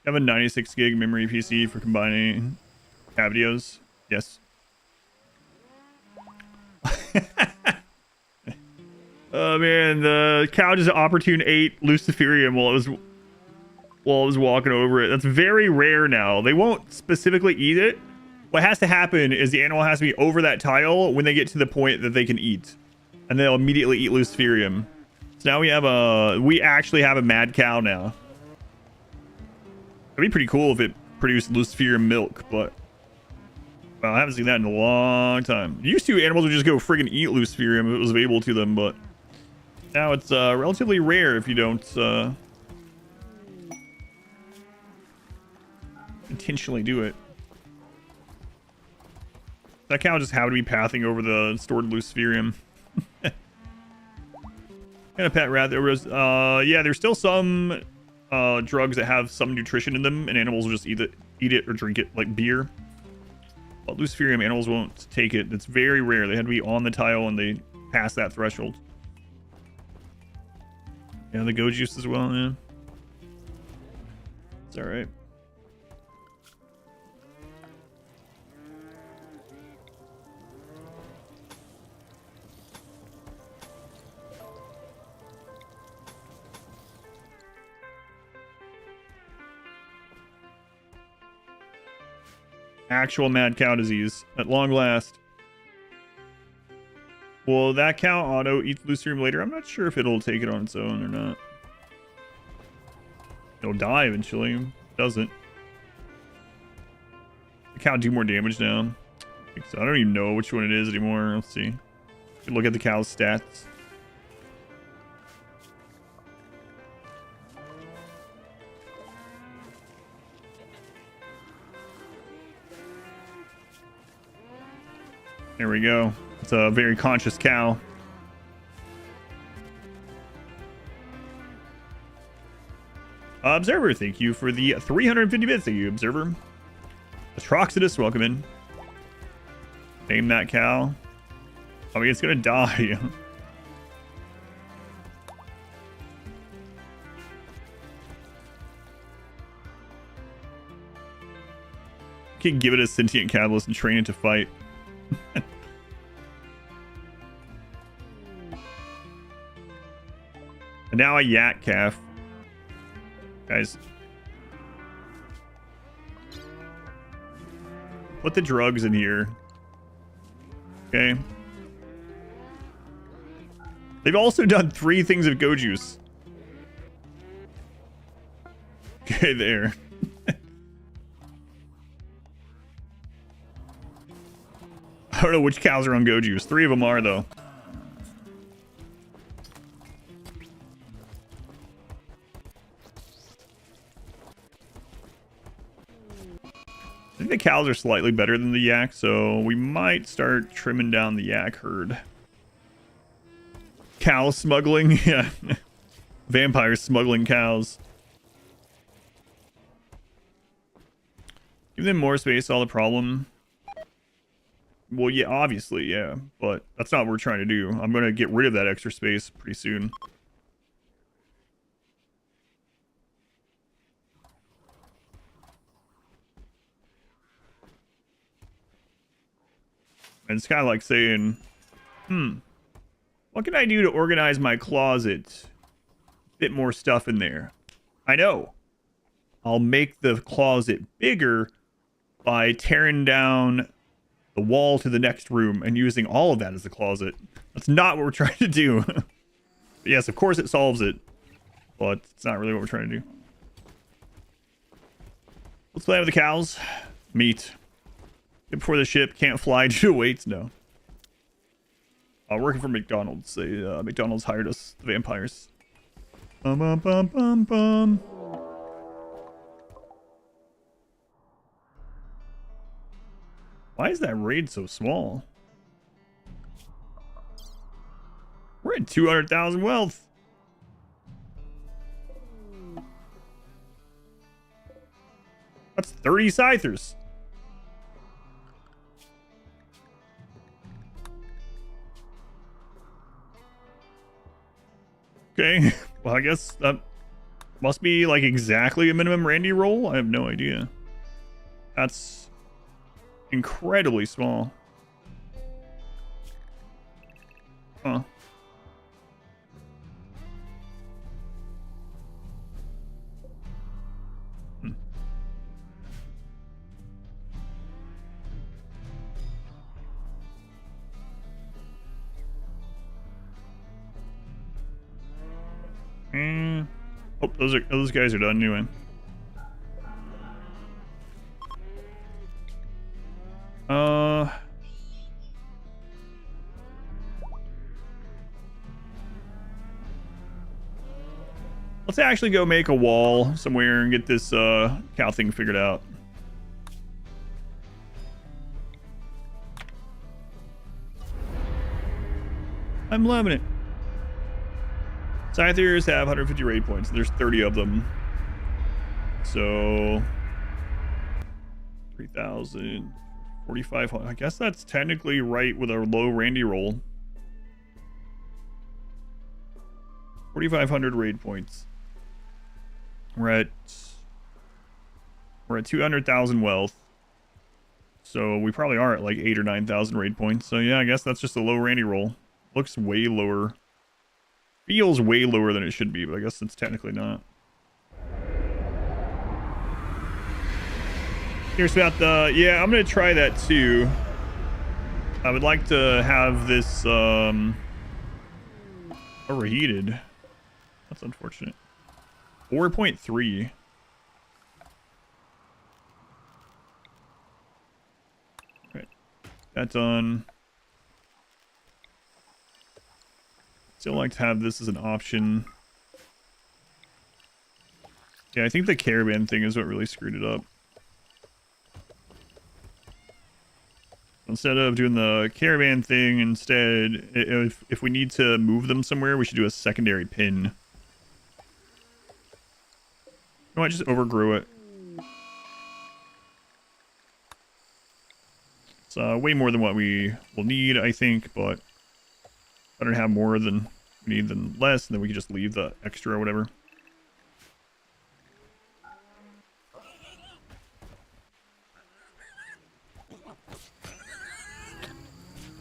I have a 96 gig memory PC for combining cat videos. Yes. Oh man, the cow just opportune ate Luciferium while it was walking over it. That's very rare now. They won't specifically eat it. What has to happen is the animal has to be over that tile when they get to the point that they can eat, and they'll immediately eat Luciferium. So now we actually have a mad cow now. It'd be pretty cool if it produced Luciferium milk, but well, I haven't seen that in a long time. Used to, animals would just go friggin' eat Luciferium if it was available to them, but now it's relatively rare if you don't intentionally do it. That cow just happened to be pathing over the stored Luciferium. And a pet rat. There was yeah, there's still some drugs that have some nutrition in them, and animals will just eat it or drink it like beer. But Luciferium, animals won't take it. It's very rare. They had to be on the tile and they pass that threshold. Yeah, the go juice as well, yeah. It's alright. Actual mad cow disease at long last. Will that cow auto eat Luciferium later? I'm not sure if it'll take it on its own or not. It'll die eventually. It doesn't. The cow do more damage now. I think so. I don't even know which one it is anymore. Let's see. Look at the cow's stats. There we go. It's a very conscious cow. Observer, thank you for the 350 bits. Thank you, Observer. Atroxidus, welcome in. Name that cow. I mean, it's gonna die. Can give it a sentient catalyst and train it to fight. And now a yak calf. Guys. Put the drugs in here. Okay. They've also done 3 things of go juice. Okay, there. I don't know which cows are on go juice. 3 of them are, though. I think the cows are slightly better than the yak, so we might start trimming down the yak herd. Cow smuggling? Yeah. Vampires smuggling cows. Give them more space, all the problem. Well, yeah, obviously, yeah. But that's not what we're trying to do. I'm going to get rid of that extra space pretty soon. And it's kind of like saying, what can I do to organize my closet? Fit more stuff in there. I know. I'll make the closet bigger by tearing down the wall to the next room and using all of that as a closet. That's not what we're trying to do. Yes, of course it solves it, but it's not really what we're trying to do. Let's play with the cows. Meat. Get before the ship. Can't fly due to weights. No. Working for McDonald's. McDonald's hired us, the vampires. Bum, bum, bum, bum, bum. Why is that raid so small? We're at 200,000 wealth. That's 30 scythers. Okay, well, I guess that must be like exactly a minimum Randy roll. I have no idea. That's incredibly small. Huh. Oh, those guys are done anyway. Let's actually go make a wall somewhere and get this cow thing figured out. I'm loving it. Scythers have 150 raid points. There's 30 of them. So 3,000, 4,500. I guess that's technically right with our low Randy roll. 4,500 raid points. We're at 200,000 wealth. So we probably are at like 8,000 or 9,000 raid points. So yeah, I guess that's just a low Randy roll. Looks way lower. Feels way lower than it should be, but I guess it's technically not. Here's about the... Yeah, I'm going to try that too. I would like to have this overheated. That's unfortunate. 4.3. Right. That done. Still like to have this as an option. Yeah, I think the caravan thing is what really screwed it up. Instead of doing the caravan thing, instead, if we need to move them somewhere, we should do a secondary pin. No, I just overgrew it. It's way more than what we will need, I think, but better to have more than we need than less, and then we can just leave the extra or whatever.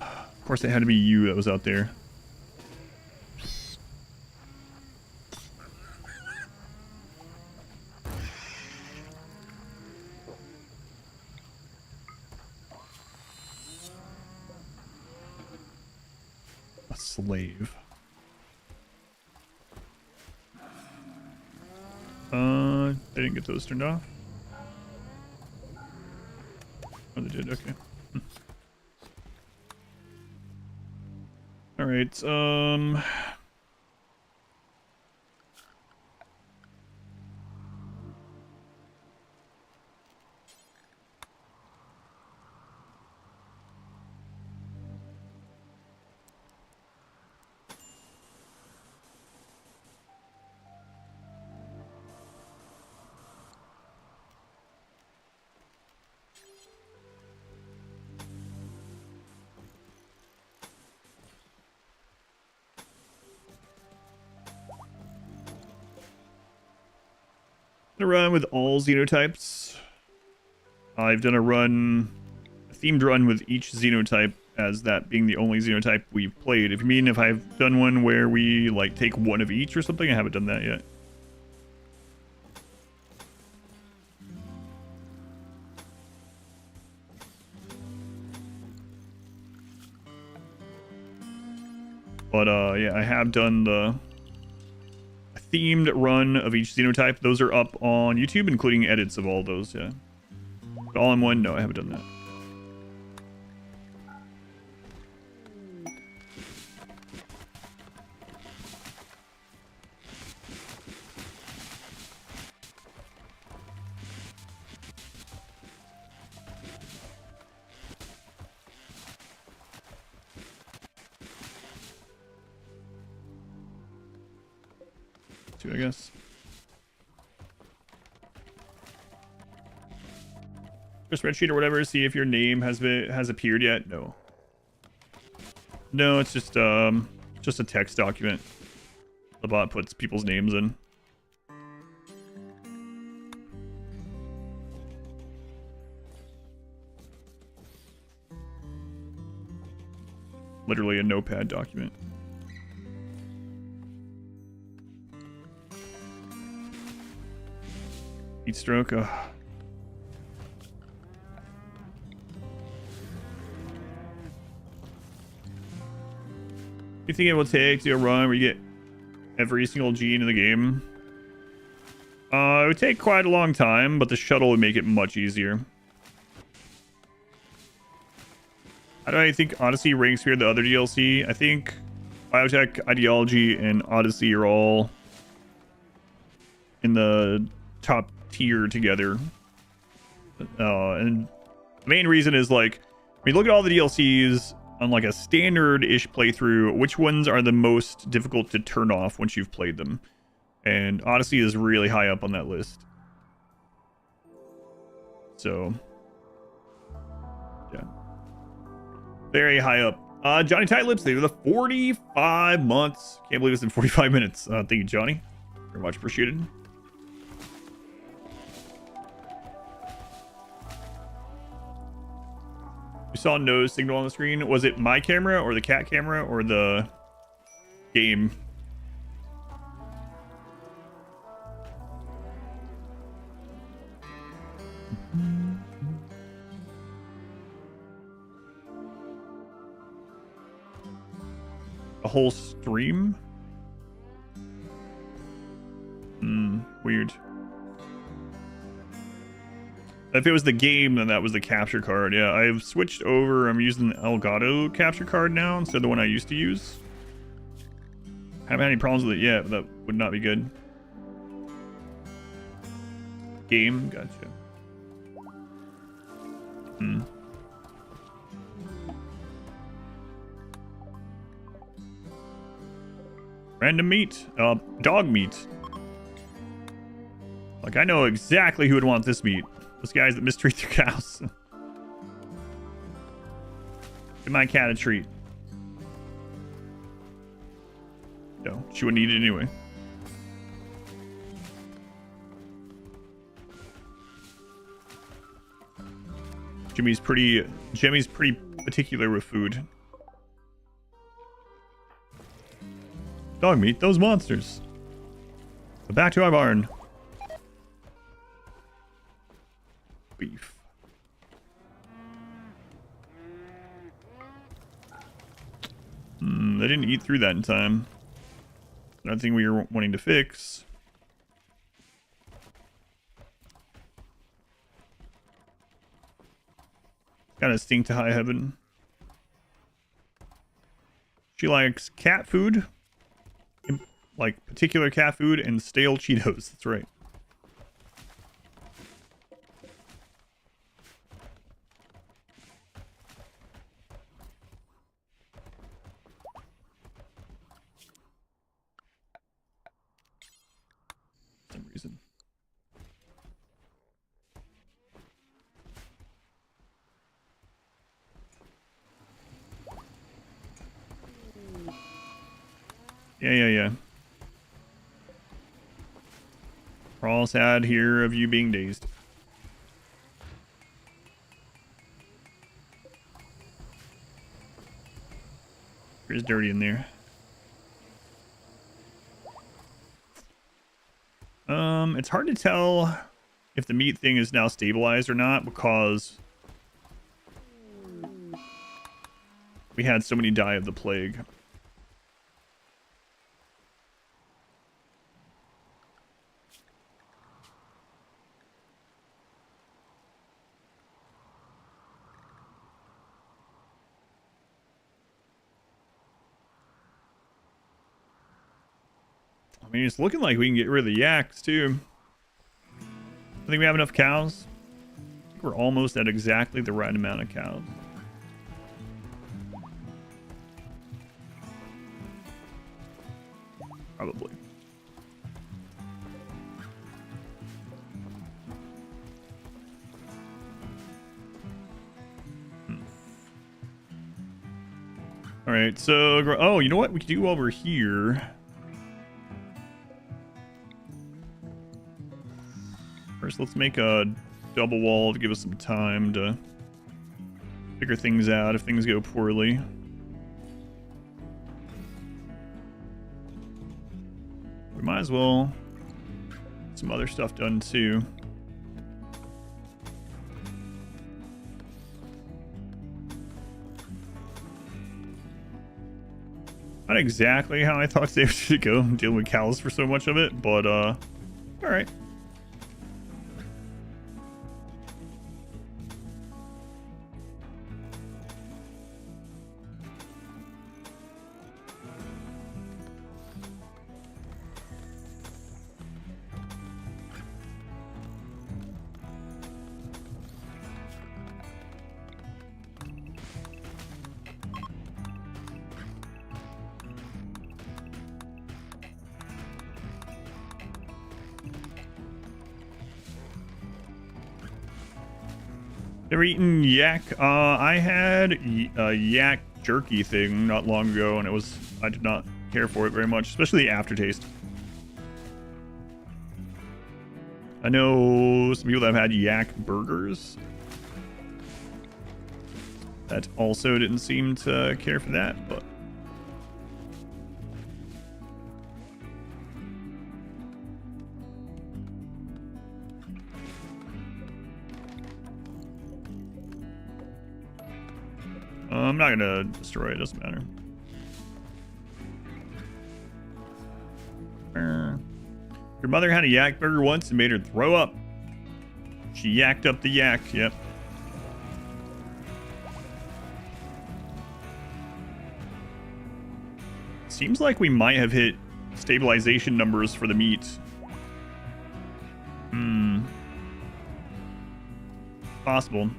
Of course, it had to be you that was out there. A slave. They didn't get those turned off. Oh, they did. Okay. All right. A run with all xenotypes. I've done a themed run with each xenotype as that being the only xenotype we've played. If you mean if I've done one where we like take one of each or something, I haven't done that yet. But yeah, I have done the themed run of each xenotype. Those are up on YouTube, including edits of all those, yeah. But all in one, no, I haven't done that. I guess. A spreadsheet or whatever, see if your name has appeared yet. No, it's just a text document. The bot puts people's names in. Literally a notepad document. Heat stroke. You think it will take to a run where you get every single gene in the game? It would take quite a long time, but the shuttle would make it much easier. How do I think Odyssey ranks here the other DLC? I think Biotech, Ideology, and Odyssey are all in the top tier together. And the main reason is like, when you look at all the DLCs on like a standard-ish playthrough, which ones are the most difficult to turn off once you've played them? And Odyssey is really high up on that list. So, yeah. Very high up. Johnny Tight Lips, they were the 45 months. Can't believe it's in 45 minutes. Thank you, Johnny. Very much appreciated. You saw no signal on the screen. Was it my camera or the cat camera or the game? A whole stream? Weird. If it was the game, then that was the capture card. Yeah, I've switched over. I'm using the Elgato capture card now instead of the one I used to use. Haven't had any problems with it yet, but that would not be good. Game, gotcha. Random meat. Dog meat. Like Like, I know exactly who would want this meat. Those guys that mistreat their cows. Give my cat a treat. No, she wouldn't eat it anyway. Jimmy's pretty particular with food. Dog meat, those monsters. But back to our barn. Beef. They didn't eat through that in time. Another thing we were wanting to fix. Gotta stink to high heaven. She likes cat food. Like particular cat food and stale Cheetos. That's right. For some reason. Yeah. Thralls had here of you being dazed. There's dirty in there. It's hard to tell if the meat thing is now stabilized or not because we had so many die of the plague. I mean, it's looking like we can get rid of the yaks, too. I think we have enough cows. I think we're almost at exactly the right amount of cows. Probably. All right, so... Oh, you know what we can do while we're here? First, let's make a double wall to give us some time to figure things out if things go poorly. We might as well get some other stuff done too. Not exactly how I thought today should go, dealing with cows for so much of it, but all right. Ever eaten yak? I had a yak jerky thing not long ago, and I did not care for it very much, especially the aftertaste. I know some people that have had yak burgers that also didn't seem to care for that, but I'm not gonna destroy it, doesn't matter. Your mother had a yak burger once and made her throw up. She yacked up the yak, yep. Seems like we might have hit stabilization numbers for the meat. Possible.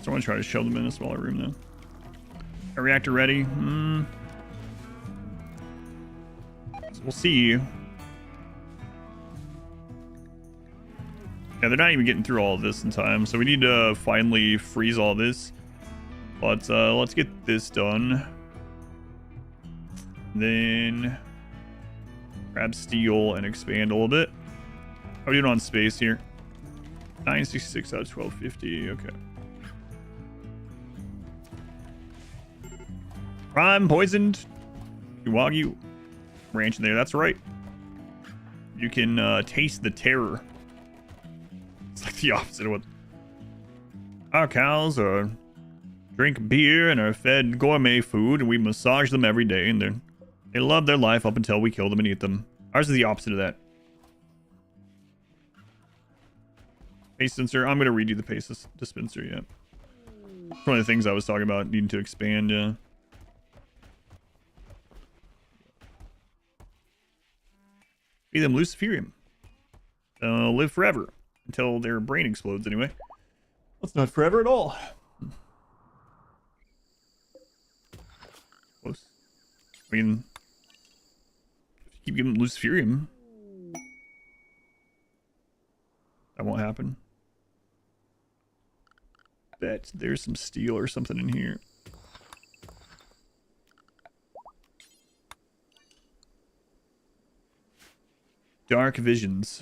Someone try to shove them in a smaller room though. A reactor ready? So we'll see. Yeah, they're not even getting through all of this in time, so we need to finally freeze all this. But let's get this done. Then grab steel and expand a little bit. How are we doing on space here? 966 out of 1250. Okay. I'm poisoned. Wagyu ranch in there. That's right. You can taste the terror. It's like the opposite of what our cows are. Drink beer and are fed gourmet food, and we massage them every day, and they love their life up until we kill them and eat them. Ours is the opposite of that. Pace dispenser. I'm gonna redo the pace dispenser. Yeah, it's one of the things I was talking about needing to expand. Yeah. Feed them luciferium. They'll live forever until their brain explodes. Anyway, that's not forever at all. Close. I mean, keep giving them luciferium. That won't happen. Bet there's some steel or something in here. Dark visions.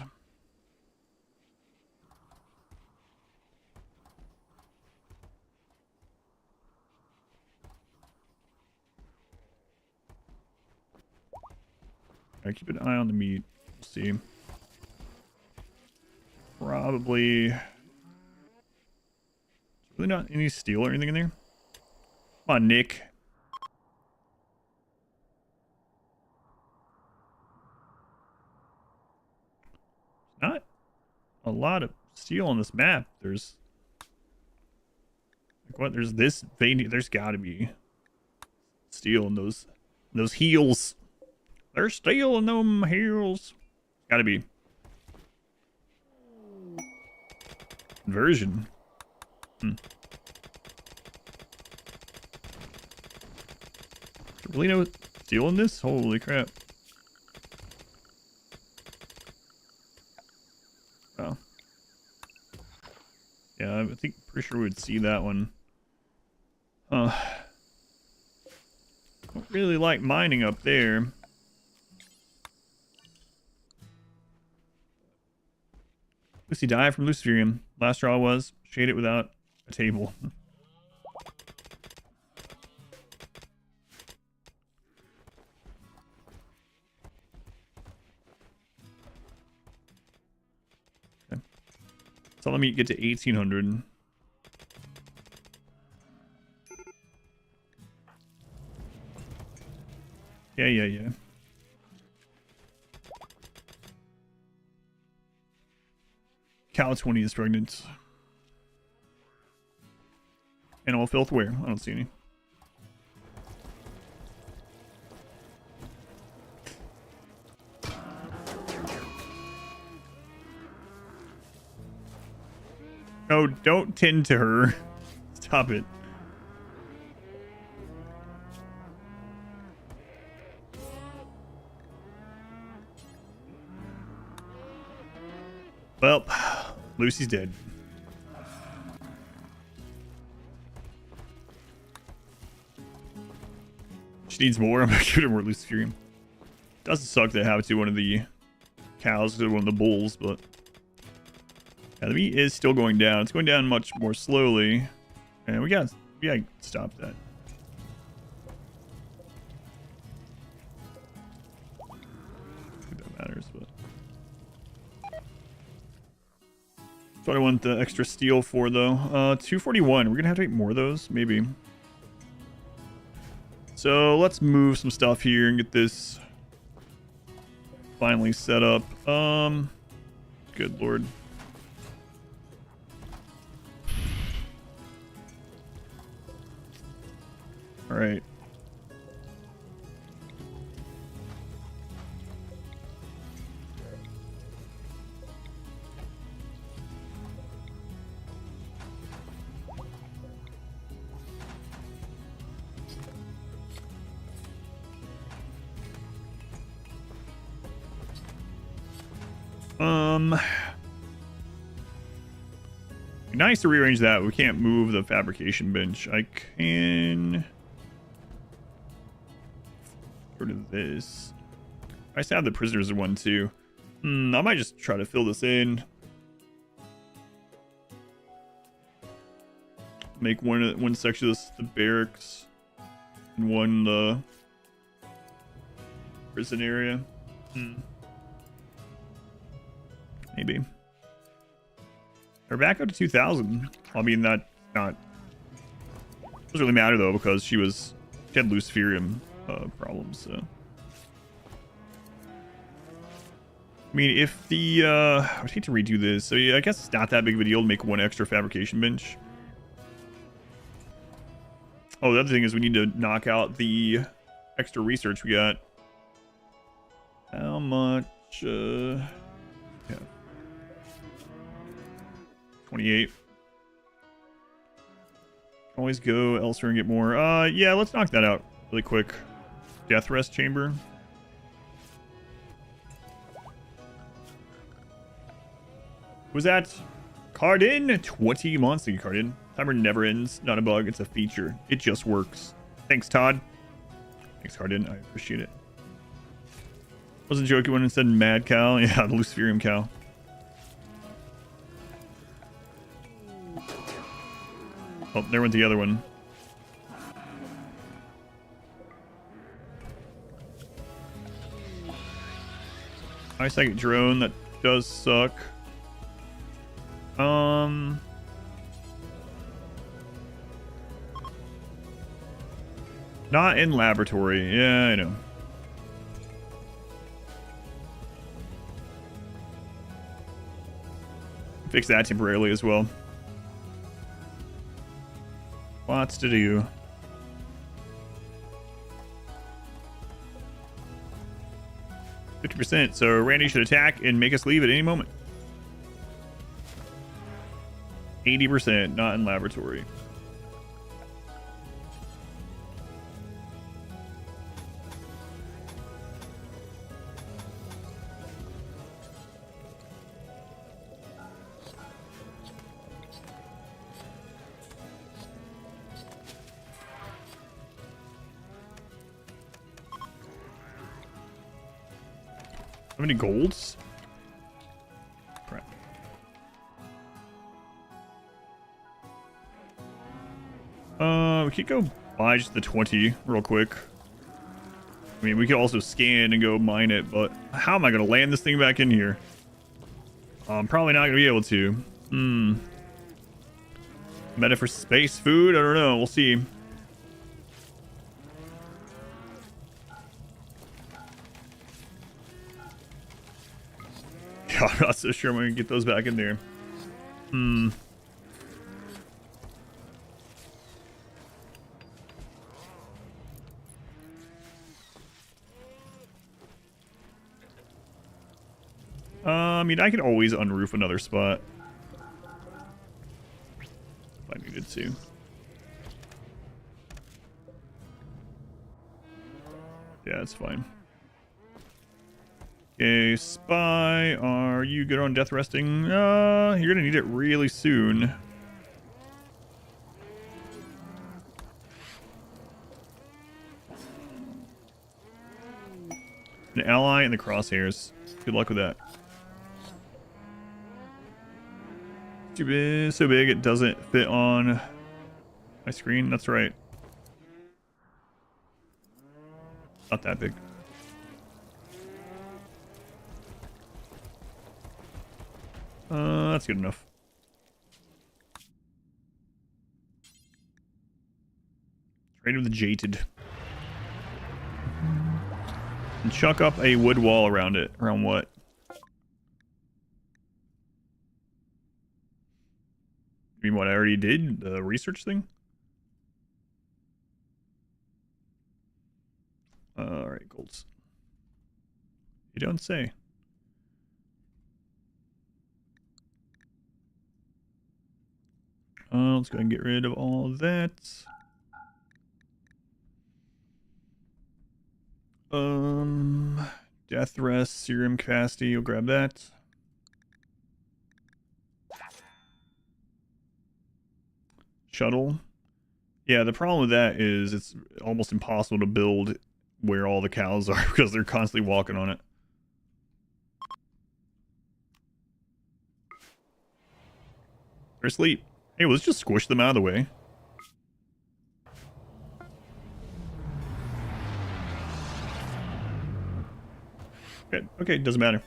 I keep an eye on the meat. We'll see. Probably. Really not any steel or anything in there. Come on, Nick. Not a lot of steel on this map. There's like what? There's this vein. There's got to be steel in those heels. There's steel in them heels. Got to be. Conversion. Really no steel in this? Holy crap. Oh. Yeah, I think pretty sure we would see that one. Don't really like mining up there. Lucy died from luciferium. Last straw was shade it without a table. Okay. So let me get to 1800. Yeah. Cow 20 is pregnant. Animal filth where? I don't see any. No, don't tend to her. Stop it. Well, Lucy's dead. She needs more. I'm gonna give her more luciferium. Doesn't suck to have it to one of the cows or one of the bulls, but yeah, the meat is still going down. It's going down much more slowly, and we gotta stop that. I think that matters, but. That's what I want the extra steel for, though. 241. We're gonna have to make more of those, maybe. So let's move some stuff here and get this finally set up. Good lord. All right. Nice to rearrange that. We can't move the fabrication bench. I can go to this. I still have the prisoners one too. I might just try to fill this in. Make one section of this the barracks and one the prison area. Maybe. We're back up to 2,000. I mean, that not doesn't really matter though, because she had Luciferium problems. So, I mean, if the I would hate to redo this. So yeah, I guess it's not that big of a deal to make one extra fabrication bench. Oh, the other thing is we need to knock out the extra research we got. How much? Yeah. 28. Always go elsewhere and get more. Yeah, let's knock that out really quick. Death rest chamber. Was that Cardin? 20 months. Thank you, Cardin. Timer never ends. Not a bug. It's a feature. It just works. Thanks, Todd. Thanks, Cardin. I appreciate it. Wasn't joking when it said Mad Cow. Yeah, the Luciferium cow. Oh, there went the other one. Second drone, that does suck. Not in laboratory. Yeah, I know. Fix that temporarily as well. Lots to do. %. So Randy should attack and make us leave at any moment. 80%, not in laboratory. How many golds? Crap. We could go buy just the 20 real quick. I mean, we could also scan and go mine it, but how am I going to land this thing back in here? I'm probably not going to be able to. Meta for space food? I don't know. We'll see. I'm not so sure I'm going to get those back in there. I mean, I could always unroof another spot if I needed to. Yeah, that's fine. Okay, spy, are you good on death resting? You're gonna need it really soon. An ally in the crosshairs. Good luck with that. Too big, so big it doesn't fit on my screen. That's right. Not that big. That's good enough. Trade with the jaded. And chuck up a wood wall around it. Around what? I mean, what I already did? The research thing? Alright, golds. You don't say. Let's go ahead and get rid of all of that. Death rest, serum capacity, you'll grab that. shuttle. Yeah, the problem with that is it's almost impossible to build where all the cows are because they're constantly walking on it. They're asleep. Hey, let's just squish them out of the way. Okay, doesn't matter.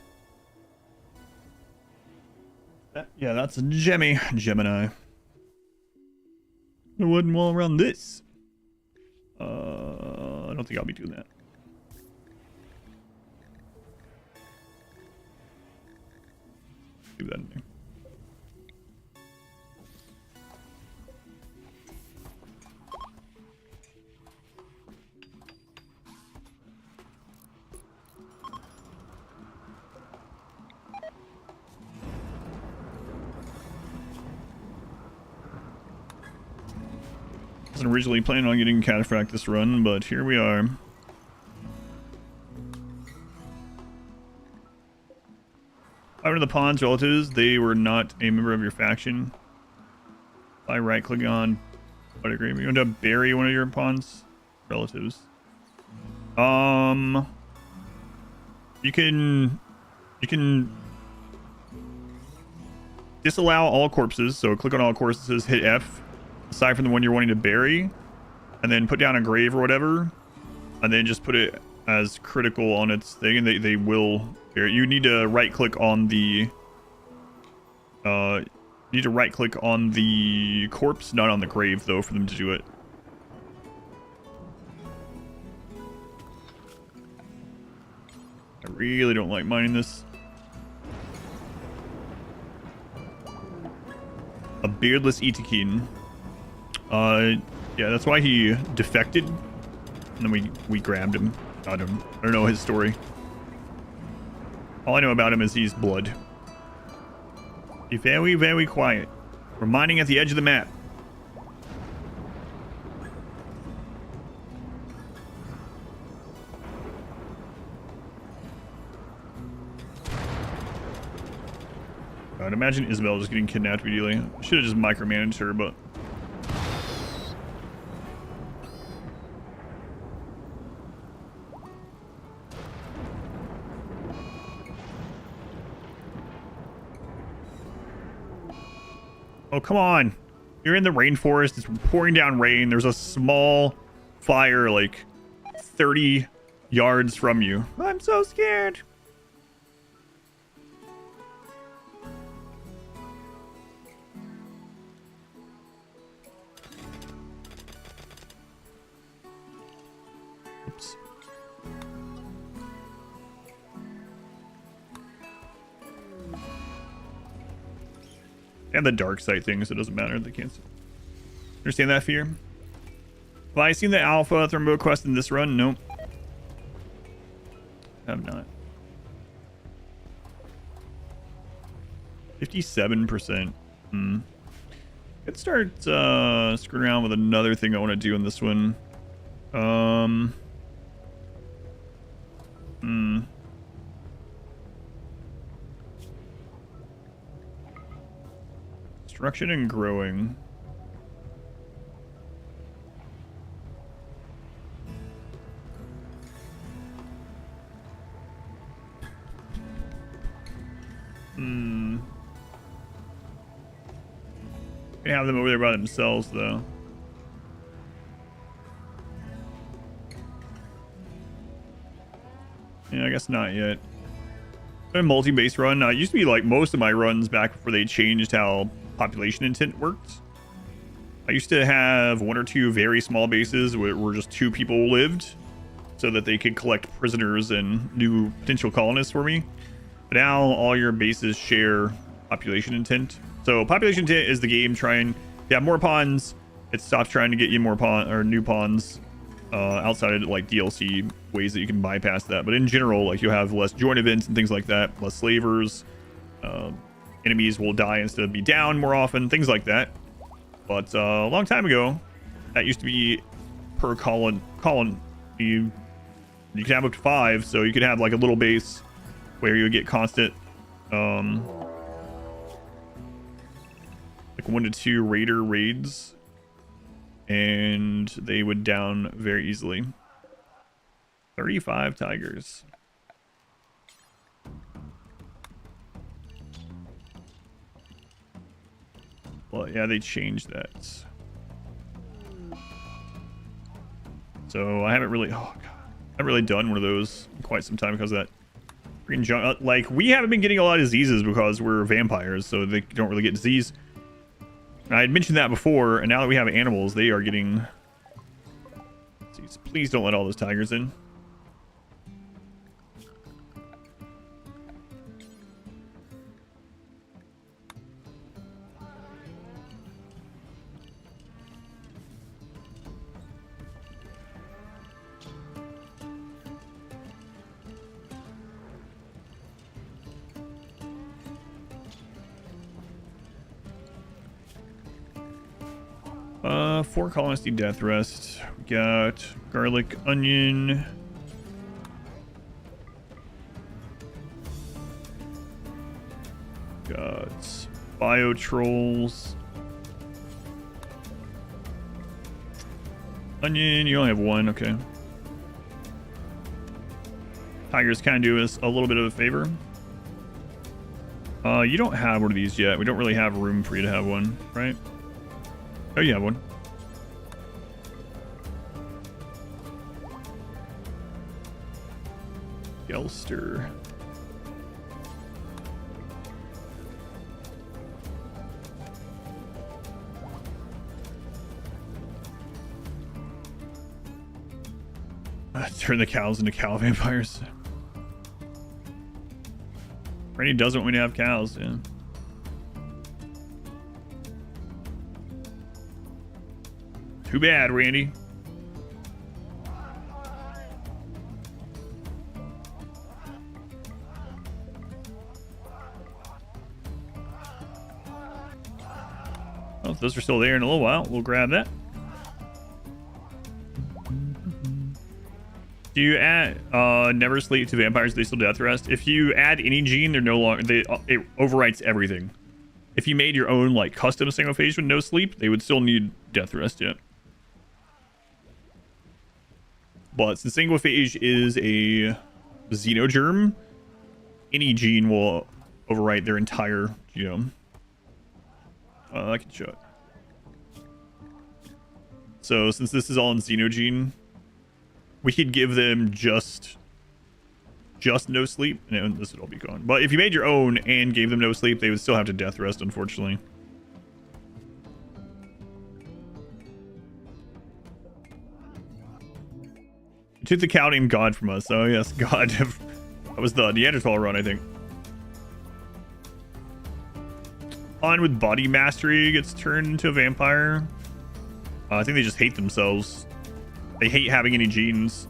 Yeah, that's a Gemini. The wooden wall around this. I don't think I'll be doing that. Do that in there. Wasn't originally planning on getting cataphract this run, but here we are. However, the pawn's relatives, they were not a member of your faction. By right-clicking on what agreement you want to bury one of your pawn's relatives. You can disallow all corpses. So click on all corpses, hit F. Aside from the one you're wanting to bury, and then put down a grave or whatever, and then just put it as critical on its thing, and they will bury it. You need to right click on the corpse, not on the grave though, for them to do it. I really don't like mining this. A beardless Itakin. Yeah, that's why he defected. And then we grabbed him. Got him. I don't know his story. All I know about him is he's blood. Be very, very quiet. We're mining at the edge of the map. I'd imagine Isabel just getting kidnapped immediately. Should have just micromanaged her, but... Oh, come on. You're in the rainforest. It's pouring down rain. There's a small fire like 30 yards from you. I'm so scared. Oops. And the dark side thing, so it doesn't matter. They can't understand that fear. Have I seen the alpha thermo quest in this run? Nope. Have not. 57%. Let's start screwing around with another thing I want to do in this one. Construction and growing. They have them over there by themselves, though. Yeah, I guess not yet. A multi-base run. It used to be like most of my runs back before they changed how population intent worked. I used to have one or two very small bases where just 2 people lived so that they could collect prisoners and new potential colonists for me. But now all your bases share population intent. So population intent is the game trying to have more pawns. It stops trying to get you more new pawns outside of like DLC ways that you can bypass that. But in general, like you have less joint events and things like that, less slavers. Enemies will die instead of be down more often, things like that. But a long time ago, that used to be per colony. You could have up to 5, so you could have like a little base where you would get constant, like 1 to 2 raider raids and they would down very easily. 35 tigers. Well, yeah, they changed that. So I haven't really, oh god, I haven't really done one of those in quite some time because of that. Freaking junk. Like, we haven't been getting a lot of diseases because we're vampires, so they don't really get disease. And I had mentioned that before, and now that we have animals, they are getting. Please don't let all those tigers in. 4 colonists need death rest. We got garlic, onion. Got bio trolls. Onion, you only have 1, okay. Tigers kind of do us a little bit of a favor. You don't have one of these yet. We don't really have room for you to have one, right? Oh, you have one. Gelster. Turn the cows into cow vampires. Randy doesn't want me to have cows, yeah. Too bad, Randy. Well, if those are still there in a little while, we'll grab that. Do you add never sleep to vampires? They still death rest. If you add any gene, they're no longer. It overwrites everything. If you made your own like custom Sanguophage with no sleep, they would still need death rest yet. But since Sanguophage is a xenogerm, any gene will overwrite their entire genome. I can show it. So since this is all in xenogene, we could give them just no sleep, and this would all be gone. But if you made your own and gave them no sleep, they would still have to death rest, unfortunately. You took the cow named God from us. Oh yes, God. That was the Neanderthal run, I think. On with body mastery gets turned into a vampire. I think they just hate themselves. They hate having any genes,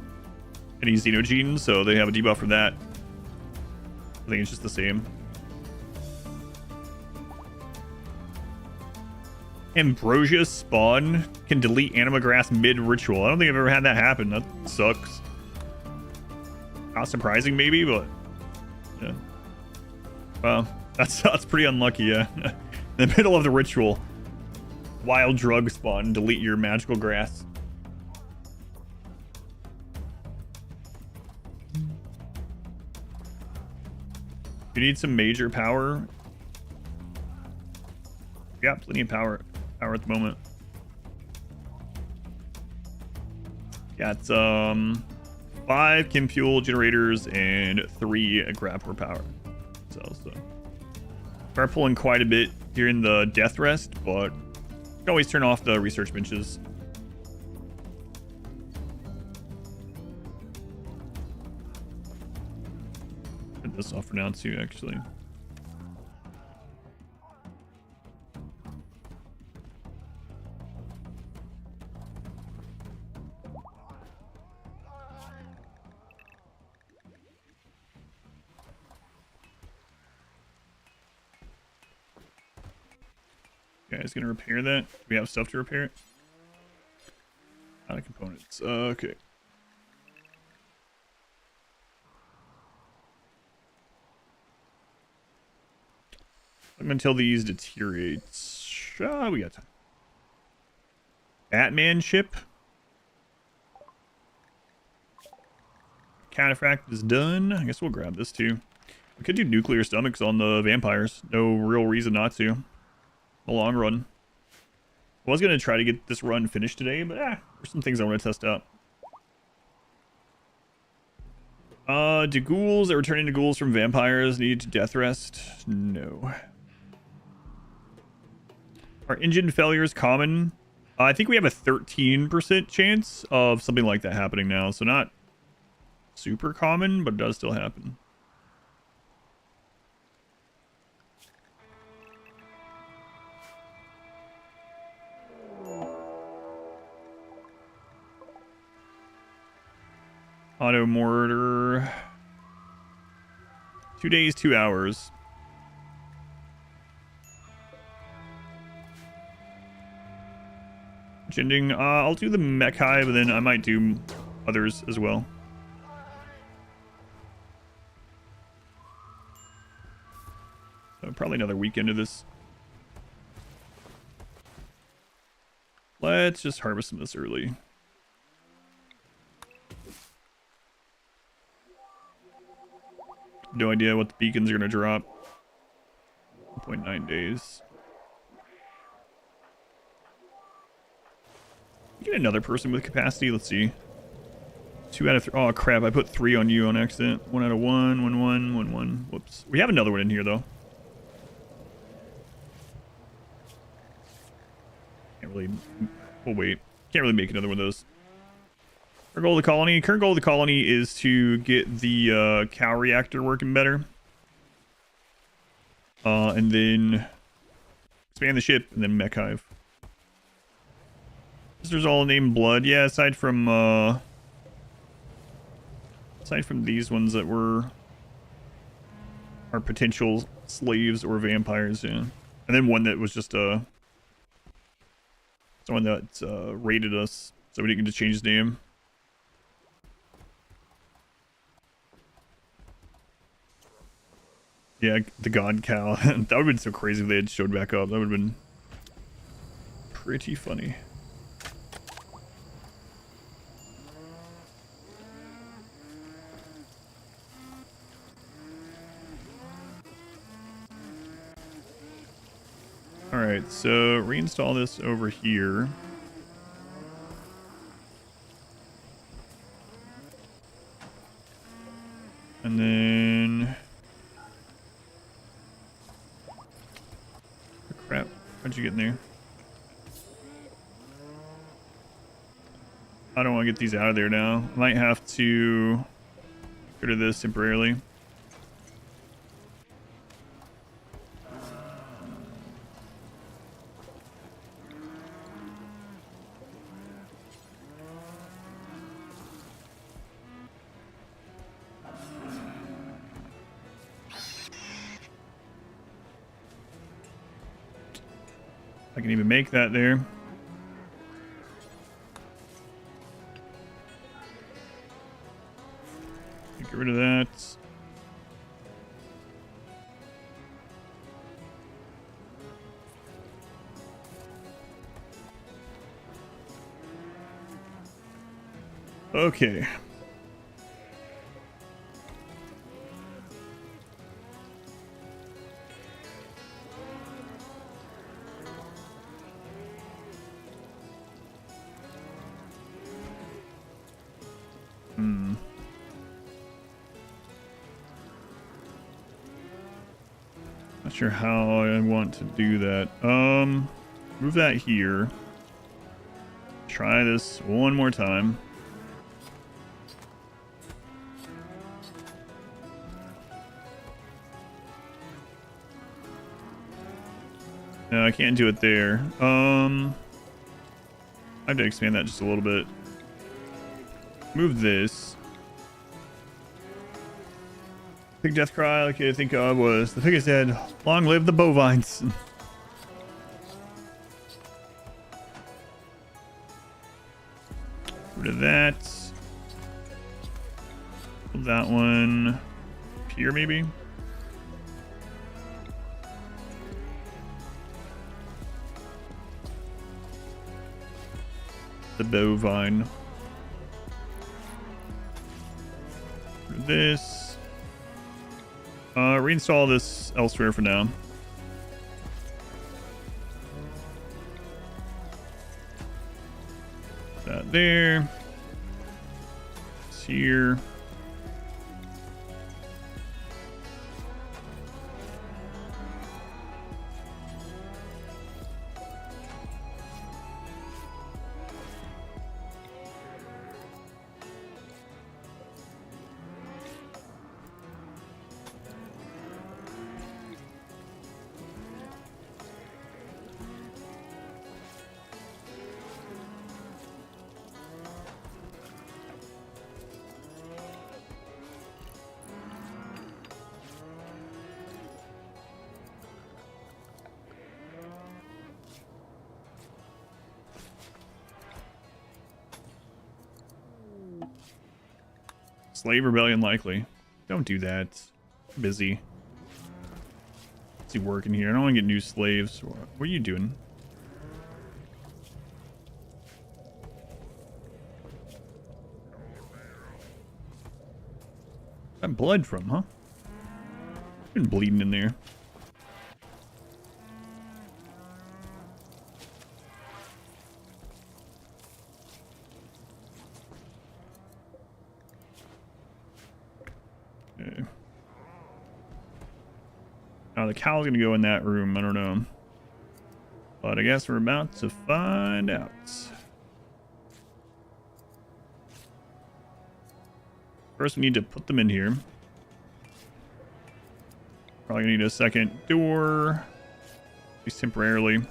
any xenogenes, so they have a debuff for that. I think it's just the same. Ambrosia spawn can delete anima grass mid-ritual. I don't think I've ever had that happen. That sucks. Not surprising, maybe, but yeah. Well, that's pretty unlucky, yeah. In the middle of the ritual, wild drug spawn, delete your magical grass. You need some major power. Yeah, plenty of power at the moment. Got 5 chem fuel generators and 3 grapper power cells. So we're pulling quite a bit during the death rest, but you can always turn off the research benches. Turn this off for now too, actually. Guys, gonna repair that. Do we have stuff to repair it? Out of components. Okay. Until these deteriorates. We got time. Batman ship. Cataphract is done. I guess we'll grab this too. We could do nuclear stomachs on the vampires. No real reason not to. The long run. I was going to try to get this run finished today, but there's some things I want to test out. Do ghouls that return into ghouls from vampires need death rest? No. Are engine failures common? I think we have a 13% chance of something like that happening now. So not super common, but it does still happen. Auto mortar. 2 days, 2 hours. Ending. I'll do the mech hive, and then I might do others as well. So probably another weekend of this. Let's just harvest some of this early. No idea what the beacons are going to drop. 1.9 days. Get another person with capacity. Let's see. 2 out of 3. Oh, crap. I put 3 on you on accident. 1 out of 1. 1, 1, 1, 1. Whoops. We have another one in here, though. Can't really... We'll wait. Can't really make another one of those. Current goal of the colony. Current goal of the colony is to get the cow reactor working better. And then expand the ship, and then mech hive. Sisters all named Blood. Yeah, aside from these ones that were our potential slaves or vampires, yeah. And then one that was just someone that raided us, so we didn't get to change his name. Yeah, the god cow. That would have been so crazy if they had showed back up. That would have been pretty funny. Alright, so reinstall this over here. And then... Oh, crap. How'd you get in there? I don't want to get these out of there now. I might have to get rid of this temporarily. I can even make that there. Get rid of that. Okay. Not sure how I want to do that. Move that here. Try this one more time. No, I can't do it there. I have to expand that just a little bit. Move this. Big death cry, like I think was the pig is dead. Long live the bovines. Rid of that. Put that one here, maybe. the bovine. This. Reinstall this elsewhere for now. That there. It's here. Slave rebellion likely. Don't do that. I'm busy. What's he working here? I don't want to get new slaves. What are you doing? That blood from, huh? Been bleeding in there. Okay. Now the cow's gonna go in that room. I don't know, but I guess we're about to find out. First, we need to put them in here. Probably gonna need a second door, at least temporarily.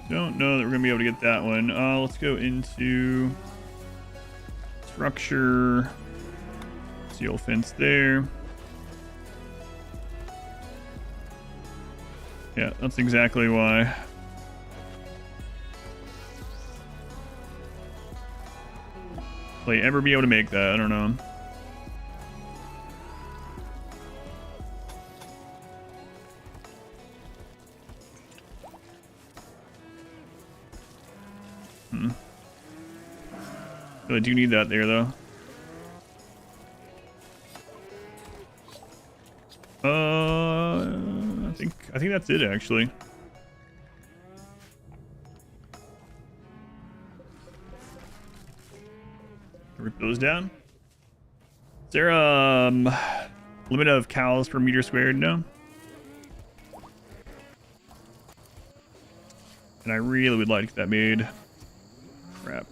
Don't know that we're gonna be able to get that one. Let's go into structure. Steel fence there. Yeah, that's exactly why. Will they ever be able to make that? I don't know. I do need that there, though. I think that's it, actually. Rip those down. Is there a limit of cows per meter squared? No. And I really would like that made. Crap.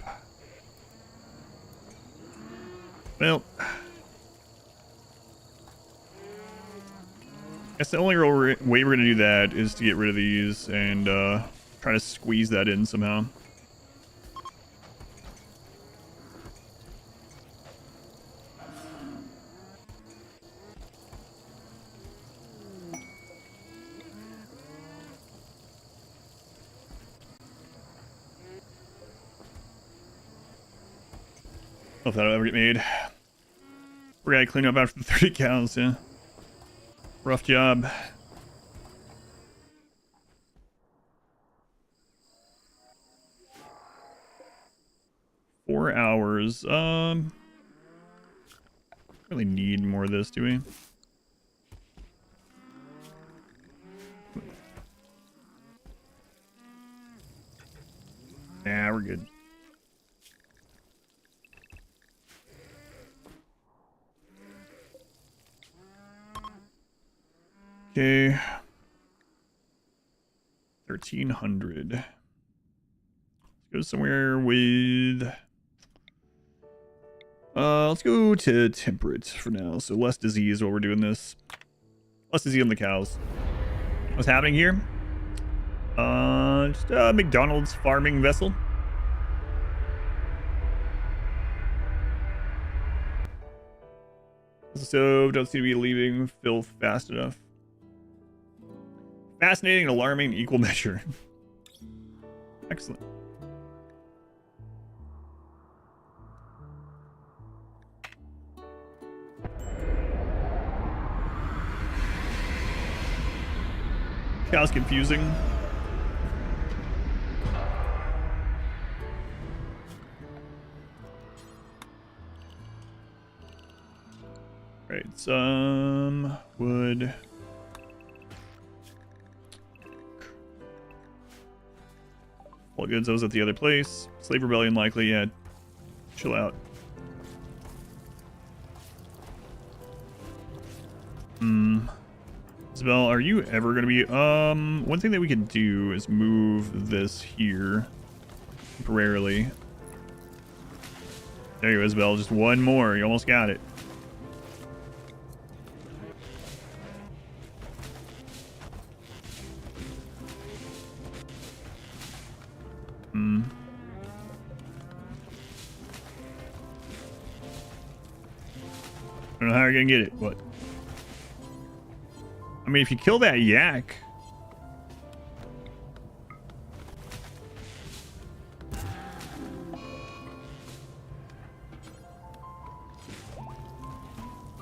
Well, I guess the only real way we're going to do that is to get rid of these and try to squeeze that in somehow. I don't know if that'll ever get made. We're gonna clean up after the 30 cows, yeah. Rough job. Four hours. Really need more of this, do we? Nah, we're good. Okay. 1300. Let's go somewhere with let's go to temperate for now. So less disease while we're doing this. Less disease on the cows. What's happening here? Just a McDonald's farming vessel. So don't seem to be leaving filth fast enough. Fascinating and alarming in equal measure. Excellent. Chaos confusing. Right, some wood. All goods, those at the other place. Slave rebellion likely, yeah. Chill out. Isabel, are you ever gonna be one thing that we could do is move this here temporarily. There you go, Isabel, just one more. You almost got it. I don't know how you're gonna get it, but I mean, if you kill that yak,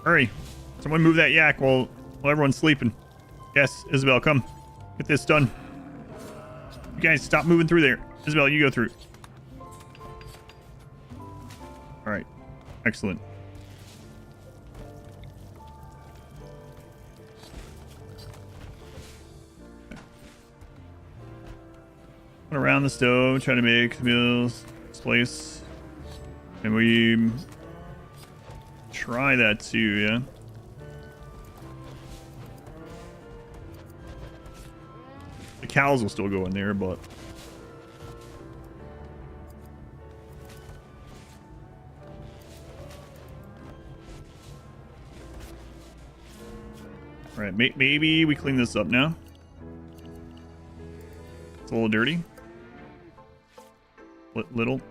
hurry! Someone move that yak while everyone's sleeping. Yes, Isabel, come get this done. You guys stop moving through there. Isabel, you go through. All right, excellent. Around the stove, trying to make the meals place, and we try that too, yeah. The cows will still go in there, but all right, maybe we clean this up now. It's a little dirty. Little.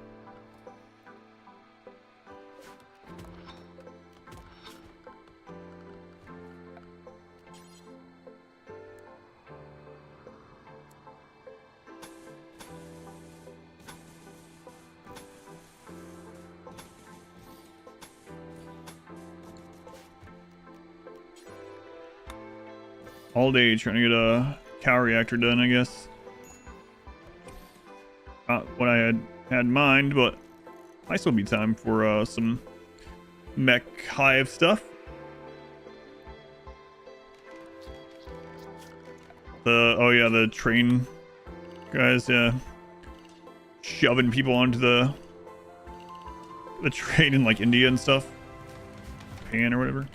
All day trying to get a cow reactor done, I guess. Not what I had in mind, but might still be time for some mech hive stuff. Oh yeah, the train guys, yeah, shoving people onto the train in like India and stuff, Japan or whatever.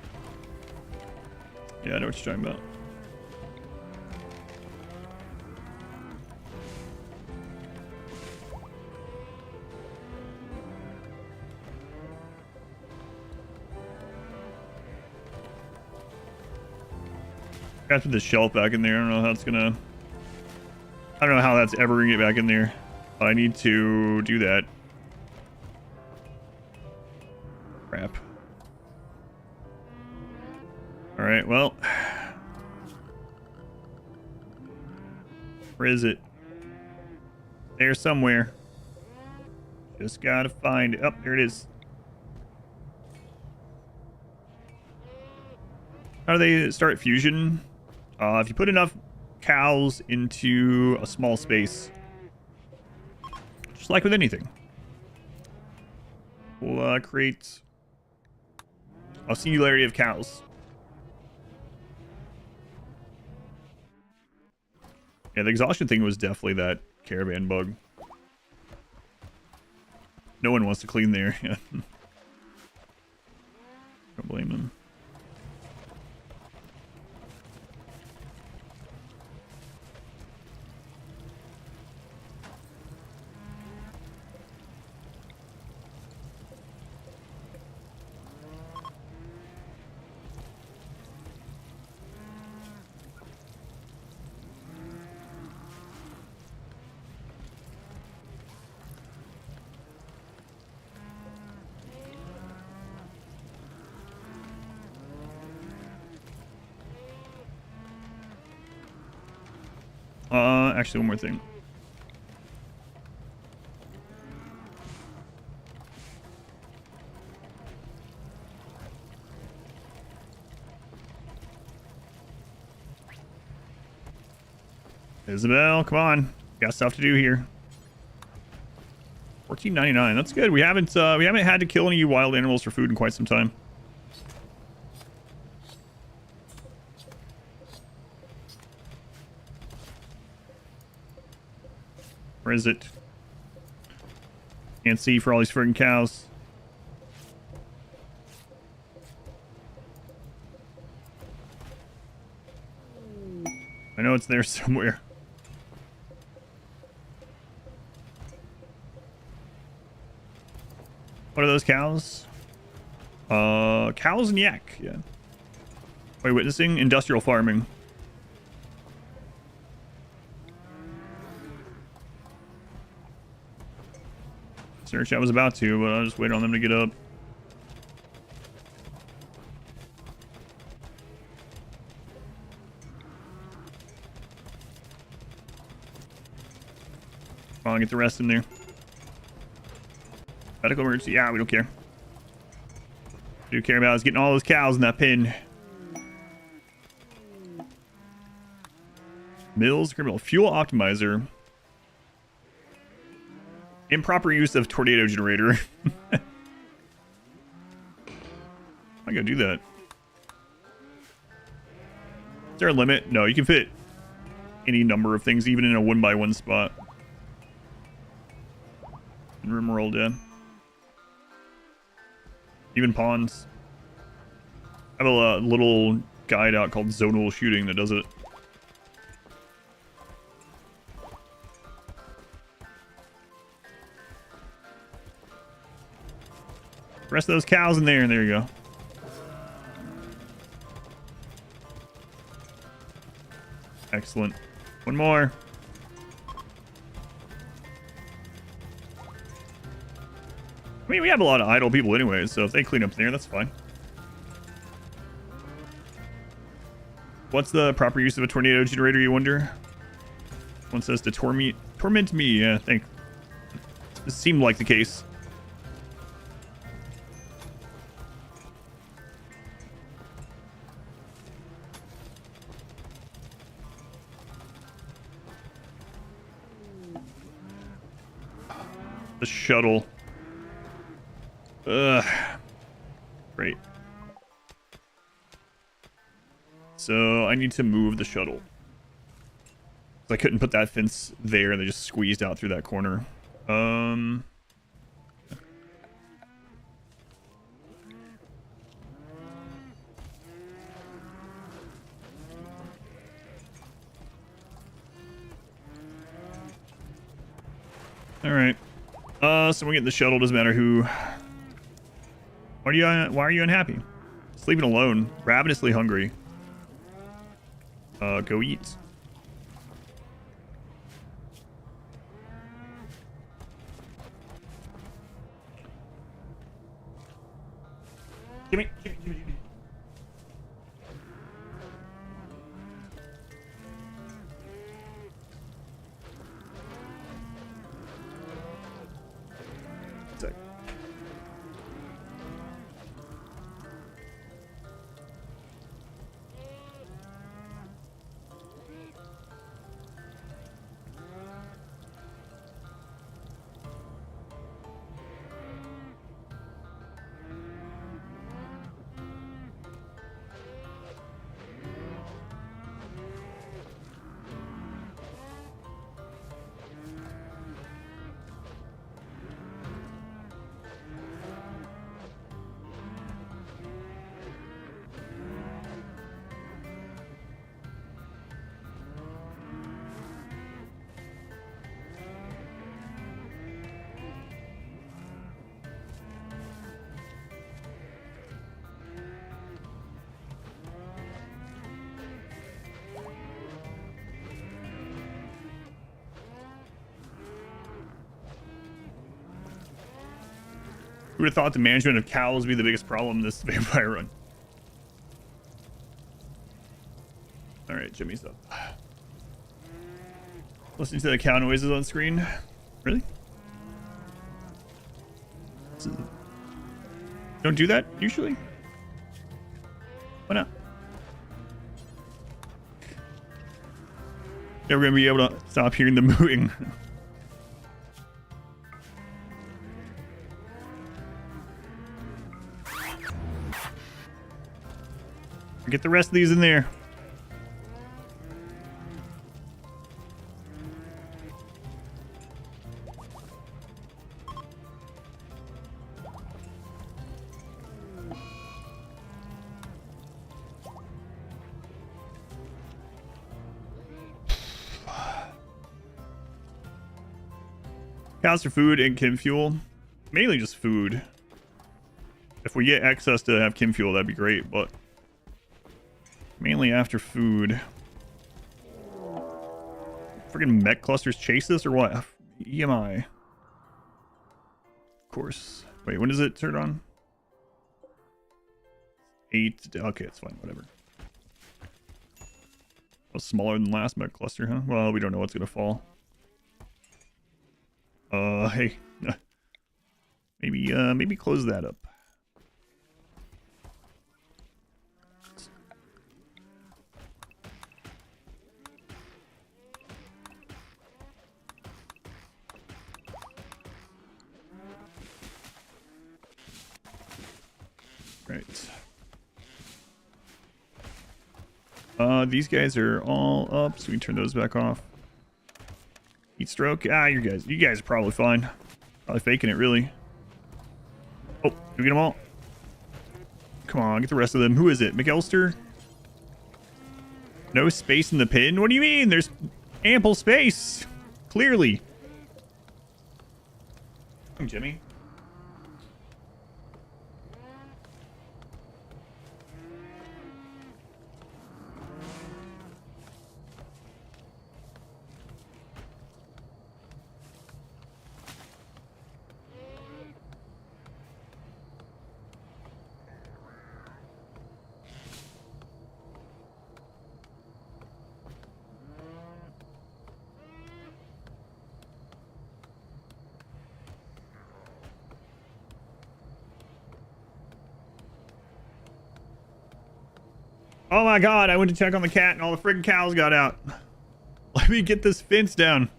Yeah, I know what you're talking about. After the shelf back in there, I don't know how it's gonna. I don't know how that's ever gonna get back in there. But I need to do that. Crap. All right, well, where is it? There somewhere. Just gotta find it. Oh, there it is. How do they start fusion? If you put enough cows into a small space, just like with anything, we'll create a singularity of cows. Yeah, the exhaustion thing was definitely that caravan bug. No one wants to clean there. Don't blame them. Actually, one more thing. Isabel, come on. Got stuff to do here. $14.99. That's good. We haven't had to kill any wild animals for food in quite some time. Where is it? Can't see for all these friggin' cows. I know it's there somewhere. What are those cows? Cows and yak, yeah. Wait, witnessing industrial farming. Search, I was about to, but I'll just wait on them to get up. Come on, get the rest in there. Medical emergency. Yeah, we don't care. What we do care about is getting all those cows in that pen. Mills, criminal fuel optimizer. Improper use of tornado generator. I gotta do that. Is there a limit? No, you can fit any number of things, even in a 1x1 spot. In RimWorld, yeah. Even pawns. I have a little guide out called Zonal Shooting that does it. Rest of those cows in there, and there you go. Excellent. One more. I mean, we have a lot of idle people anyway, so if they clean up there, that's fine. What's the proper use of a tornado generator, you wonder? One says to torment me. Yeah, I think this seemed like the case. The shuttle. Ugh. Great. So I need to move the shuttle. I couldn't put that fence there. They just squeezed out through that corner. All right. So we get the shuttle. Doesn't matter who. Why are you unhappy? Sleeping alone. Ravenously hungry. Go eat. Give me. Who would have thought the management of cows would be the biggest problem in this vampire run? Alright, Jimmy's up. Listening to the cow noises on screen. Really? Don't do that usually? Why not? Never gonna be able to stop hearing the mooing. Get the rest of these in there. Cows for food and chem fuel. Mainly just food. If we get access to have chem fuel, that'd be great, but mainly after food. Friggin' mech clusters chase us or what? EMI. Of course. Wait, when does it turn on? 8. Okay, it's fine. Whatever. Was smaller than last mech cluster, huh? Well, we don't know what's gonna fall. Hey. Maybe close that up. Right. These guys are all up, so we can turn those back off. Heat stroke. Ah, you guys are probably fine. Probably faking it, really. Oh, did we get them all? Come on, get the rest of them. Who is it? McElster? No space in the pin? What do you mean? There's ample space. Clearly. Come, Jimmy. Oh my god, I went to check on the cat and all the friggin' cows got out. Let me get this fence down.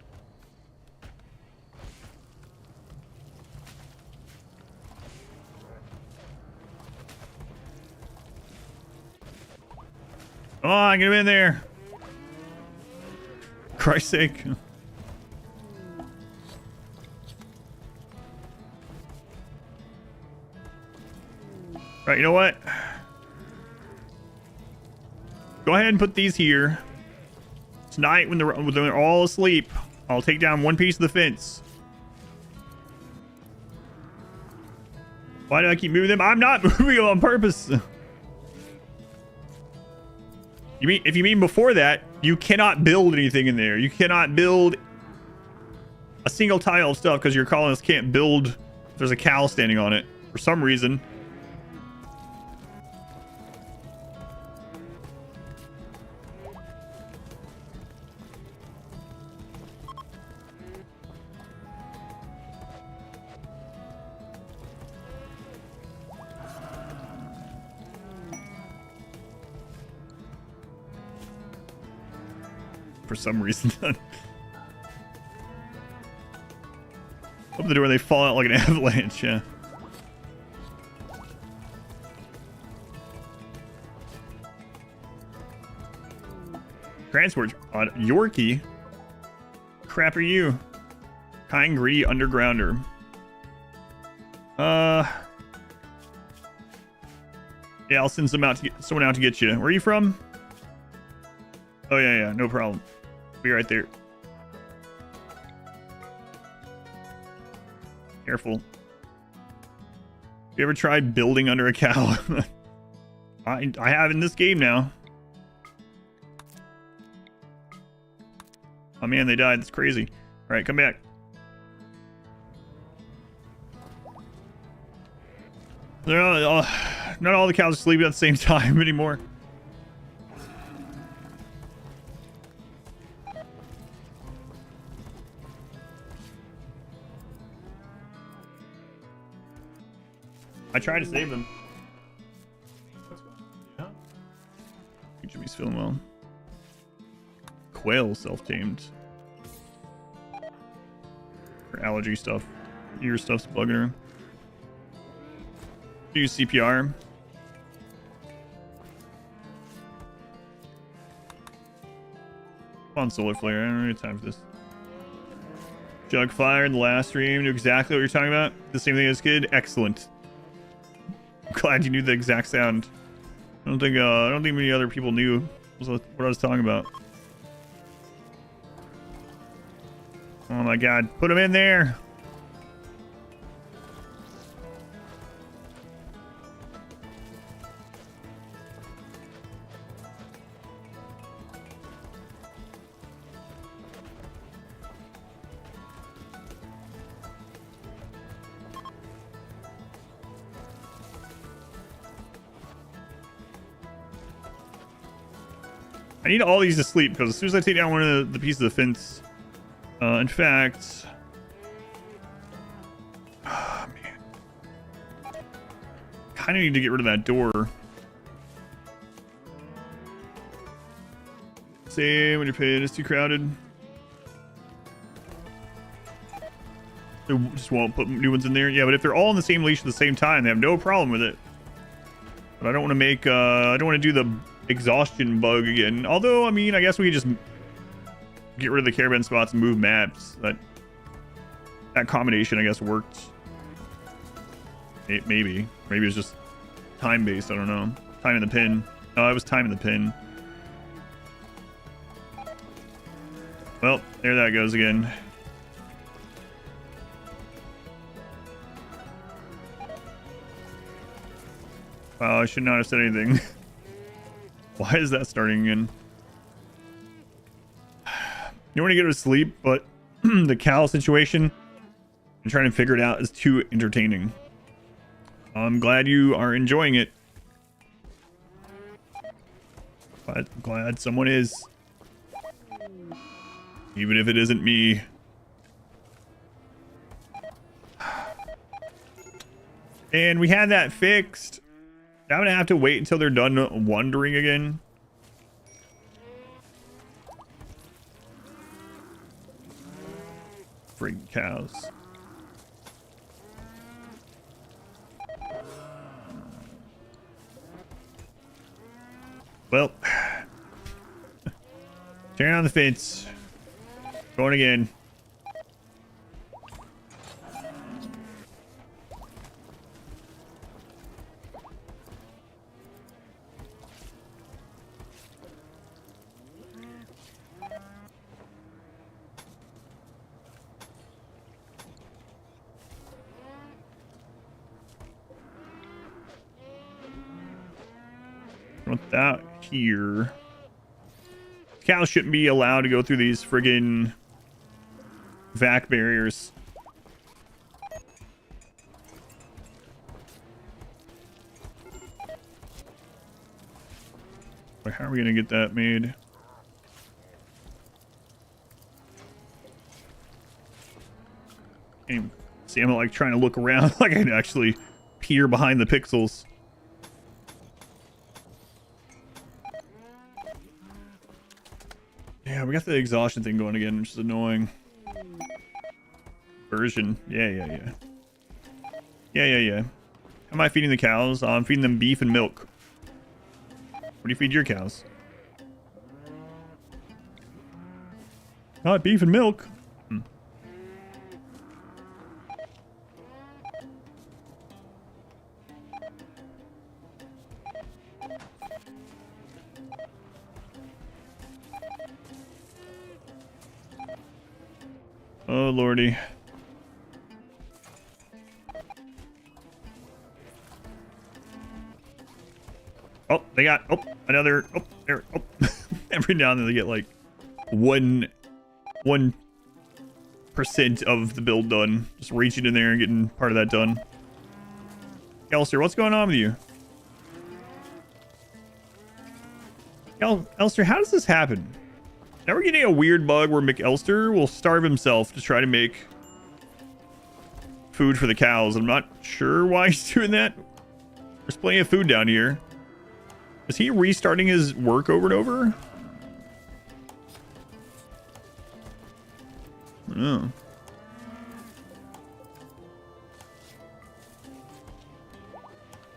Come on, get him in there. Christ's sake. Right, you know what? Go ahead and put these here. Tonight, when they're all asleep, I'll take down one piece of the fence. Why do I keep moving them? I'm not moving them on purpose. If you mean before that, you cannot build anything in there. You cannot build a single tile of stuff because your colonists can't build if there's a cow standing on it for some reason. For some reason. Open the door, they fall out like an avalanche, yeah. Transport Yorkie? Crap are you? Kind greedy undergrounder. Yeah, I'll send someone out to get you. Where are you from? Oh yeah, no problem. Be right there. Careful. You ever tried building under a cow? I have in this game now. Oh man, they died. That's crazy. All right, come back. Not all the cows are sleeping at the same time anymore. I tried to save them. Yeah. Jimmy's feeling well. Quail self-tamed. Her allergy stuff. Ear stuff's bugging her. Use CPR. Come on, Solar Flare. I don't have time for this. Jug Fire in the last stream. Knew exactly what you're talking about. The same thing as kid. Excellent. I'm glad you knew the exact sound. I don't think many other people knew what I was talking about. Oh my god. Put him in there. I need all these to sleep because as soon as I take down one of the pieces of fence, in fact, oh, man, kind of need to get rid of that door. Say when your pit is too crowded. They just won't put new ones in there. Yeah, but if they're all on the same leash at the same time, they have no problem with it. But I don't want to make, I don't want to do the exhaustion bug again. Although, I mean, I guess we could just get rid of the caravan spots and move maps. That combination, I guess, worked. Maybe it's just time based. I don't know. Time in the pin. Oh, it was time in the pin. Well, there that goes again. Wow, I should not have said anything. Why is that starting again? You want to get to sleep, but the cow situation and trying to figure it out is too entertaining. I'm glad you are enjoying it. But I'm glad someone is. Even if it isn't me. And we had that fixed. I'm gonna have to wait until they're done wandering again. Friggin' cows. Well, turn on the fence. Going again. Want that here. Cows shouldn't be allowed to go through these friggin' vac barriers. How are we gonna get that made? Can't even see, I'm like trying to look around like I can actually peer behind the pixels. Yeah, we got the exhaustion thing going again, which is annoying. Version. Yeah. How am I feeding the cows? I'm feeding them beef and milk. What do you feed your cows? Not beef and milk. Oh, lordy. Oh, they got, another, there, every now and then they get like 1% of the build done. Just reaching in there and getting part of that done. Elster, what's going on with you? Elster, how does this happen? Now we're getting a weird bug where McElster will starve himself to try to make food for the cows. I'm not sure why he's doing that. There's plenty of food down here. Is he restarting his work over and over? Oh.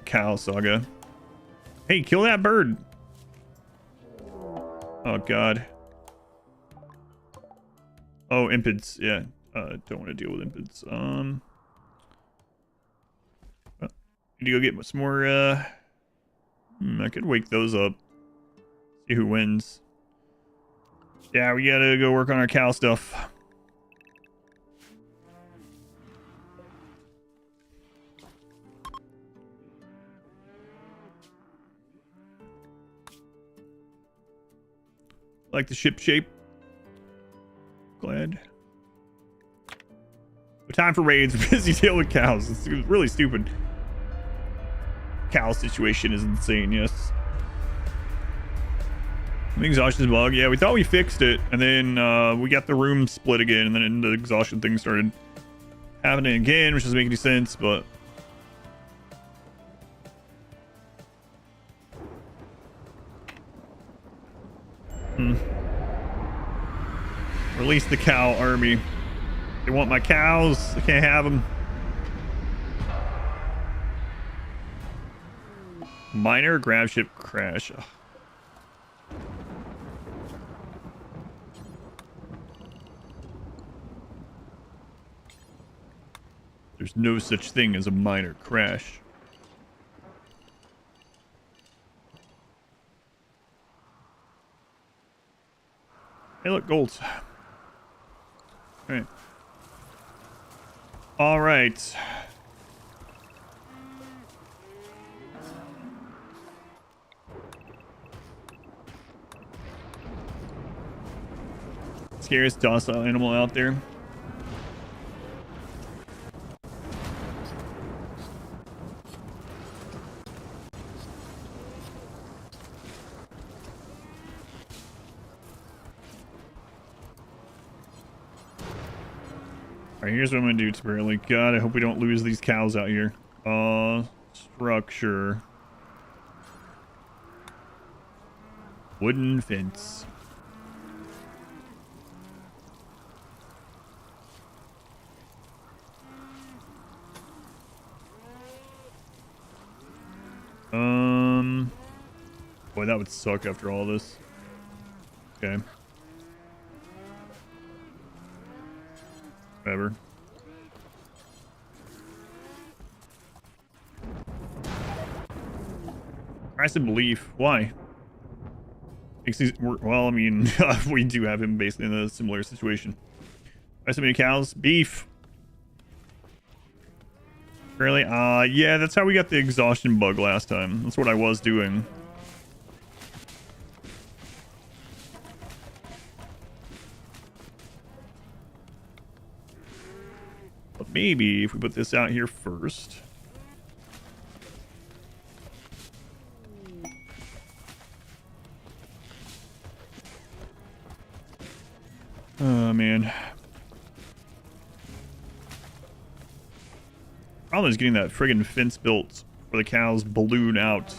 Cow saga. Hey, kill that bird. Oh, God. Oh, impids. Yeah. Don't want to deal with impids. Need to go get some more, I could wake those up. See who wins. Yeah, we gotta go work on our cow stuff. Like the ship shape. Glad. No time for raids. Busy dealing with cows. It's really stupid. Cow situation is insane, yes. The exhaustion bug. Yeah, we thought we fixed it, and then we got the room split again, and then the exhaustion thing started happening again, which doesn't make any sense, but... Release the cow army. They want my cows. I can't have them. Minor grab ship crash. Ugh. There's no such thing as a minor crash. Hey, look, golds. All right. All right. Scariest docile animal out there. Alright, here's what I'm gonna do, temporarily. God, I hope we don't lose these cows out here. Structure. Wooden fence. Boy, that would suck after all this. Okay. Whatever. Price of belief. Why? Well, I mean, we do have him basically in a similar situation. Price of many cows. Beef. Really? Yeah, that's how we got the exhaustion bug last time. That's what I was doing. But maybe if we put this out here first. Oh, man. Problem is getting that friggin' fence built where the cows balloon out.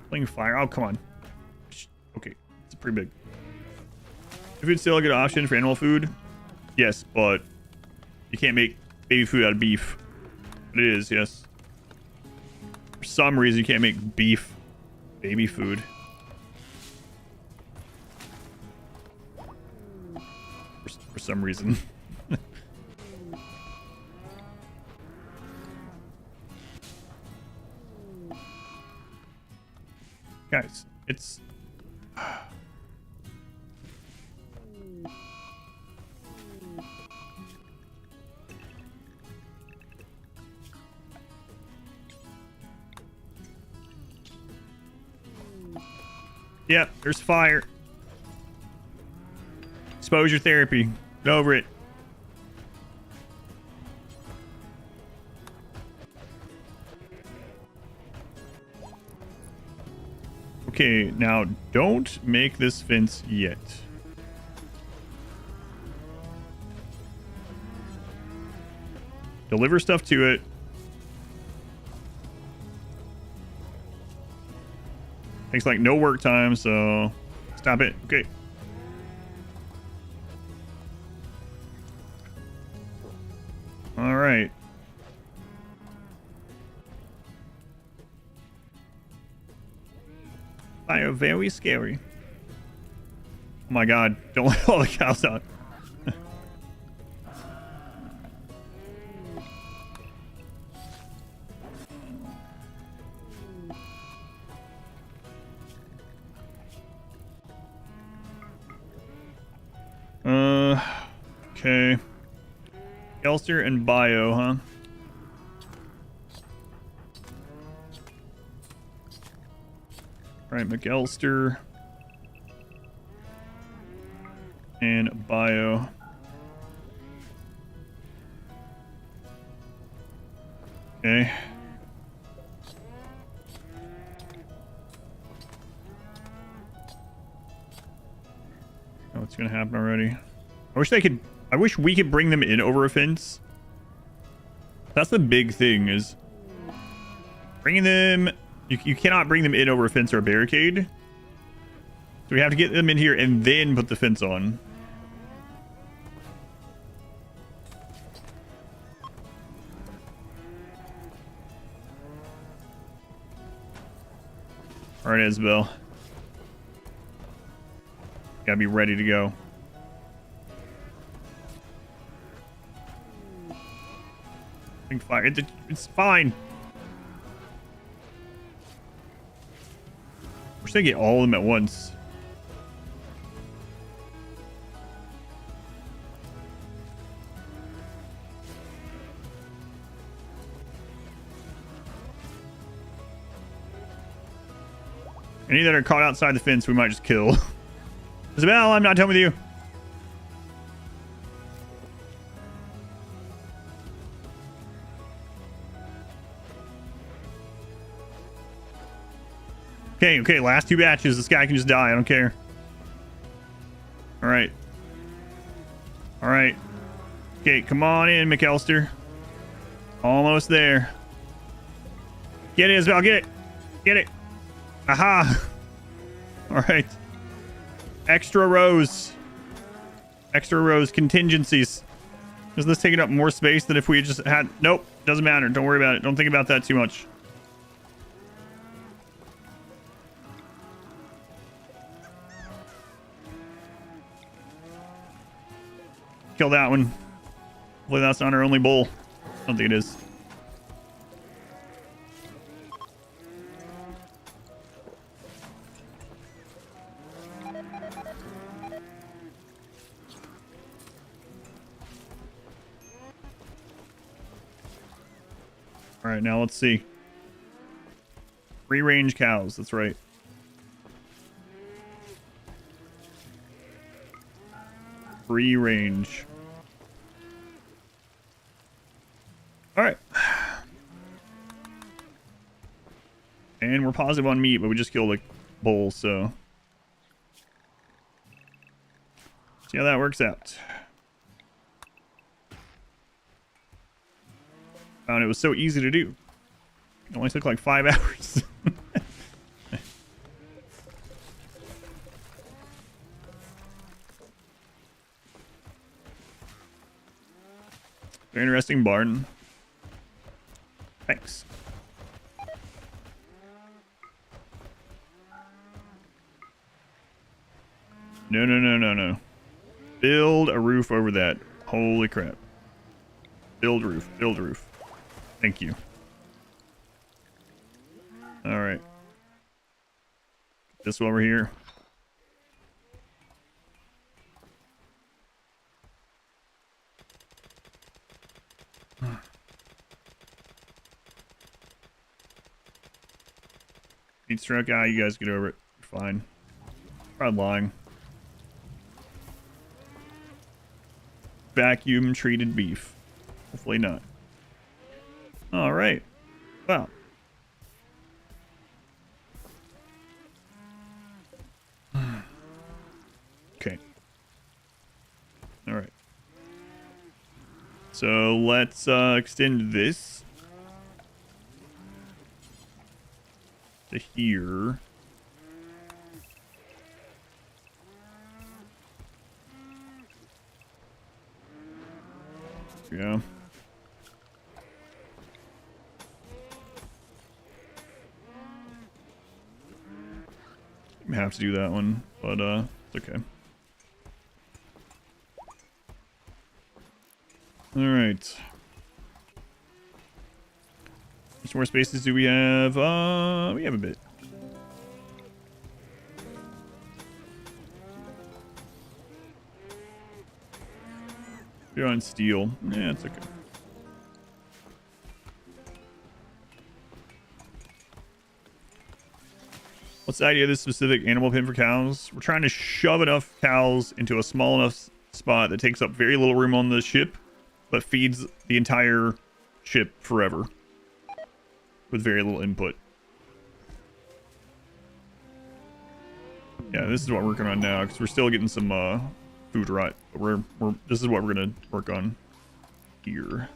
Playing fire. Oh, come on. Okay, it's pretty big. If it's still a good option for animal food, yes, but you can't make baby food out of beef. But it is, yes. For some reason, you can't make beef baby food. For some reason. Guys, it's... Yep, there's fire. Exposure therapy. Get over it. Okay, now don't make this fence yet. Deliver stuff to it. Takes like no work time, so stop it. Okay. All right. Fire very scary. Oh my god, don't let all the cows out. Okay. Elster and Bio, huh? Alright, McAllister. And Bio. Okay. Oh, what's gonna happen already? I wish we could bring them in over a fence. That's the big thing, is bringing them. You cannot bring them in over a fence or a barricade. So we have to get them in here and then put the fence on. All right, Isabel. Gotta be ready to go. I think fire. It's fine. Wish they get all of them at once. Any that are caught outside the fence, we might just kill. Isabel, I'm not done with you. Okay, last two batches. This guy can just die. I don't care. All right. Okay, come on in, McAllister. Almost there. Get it, Isabel. Get it. Aha. All right. Extra rows. Contingencies. Is this taking up more space than if we just had... Nope. Doesn't matter. Don't worry about it. Don't think about that too much. Kill that one. Hopefully that's not our only bull. I don't think it is. All right, now let's see. Free range cows. That's right. Free range. All right. And we're positive on meat, but we just killed a bull, so. See how that works out. Found it was so easy to do. It only took like 5 hours. Very interesting barn. Thanks. No. Build a roof over that. Holy crap. Build roof. Thank you. All right. This one over here. Heat stroke. You guys get over it. You're fine. Probably lying. Vacuum treated beef. Hopefully not. All right. Well. Okay. All right. So let's extend this to here. Yeah. Have to do that one, but it's okay. All right. How much more spaces do we have? We have a bit. You're on steel. Yeah, it's okay. What's the idea of this specific animal pen for cows? We're trying to shove enough cows into a small enough spot that takes up very little room on the ship, but feeds the entire ship forever with very little input. Yeah, this is what we're working on now because we're still getting some food rot. But this is what we're gonna work on here.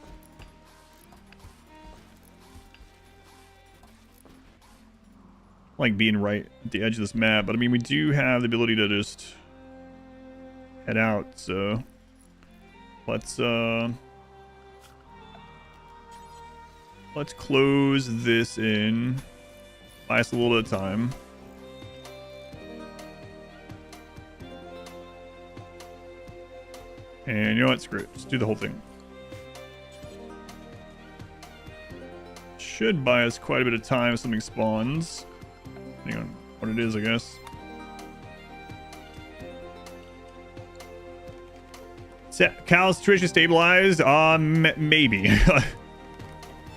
Like being right at the edge of this map, but I mean we do have the ability to just head out, so let's close this in. Buy us a little bit of time. And you know what? Screw it. Just do the whole thing. Should buy us quite a bit of time if something spawns. Depending on what it is, I guess. Cal's Twitch is stabilized? Maybe. I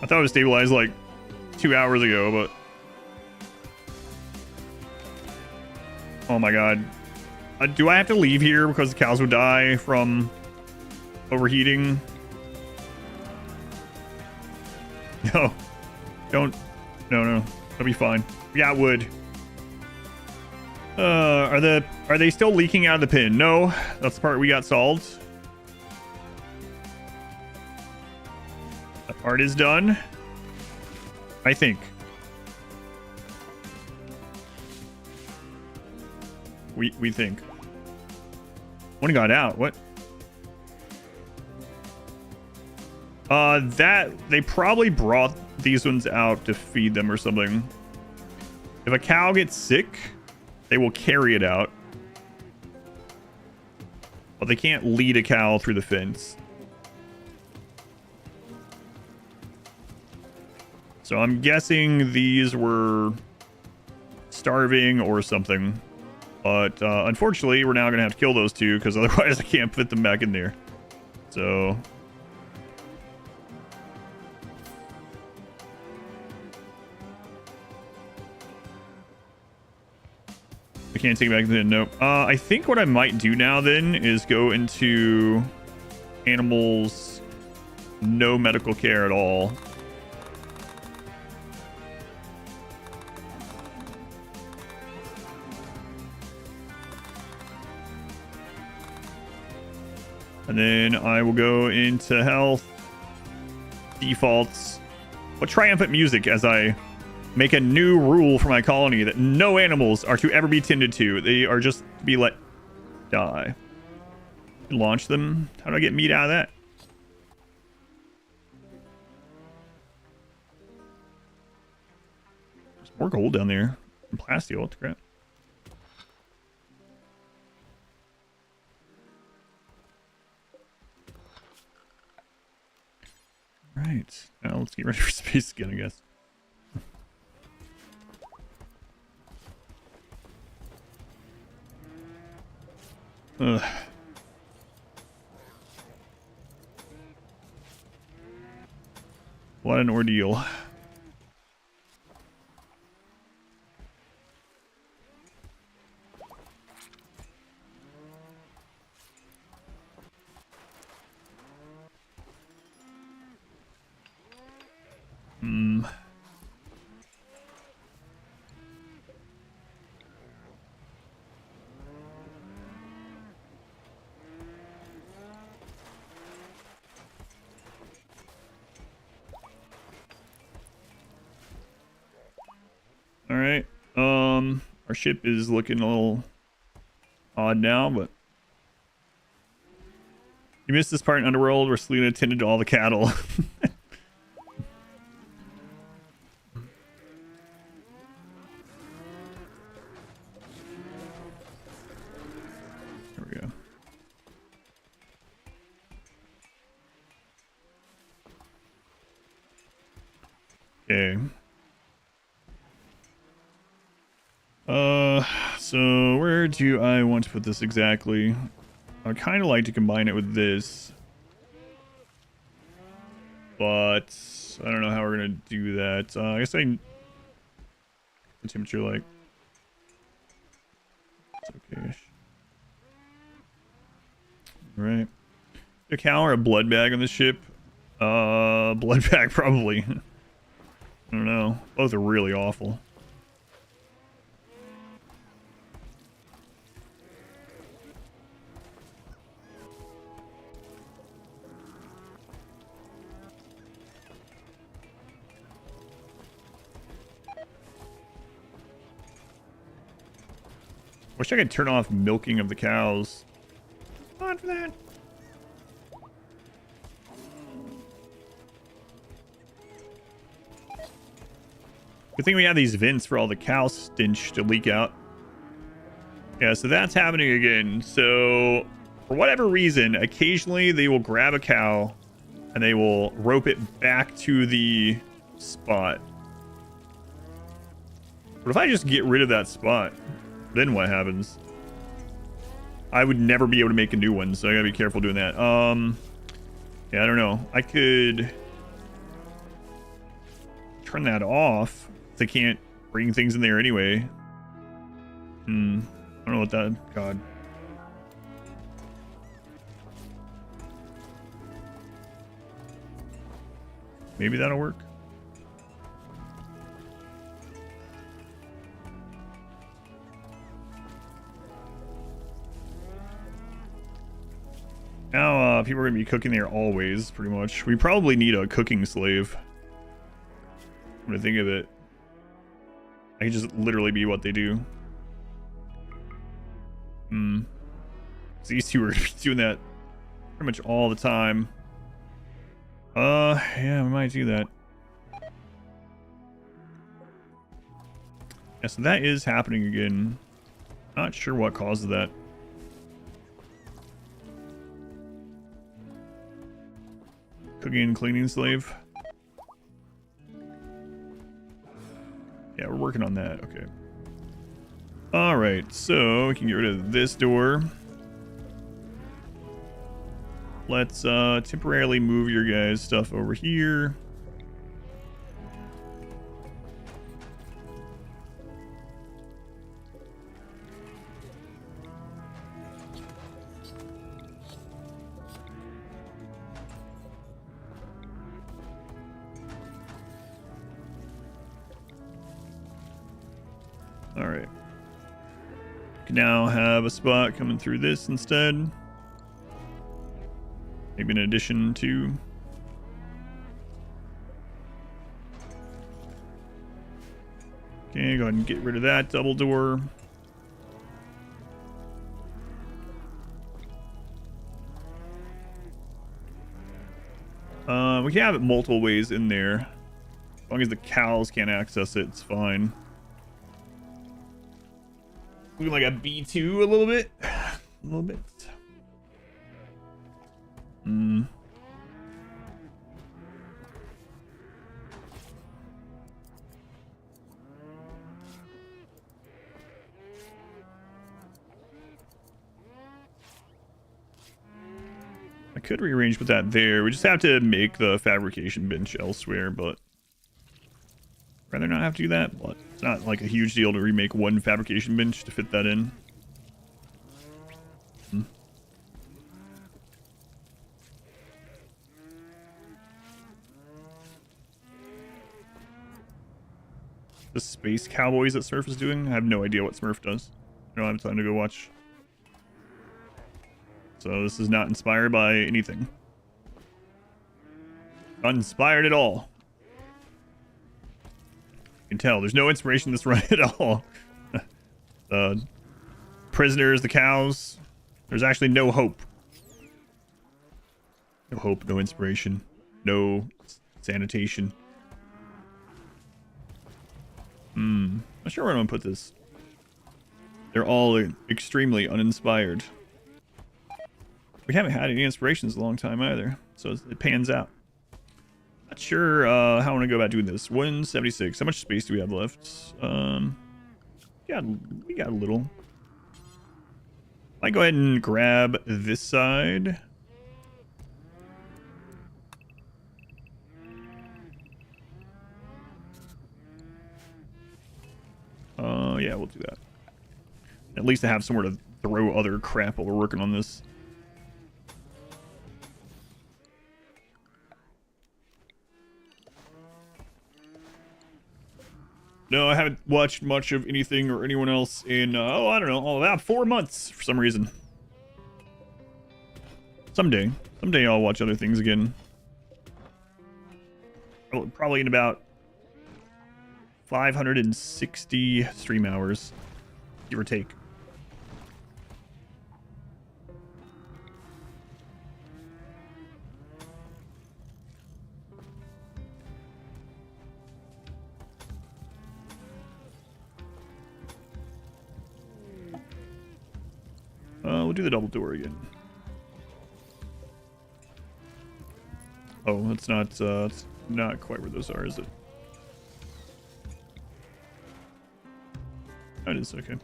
thought it was stabilized like 2 hours ago, but... Oh my god. Do I have to leave here because the cows would die from overheating? No. Don't. No. That'll be fine. We got wood. Are they still leaking out of the pin? No. That's the part we got solved. That part is done. I think. We think. One got out. What? That they probably brought these ones out to feed them or something. If a cow gets sick, they will carry it out. But they can't lead a cow through the fence. So I'm guessing these were starving or something. But unfortunately, we're now going to have to kill those two because otherwise I can't fit them back in there. So... I can't take it back then. Nope. I think what I might do now then is go into animals no medical care at all. And then I will go into health, defaults, but triumphant music as I make a new rule for my colony that no animals are to ever be tended to. They are just to be let die. Launch them. How do I get meat out of that? There's more gold down there. And plasteel. What the crap? Right. Now let's get ready for space again, I guess. Ugh. What an ordeal. right. Our ship is looking a little odd now, but you missed this part in Underworld where Selena tended to all the cattle. There we go. Okay. So where do I want to put this exactly? I kind of like to combine it with this, but I don't know how we're gonna do that. I guess the temperature, like, it's okay-ish. All right. A cow or a blood bag on this ship? Blood bag probably. I don't know. Both are really awful. Wish I could turn off milking of the cows. Not for that. Good thing we have these vents for all the cow stench to leak out. Yeah, so that's happening again. So, for whatever reason, occasionally they will grab a cow and they will rope it back to the spot. What if I just get rid of that spot? Then what happens? I would never be able to make a new one, so I gotta be careful doing that. Yeah, I don't know. I could turn that off. They can't bring things in there anyway. I don't know what that... God. Maybe that'll work. Now, people are going to be cooking there always, pretty much. We probably need a cooking slave. When I think of it. I can just literally be what they do. So these two are going to be doing that pretty much all the time. Yeah, we might do that. Yeah, so that is happening again. Not sure what causes that. Cooking and cleaning slave. Yeah, we're working on that. Okay. All right, so we can get rid of this door. Let's temporarily move your guys' stuff over here. All right. We can now have a spot coming through this instead. Maybe in addition to... Okay, go ahead and get rid of that double door. We can have it multiple ways in there. As long as the cows can't access it, it's fine. Looking like a B2 a little bit. A little bit. I could rearrange with that there. We just have to make the fabrication bench elsewhere, but I'd rather not have to do that. But it's not like a huge deal to remake one fabrication bench to fit that in. The Space Cowboys that Smurf is doing? I have no idea what Smurf does. I don't have time to go watch. So this is not inspired by anything. Not inspired at all. can tell there's no inspiration in this run at all. The prisoners, the cows. There's actually no hope. No hope, no inspiration, no sanitation. Not sure where I'm gonna put this. They're all extremely uninspired. We haven't had any inspirations in a long time either, so it pans out. Not sure how I want to go about doing this. 176. How much space do we have left? We got a little. Might go ahead and grab this side. Yeah, we'll do that. At least I have somewhere to throw other crap while we're working on this. No, I haven't watched much of anything or anyone else in, I don't know, about 4 months for some reason. Someday I'll watch other things again. Probably in about 560 stream hours, give or take. We'll do the double door again. Oh, it's not quite where those are, is it? Oh, it is, okay.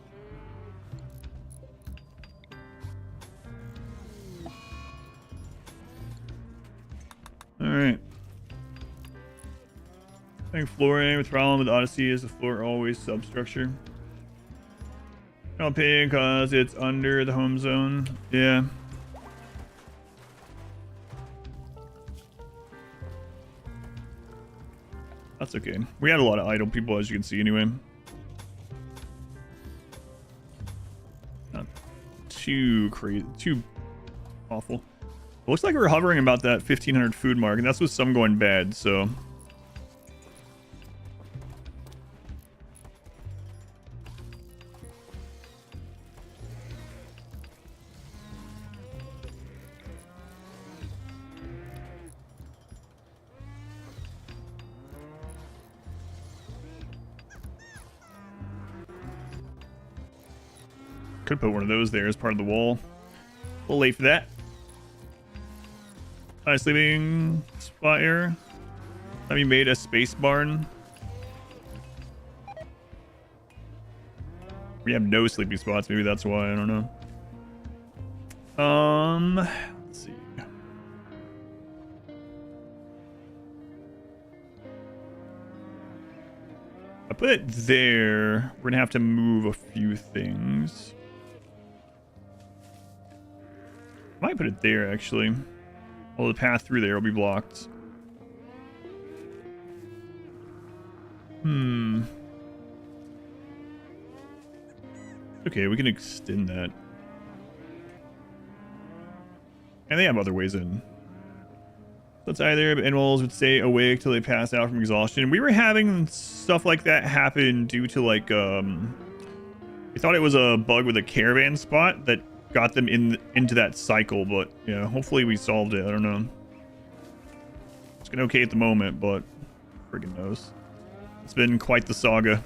Alright. I think flooring with problem with Odyssey is the floor always substructure. Don't pay because it's under the home zone. Yeah. That's okay. We had a lot of idle people, as you can see, anyway. Not too crazy, too awful. It looks like we're hovering about that 1500 food mark, and that's with some going bad, so. Could put one of those there as part of the wall. A little late for that. High sleeping spot here. Have you made a space barn? We have no sleeping spots. Maybe that's why. I don't know. Let's see. I put it there. We're gonna have to move a few things. Might put it there, actually. Well, the path through there will be blocked. Okay, we can extend that. And they have other ways in. So it's either animals would stay awake till they pass out from exhaustion. We were having stuff like that happen due to, like, we thought it was a bug with a caravan spot that got them into that cycle, but yeah, hopefully we solved it. I don't know. It's going okay at the moment, but friggin' knows. It's been quite the saga.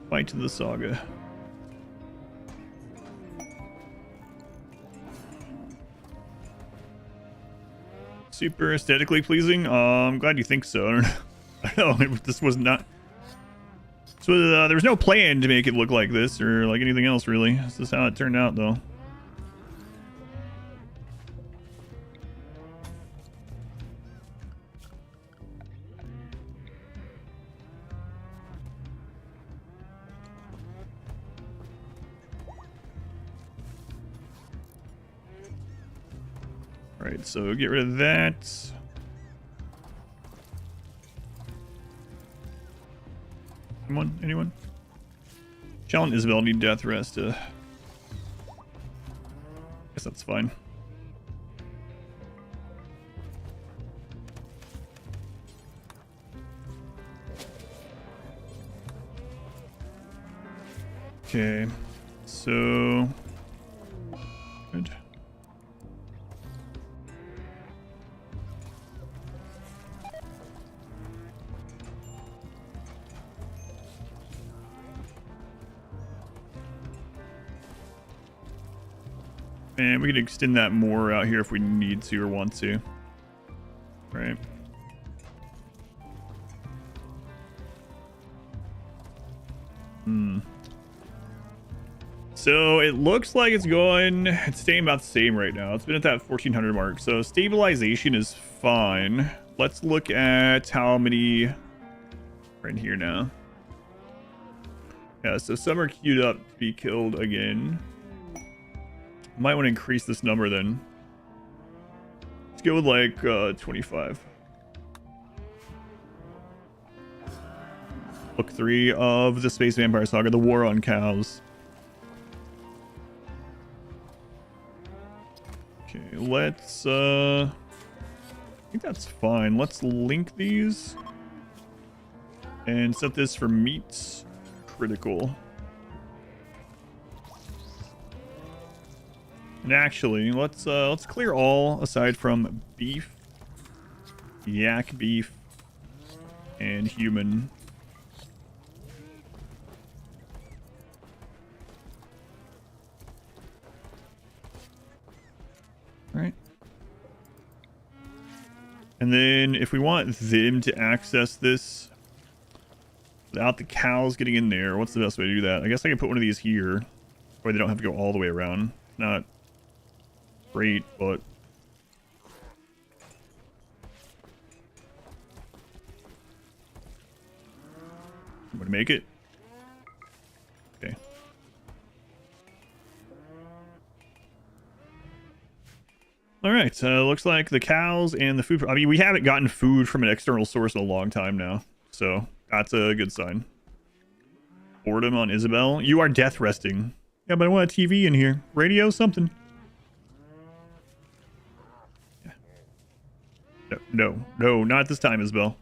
Quite to the saga. Super aesthetically pleasing. I'm glad you think so. I don't know. This was not. So there was no plan to make it look like this or like anything else, really. This is how it turned out, though. Alright, so get rid of that. Anyone? Shall and Isabel need death rest to Guess that's fine. Okay, so good. And we could extend that more out here if we need to or want to. Right. So it looks like it's staying about the same right now. It's been at that 1400 mark. So stabilization is fine. Let's look at how many are in here now. Yeah, so some are queued up to be killed again. Might want to increase this number then. Let's go with like 25. Book 3 of the Space Vampire Saga, The War on Cows. Okay, let's I think that's fine. Let's link these and set this for meat critical. And actually, let's clear all aside from beef, yak beef, and human. Right. And then if we want them to access this without the cows getting in there, what's the best way to do that? I guess I can put one of these here where they don't have to go all the way around. Not great, but I'm gonna make it. Okay. All right. Looks like the cows and the food. I mean, we haven't gotten food from an external source in a long time now, so that's a good sign. Boredom on Isabel. You are death resting. Yeah, but I want a TV in here. Radio, something. Yeah. No, not this time, Isabel.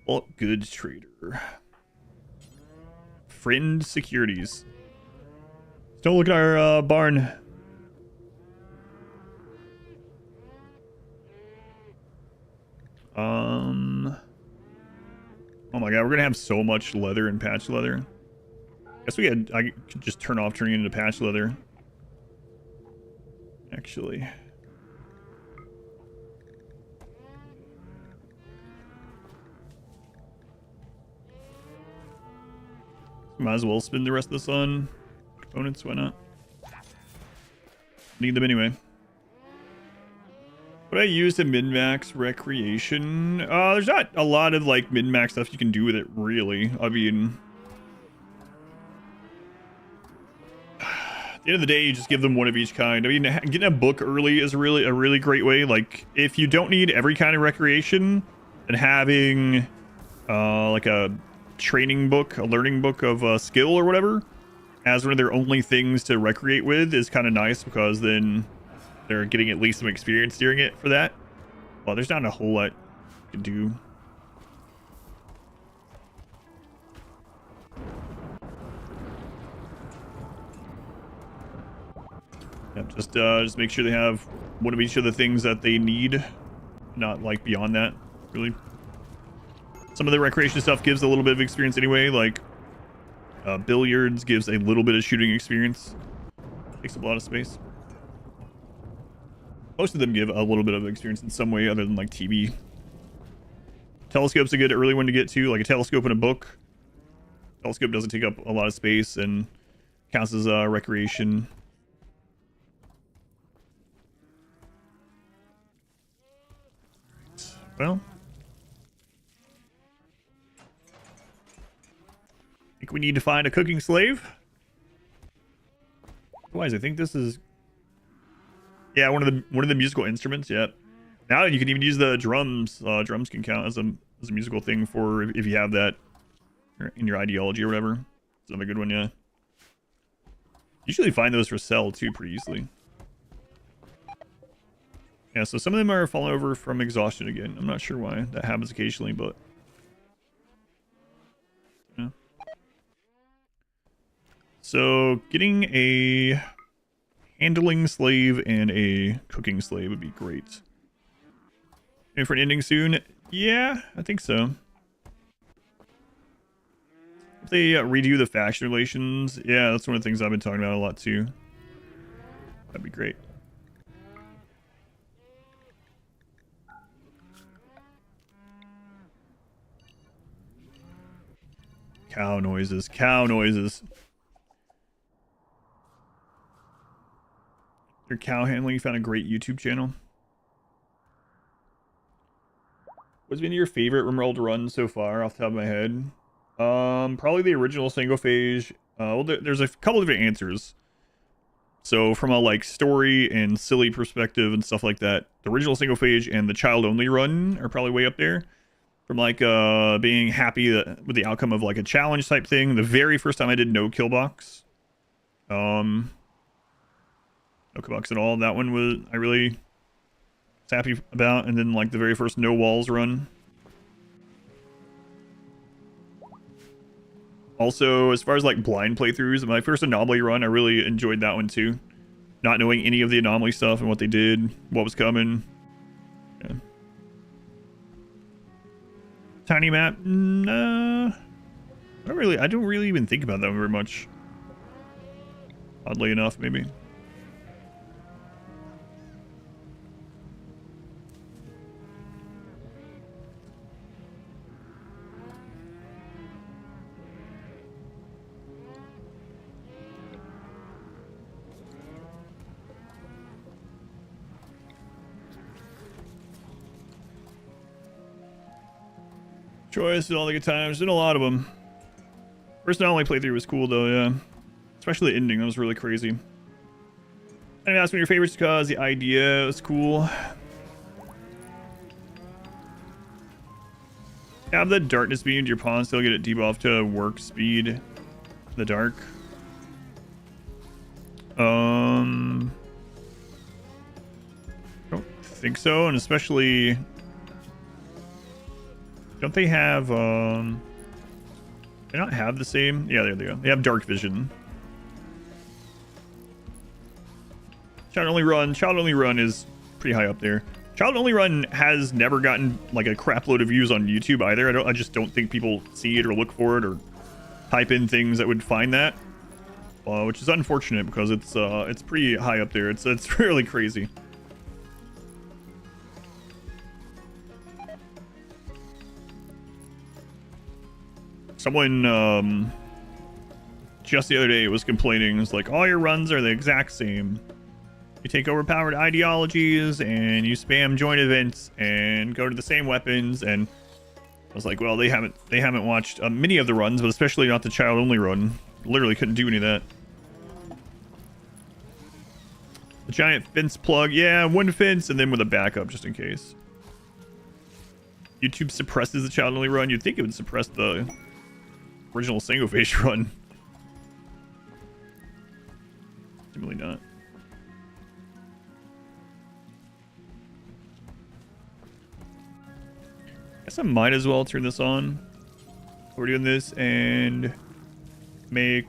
Well, goods trader. Friend securities. Don't look at our barn. Oh my god, we're gonna have so much leather and patch leather. I could just turn off turning into patch leather. Actually. Might as well spend the rest of this on components, why not? Need them anyway. What I use to min-max recreation? There's not a lot of like min-max stuff you can do with it, really. I mean, at the end of the day, you just give them one of each kind. I mean, getting a book early is a really great way. Like, if you don't need every kind of recreation, then having like a training book, a learning book of a skill or whatever, as one of their only things to recreate with is kind of nice, because then they're getting at least some experience doing it for that. Well, there's not a whole lot you can do. Yep, just make sure they have one of each of the things that they need, not like beyond that, really. Some of the recreation stuff gives a little bit of experience anyway, like billiards gives a little bit of shooting experience. Takes up a lot of space. Most of them give a little bit of experience in some way other than like TV. Telescope's a good early one to get to, like a telescope in a book. Telescope doesn't take up a lot of space and counts as recreation. Well, I think we need to find a cooking slave. Otherwise, I think this is, yeah, one of the musical instruments. Yep. Now you can even use the drums. Drums can count as a musical thing for if you have that in your ideology or whatever. It's another good one, yeah. Usually find those for sale too pretty easily. Yeah, so some of them are falling over from exhaustion again. I'm not sure why that happens occasionally, but yeah. So getting a handling slave and a cooking slave would be great. And for an ending soon? Yeah, I think so. If they redo the faction relations, yeah, that's one of the things I've been talking about a lot too. That'd be great. Cow noises, cow noises. Your cow handling, you found a great YouTube channel. What's been your favorite RimWorld run so far off the top of my head? Probably the original Sanguophage. Well, there's a couple different answers. So from a like story and silly perspective and stuff like that, the original Sanguophage and the child only run are probably way up there. From like being happy with the outcome of like a challenge type thing. The very first time I did no kill box. No kill box at all. That one was I really was happy about. And then like the very first no walls run. Also, as far as like blind playthroughs, my first anomaly run, I really enjoyed that one too. Not knowing any of the anomaly stuff and what they did, what was coming. Yeah. Tiny map? Nah. I don't really even think about that very much. Oddly enough, maybe. Choice and all the good times. Been a lot of them. First not only playthrough was cool though, yeah. Especially the ending, that was really crazy. And that's one of your favorites because the idea was cool. Have the darkness beam to your pawn, still get it debuffed to work speed in the dark. I don't think so, and especially don't they have they not have the same? Yeah, there they go. They have dark vision. Child only run is pretty high up there. Child only run has never gotten like a crap load of views on YouTube either. I just don't think people see it or look for it or type in things that would find that, which is unfortunate because it's pretty high up there. It's really crazy. Someone just the other day was complaining. It's like all your runs are the exact same. You take overpowered ideologies and you spam join events and go to the same weapons. And I was like, well, they haven't watched many of the runs, but especially not the child only run. Literally couldn't do any of that. The giant fence plug, yeah, one fence and then with a backup just in case. YouTube suppresses the child only run. You'd think it would suppress the original Sanguophage run. Really not. Guess I might as well turn this on. We're doing this and make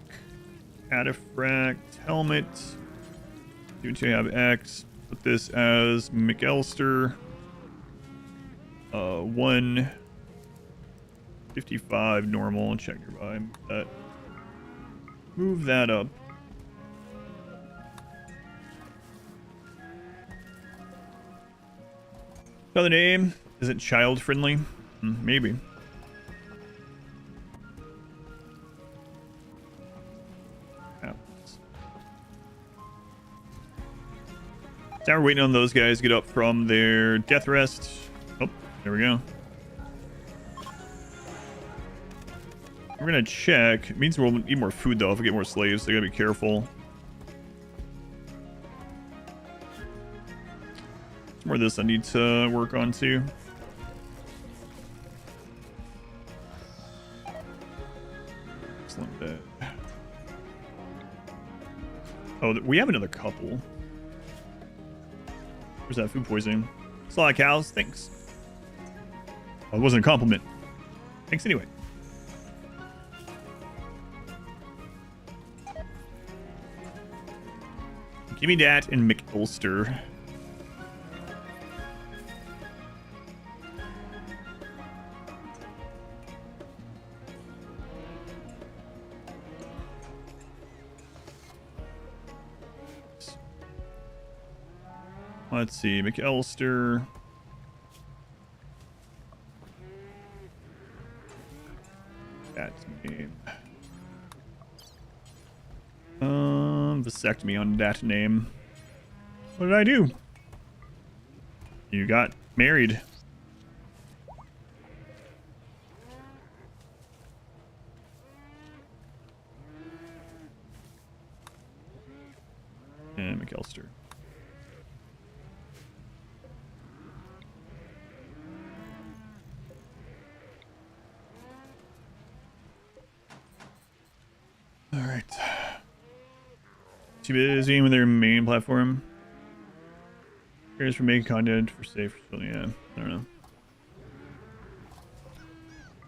Cataphract helmet. Do to have X. Put this as McAllister. 155 normal. Check your vibe. That. Move that up. Another name. Is it child friendly? Maybe. Now we're waiting on those guys to get up from their death rest. Oh, there we go. We're gonna check. It means we'll need more food though if we get more slaves, so you gotta be careful. more of this I need to work on too. Excellent bed. Oh, we have another couple. Where's that food poisoning? It's a lot of cows. Thanks. Oh, it wasn't a compliment. Thanks anyway. Give me that and McUlster. Let's see, McUlster. That's name. Vasectomy on that name. What did I do? You got married. And McAllister. All right. Too busy with their main platform. Here's for making content for safe. So yeah, I don't know.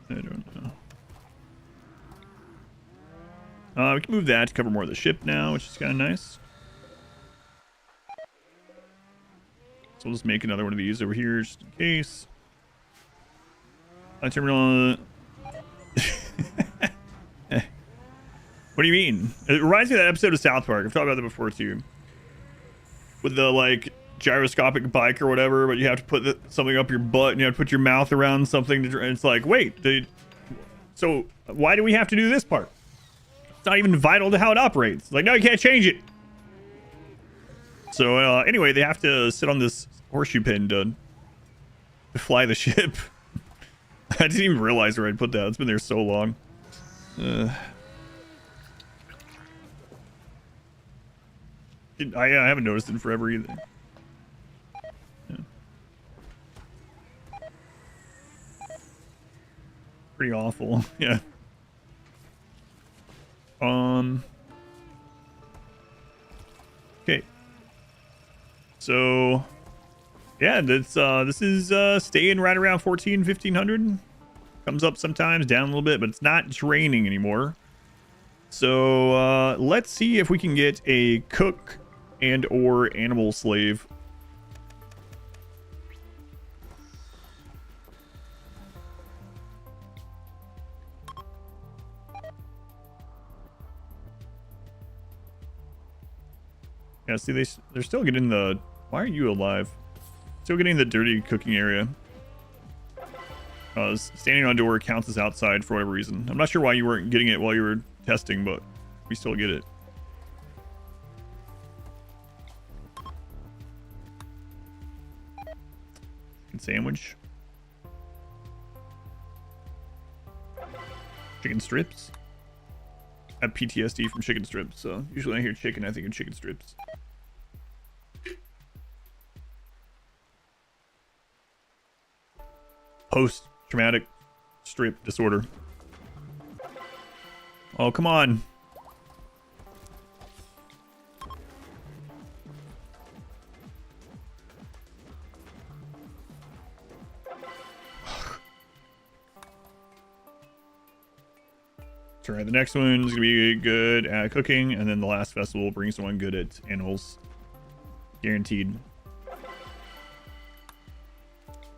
I don't know. We can move that to cover more of the ship now, which is kind of nice. So we'll just make another one of these over here just in case. Terminal. What do you mean? It reminds me of that episode of South Park. I've talked about that before too. With the like gyroscopic bike or whatever, but you have to put something up your butt and you have to put your mouth around something. And it's like, wait, so why do we have to do this part? It's not even vital to how it operates. Like, no, you can't change it. So anyway, they have to sit on this horseshoe pin to fly the ship. I didn't even realize where I'd put that. It's been there so long. I haven't noticed it in forever either. Yeah. Pretty awful. Yeah. Okay. So yeah, this is staying right around 1500. Comes up sometimes, down a little bit, but it's not draining anymore. So let's see if we can get a cook and or animal slave. Yeah, see, they're still getting the... Why aren't you alive? Still getting the dirty cooking area. Standing on door counts as outside for whatever reason. I'm not sure why you weren't getting it while you were testing, but we still get it. Sandwich. Chicken strips. I have PTSD from chicken strips, so usually when I hear chicken, I think of chicken strips. Post-traumatic strip disorder. Oh, come on. All right, the next one is gonna be good at cooking, and then the last festival will bring someone good at animals. Guaranteed.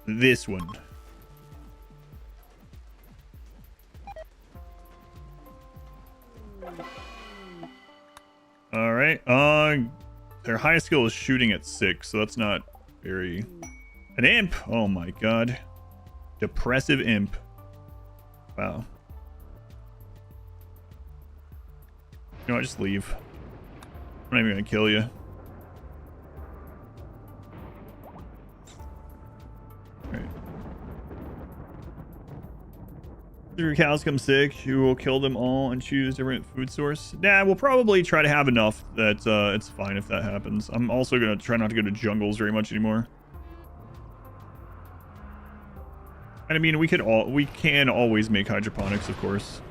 This one. All right. Their highest skill is shooting at 6, so that's not very. An imp. Oh my god. Depressive imp. Wow. You know what, just leave. I'm not even gonna kill you. Alright. If your cows come sick, you will kill them all and choose a different food source. Nah, we'll probably try to have enough that it's fine if that happens. I'm also gonna try not to go to jungles very much anymore. I mean, we can always make hydroponics, of course.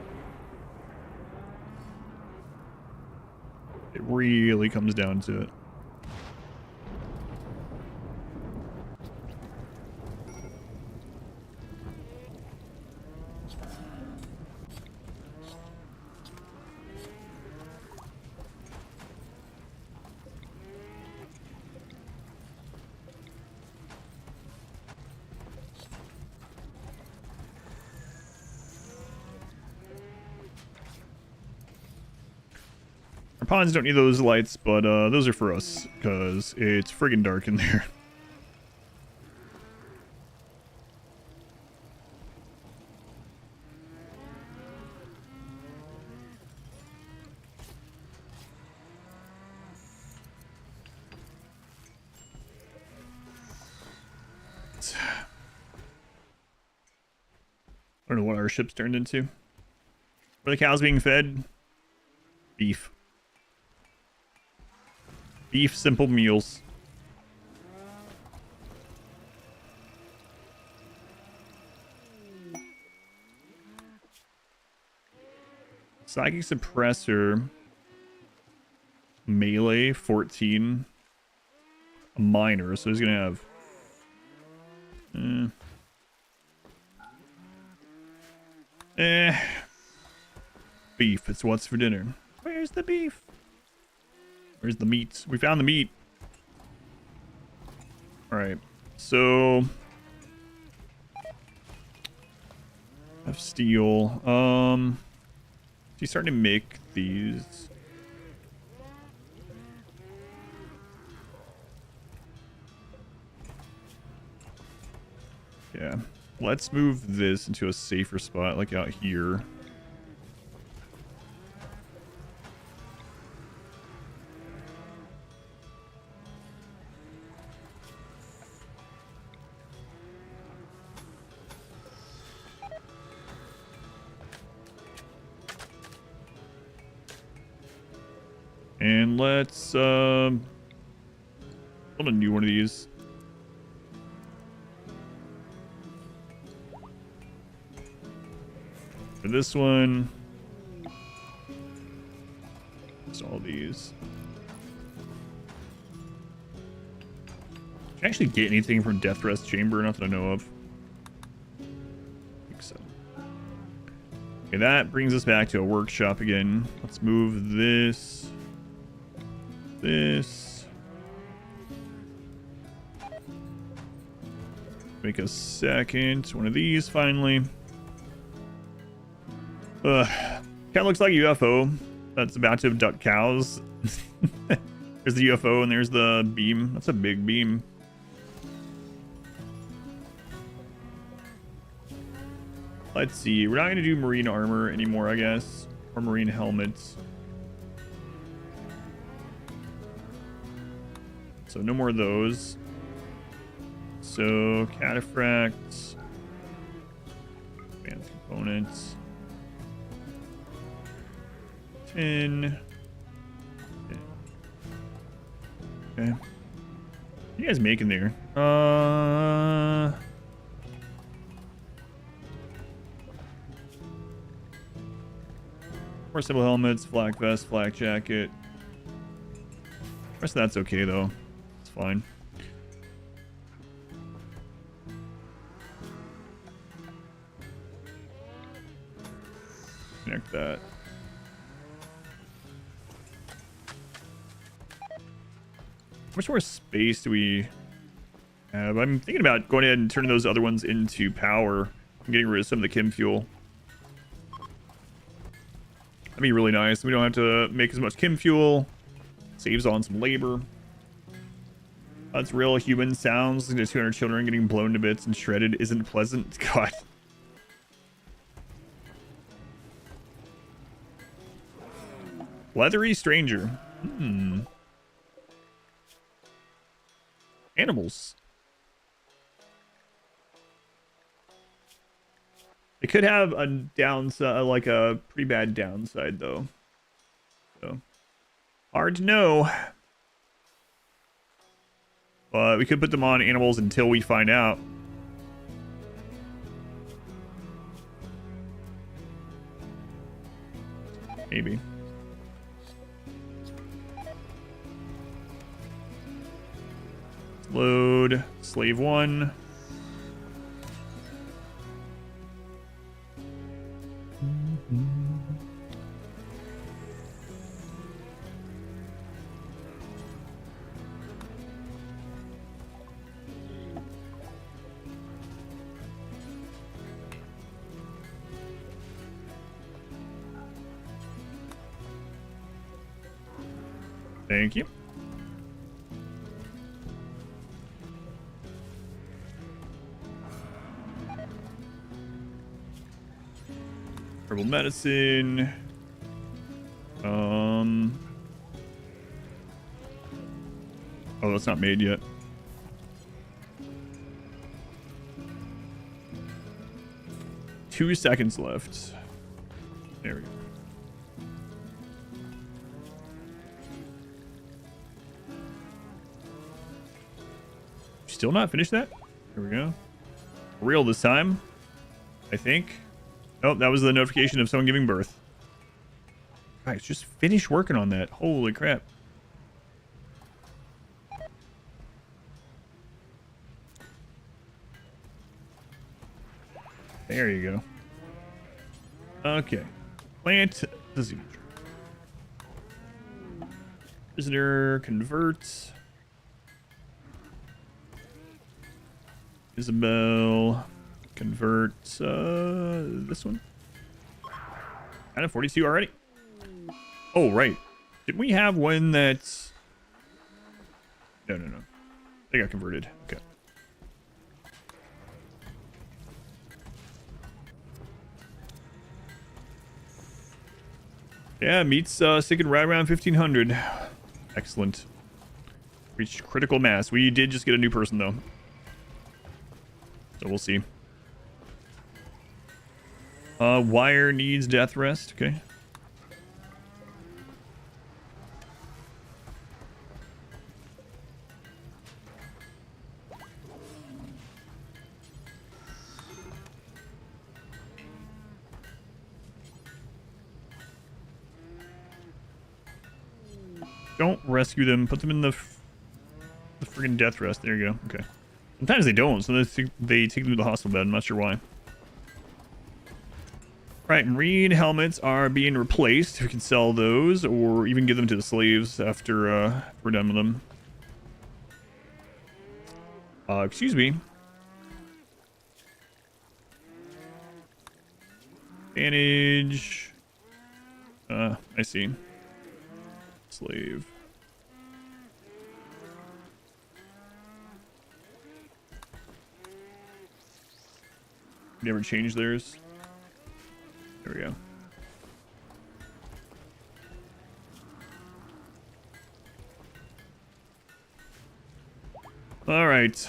It really comes down to it. Our ponds don't need those lights, but those are for us, because it's friggin' dark in there. I don't know what our ship's turned into. Where the cows being fed? Beef. Beef, simple meals. Psychic suppressor. Melee, 14. A miner, so he's gonna have... Beef, it's what's for dinner. Where's the beef? Where's the meat? We found the meat. Alright, so... I have steel. He's starting to make these. Yeah. Let's move this into a safer spot, like out here. And let's build a new one of these. For this one, just all these. Can I actually get anything from Death Rest Chamber? Not that I know of. I think so. Okay, that brings us back to a workshop again. Let's move this. This. Make a second one of these finally. Kind of looks like a UFO that's about to abduct cows. There's the UFO and there's the beam. That's a big beam. Let's see. We're not going to do marine armor anymore, I guess. Or marine helmets. So no more of those. So cataphracts. Advanced components. 10. Okay. What are you guys making there? More simple helmets, flak vest, flak jacket. Rest of that's okay though. It's fine. Connect that. How much more space do we have? I'm thinking about going ahead and turning those other ones into power. I'm getting rid of some of the chem fuel. That'd be really nice. We don't have to make as much chem fuel. Saves on some labor. That's real human sounds. 200 children getting blown to bits and shredded isn't pleasant. God. Leathery stranger. Animals. It could have a downside, like a pretty bad downside, though. So, hard to know. But we could put them on animals until we find out. Maybe. Load slave 1. Thank you. Herbal medicine. Oh, that's not made yet. Two seconds left. There we go. Still not finished that? Here we go. Real this time, I think. Oh, that was the notification of someone giving birth. Guys, just finish working on that. Holy crap. There you go. Okay. Plant the siege. Prisoner converts. Isabel converts this one. Kind of 42 already. Oh, right. Didn't we have one that's... No. They got converted. Okay. Yeah, meat's sticking right around 1,500. Excellent. Reached critical mass. We did just get a new person, though. So we'll see. Wire needs death rest. Okay. Don't rescue them. Put them in the friggin' death rest. There you go. Okay. Sometimes they don't, so they take them to the hospital bed. I'm not sure why. Right, marine helmets are being replaced. We can sell those, or even give them to the slaves after we're done with them. Excuse me. Advantage. I see. Slave. Never change theirs. There we go. All right.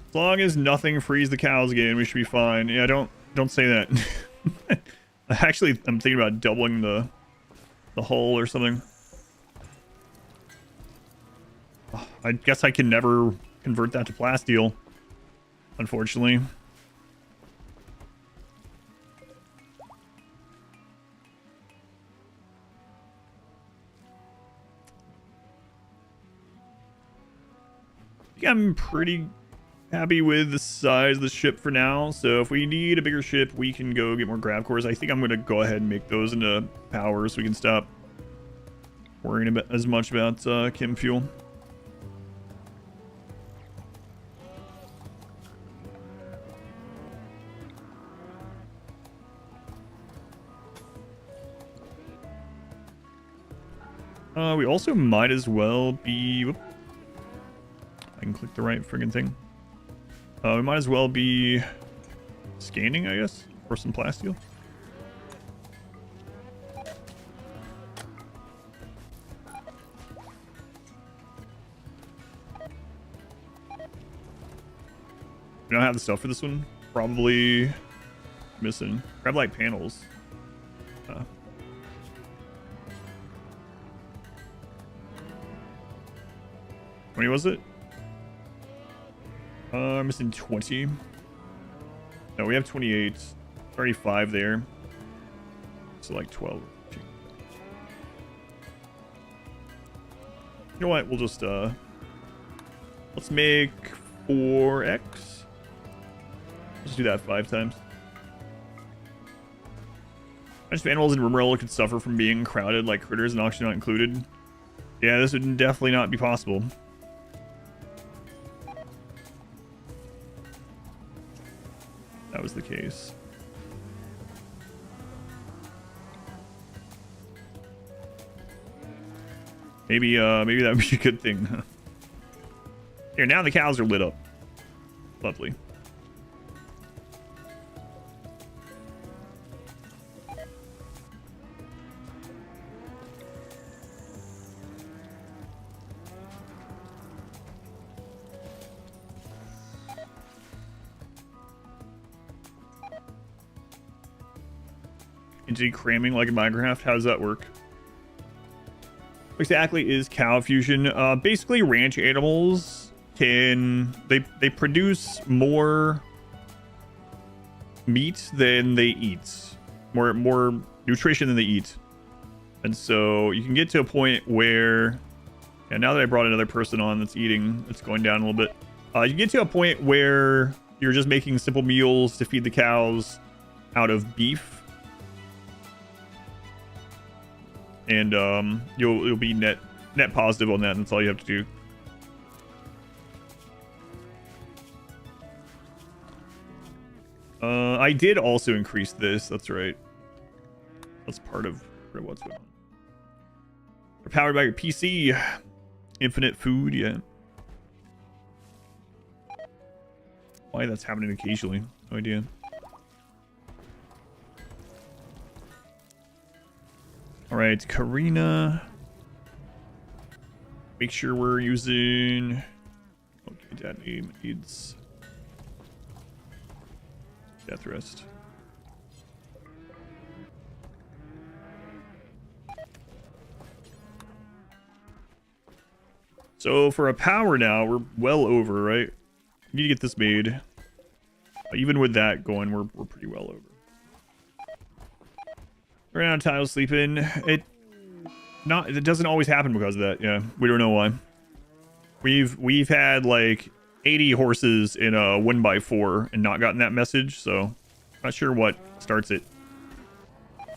As long as nothing frees the cows again, we should be fine. Yeah, don't say that. Actually, I'm thinking about doubling the hull or something. I guess I can never convert that to plasteel, unfortunately. I think I'm pretty happy with the size of the ship for now. So if we need a bigger ship, we can go get more grav cores. I think I'm going to go ahead and make those into power so we can stop worrying about as much about chem fuel. We also might as well be... Whoop, I can click the right friggin' thing. We might as well be scanning, I guess, for some plasteel. We don't have the stuff for this one. Probably missing. Grab light panels. 20 was it? I'm missing 20. No, we have 28. 35 there. So like 12. You know what? We'll just let's make 4x. Let's do that 5 times. Just animals in RimWorld could suffer from being crowded like critters and auction not included. Yeah, this would definitely not be possible. That was the case. Maybe that would be a good thing. Here, now the cows are lit up. Lovely. Into cramming like in Minecraft? How does that work? What exactly is cow fusion? Basically, ranch animals can they produce more meat than they eat, more nutrition than they eat, and so you can get to a point where, and now that I brought another person on that's eating, it's going down a little bit. You get to a point where you're just making simple meals to feed the cows out of beef. And you'll be net positive on that, and that's all you have to do. I did also increase this. That's right. That's part of what's going on. They're powered by your PC. Infinite food, yeah. Why that's happening occasionally? No idea. All right, Karina. Make sure we're using. Okay, that name needs death rest. So for a power now, we're well over, right? We need to get this made. Even with that going, we're pretty well over. Right now, tiles sleeping. It doesn't always happen because of that. Yeah, we don't know why. We've had like 80 horses in a 1x4 and not gotten that message, so not sure what starts it. I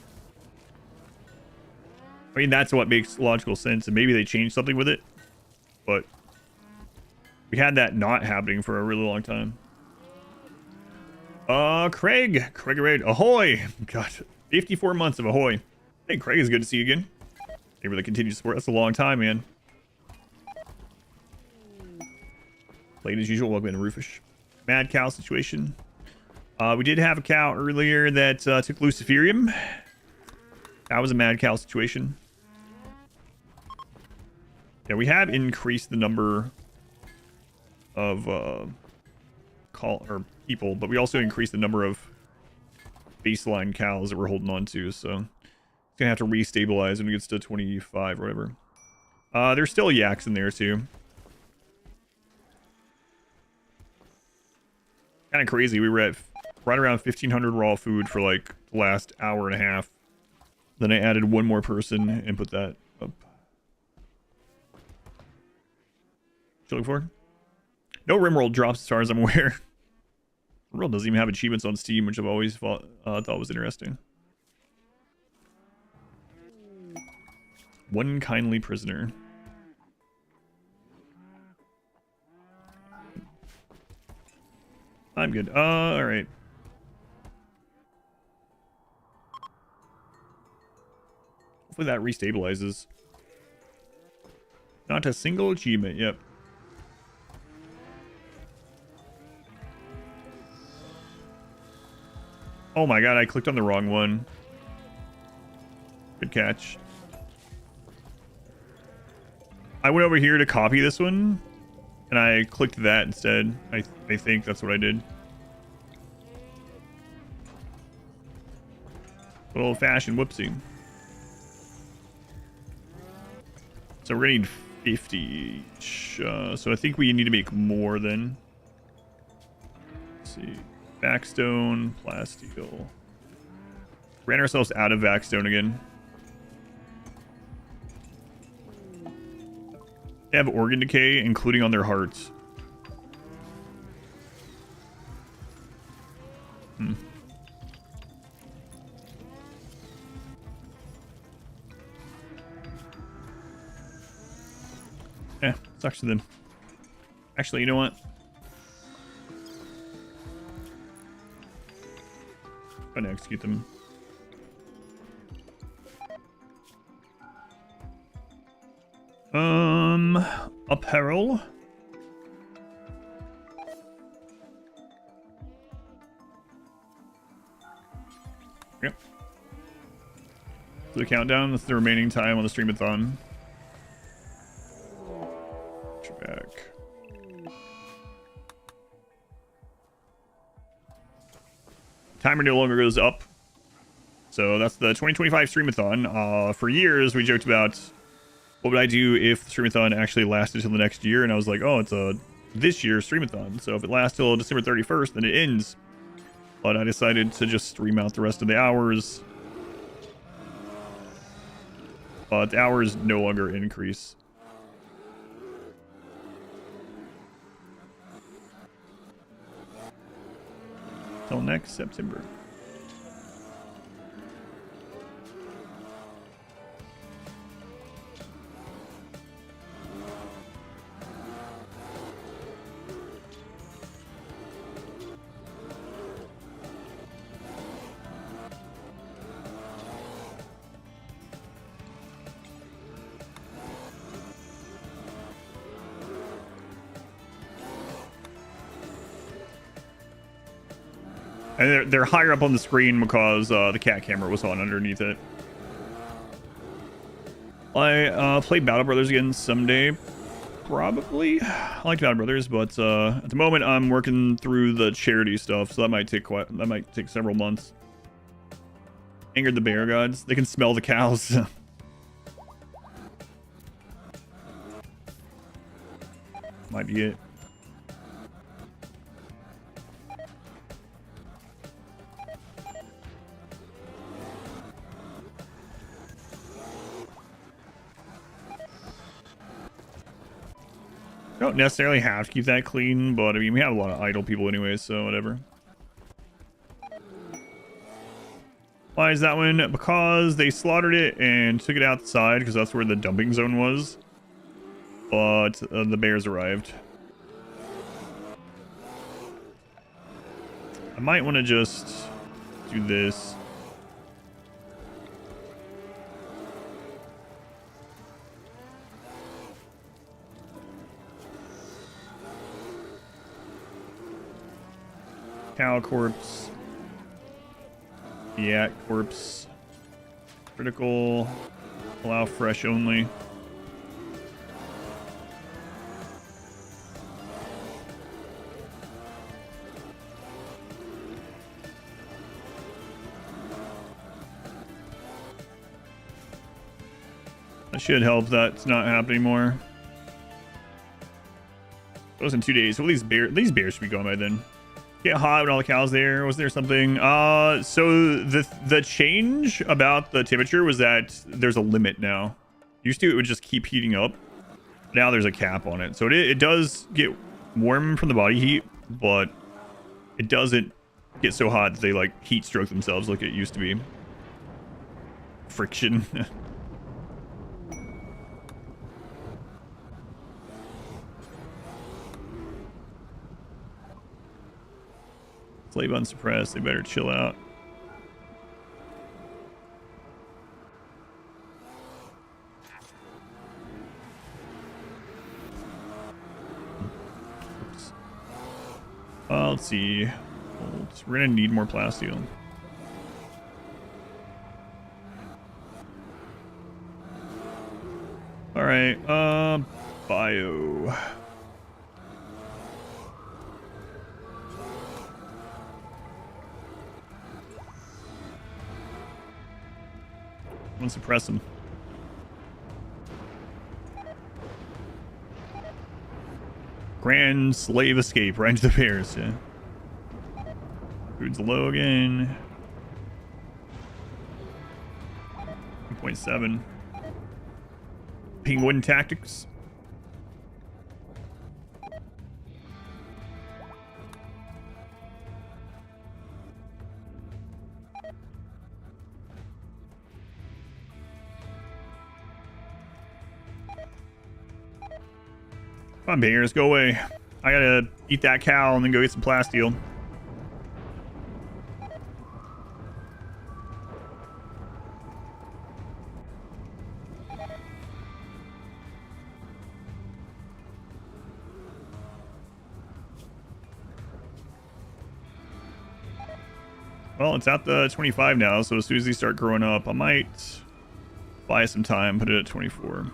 mean, that's what makes logical sense, and maybe they changed something with it, but we had that not happening for a really long time. Craig Raid, ahoy! God. 54 months of ahoy. Hey, Craig, is good to see you again. Thank you for the continued support. That's a long time, man. Late as usual. Welcome to Roofish. Mad cow situation. We did have a cow earlier that took Luciferium. That was a mad cow situation. Yeah, we have increased the number of people, but we also increased the number of baseline cows that we're holding on to, so it's gonna have to restabilize when it gets to 25 or whatever. There's still yaks in there too. Kind of crazy. We were at right around 1,500 raw food for like the last hour and a half. Then I added one more person and put that up. What you looking for? No RimWorld drops as far as I'm aware. RimWorld doesn't even have achievements on Steam, which I've always thought was interesting. One kindly prisoner. I'm good. All right. Hopefully that restabilizes. Not a single achievement. Yep. Oh my god, I clicked on the wrong one. Good catch. I went over here to copy this one, and I clicked that instead. I think that's what I did. Good old-fashioned whoopsie. So we're gonna need 50 each. So I think we need to make more then. see. Backstone, plasteel. Ran ourselves out of backstone again. They have organ decay, including on their hearts. Yeah, sucks to them. Actually, you know what? I'm gonna execute them. Apparel. Yep. So the countdown, that's the remaining time on the streamathon. Back. Timer no longer goes up. So that's the 2025 streamathon. For years, we joked about what would I do if the streamathon actually lasted till the next year, and I was like, oh, it's a this year's streamathon. So if it lasts till December 31st, then it ends. But I decided to just stream out the rest of the hours. But the hours no longer increase. Till next September. And they're higher up on the screen because the cat camera was on underneath it. I play Battle Brothers again someday, probably. I like Battle Brothers, but at the moment I'm working through the charity stuff, so that might take several months. Angered the bear gods. They can smell the cows. Might be it. Don't necessarily have to keep that clean, but I mean, we have a lot of idle people anyway, so whatever. Why is that one? Because they slaughtered it and took it outside because that's where the dumping zone was. But the bears arrived. I might want to just do this. Cow corpse. Yeah, corpse. Critical. Allow fresh only. That should help that's not happening more. That was in 2 days. Well, these bears should be going by then. Get hot when all the cows there. Was there something? So the change about the temperature was that there's a limit now. Used to it would just keep heating up. Now there's a cap on it. So it does get warm from the body heat, but it doesn't get so hot that they like heat stroke themselves like it used to be. Friction. Slave unsuppressed, they better chill out. Let's see. We're gonna need more plasteel. Alright, bio. Suppress them. Grand slave escape right into the bears. Yeah. Food's low again. 2.7. Penguin tactics. Come on, bears, go away. I gotta eat that cow and then go get some plasteel. Well, it's at the 25 now, so as soon as these start growing up, I might buy some time, put it at 24.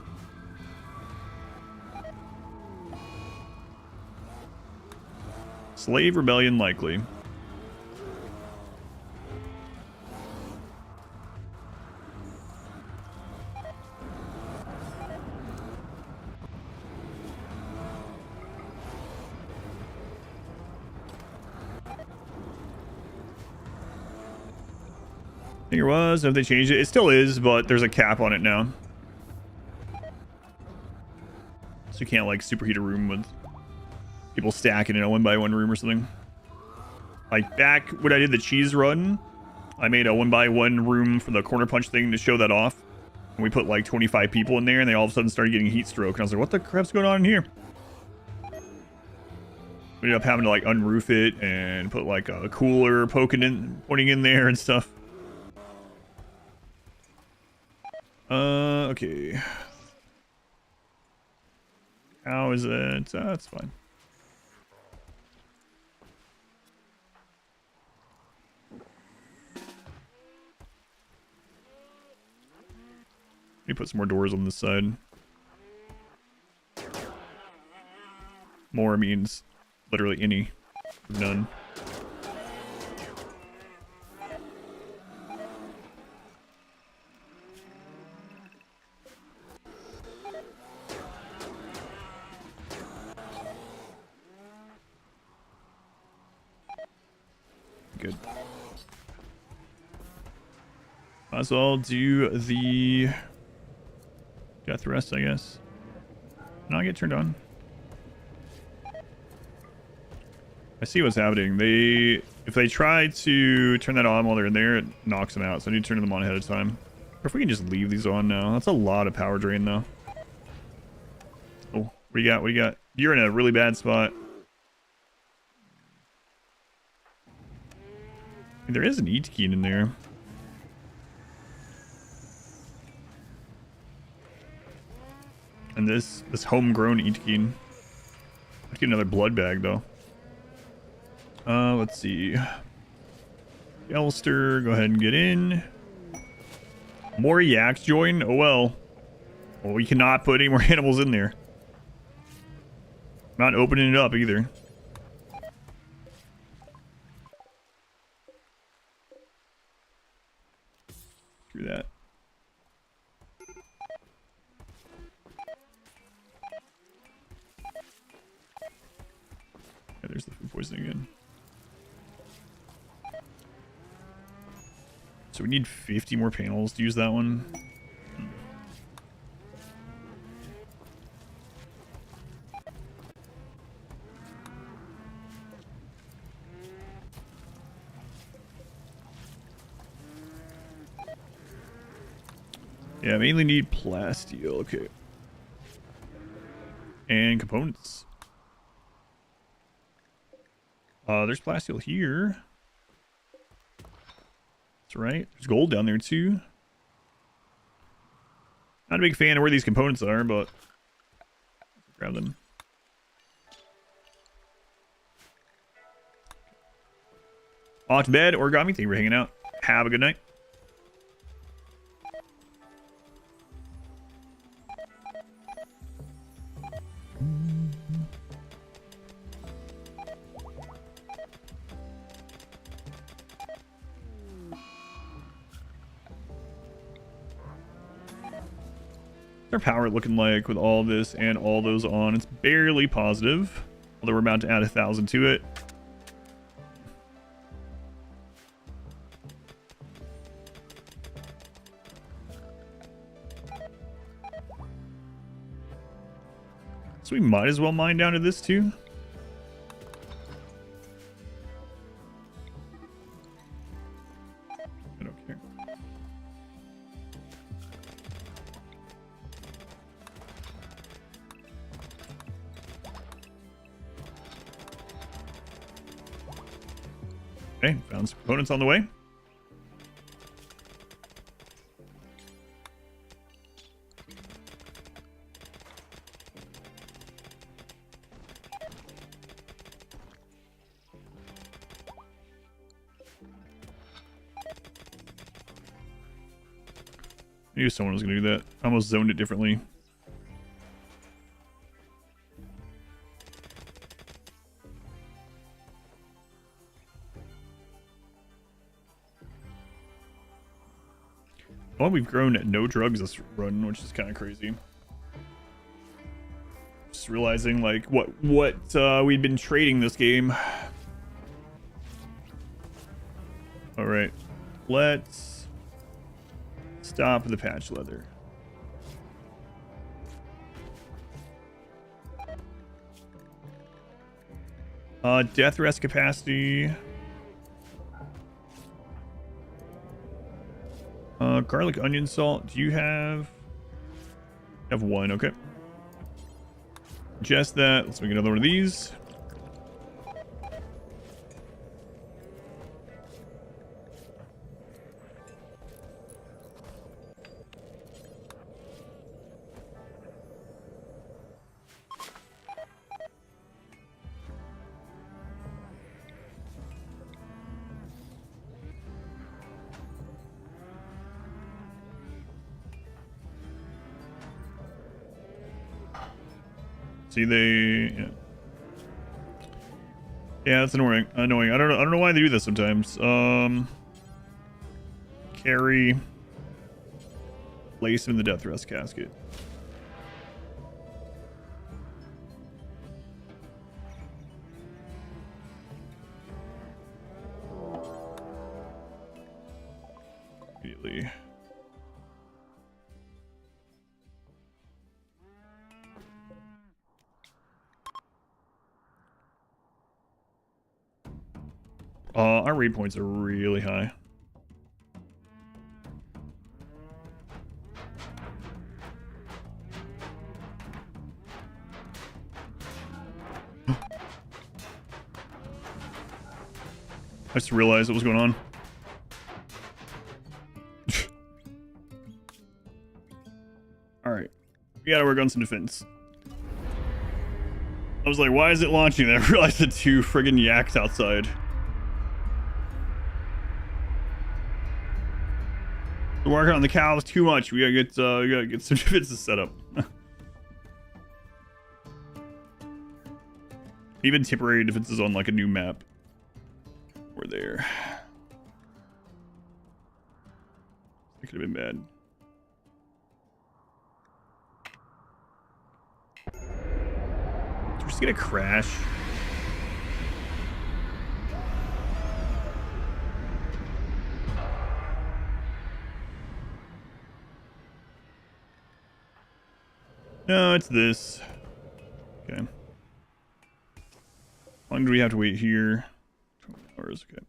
Slave rebellion likely. I think it was. If they changed it, it still is, but there's a cap on it now. So you can't like superheat a room with people stacking in a 1x1 room or something. Like back when I did the cheese run, I made a 1x1 room for the corner punch thing to show that off. And we put like 25 people in there and they all of a sudden started getting heat stroke. And I was like, what the crap's going on in here? We ended up having to like unroof it and put like a cooler pointing in there and stuff. Okay. How is it? That's fine. Let me put some more doors on this side. More means literally any. None. Good. Might as well do the death rest, I guess. Not get turned on. I see what's happening. If they try to turn that on while they're in there, it knocks them out. So I need to turn them on ahead of time. Or if we can just leave these on now. That's a lot of power drain, though. Oh, what do you got? What do you got? You're in a really bad spot. There is an eat keen in there. And this homegrown eat keen. Let's get another blood bag though. Let's see. Elster, go ahead and get in. More yaks join? Oh well. Well, we cannot put any more animals in there. Not opening it up either. Screw that. Yeah, there's the food poisoning again. So we need 50 more panels to use that one. Yeah, I mainly need plasteel. Okay. And components. There's plasteel here. That's right. There's gold down there too. Not a big fan of where these components are, but grab them. Off to bed, Origami. Thank you for hanging out. Have a good night. What's our power looking like with all this and all those on? It's barely positive, although we're about to add 1,000 to it. So we might as well mine down to this too. I don't care. Okay, found some components on the way. I knew someone was going to do that. I almost zoned it differently. Well, we've grown no drugs this run, which is kind of crazy. Just realizing like what we'd been trading this game. All right, let's stop the patch leather. Death rest capacity. Garlic onion salt. Do you have? I have one. Okay. Just that. Let's make another one of these. See, yeah, that's annoying. I don't know why they do this sometimes. Carry, place him in the death rest casket. Immediately. Our raid points are really high. I just realized what was going on. Alright. We gotta work on some defense. I was like, why is it launching? And I realized the two friggin' yaks outside. We're working on the cows too much. We gotta get some defenses set up. Even temporary defenses on like a new map. We're there. It could have been bad. We're just gonna crash. No, it's this. Okay. How long do we have to wait here? 20 hours, okay.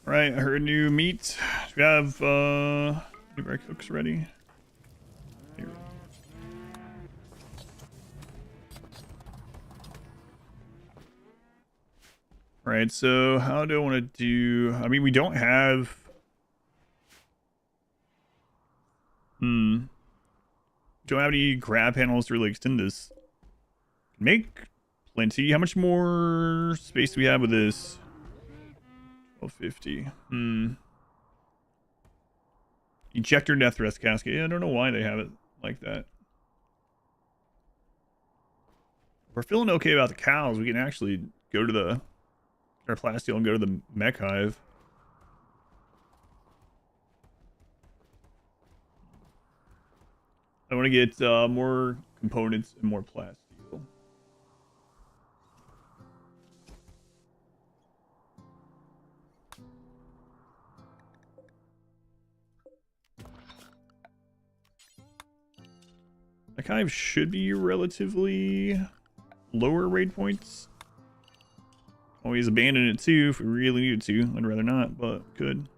All right, I heard new meat. Do we have any of our cooks ready? Here. All right, so how do I want to do? I mean, we don't have. Don't have any grab panels to really extend this. Make plenty. How much more space do we have with this? 1250. Ejector death rest casket. Yeah, I don't know why they have it like that. We're feeling okay about the cows. We can actually go to the our plasteel and go to the mech hive. I want to get more components and more plastic. Like hive should be relatively lower raid points. Always abandon it too if we really needed to. I'd rather not, but could.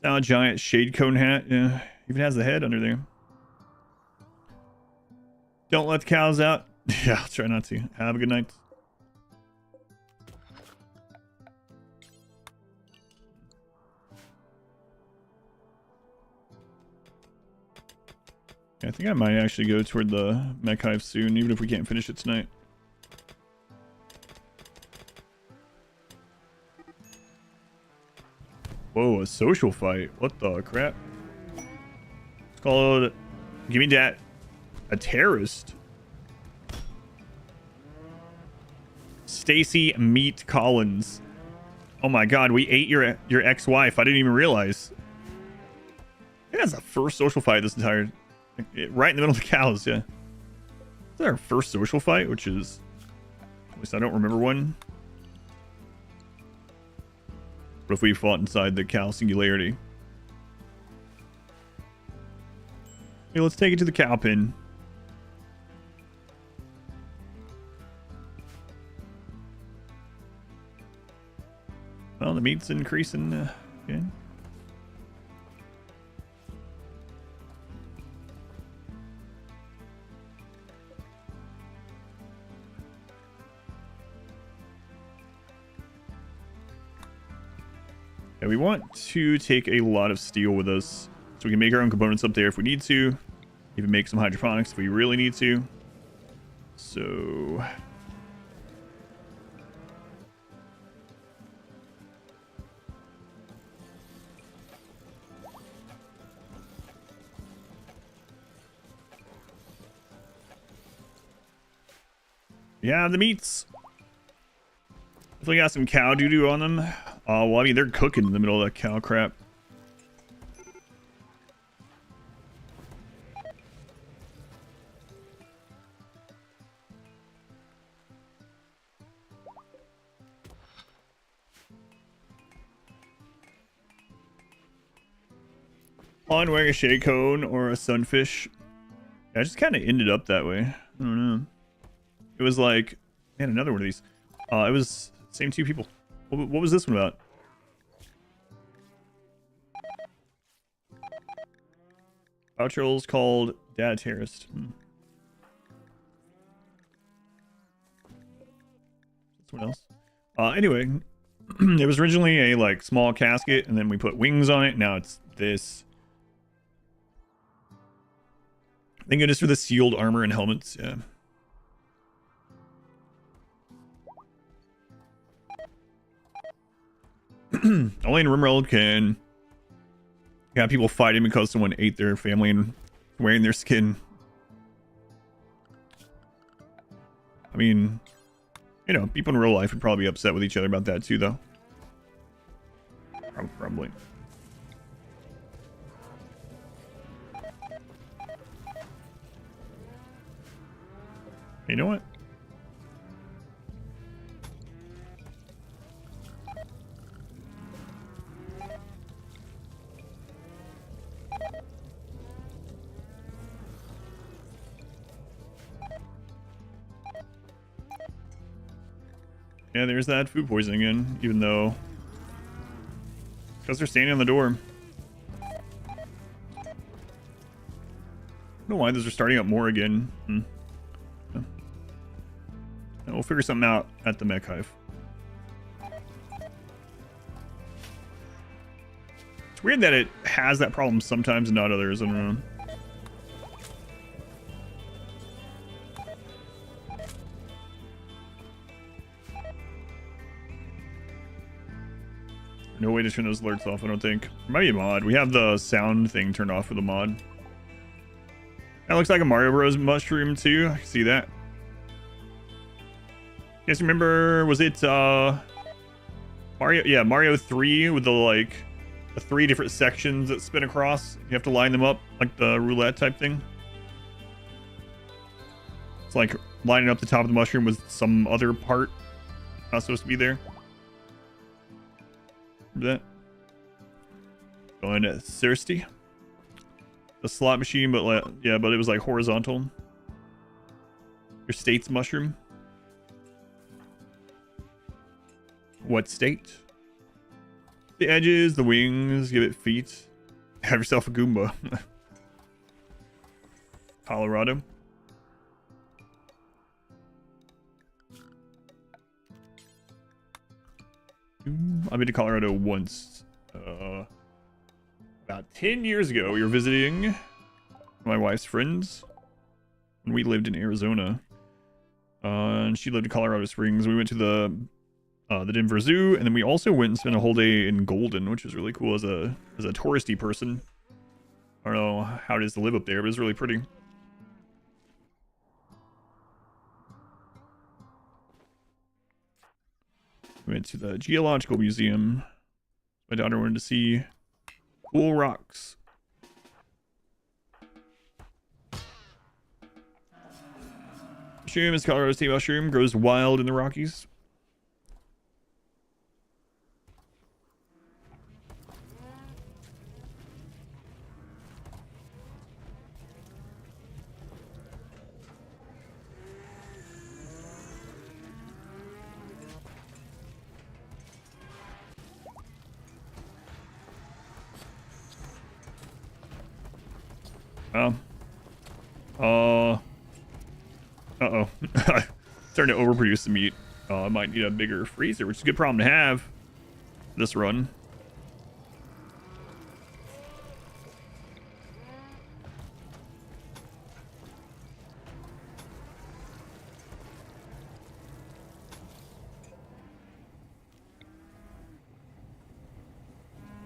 Now a giant shade cone hat. Yeah, even has the head under there. Don't let the cows out. Yeah, I'll try not to. Have a good night. I think I might actually go toward the mech hive soon, even if we can't finish it tonight. Whoa, a social fight. What the crap? It's called... Give me that. A terrorist. Stacy Meet Collins. Oh my god, we ate your ex-wife. I didn't even realize. I think that's the first social fight this entire... Right in the middle of the cows, yeah. It's our first social fight, which is... At least I don't remember one. What if we fought inside the cow singularity? Okay, let's take it to the cow pen. Well, the meat's increasing again. Yeah, we want to take a lot of steel with us so we can make our own components up there if we need to. Even make some hydroponics if we really need to. So... Yeah, the meats. Definitely got some cow doo-doo on them. Well, I mean, they're cooking in the middle of that cow crap. On wearing a shade cone or a sunfish. Yeah, I just kind of ended up that way. I don't know. It was like, man, another one of these. It was same two people. What was this one about? Outrolls called Dad Terrorist. Someone else. Anyway, it was originally a like small casket, and then we put wings on it. Now it's this. Thank goodness for the sealed armor and helmets. Yeah. Only in RimWorld can have people fighting because someone ate their family and wearing their skin. I mean, you know, people in real life would probably be upset with each other about that too, though. Probably. You know what? Yeah, there's that food poisoning again, even though... Because they're standing on the door. I don't know why those are starting up more again. Yeah. We'll figure something out at the mech hive. It's weird that it has that problem sometimes and not others. I don't know. No way to turn those alerts off, I don't think. There might be a mod. We have the sound thing turned off with a mod. That looks like a Mario Bros. Mushroom, too. I can see that. You guys remember, was it, Mario? Yeah, Mario 3 with the, like, the 3 different sections that spin across. You have to line them up like the roulette type thing. It's like lining up the top of the mushroom with some other part not supposed to be there. Remember that? Going to thirsty. The slot machine, but like, yeah, but it was like horizontal. Your state's mushroom. What state? The edges, the wings, give it feet. Have yourself a Goomba. Colorado. I've been to Colorado once. About 10 years ago, we were visiting my wife's friends when we lived in Arizona. And she lived in Colorado Springs. We went to the Denver Zoo, and then we also went and spent a whole day in Golden, which was really cool as a touristy person. I don't know how it is to live up there, but it's really pretty. We went to the Geological Museum. My daughter wanted to see cool rocks. Mushroom is Colorado state mushroom, grows wild in the Rockies. Uh-oh. Starting to overproduce the meat. I might need a bigger freezer, which is a good problem to have this run.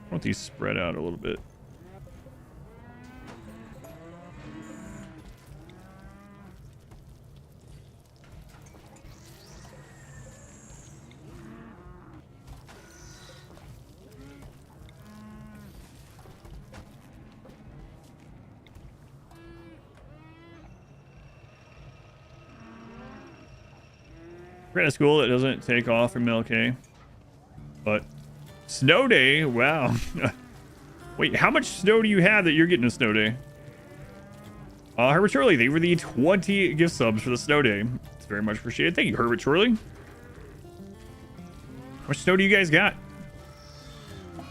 I want these spread out a little bit. We're at a school that doesn't take off from MLK. But snow day, wow. Wait, how much snow do you have that you're getting a snow day? Herbert Shirley, they were the 20 gift subs for the snow day. It's very much appreciated. Thank you, Herbert Shirley. How much snow do you guys got? I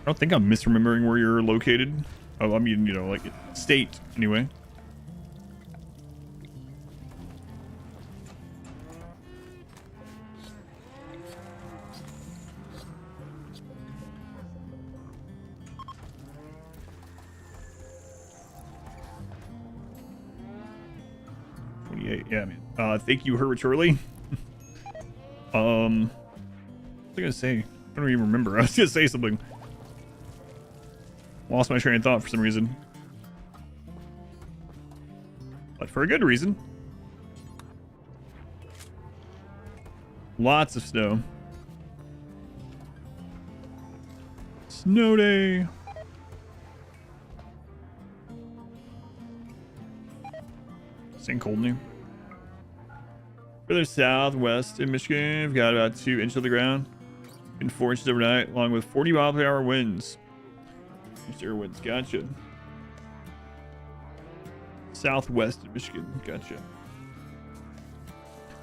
don't think I'm misremembering where you're located. Oh, I mean, you know, like state anyway. Yeah, man. Thank you, Herbert Shirley. What was I gonna say? I don't even remember. I was gonna say something. Lost my train of thought for some reason. But for a good reason. Lots of snow. Snow day. Sinkhole new. Further southwest in Michigan, we've got about 2 inches of the ground and 4 inches overnight, along with 40 mile per hour winds. Air winds, gotcha. Southwest of Michigan, gotcha.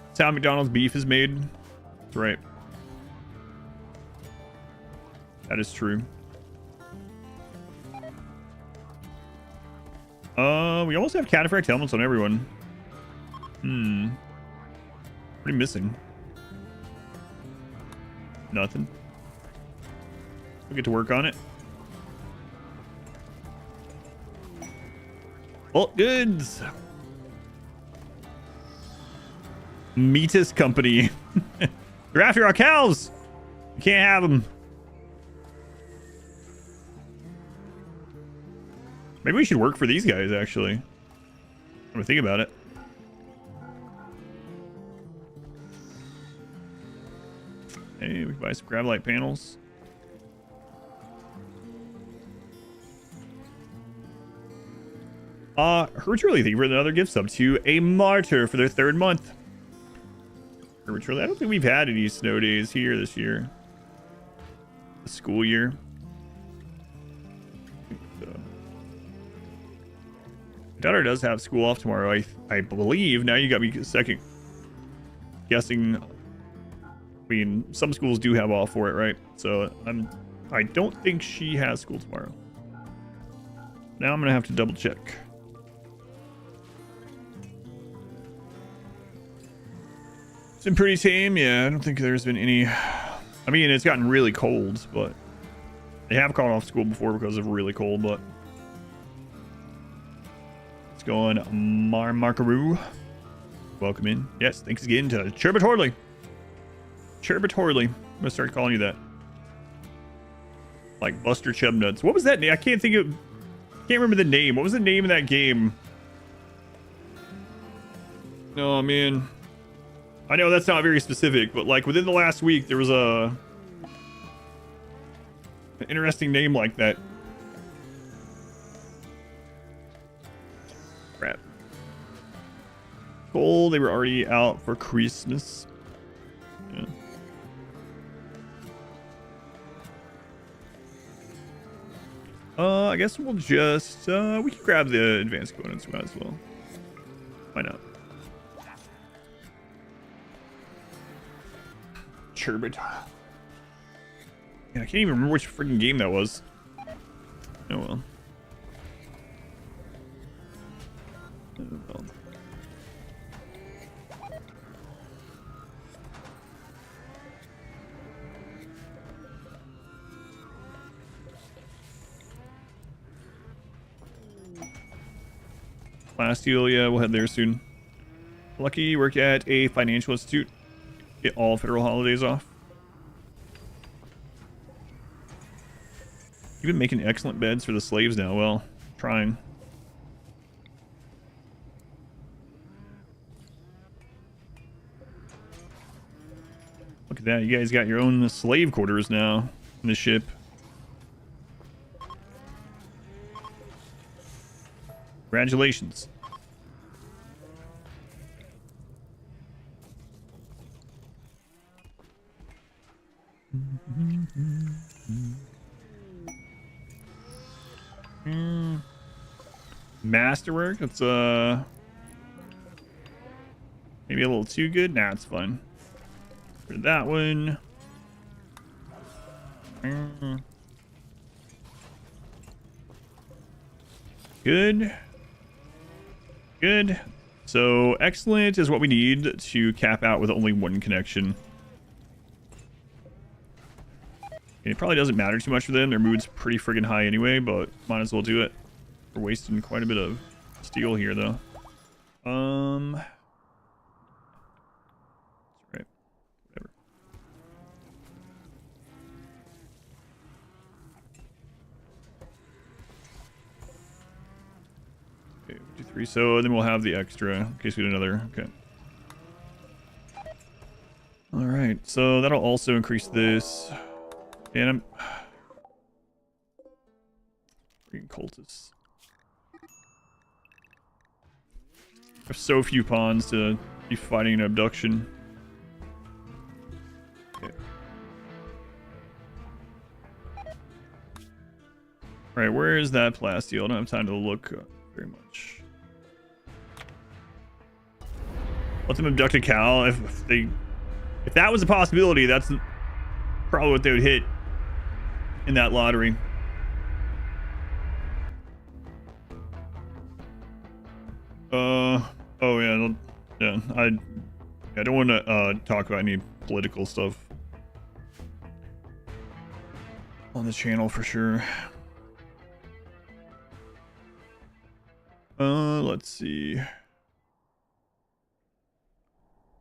That's how McDonald's beef is made. That's right. That is true. We almost have cataphract helmets on everyone. What are you missing? Nothing. We'll get to work on it. Bulk goods. Meatus Company. You're after our cows. You can't have them. Maybe we should work for these guys, actually. I'm gonna think about it. Hey, we can buy some gravelite panels. Herbert Truly, thank you for another gift sub to a martyr for their 3rd month. Herbert Truly, I don't think we've had any snow days here this year. The school year. My daughter does have school off tomorrow, I believe. Now you got me second guessing. I mean, some schools do have off for it, right? So I don't think she has school tomorrow. Now I'm gonna have to double check. It's been pretty tame, yeah. I don't think there's been any. I mean, it's gotten really cold, but they have called off school before because of really cold. But let's go on, Markaroo. Welcome in. Yes, thanks again to Cherbit Horley. Cherbit Horley. I'm gonna start calling you that. Like Buster Chubnuts. What was that name? I can't remember the name. What was the name of that game? Oh man. I know that's not very specific, but like within the last week there was an interesting name like that. Crap. Cole, they were already out for Christmas. Yeah. I guess we'll just we can grab the advanced components as well. Why not? Cherbit. Yeah, I can't even remember which freaking game that was. Oh well. Oh well. Last deal, yeah, we'll head there soon. Lucky you work at a financial institute. Get all federal holidays off. You've been making excellent beds for the slaves now. Well, trying. Look at that. You guys got your own slave quarters now in the ship. Congratulations. Masterwork, that's maybe a little too good. Nah, it's fine. For that one. Good. Good. So excellent is what we need to cap out with only one connection. It probably doesn't matter too much for them. Their mood's pretty friggin' high anyway, but might as well do it. We're wasting quite a bit of steel here, though. That's right. Whatever. Okay, 2, 3. So then we'll have the extra in case we get another. Okay. All right. So that'll also increase this. And I'm freaking cultists. There's so few pawns to be fighting an abduction. Okay. Alright, where is that plasteel? I don't have time to look very much. Let them abduct a cow. If that was a possibility, that's probably what they would hit in that lottery. Oh yeah, I don't want to talk about any political stuff on the channel for sure. Let's see.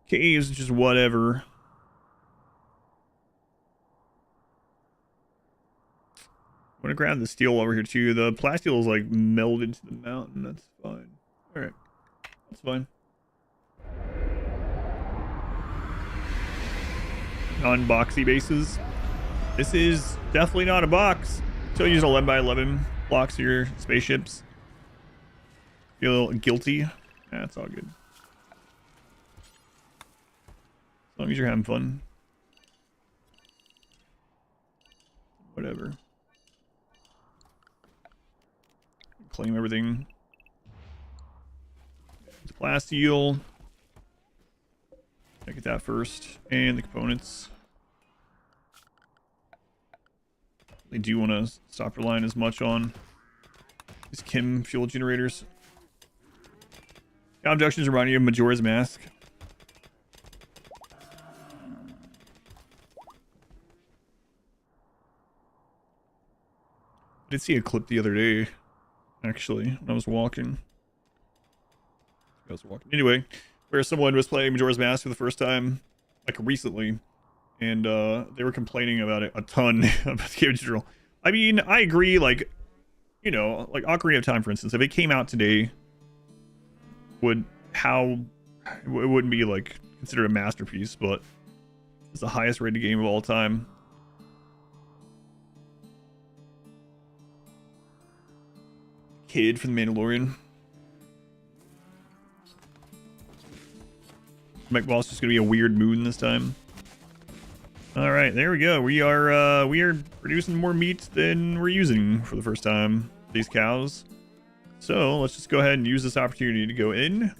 Caves, just whatever. I'm gonna grab the steel over here too. The plasteel is like melded to the mountain. That's fine. All right, that's fine. Non-boxy bases. This is definitely not a box. So use 11 by 11 blocks of your spaceships. Feel guilty? That's all good. As long as you're having fun. Whatever. Claim everything. It's plasteel. Get that first. And the components. They do want to stop relying as much on these chem fuel generators. Abductions remind you of Majora's Mask. I did see a clip the other day, actually, when I was walking. Anyway, where someone was playing Majora's Mask for the first time, like recently, and they were complaining about it a ton about the game in general. I mean, I agree, like, you know, like Ocarina of Time, for instance, if it came out today, it wouldn't be, like, considered a masterpiece, but it's the highest rated game of all time. Kid from the Mandalorian. Mech boss is gonna be a weird moon this time. All right, there we go. We are producing more meat than we're using for the first time. These cows. So let's just go ahead and use this opportunity to go in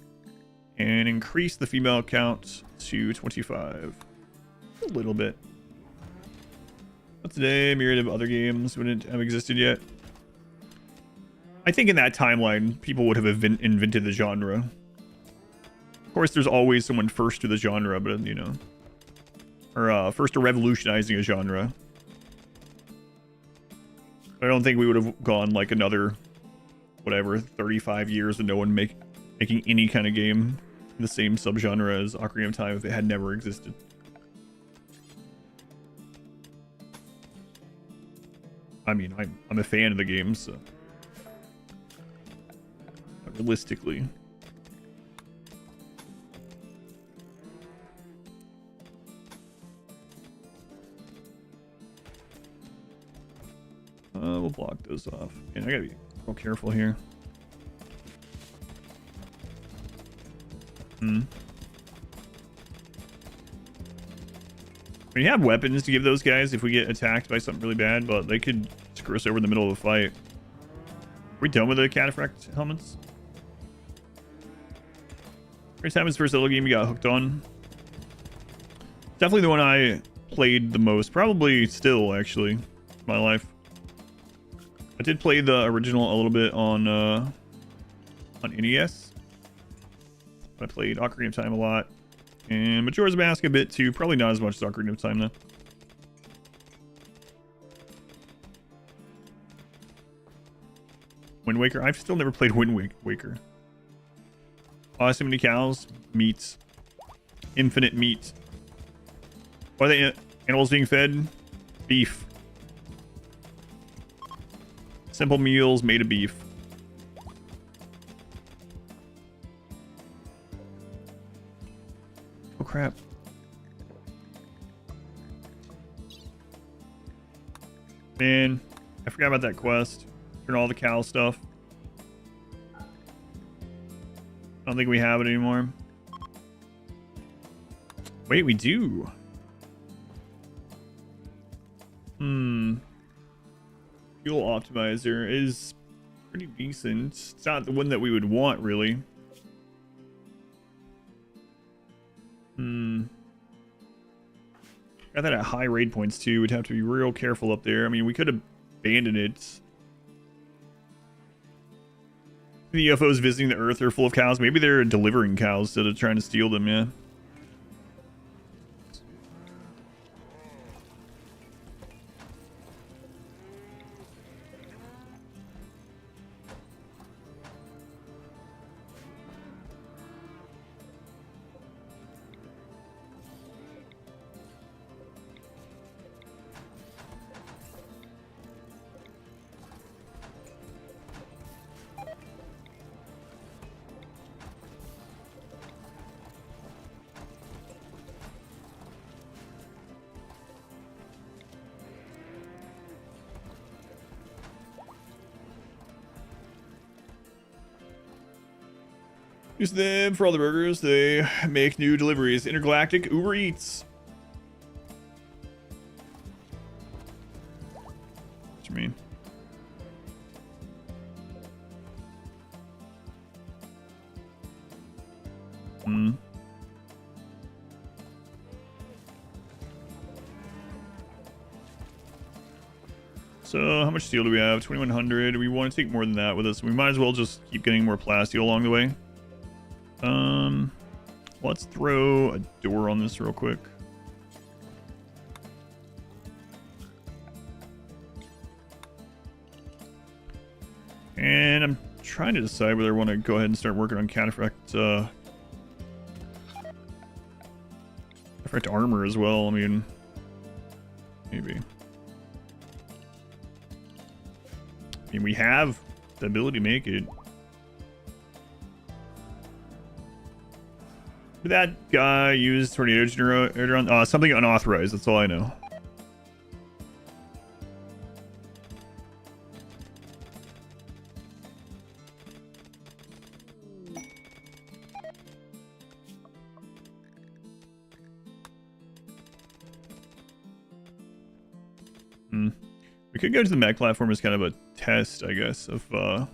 and increase the female count to 25. A little bit. But today, a myriad of other games wouldn't have existed yet. I think in that timeline, people would have invented the genre. Of course, there's always someone first to the genre, but, you know, or first to revolutionizing a genre. I don't think we would have gone like another, whatever, 35 years with no one making any kind of game in the same subgenre as Ocarina of Time if it had never existed. I mean, I'm a fan of the game, so realistically. We'll block those off. And I gotta be real careful here. When you have weapons to give those guys if we get attacked by something really bad, but they could screw us over in the middle of a fight. Are we done with the cataphract helmets? Every time it's first little game you got hooked on. Definitely the one I played the most. Probably still, actually, in my life. I did play the original a little bit on NES. I played Ocarina of Time a lot. And Majora's Mask a bit too. Probably not as much as Ocarina of Time though. Wind Waker. I've still never played Wind Waker. Oh, so many cows. Meat. Infinite meat. Why are they animals being fed? Beef. Simple meals made of beef. Oh crap. Man, I forgot about that quest. Turn all the cow stuff. I don't think we have it anymore. Wait, we do. Fuel optimizer is pretty decent. It's not the one that we would want, really. Got that at high raid points, too. We'd have to be real careful up there. I mean, we could abandon it. The UFOs visiting the Earth are full of cows. Maybe they're delivering cows instead of trying to steal them, yeah. Use them for all the burgers. They make new deliveries. Intergalactic Uber Eats. What you mean? Hmm. So how much steel do we have? 2100. We want to take more than that with us. We might as well just keep getting more plasteel along the way. Let's throw a door on this real quick. And I'm trying to decide whether I want to go ahead and start working on cataphract armor as well. I mean, maybe. I mean, we have the ability to make it. That guy used tornado generator on something unauthorized. That's all I know. We could go to the mech platform as kind of a test, I guess, of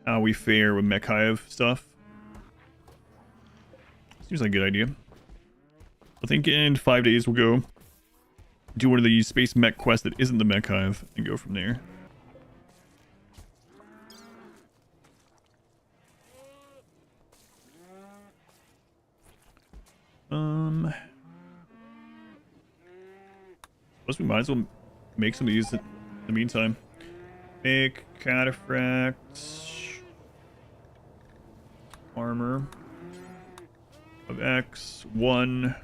how we fare with mech hive stuff. Seems like a good idea. I think in 5 days we'll go do one of the space mech quests that isn't the mech hive and go from there. Plus we might as well make some of these in the meantime. Make cataphract armor of X1.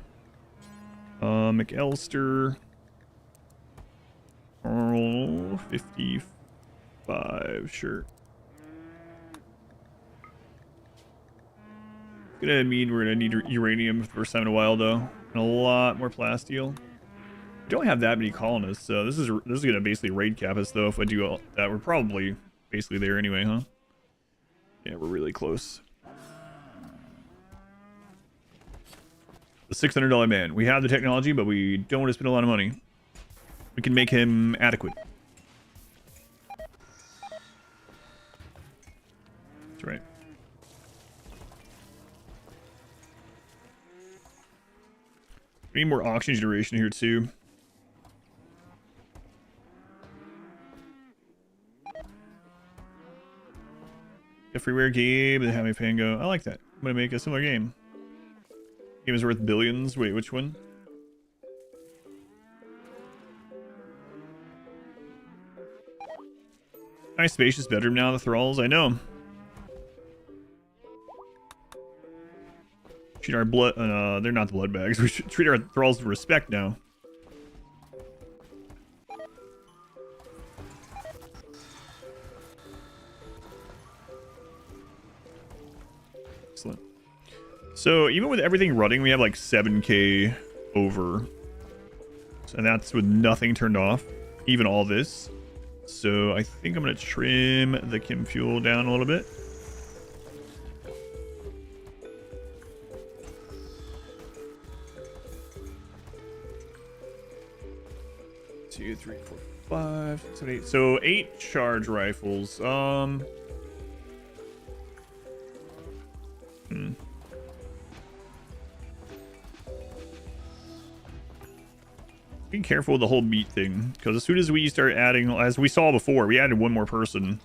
McAllister. 55, sure. Gonna mean we're gonna need uranium for the first time in a while though. And a lot more plasteel. We don't have that many colonists, so this is gonna basically raid cap us though if I do all that. We're probably basically there anyway, huh? Yeah, we're really close. The $600 man. We have the technology, but we don't want to spend a lot of money. We can make him adequate. That's right. We need more auction generation here too. A freeware game, the Hammy Pango. I like that. I'm gonna make a similar game. Game is worth billions. Wait, which one? Nice spacious bedroom now, the thralls. I know. Treat our blood. They're not the blood bags. We should treat our thralls with respect now. Excellent. So even with everything running, we have like 7k over. And that's with nothing turned off. Even all this. So I think I'm going to trim the chem fuel down a little bit. Two, three, four, 5, 6, 7, 8. So 8 charge rifles. Being careful with the whole meat thing, because as soon as we start adding, as we saw before, we added one more person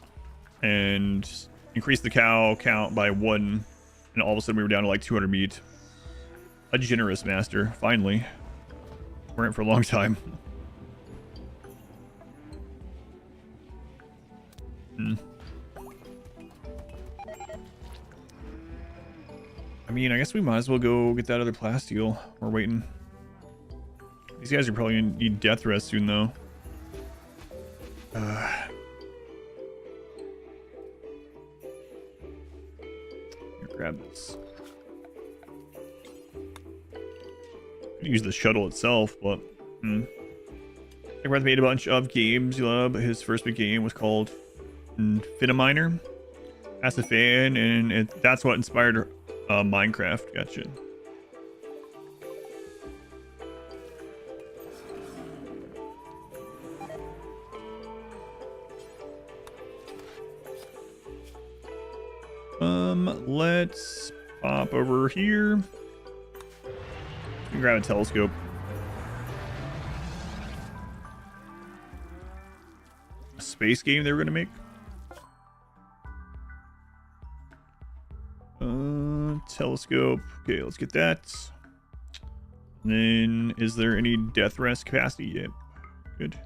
and increased the cow count by 1, and all of a sudden we were down to like 200 meat. A generous master, finally. We're in for a long time. I mean, I guess we might as well go get that other plasteel. We're waiting. These guys are probably gonna need death rest soon, though. Here, grab this. Use the shuttle itself, but Everyone's made a bunch of games. His first big game was called Infiniminer. As a fan, and that's what inspired Minecraft. Gotcha. Let's pop over here. Grab a telescope. A space game they were gonna make. Telescope. Okay, let's get that. And then, is there any death rest capacity? Yep. Good.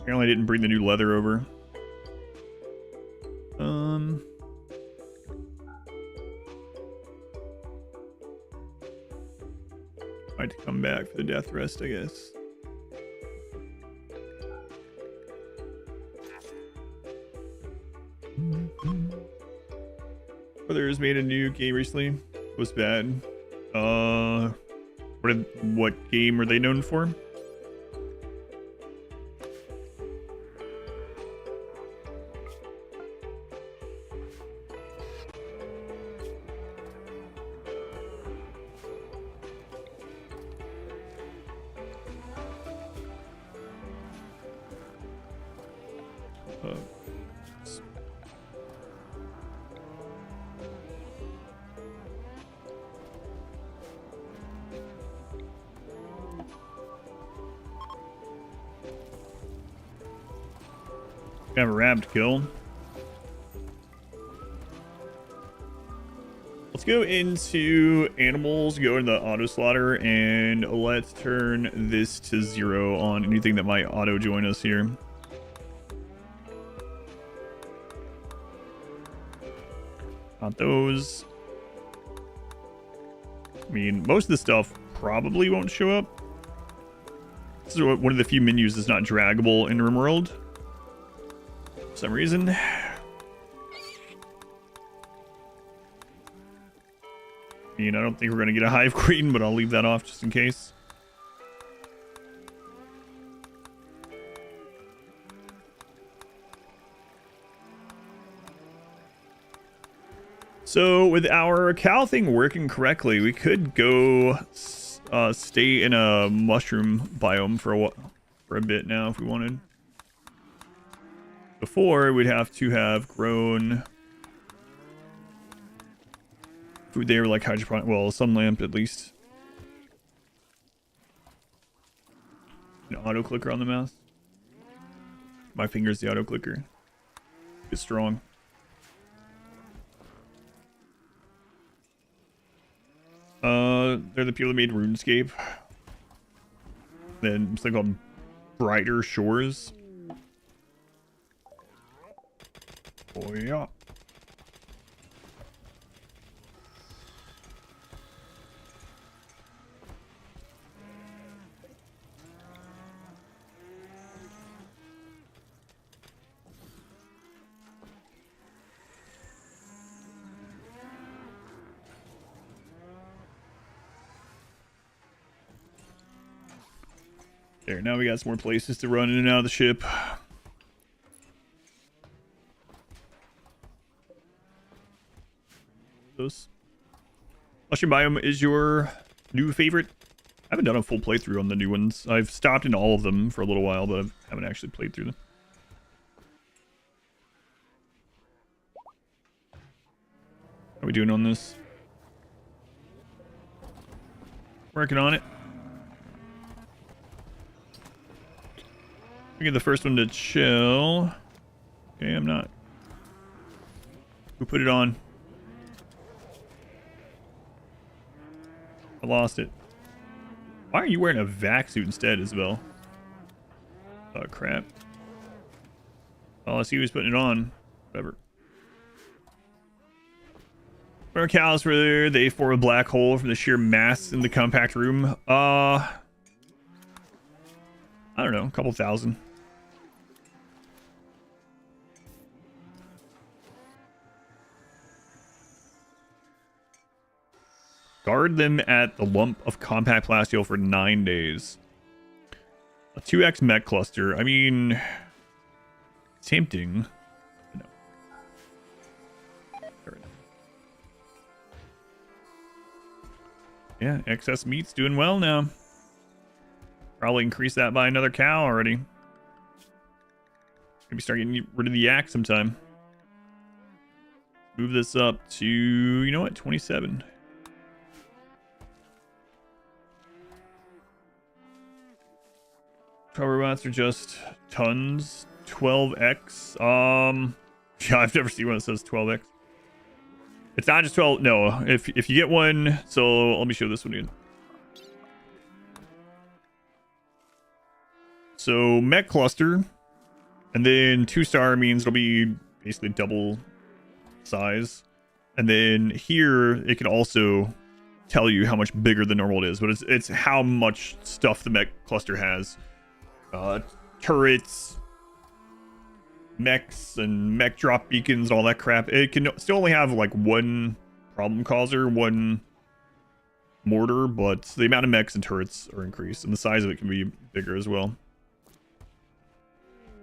Apparently I didn't bring the new leather over. I had to come back for the death rest, I guess. Brothers made a new game recently. It was bad. What game are they known for? Have a ram to kill. Let's go into animals, go into the auto slaughter, and let's turn this to 0 on anything that might auto join us here. Not those. I mean, most of the stuff probably won't show up. This is one of the few menus that's not draggable in RimWorld. For some reason. I mean, I don't think we're going to get a hive queen, but I'll leave that off just in case. So with our cow thing working correctly, we could go stay in a mushroom biome for a bit now if we wanted. Before, we'd have to have grown food there, like hydroponic, well, sun lamp at least. An auto clicker on the mouse. My finger's the auto clicker. It's strong. They're the people that made RuneScape. Then something called Brighter Shores. Oh yeah. There, now we got some more places to run in and out of the ship. Those. Mushroom biome is your new favorite? I haven't done a full playthrough on the new ones. I've stopped in all of them for a little while, but I haven't actually played through them. How are we doing on this? Working on it. We get the first one to chill. Okay, I'm not. Who put it on? I lost it. Why are you wearing a vac suit instead, Isabel? Oh, crap. Well, I see who's putting it on. Whatever. Our cows were there. They form a black hole from the sheer mass in the compact room. I don't know, a couple thousand. Guard them at the lump of compact plasteel for 9 days. A 2x mech cluster. I mean, tempting. No. Yeah, excess meat's doing well now. Probably increase that by another cow already. Maybe start getting rid of the yak sometime. Move this up to, you know what, 27. Travel robots are just tons. 12x. Yeah, I've never seen one that says 12x. It's not just 12. No, if you get one, so let me show this one again. So mech cluster, and then 2-star means it'll be basically double size, and then here it can also tell you how much bigger the normal it is, but it's how much stuff the mech cluster has. Turrets, mechs, and mech drop beacons, all that crap. It can still only have like one problem causer, one mortar, but the amount of mechs and turrets are increased, and the size of it can be bigger as well.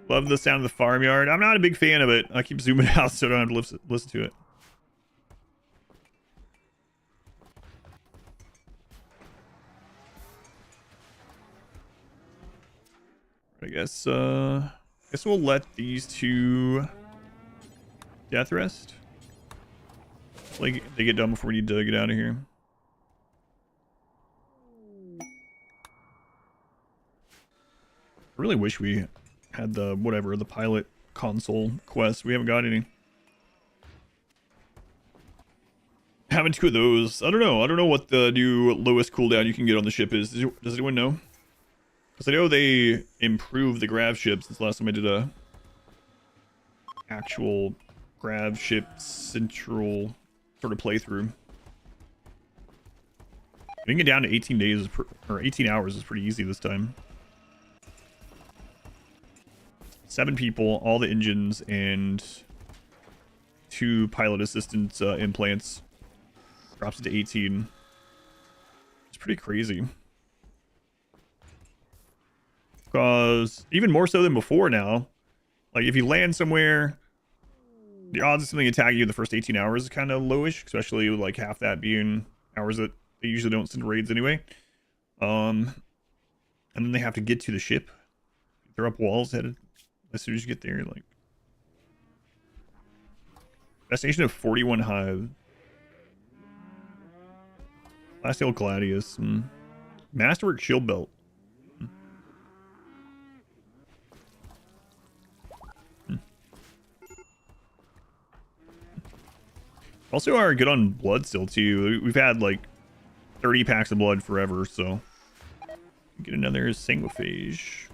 Love the sound of the farmyard. I'm not a big fan of it. I keep zooming out so I don't have to listen to it. I guess we'll let these two death rest. Like they get done before we need to get out of here. I really wish we had the the pilot console quest. We haven't got any. Having 2 of those. I don't know what the new lowest cooldown you can get on the ship is. Does anyone know? Because I know they improved the grav ships since last time I did a actual grav ship central sort of playthrough. Getting it down to 18 days or 18 hours is pretty easy this time. 7 people, all the engines, and 2 pilot assistance implants. Drops it to 18. It's pretty crazy. Because even more so than before now, like if you land somewhere, the odds of something attacking you in the first 18 hours is kind of lowish, especially with like half that being hours that they usually don't send raids anyway. And then they have to get to the ship. They're up walls headed as soon as you get there. Like destination of 41 hive. Plasteel gladius. Masterwork shield belt. Also are good on blood still too. We've had like 30 packs of blood forever, so get another Sanguophage.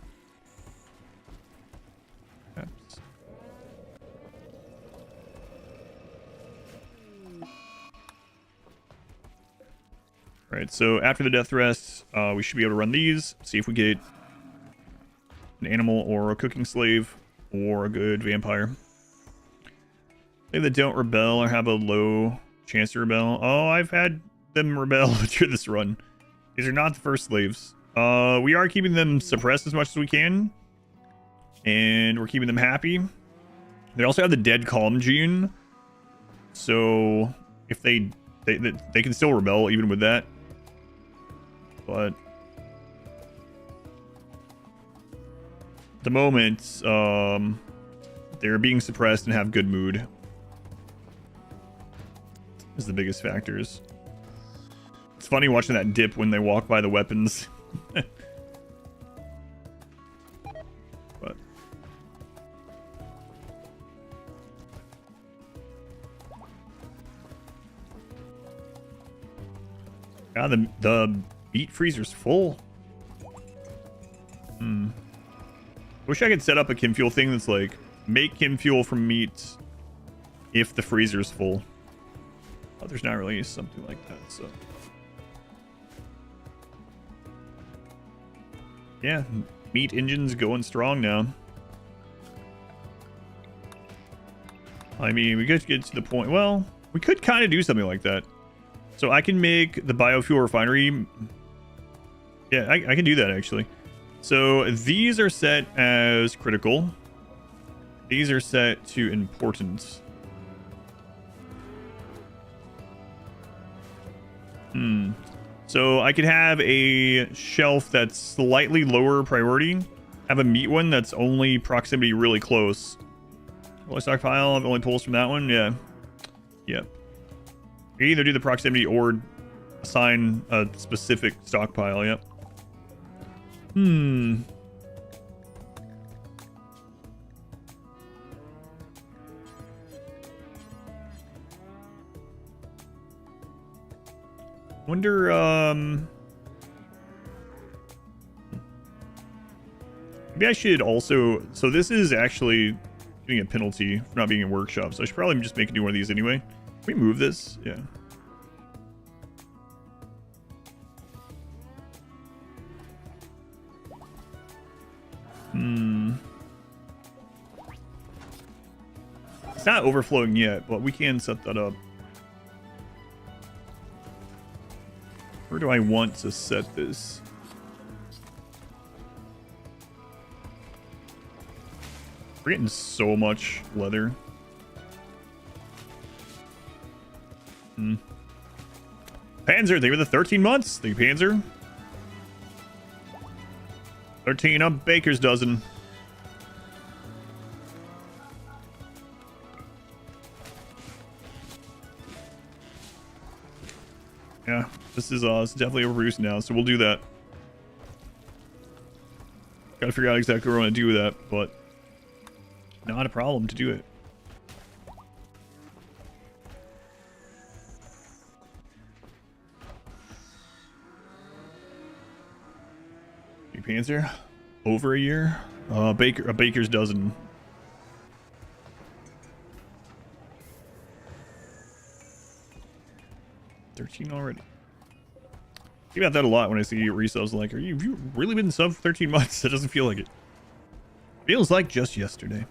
Alright, so after the death rest, we should be able to run these, see if we get an animal or a cooking slave or a good vampire. They that don't rebel or have a low chance to rebel. Oh, I've had them rebel through this run. These are not the first slaves. We are keeping them suppressed as much as we can. And we're keeping them happy. They also have the dead calm gene. So if they can still rebel even with that. But at the moment, they're being suppressed and have good mood. Is the biggest factors. It's funny watching that dip when they walk by the weapons. But God, the meat freezer's full. Wish I could set up a chem fuel thing that's like make chem fuel from meat if the freezer's full. Oh, there's not really something like that, so. Yeah, meat engines going strong now. I mean, we could get to the point, well, we could kind of do something like that. So I can make the biofuel refinery. Yeah, I can do that actually. So these are set as critical. These are set to important. So I could have a shelf that's slightly lower priority. Have a meat one that's only proximity really close. Only stockpile, I've only pulls from that one. Yeah. Yeah. You either do the proximity or assign a specific stockpile. Yep. Wonder, maybe I should also... So this is actually getting a penalty for not being in workshop, so I should probably just make a new one of these anyway. Can we move this? Yeah. It's not overflowing yet, but we can set that up. Where do I want to set this? We're getting so much leather. Panzer, they were the 13 months. The Panzer. 13 a baker's dozen. Yeah, this is it's definitely overproduced now, so we'll do that. Gotta figure out exactly what we're gonna do with that, but not a problem to do it. New Panzer, over a year. A baker's dozen. $13 already. I think about that a lot when I see resubs like, have you really been sub for 13 months? That doesn't feel like it. Feels like just yesterday.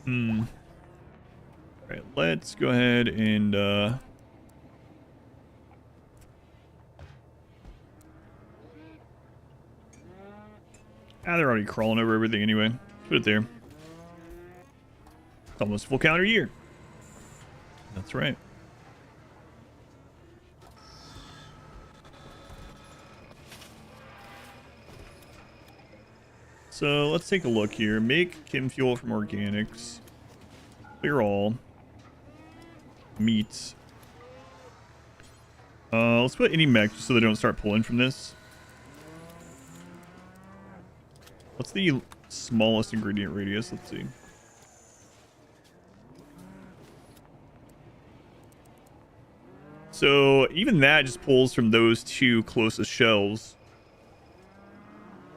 Alright, let's go ahead and they're already crawling over everything anyway. Put it there. It's almost a full calendar year. That's right. So let's take a look here. Make chem fuel from organics. Clear all. Meat. Let's put any mech just so they don't start pulling from this. What's the smallest ingredient radius? Let's see. So even that just pulls from those two closest shelves.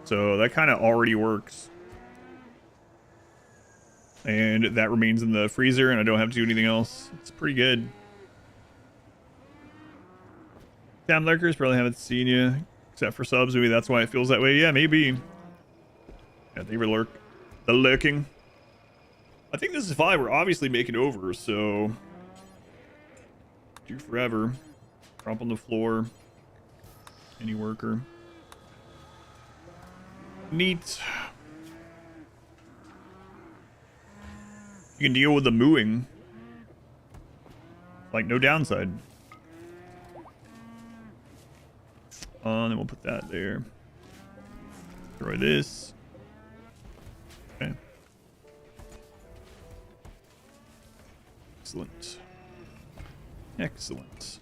So that kind of already works. And that remains in the freezer and I don't have to do anything else. It's pretty good. Damn lurkers, probably haven't seen you. Except for subs, maybe that's why it feels that way. Yeah, maybe. Yeah, they were the lurking. I think this is fine. We're obviously making over, so... Do forever. Drop on the floor. Any worker. Neat. You can deal with the mooing. Like, no downside. Then we'll put that there. Destroy this. Okay. Excellent. Excellent.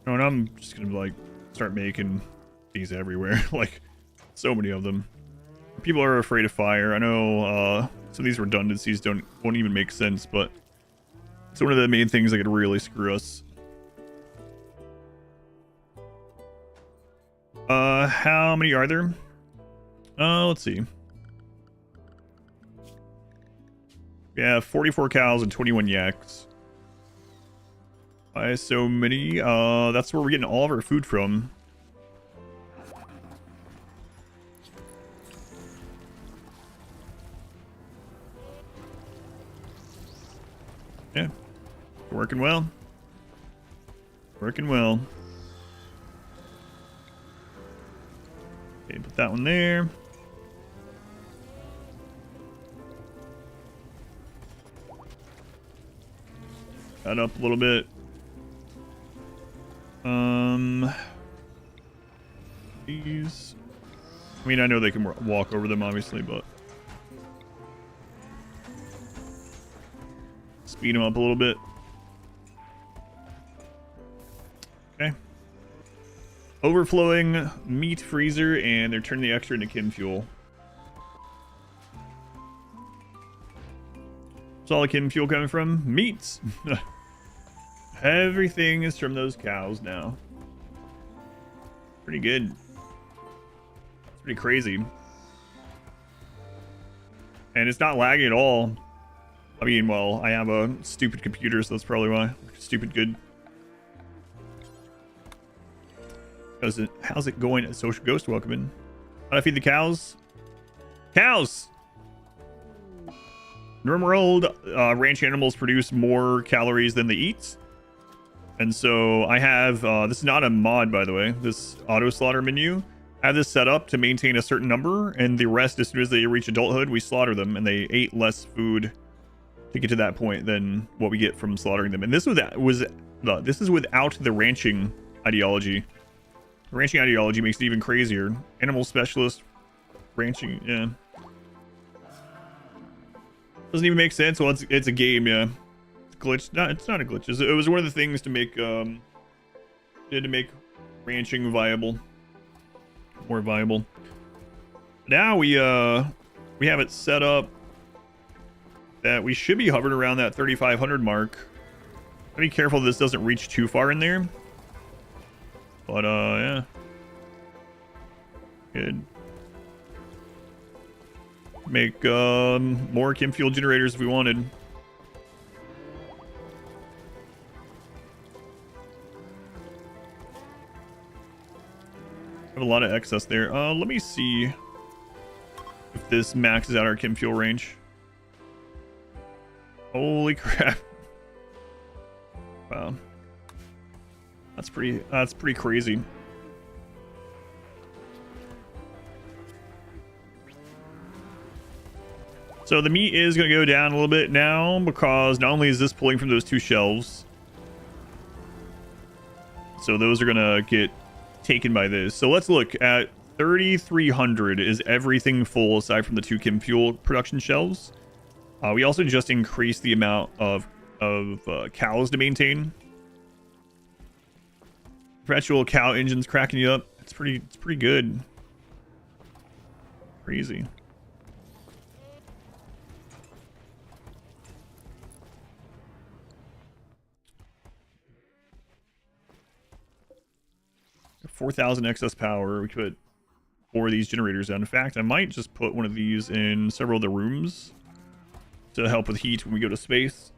Oh, and I'm just gonna like start making these everywhere. Like so many of them. People are afraid of fire. I know some of these redundancies won't even make sense, but it's one of the main things that could really screw us. How many are there? Let's see. Yeah, 44 cows and 21 yaks. Why so many? That's where we're getting all of our food from. Yeah, working well. Working well. Okay, put that one there. That up a little bit. These. I mean, I know they can walk over them, obviously, but speed them up a little bit. Okay. Overflowing meat freezer, and they're turning the extra into chem fuel. Where's all the chem fuel coming from? Meats. Everything is from those cows now. Pretty good. It's pretty crazy. And it's not lagging at all. I mean, well, I have a stupid computer, so that's probably why. Stupid good. How's it going at Social Ghost? Welcome in. How do I feed the cows? Cows! RimWorld ranch animals produce more calories than they eat. And so I have, this is not a mod, by the way, this auto slaughter menu. I have this set up to maintain a certain number, and the rest, as soon as they reach adulthood, we slaughter them, and they ate less food to get to that point than what we get from slaughtering them. And this this is without the ranching ideology. The ranching ideology makes it even crazier. Animal specialist ranching, yeah. Doesn't even make sense. Well, it's a game, yeah. It's a glitch. No, it's not a glitch. It was one of the things to make ranching viable, more viable. Now we have it set up that we should be hovering around that 3,500 mark. Be careful this doesn't reach too far in there. But yeah, good. Make more chem fuel generators if we wanted. Have a lot of excess there. Let me see if this maxes out our chem fuel range. Holy crap. Wow. That's pretty crazy. So the meat is going to go down a little bit now, because not only is this pulling from those two shelves, so those are going to get taken by this. So let's look at 3,300 is everything full aside from the two chem fuel production shelves. We also just increased the amount of cows to maintain. Perpetual cow engines cracking you up. It's pretty good. Crazy. $4,000 excess power. We could put 4 of these generators down. In fact, I might just put one of these in several of the rooms to help with heat when we go to space.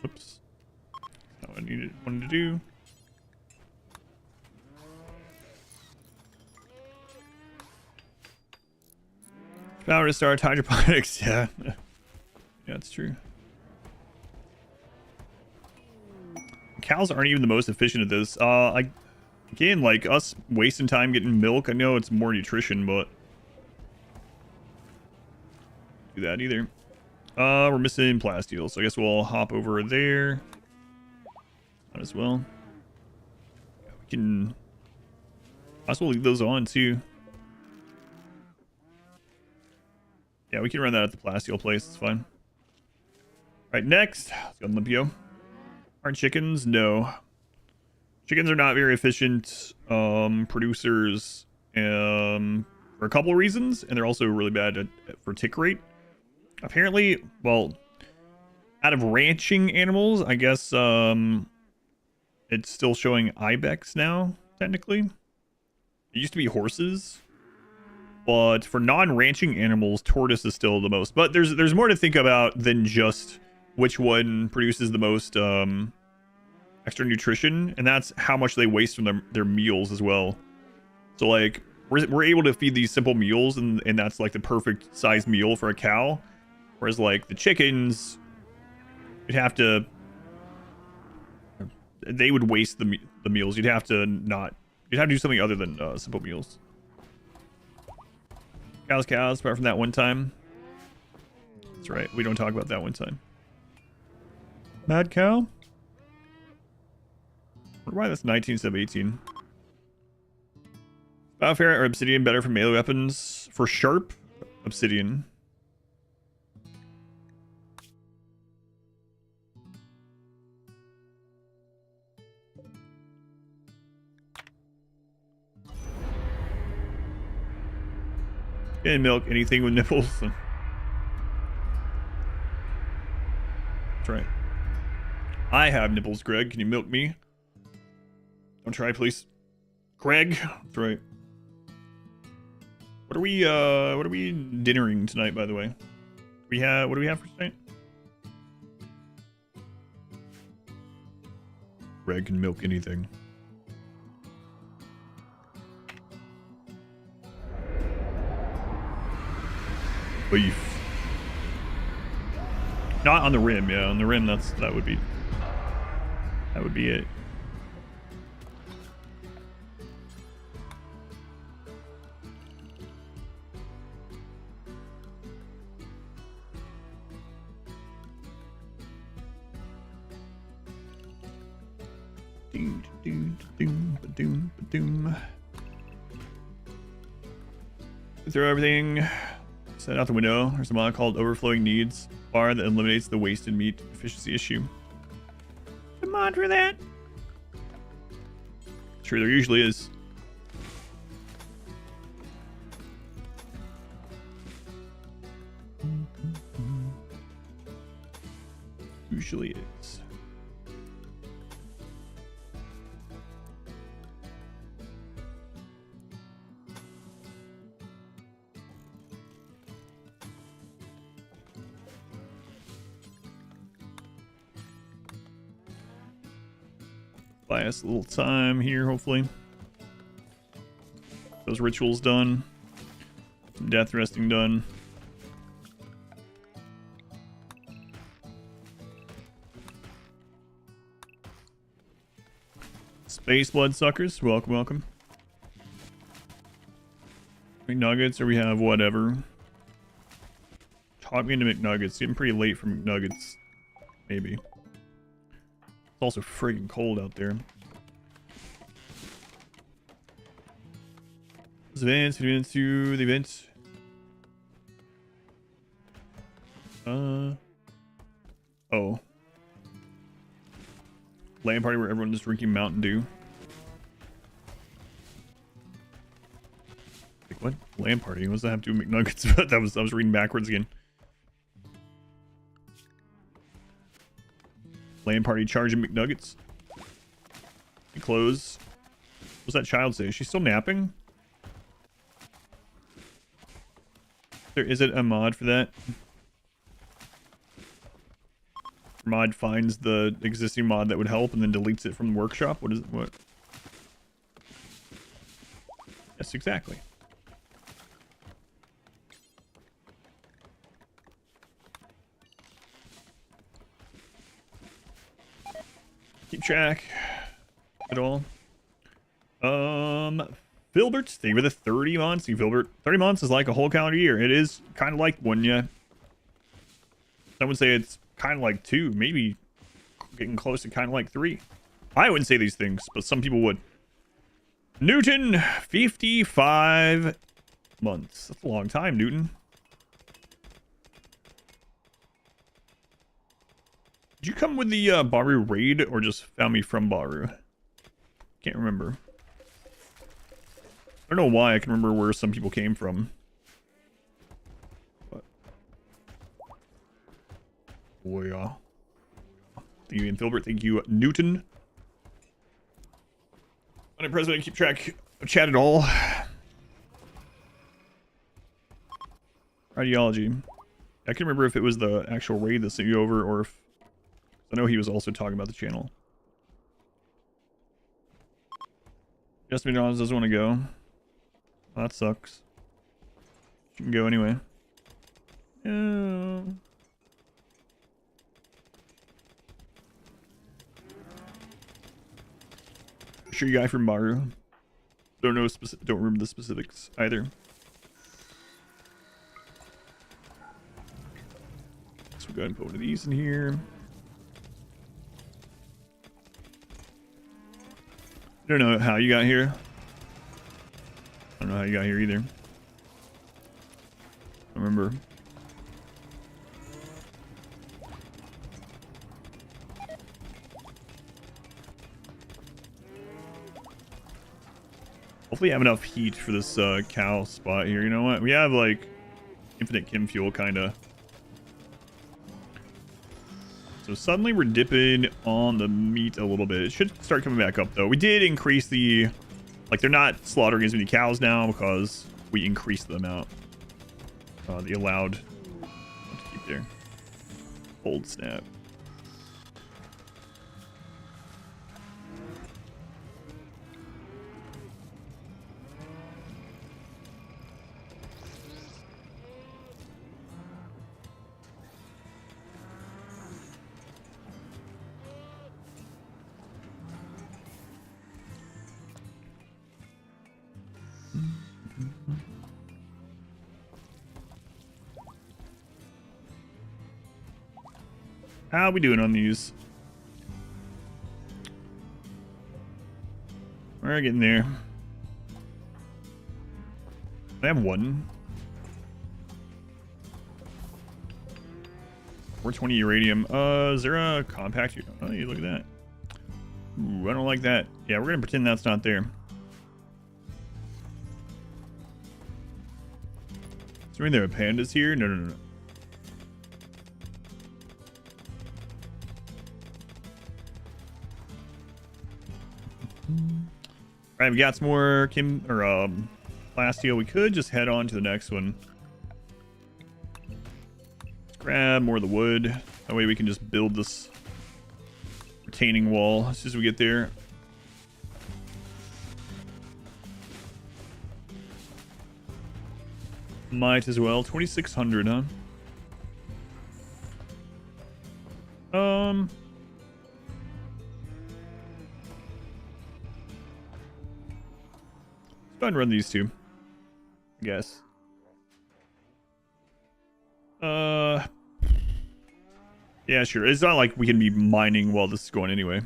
Oops. That's what I wanted to do. Power to start hydroponics. Yeah. Yeah, it's true. Cows aren't even the most efficient at this. Again, like us wasting time getting milk. I know it's more nutrition, but do that either. We're missing plasteel, so I guess we'll hop over there. Might as well. We can. Might as well leave those on too. Yeah, we can run that at the plasteel place. It's fine. Right, next. Let's go Olympio. Aren't chickens? No. Chickens are not very efficient producers for a couple of reasons, and they're also really bad for tick rate. Apparently, well, out of ranching animals, I guess it's still showing ibex now, technically. It used to be horses. But for non-ranching animals, tortoise is still the most. But there's more to think about than just which one produces the most extra nutrition, and that's how much they waste from their meals as well. So like we're able to feed these simple meals, and that's like the perfect size meal for a cow. Whereas like the chickens, you'd have to, they would waste the meals. You'd have to do something other than simple meals. Cows, apart from that one time. That's right, we don't talk about that one time. Mad cow? Why that's 19 instead of 18. Bioferret or obsidian better for melee weapons? For sharp, obsidian. Can't milk anything with nipples. That's right. I have nipples, Greg. Can you milk me? Don't try, please. Greg. That's right. What are we dinnering tonight, by the way? What do we have for tonight? Greg can milk anything. Beef. Not on the rim, yeah. On the rim, that would be it. Throw everything. Set out the window. There's a mod called Overflowing Needs bar that eliminates the wasted meat efficiency issue. A mod for that? Sure, there usually is. Usually is. Buy us a little time here, hopefully. Those rituals done. Some death resting done. Space bloodsuckers, welcome, welcome. McNuggets, or we have whatever. Talk me into McNuggets. Getting pretty late for McNuggets. Maybe. It's also friggin' cold out there. Events to the events. Oh. LAN party where everyone is drinking Mountain Dew. Like what? LAN party? What does that have to do with McNuggets? I was reading backwards again. LAN party charging McNuggets. Close. What's that child say? Is she still napping? Is it a mod for that? Mod finds the existing mod that would help and then deletes it from the workshop? What is it? What? Yes, exactly. Keep track at all. Filbert, thank you for the 30 months. You Filbert, 30 months is like a whole calendar year. It is kind of like one, yeah. Some would say it's kind of like two, maybe getting close to kind of like three. I wouldn't say these things, but some people would. Newton, 55 months. That's a long time, Newton. Did you come with the Baru raid or just found me from Baru? Can't remember. I don't know why I can remember where some people came from. But Oh, yeah. Thank you, Ian Filbert. Thank you, Newton. Unimpressed I keep track of chat at all. Ideology. I can remember if it was the actual raid that sent you over or if... I know he was also talking about the channel. Justin McDonald's doesn't want to go. Well, that sucks. You can go anyway. Yeah. Sure, you guy from Maru. Don't know don't remember the specifics either. So we'll go ahead and put one of these in here. I don't know how you got here. I don't know how you got here either. I remember. Hopefully I have enough heat for this cow spot here. You know what? We have like infinite chem fuel kind of. So suddenly we're dipping on the meat a little bit. It should start coming back up though. We did increase the, like they're not slaughtering as many cows now because we increased the amount. The allowed, what to keep there. Old snap. How are we doing on these? We're getting there. I have one. 420 uranium. Is there a compact? Oh, you look at that. Ooh, I don't like that. Yeah, we're gonna pretend that's not there. Is there pandas here? No, no, no, no. All right, we got some more plasteel. We could just head on to the next one. Let's grab more of the wood. That way we can just build this retaining wall as soon as we get there. Might as well. 2,600, huh? Go ahead and run these two, I guess. Yeah, sure. It's not like we can be mining while this is going anyway.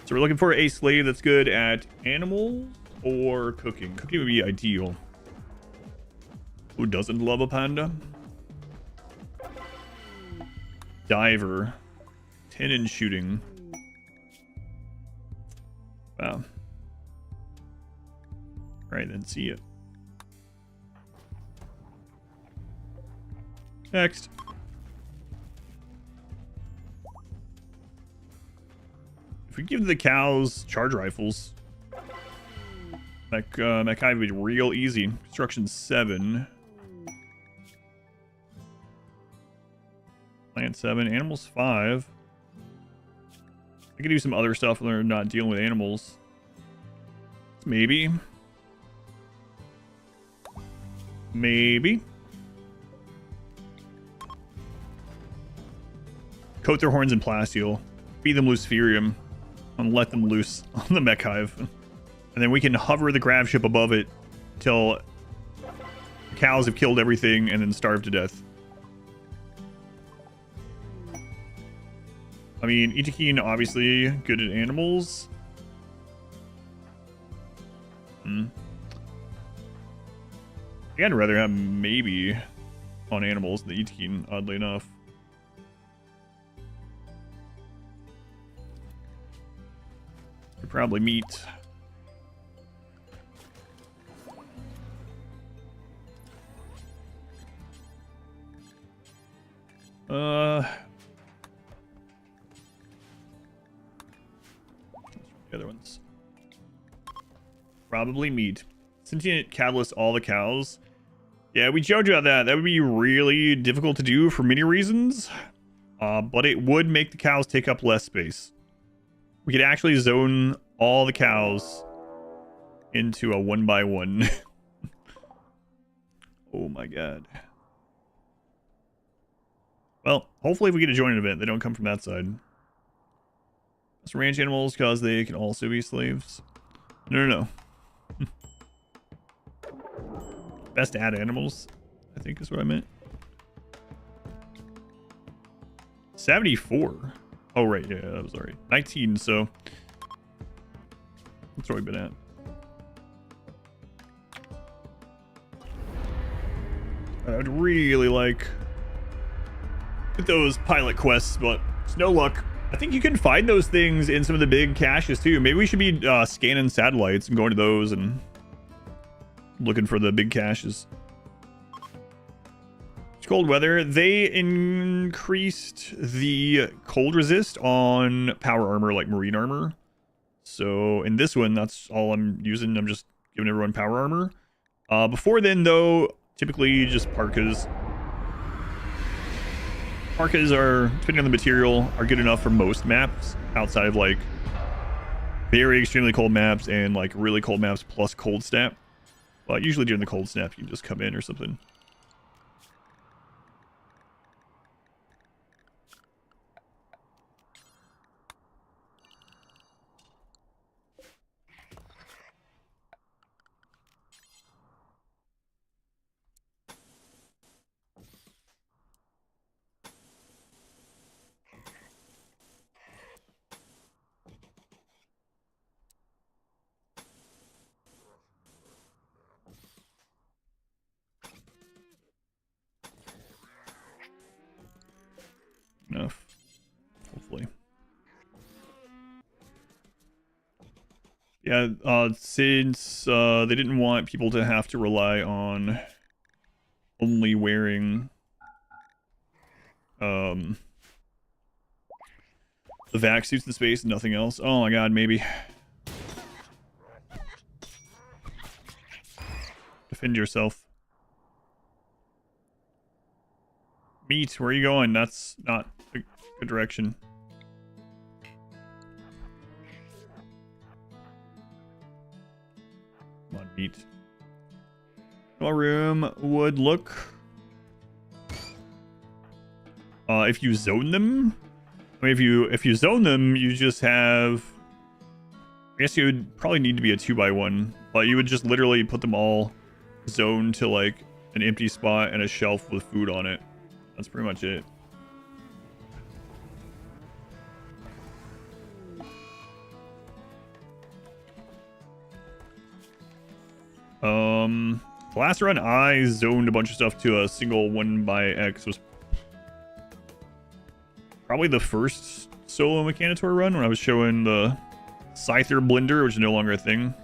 So we're looking for a slave that's good at animals or cooking. Cooking would be ideal. Who doesn't love a panda? Diver. 10 in shooting. Wow. Right then, see ya. Next. If we give the cows charge rifles, mech hive would be real easy. Construction 7. Plant 7. Animals 5. I could do some other stuff when they're not dealing with animals. Maybe. Maybe. Coat their horns in plasteel. Feed them luciferium. And let them loose on the mech hive. And then we can hover the grav ship above it till the cows have killed everything and then starve to death. I mean, Itakeen obviously good at animals. I'd rather have maybe on animals than Itakeen, oddly enough. Probably meat. The other ones. Probably meat. Sentient catalyst all the cows. Yeah, we joked about that. That would be really difficult to do for many reasons. But it would make the cows take up less space. We could actually zone all the cows into a 1x1. Oh my god. Well, hopefully if we get a joining event, they don't come from that side. That's ranch animals because they can also be slaves. No. Best add animals, I think is what I meant. 74. Oh, right. Yeah, that was already 19. So that's where we've been at. I'd really like those pilot quests, but it's no luck. I think you can find those things in some of the big caches too. Maybe we should be scanning satellites and going to those and looking for the big caches. It's cold weather. They increased the cold resist on power armor, like marine armor. So in this one, that's all I'm using. I'm just giving everyone power armor. Before then, though, typically just parkas. Parkas are, depending on the material, are good enough for most maps outside of like very extremely cold maps and like really cold maps plus cold snap. But usually during the cold snap, you can just come in or something. Enough, hopefully. Yeah, since they didn't want people to have to rely on only wearing the vac suits in space and nothing else. Oh my god, maybe. Defend yourself. Meat, where are you going? That's not a good direction. Come on, meat. Our room would look... if you zone them... I mean, if you zone them, you just have... I guess you would probably need to be a 2x1. But you would just literally put them all zoned to, like, an empty spot and a shelf with food on it. That's pretty much it. The last run I zoned a bunch of stuff to a single 1x was probably the first solo Mechanitor run when I was showing the Scyther blender, which is no longer a thing.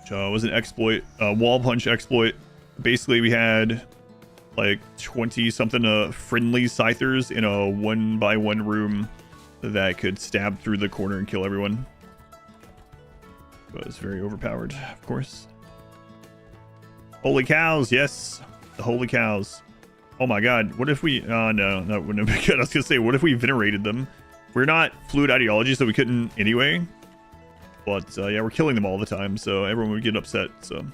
Which was an exploit, wall punch exploit. Basically, we had like 20 something friendly Scythers in a 1x1 room that could stab through the corner and kill everyone. But it's very overpowered, of course. Holy cows, yes. The holy cows. Oh my god, what if we... no, that wouldn't have been good. I was going to say, what if we venerated them? We're not fluid ideology, so we couldn't anyway. But yeah, we're killing them all the time, so everyone would get upset, so...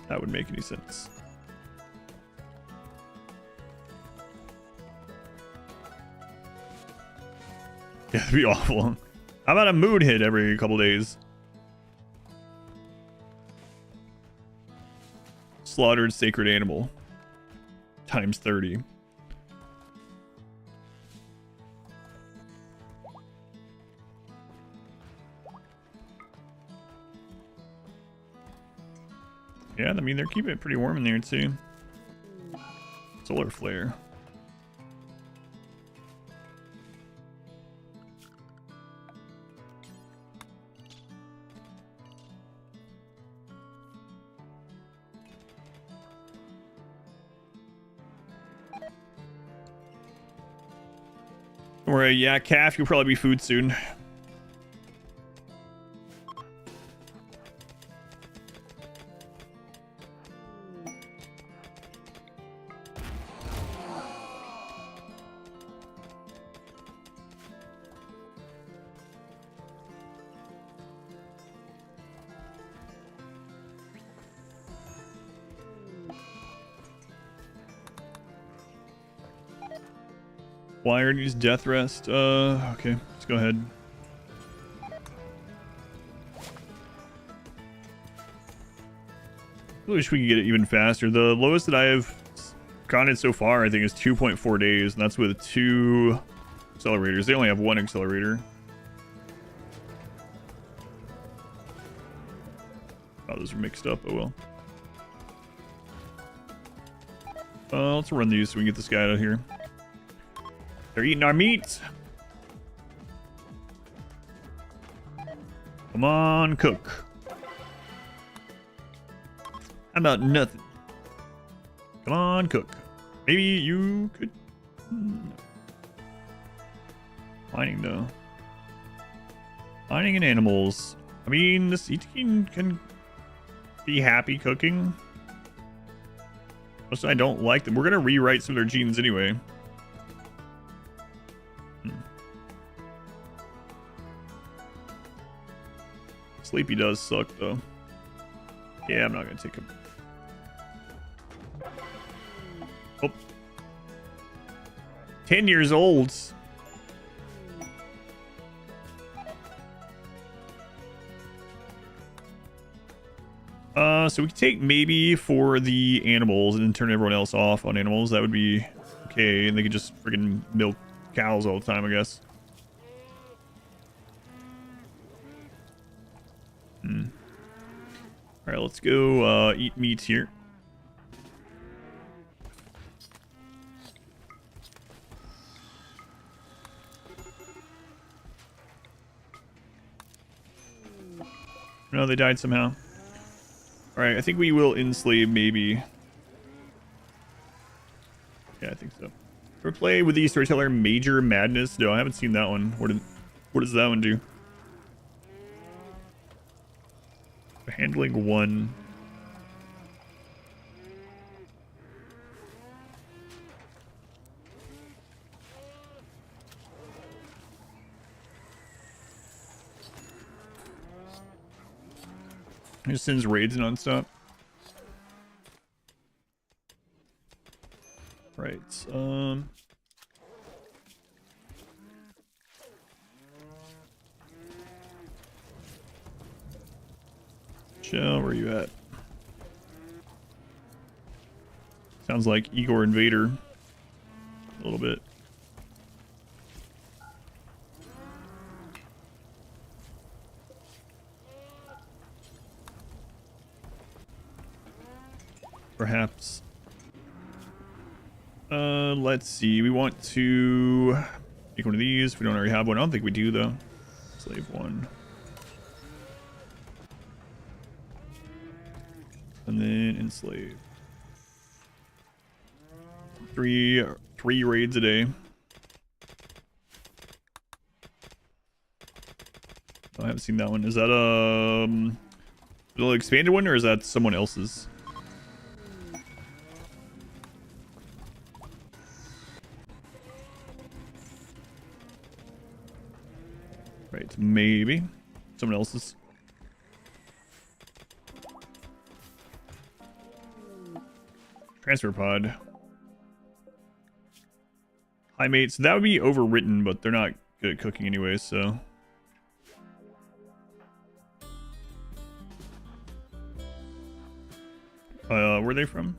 that would make any sense. Yeah, it'd be awful. How about a mood hit every couple days? Slaughtered sacred animal. Times 30. Yeah, I mean, they're keeping it pretty warm in there, too. Solar flare. Or yeah, calf, you'll probably be food soon. Wire needs death rest. Okay, let's go ahead. I wish we could get it even faster. The lowest that I have gotten it so far, I think, is 2.4 days, and that's with 2 accelerators. They only have 1 accelerator. Oh, those are mixed up. Oh well. Let's run these so we can get this guy out of here. They're eating our meat. Come on, cook. How about nothing? Come on, cook. Maybe you could... Mining, though. Mining and animals. I mean, this Eating can be happy cooking. Also, I don't like them. We're going to rewrite some of their genes anyway. Sleepy does suck, though. Yeah, I'm not going to take him. Oh. 10 years old. So we could take maybe for the animals and then turn everyone else off on animals. That would be okay. And they could just freaking milk cows all the time, I guess. All right, let's go eat meat here. No, they died somehow. All right, I think we will enslave maybe. Yeah, I think so. Ever play with the storyteller Major Madness? No, I haven't seen that one. What does that one do? Handling 1. It just sends raids nonstop. Right. Shell, where are you at? Sounds like Igor Invader. A little bit. Perhaps. Let's see. We want to make one of these. We don't already have one. I don't think we do, though. Slave 1. And then enslave. Three raids a day. Oh, I haven't seen that one. Is that the expanded one, or is that someone else's? Right, maybe someone else's. Transfer pod. Hi, mate. So that would be overwritten, but they're not good at cooking anyway, so. Where are they from?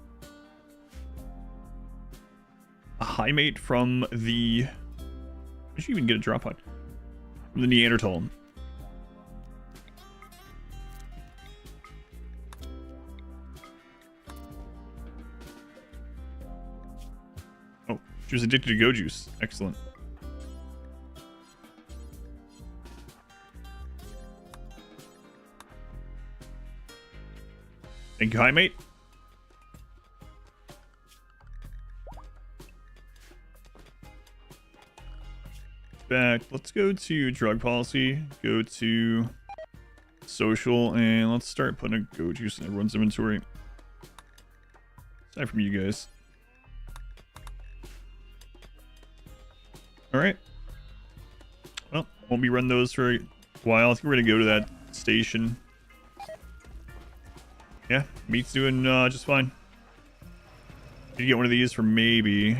A high mate from the... I should even get a drop pod. From the Neanderthal. Oh, she was addicted to go juice. Excellent. Thank you, high mate. back. Let's go to drug policy, go to social, and let's start putting a go juice in everyone's inventory. Aside from you guys. Alright. Well, won't be running those for a while. I think we're going to go to that station. Yeah, meat's doing just fine. Need to get one of these for maybe...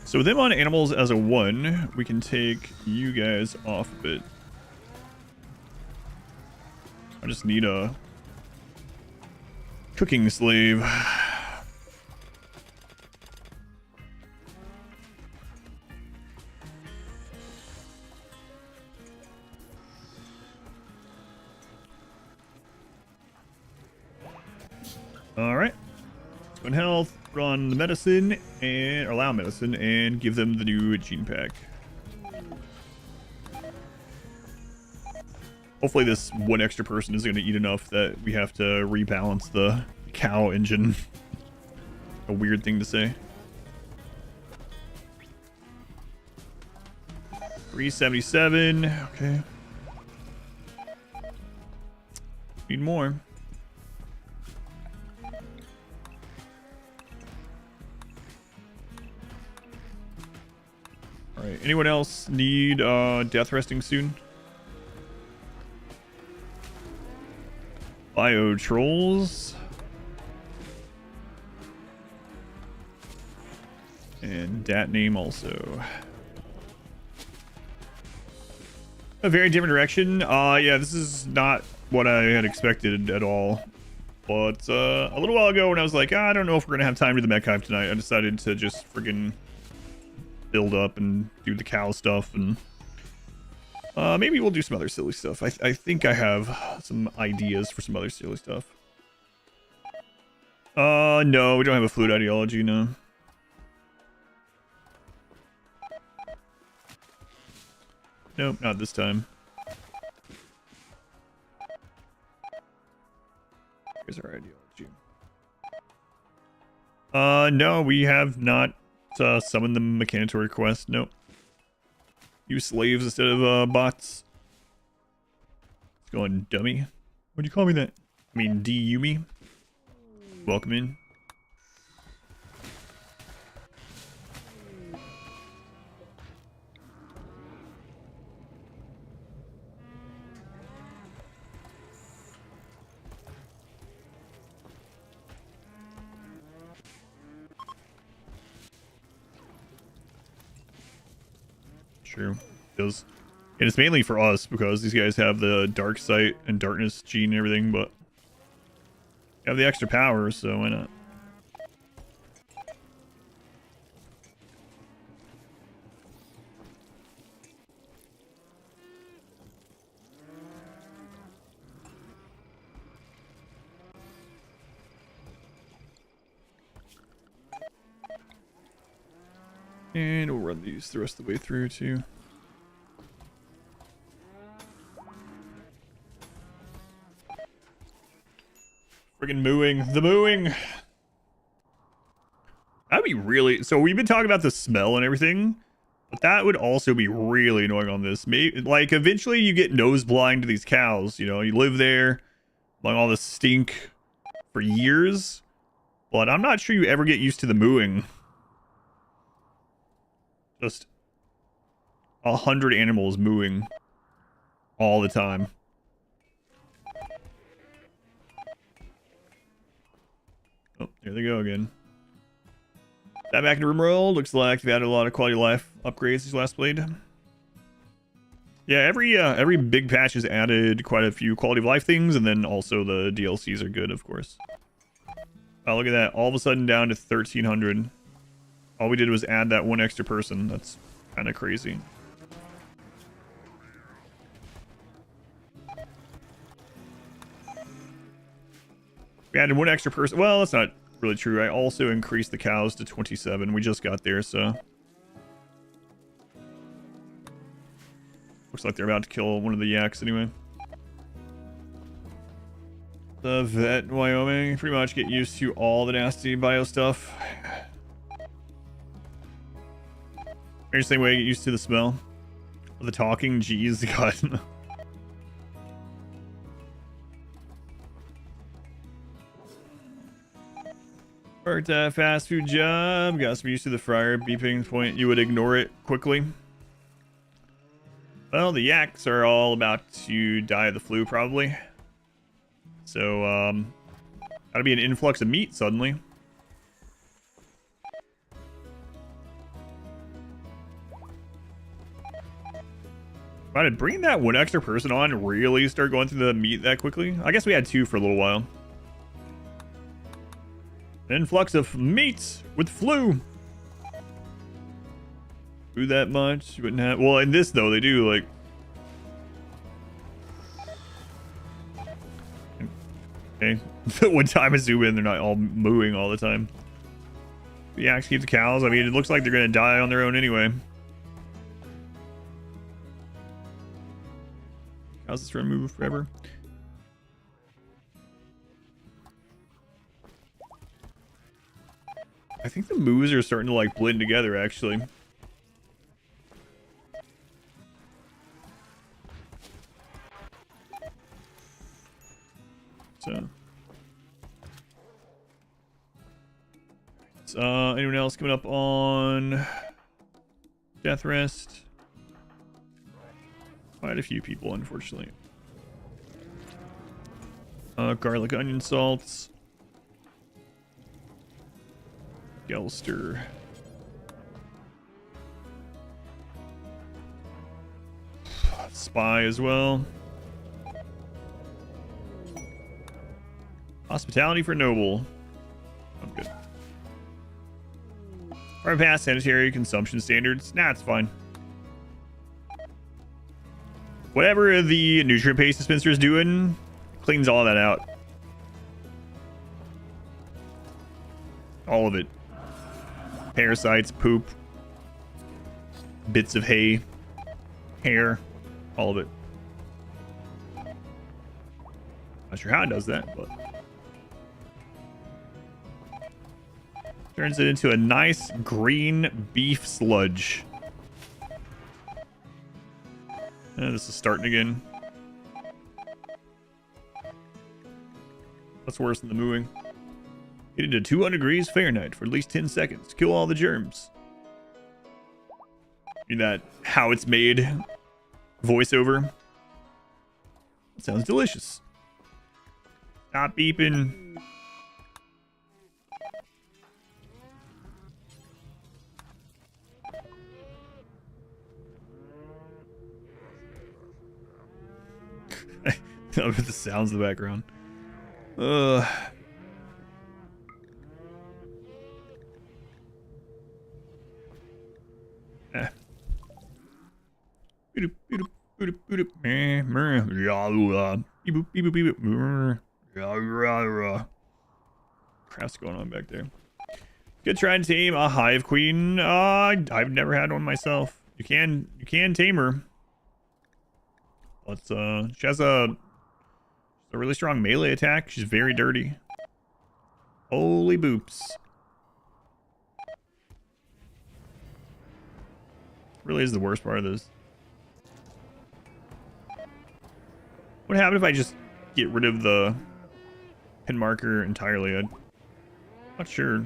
So with them on animals as a 1, we can take you guys off a bit. I just need a cooking slave. All right. One health, run the medicine, and allow medicine, and give them the new gene pack. Hopefully this one extra person is going to eat enough that we have to rebalance the cow engine. A weird thing to say. 377. Okay. Need more. Alright, anyone else need death resting soon? Bio trolls. And dat name also. A very different direction. Yeah, this is not what I had expected at all. But a little while ago when I was like, I don't know if we're gonna have time to do the mech hive tonight, I decided to just friggin' build up and do the cow stuff, and maybe we'll do some other silly stuff. I think I have some ideas for some other silly stuff. No, we don't have a fluid ideology, no. Nope, not this time. Here's our ideology. No, we have not summoned the mechanatory quest. Nope. Use slaves instead of bots. It's going dummy. What'd you call me that? I mean, D-U me? Welcome in. True. And it's mainly for us because these guys have the dark sight and darkness gene and everything, but they have the extra power, so why not? And we'll run these the rest of the way through, too. Friggin' mooing. The mooing! That'd be really... So we've been talking about the smell and everything, but that would also be really annoying on this. Maybe, like, eventually you get nose blind to these cows, you know? You live there, among all the stink for years, but I'm not sure you ever get used to the mooing. Just 100 animals mooing all the time. Oh, there they go again. That back into RimWorld. Looks like they've added a lot of quality of life upgrades this last played. Yeah, every big patch has added quite a few quality of life things, and then also the DLCs are good, of course. Oh, look at that. All of a sudden down to 1,300. All we did was add that one extra person. That's kind of crazy. We added one extra person. Well, that's not really true. I also increased the cows to 27. We just got there, so. Looks like they're about to kill one of the yaks anyway. The vet in Wyoming. Pretty much get used to all the nasty bio stuff. Here's the same way I get used to the smell. The talking, jeez, God. Worked at a fast food job. Got some used to the fryer beeping point. You would ignore it quickly. Well, the yaks are all about to die of the flu, probably. So, gotta be an influx of meat suddenly. Why did bringing that one extra person on really start going through the meat that quickly? I guess we had two for a little while. An influx of meat with flu. Do that much? You wouldn't have. Well, in this though, they do like. Okay. One time I zoom in, they're not all mooing all the time. But yeah, keep the cows. I mean, it looks like they're gonna die on their own anyway. How's this run move forever? I think the moves are starting to like blend together actually. So anyone else coming up on death rest? Quite a few people, unfortunately. Garlic onion salts. Gelster. Spy as well. Hospitality for noble. I'm good. Far past sanitary consumption standards. Nah, it's fine. Whatever the nutrient paste dispenser is doing, cleans all that out. All of it. Parasites, poop, bits of hay, hair, all of it. Not sure how it does that, but turns it into a nice green beef sludge. This is starting again. That's worse than the mooing. Get into 200 degrees Fahrenheit for at least 10 seconds. Kill all the germs. Hear that how it's made voiceover? It sounds delicious. Stop beeping. With the sounds in the background. Crap's going on back there. Good try to tame a hive queen. I've never had one myself. You can tame her. Let's she has a really strong melee attack. She's very dirty. Holy boops. Really is the worst part of this. What happened if I just get rid of the pin marker entirely? I'm not sure.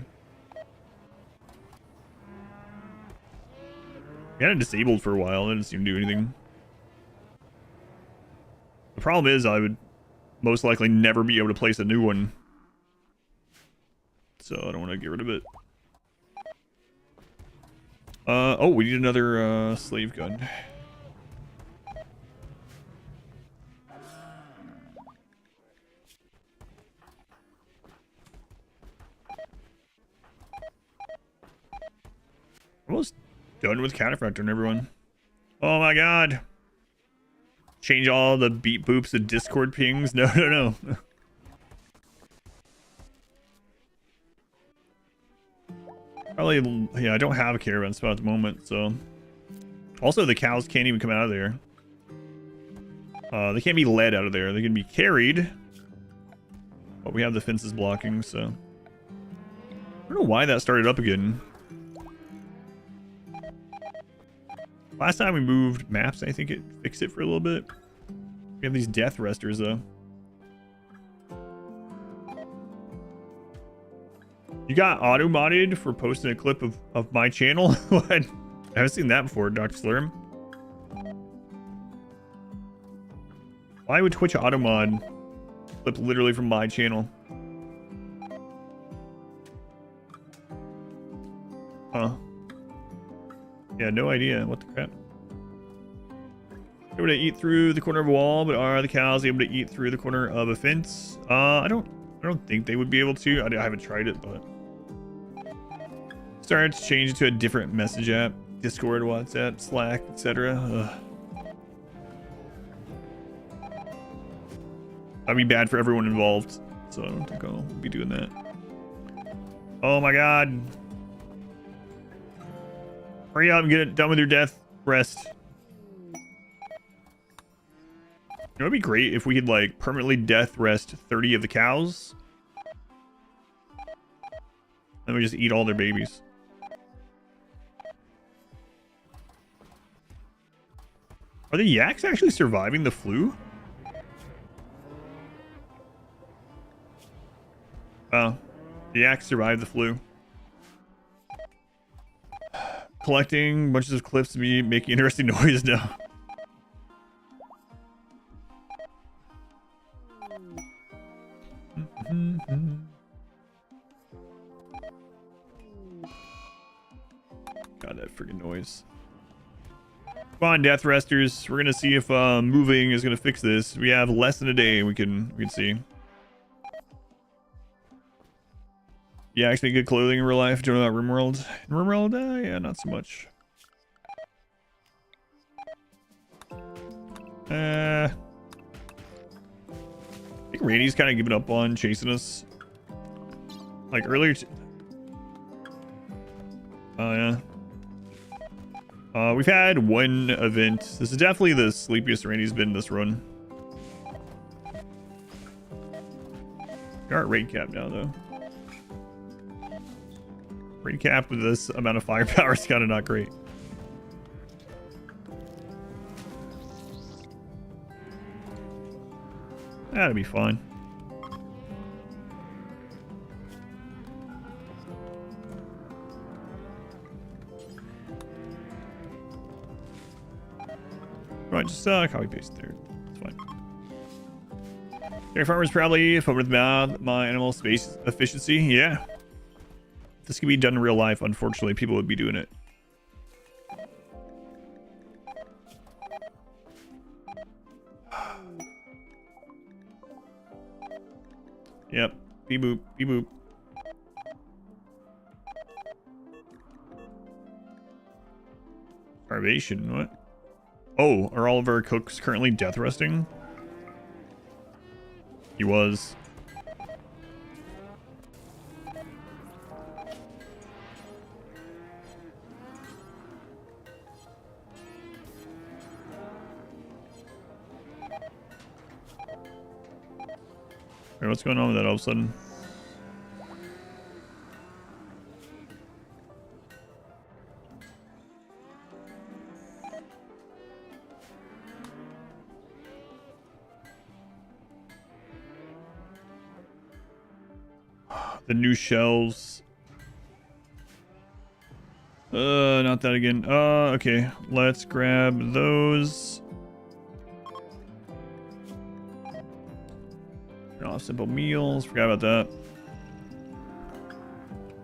I had it disabled for a while. It didn't seem to do anything. The problem is I would most likely never be able to place a new one. So I don't want to get rid of it. Oh, we need another slave gun. Almost done with Cataphractor and everyone. Oh my god. Change all the beep boops to Discord pings? No, no, no. Probably, yeah, I don't have a caravan spot at the moment, so. Also, the cows can't even come out of there. They can't be led out of there. They can be carried. But we have the fences blocking, so I don't know why that started up again. Last time we moved maps, I think it fixed it for a little bit. We have these death resters though. You got auto modded for posting a clip of my channel? What? I haven't seen that before, Dr. Slurm. Why would Twitch auto mod clip literally from my channel? Huh. Yeah, no idea. What the crap? Able to eat through the corner of a wall, but are the cows able to eat through the corner of a fence? I don't think they would be able to. I haven't tried it, but started to change it to a different message app. Discord, WhatsApp, Slack, etc. That'd be bad for everyone involved, so I don't think I'll be doing that. Oh my god. Hurry up and get it done with your death rest. It would be great if we could like permanently death rest 30 of the cows. And we just eat all their babies. Are the yaks actually surviving the flu? Oh, the yaks survived the flu. Collecting bunches of clips of me making interesting noise now. God, that freaking noise. Come on, death resters. We're gonna see if moving is gonna fix this. We have less than a day. We can see. Yeah, actually good clothing in real life. Do you know about RimWorld? In RimWorld, yeah, not so much. I think Randy's kind of given up on chasing us. Like earlier. Oh yeah. We've had one event. This is definitely the sleepiest Randy's been this run. We are at rate cap now though. Rate cap with this amount of firepower is kind of not great. That'll be fun. Right, just copy paste there. It's fine. Dairy farmers probably focused about my animal space efficiency. Yeah. If this could be done in real life, unfortunately, people would be doing it. Yep. Beep boop. Beep boop. Starvation. What? Oh, are all of our cooks currently death resting? He was. Wait, what's going on with that all of a sudden? The new shelves. Not that again. Okay. Let's grab those. Turn off simple meals. Forgot about that.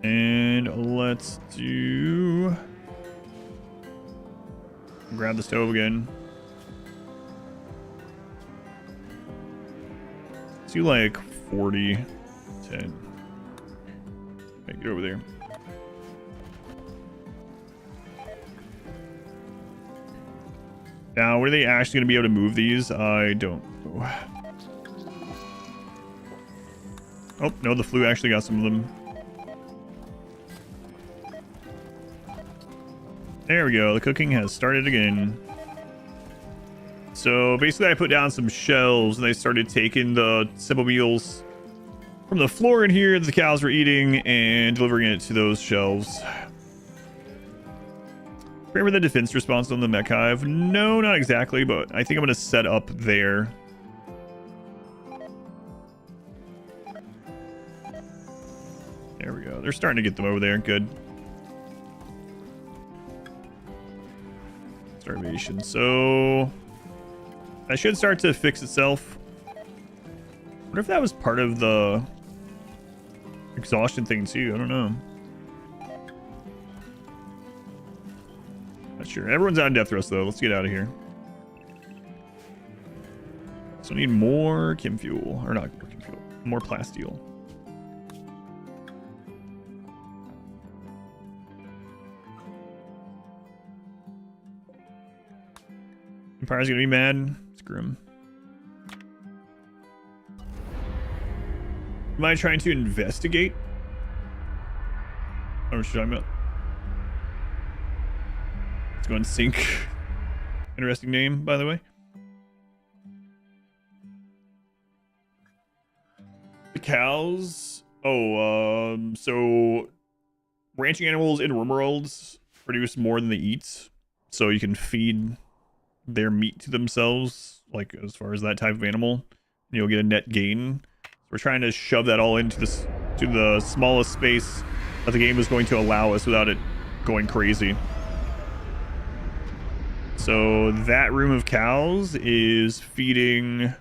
And let's do... grab the stove again. Let's do like 40, 10. Okay, get over there. Now, were they actually going to be able to move these? I don't know. Oh, no, the flu actually got some of them. There we go. The cooking has started again. So basically I put down some shelves and they started taking the simple meals from the floor in here that the cows were eating and delivering it to those shelves. Remember the defense response on the mech hive? No, not exactly, but I think I'm going to set up there. There we go. They're starting to get them over there. Good. Starvation. So that should start to fix itself. What if that was part of the exhaustion thing too? I don't know. Not sure. Everyone's out of death thrust though. Let's get out of here. So I need more chem fuel. Or not more chem fuel. More plasteel. Empire's gonna be mad. Screw him. Am I trying to investigate? Oh, what should I about? Let's go and sync. Interesting name, by the way. The cows. Oh, so ranching animals in RimWorlds produce more than they eat, so you can feed their meat to themselves, like as far as that type of animal, and you'll get a net gain. So we're trying to shove that all into this to the smallest space that the game is going to allow us without it going crazy. So that room of cows is feeding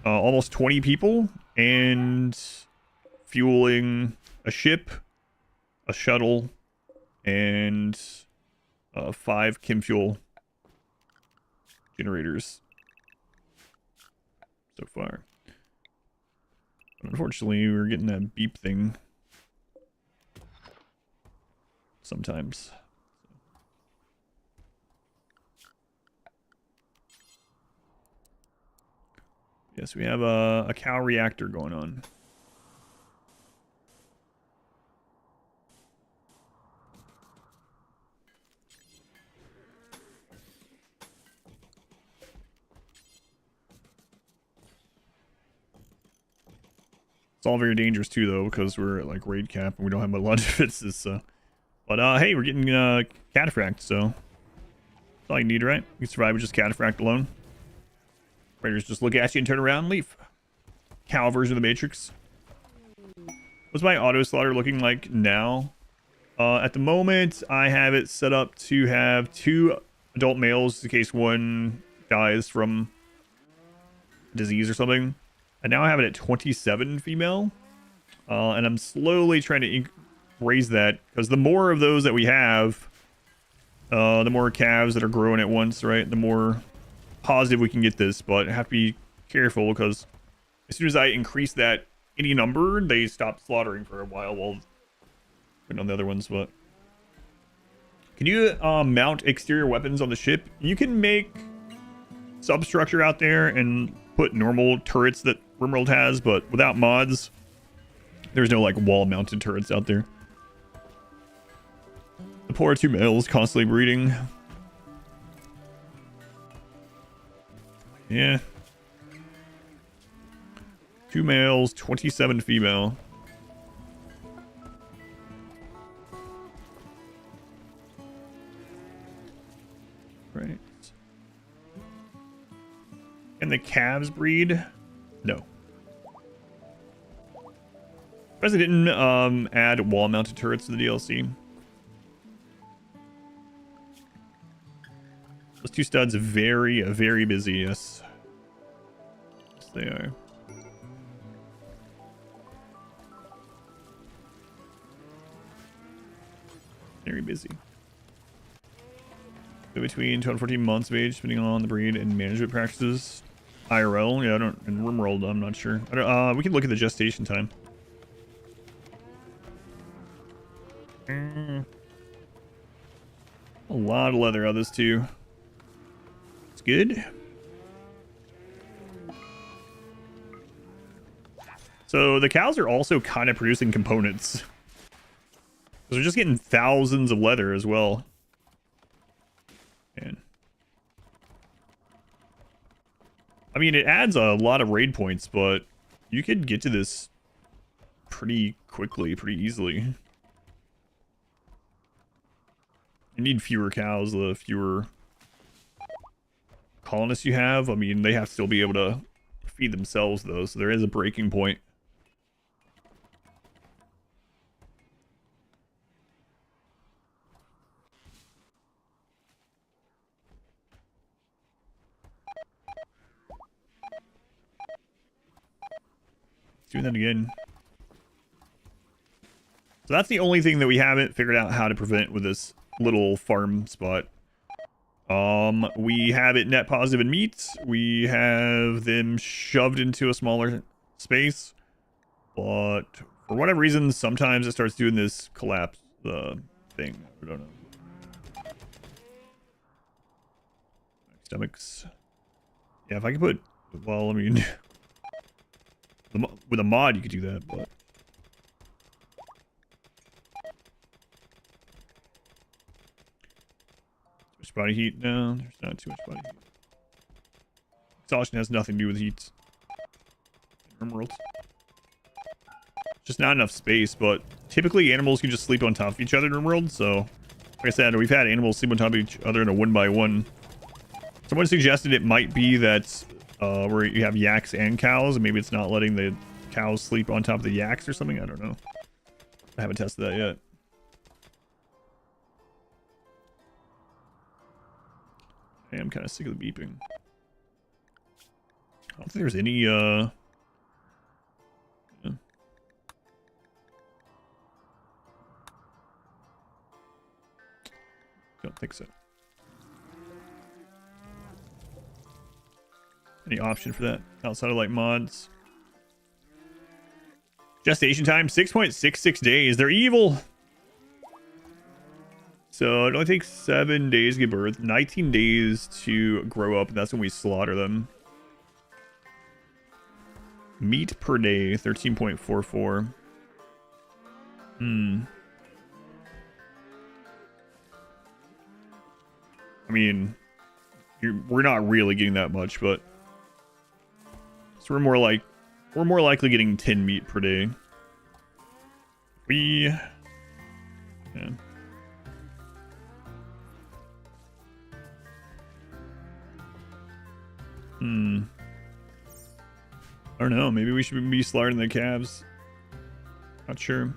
almost 20 people and fueling a ship, a shuttle, and 5 chem fuel generators so far. But unfortunately, we're getting that beep thing sometimes. Yes, we have a cow reactor going on. It's all very dangerous too, though, because we're at like raid cap and we don't have a lot of defenses. So, but hey, we're getting cataphract, so that's all you need, right? You can survive with just cataphract alone. Raiders just look at you and turn around and leave. Cow version of the Matrix. What's my auto slaughter looking like now? At the moment, I have it set up to have 2 adult males in case one dies from disease or something. And now I have it at 27 female. And I'm slowly trying to raise that, because the more of those that we have, the more calves that are growing at once, right? The more positive we can get this, but I have to be careful, because as soon as I increase that any number, they stop slaughtering for a while putting on the other ones. But can you mount exterior weapons on the ship? You can make substructure out there and put normal turrets that RimWorld has, but without mods, there's no like wall mounted turrets out there. The poor 2 males constantly breeding. Yeah. 2 males, 27 female. Right. And the calves breed? No. Because they didn't add wall-mounted turrets to the DLC. Those 2 studs are very, very busy, yes. Yes, they are. Very busy. So between 12 and 14 months of age, depending on the breed and management practices. IRL, yeah, I don't. In RimWorld, I'm not sure. I don't, we can look at the gestation time. A lot of leather out of this too. It's good. So the cows are also kind of producing components. They're just getting thousands of leather as well. Man. I mean, it adds a lot of raid points, but you could get to this pretty quickly, pretty easily. You need fewer cows, the fewer colonists you have. I mean, they have to still be able to feed themselves, though, so there is a breaking point. Doing that again. So that's the only thing that we haven't figured out how to prevent with this little farm spot. We have it net positive in meat. We have them shoved into a smaller space. But for whatever reason, sometimes it starts doing this collapse thing. I don't know. Stomachs. Yeah, if I could put... Well, I mean... With a mod, you could do that, but... Too much body heat? No, there's not too much body heat. Exhaustion has nothing to do with heat. RimWorld. Just not enough space, but typically animals can just sleep on top of each other in RimWorld, so... Like I said, we've had animals sleep on top of each other in a 1x1. Someone suggested it might be that... where you have yaks and cows, and maybe it's not letting the cows sleep on top of the yaks or something. I don't know. I haven't tested that yet. I am kind of sick of the beeping. I don't think there's any, yeah. Don't think so. Any option for that outside of like mods? Gestation time 6.66 days. They're evil. So it only takes 7 days to give birth, 19 days to grow up, and that's when we slaughter them. Meat per day 13.44. I mean, we're not really getting that much, but so we're more likely getting 10 meat per day. Yeah. I don't know. Maybe we should be slaughtering the calves. Not sure.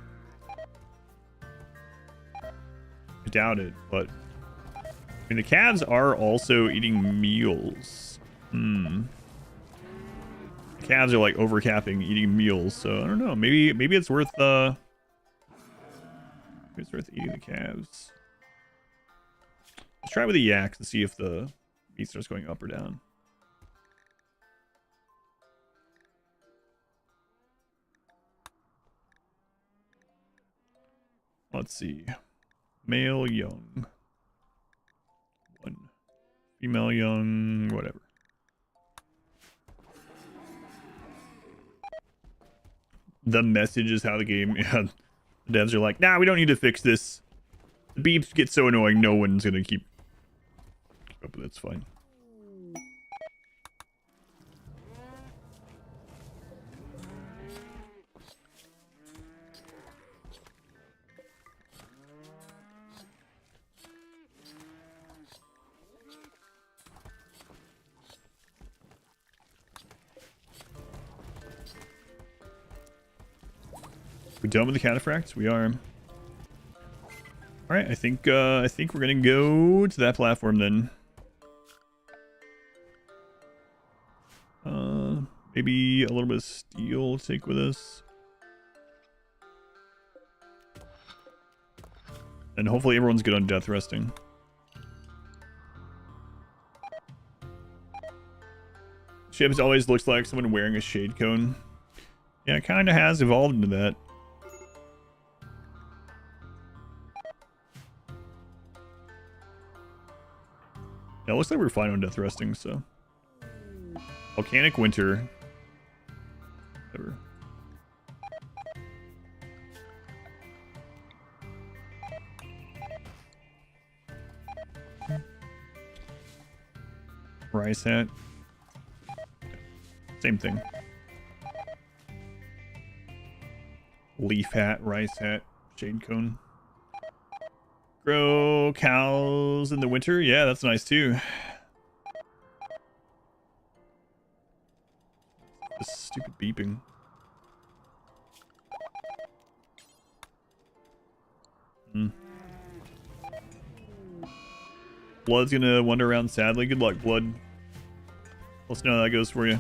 I doubt it, but I mean, the calves are also eating meals. The calves are like overcapping eating meals, so I don't know. Maybe it's worth maybe it's worth eating the calves. Let's try with the yaks and see if the meat starts going up or down. Let's see. Male young. 1. Female young, whatever. The message is how the game... Yeah, the devs are like, nah, we don't need to fix this. The beeps get so annoying, no one's gonna keep up with it. It's fine. We done with the cataphracts? We are. All right, I think we're gonna go to that platform then. Maybe a little bit of steel to take with us, and hopefully everyone's good on death resting. Ships always looks like someone wearing a shade cone. Yeah, it kind of has evolved into that. Yeah, it looks like we're fine on death resting, so. Volcanic winter. Whatever. Rice hat. Same thing. Leaf hat, rice hat, shade cone. Grow cows in the winter. Yeah, that's nice too. This stupid beeping. Blood's gonna wander around sadly. Good luck, Blood. Let's know how that goes for you.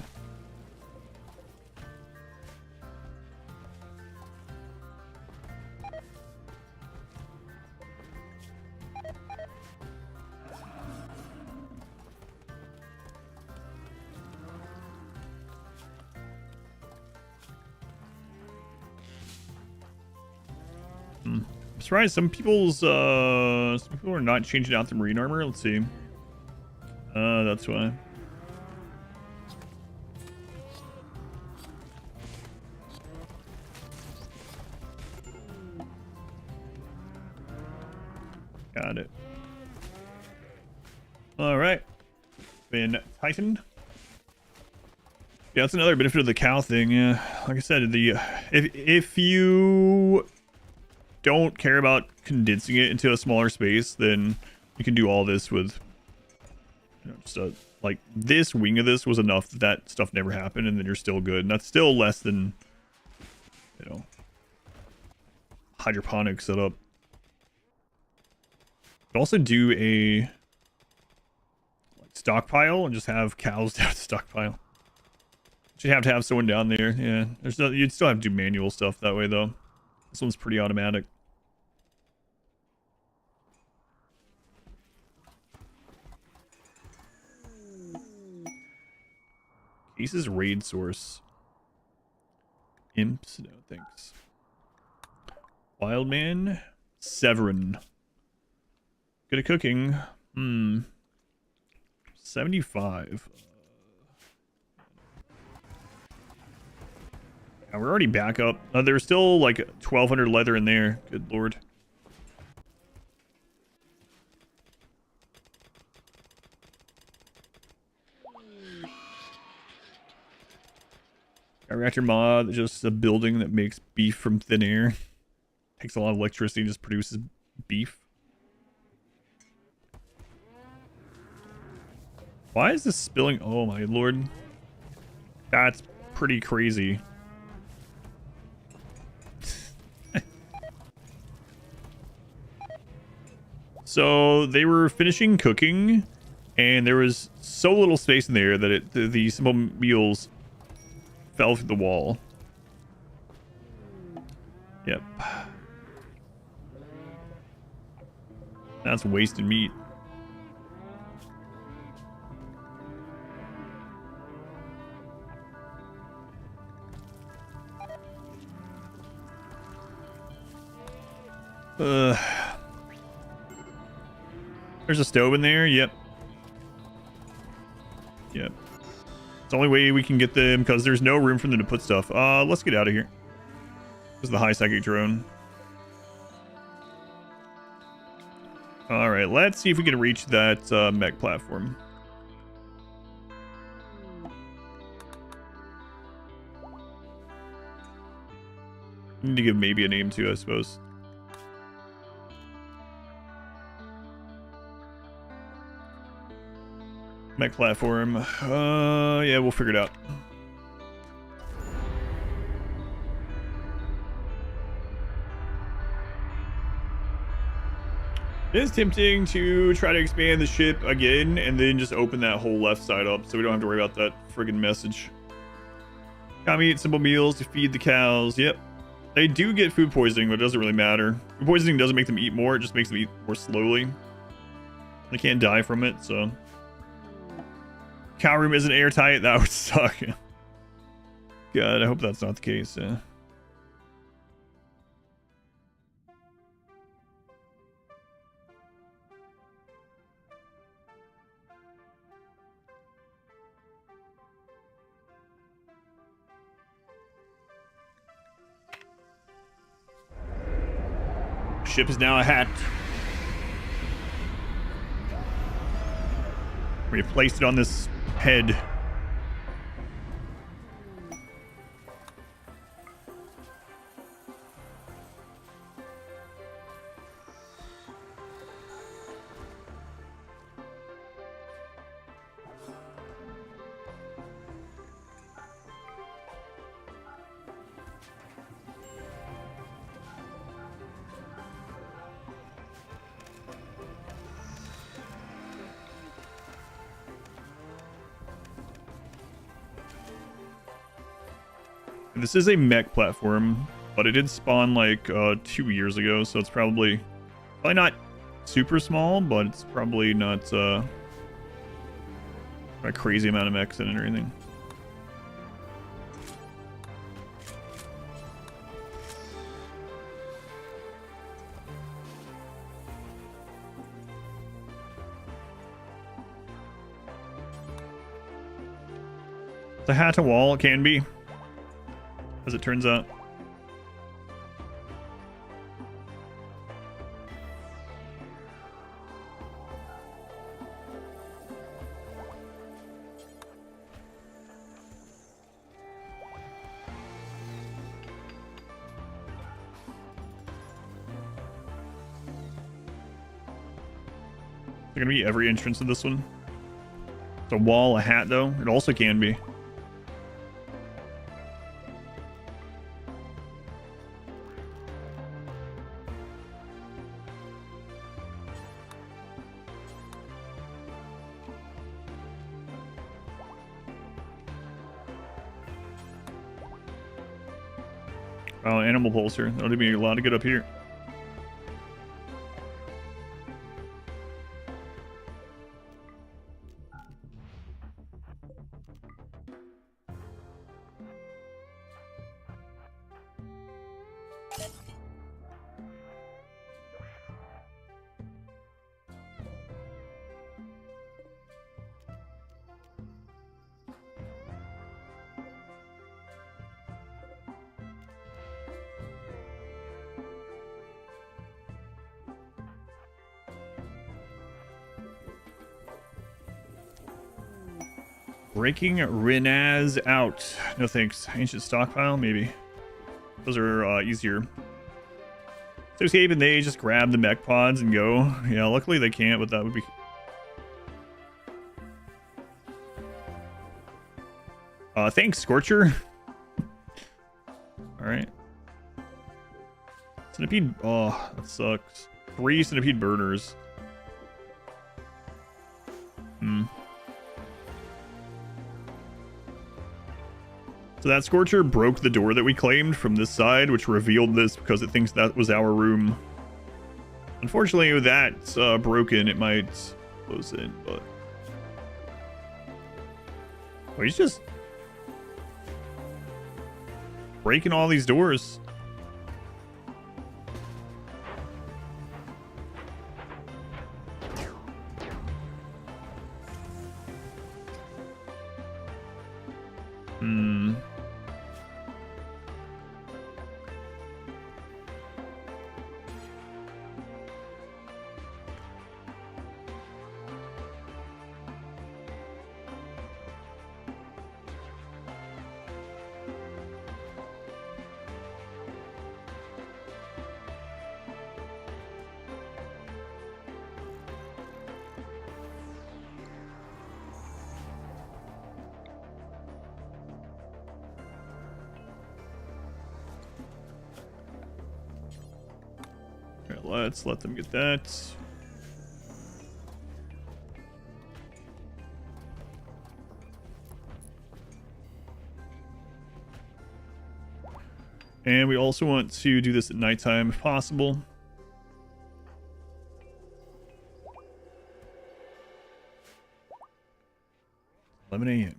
I'm surprised some people are not changing out the marine armor. Let's see. That's why. Got it. All right. Been tightened. Yeah, that's another benefit of the cow thing. Yeah, like I said, the if you don't care about condensing it into a smaller space, then you can do all this with, you know, just like this wing of this was enough that stuff never happened, and then you're still good. And that's still less than, you know, hydroponic setup. Could also do a like stockpile and just have cows down the stockpile. You'd have to have someone down there. Yeah, there's no, you'd still have to do manual stuff that way though. This one's pretty automatic. Ace's raid source. Imps, no thanks. Wildman, Severin. Good at cooking. 75. Yeah, we're already back up. There's still like 1,200 leather in there. Good lord. A reactor mod, just a building that makes beef from thin air. Takes a lot of electricity and just produces beef. Why is this spilling? Oh my lord. That's pretty crazy. So they were finishing cooking and there was so little space in there that the simple meals fell through the wall. Yep. That's wasted meat. There's a stove in there. Yep. Yep. It's the only way we can get them because there's no room for them to put stuff. Let's get out of here. This is the high psychic drone. All right, let's see if we can reach that mech platform. Need to give maybe a name to, I suppose. Mech platform. Yeah, we'll figure it out. It is tempting to try to expand the ship again and then just open that whole left side up so we don't have to worry about that friggin' message. Cow meat, simple meals to feed the cows. Yep. They do get food poisoning, but it doesn't really matter. Food poisoning doesn't make them eat more, it just makes them eat more slowly. They can't die from it, so. Cow room isn't airtight, that would suck. God, I hope that's not the case. Ship is now a hat. We placed it on this head. This is a mech platform, but it did spawn like 2 years ago, so it's probably not super small, but it's probably not a crazy amount of mechs in it or anything. It's a hat to wall, it can be, as it turns out. It's gonna be every entrance of this one. It's a wall, a hat though. It also can be. Oh, animal pulsar. That'll be a lot of good up here. Breaking Renaz out. No thanks. Ancient stockpile, maybe. Those are easier. So escape and they just grab the mech pods and go. Yeah, luckily they can't, but that would be... thanks, Scorcher. Alright. Centipede... Oh, that sucks. 3 centipede burners. So that Scorcher broke the door that we claimed from this side, which revealed this because it thinks that was our room. Unfortunately, with that broken, it might close in, but... Oh, he's just... breaking all these doors. Let's let them get that. And we also want to do this at nighttime if possible. 11 a.m.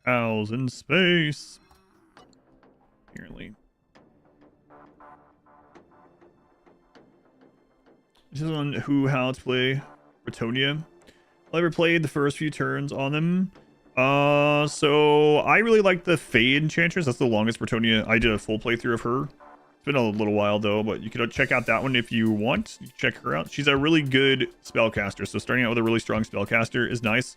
Cows in space. Apparently. This is on how to play Bretonia. I ever played the first few turns on them. So I really like the Fae Enchantress. That's the longest Bretonia. I did a full playthrough of her. It's been a little while though, but you could check out that one if you want. You can check her out. She's a really good spellcaster. So starting out with a really strong spellcaster is nice.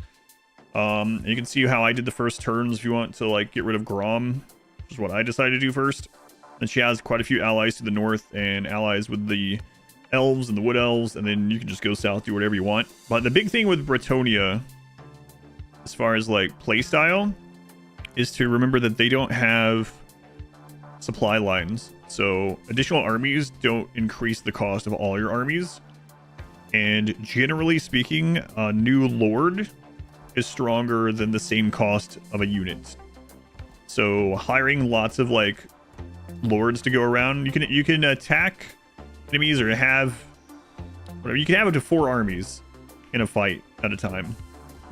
And you can see how I did the first turns if you want to like get rid of Grom, which is what I decided to do first. And she has quite a few allies to the north and allies with the elves and the wood elves, and then you can just go south, do whatever you want. But the big thing with Bretonia, as far as like playstyle, is to remember that they don't have supply lines. So additional armies don't increase the cost of all your armies. And generally speaking, a new lord is stronger than the same cost of a unit. So hiring lots of like lords to go around, you can attack enemies or have whatever. You can have up to 4 armies in a fight at a time,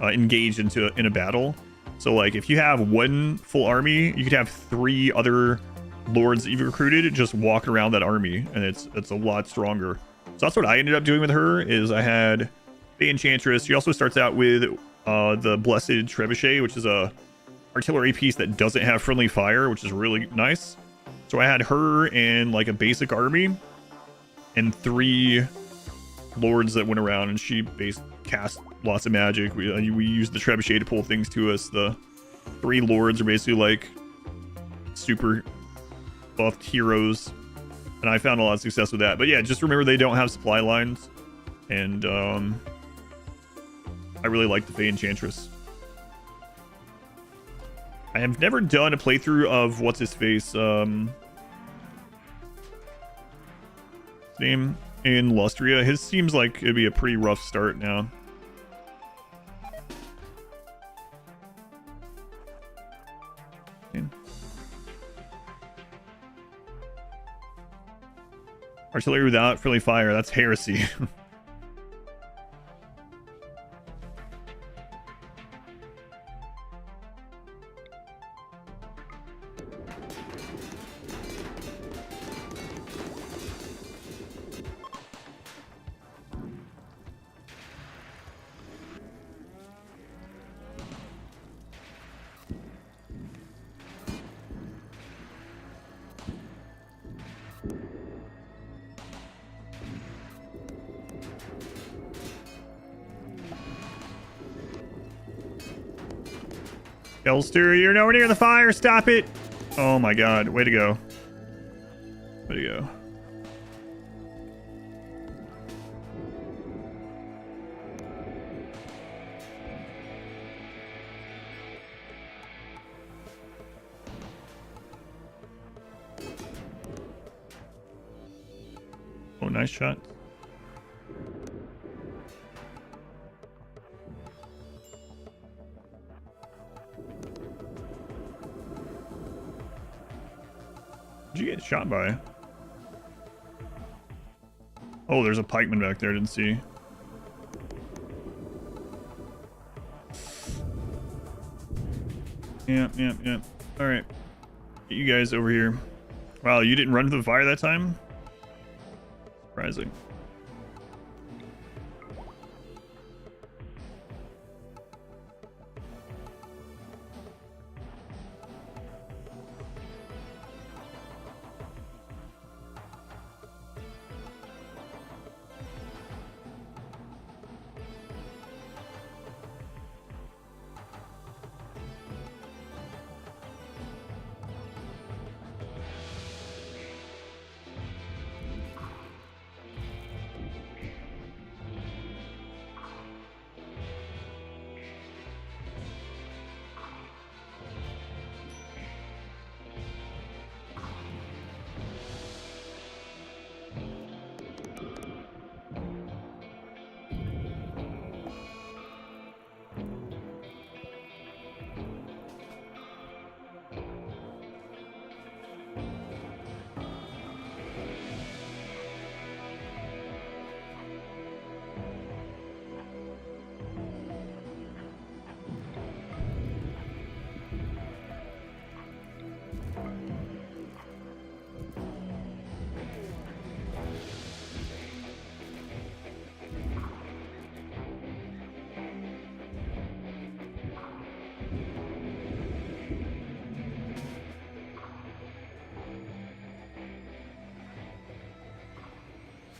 engaged in a battle. So like if you have 1 full army, you could have 3 other lords that you've recruited just walk around that army, and it's a lot stronger. So that's what I ended up doing with her. Is I had the Enchantress. She also starts out with the Blessed Trebuchet, which is a artillery piece that doesn't have friendly fire, which is really nice. So I had her and like a basic army and 3 lords that went around, and she cast lots of magic. We used the Trebuchet to pull things to us. The 3 lords are basically like super buffed heroes, and I found a lot of success with that. But yeah, just remember they don't have supply lines, and I really like the Fey Enchantress. I have never done a playthrough of what's his face name in Lustria. His seems like it'd be a pretty rough start now. Okay. Artillery without friendly fire, that's heresy. Elster, you're nowhere near the fire. Stop it. Oh my god. Way to go. Way to go. Oh, nice shot. Did you get shot by? Oh, there's a pikeman back there. I didn't see. Yeah. All right. Get you guys over here. Wow, you didn't run to the fire that time? Surprising.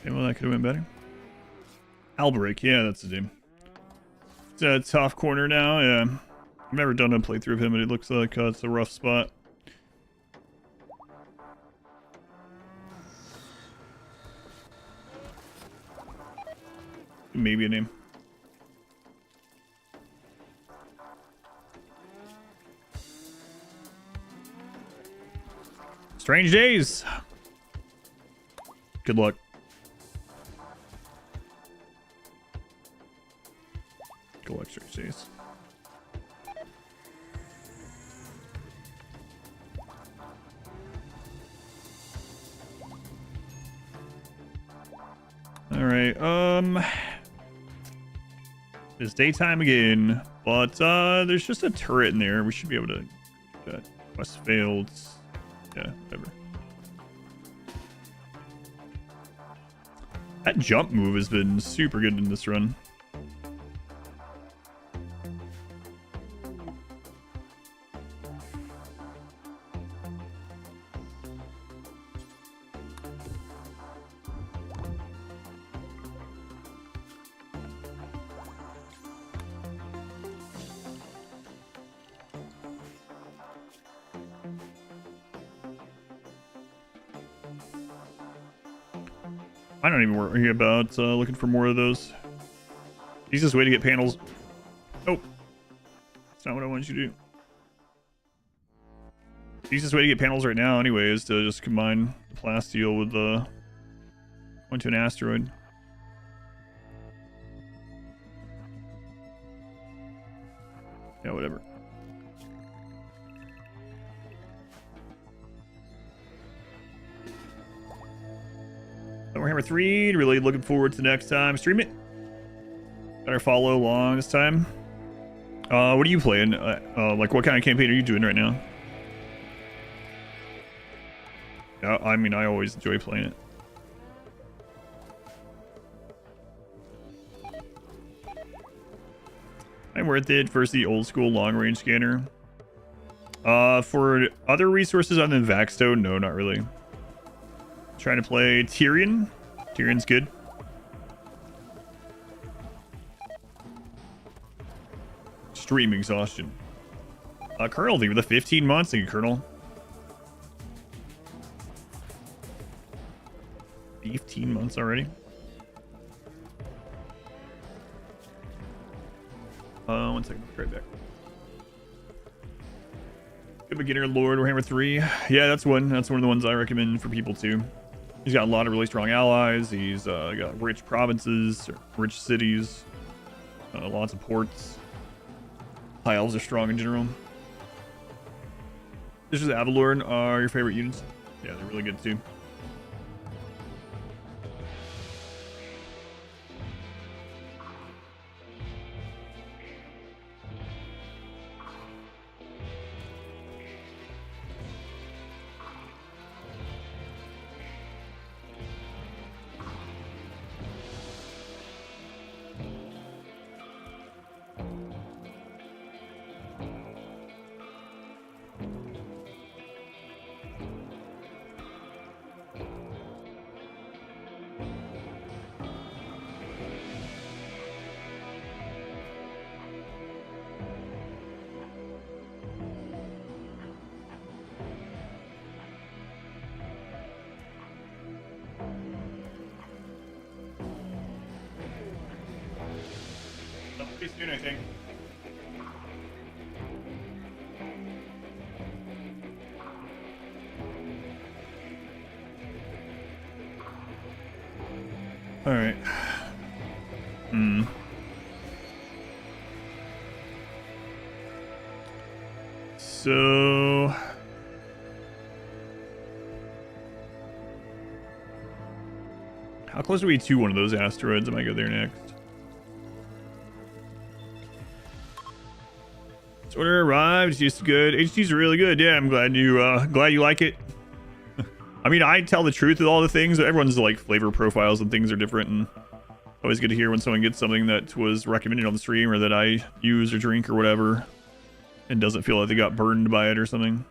Okay, well, that could have been better. Alberic, yeah, that's the name. It's a tough corner now, yeah. I've never done a playthrough of him, but it looks like it's a rough spot. Maybe a name. Strange days. Good luck. All right. It's daytime again, but there's just a turret in there. We should be able to. Quest failed. Yeah, whatever. That jump move has been super good in this run. I don't even worry about looking for more of those. Easiest way to get panels. Oh, that's not what I wanted you to do. The easiest way to get panels right now, anyway, is to just combine the plasteel with going to an asteroid. Yeah, whatever. Warhammer 3, really looking forward to next time. Stream it. Better follow along this time. What are you playing? Like, what kind of campaign are you doing right now? Yeah, I mean, I always enjoy playing it. I'm worth it versus the old school long range scanner. For other resources other than Vaxstone, no, not really. Trying to play Tyrion. Tyrion's good. Extreme exhaustion. Colonel, the 15 months. Thank you, Colonel. 15 months already. One second, I'll be right back. Good beginner Lord Warhammer 3. Yeah, that's one. That's one of the ones I recommend for people too. He's got a lot of really strong allies. He's got rich provinces, rich cities, lots of ports. High elves are strong in general. This is Avalorn are your favorite units. Yeah, they're really good too. Pretty soon, I think. All right. So how close are we to one of those asteroids? I might go there next. Order arrived. It's just good. HD's really good. Yeah, I'm glad you like it. I mean, I tell the truth with all the things. Everyone's like flavor profiles and things are different, and always good to hear when someone gets something that was recommended on the stream or that I use or drink or whatever, and doesn't feel like they got burned by it or something.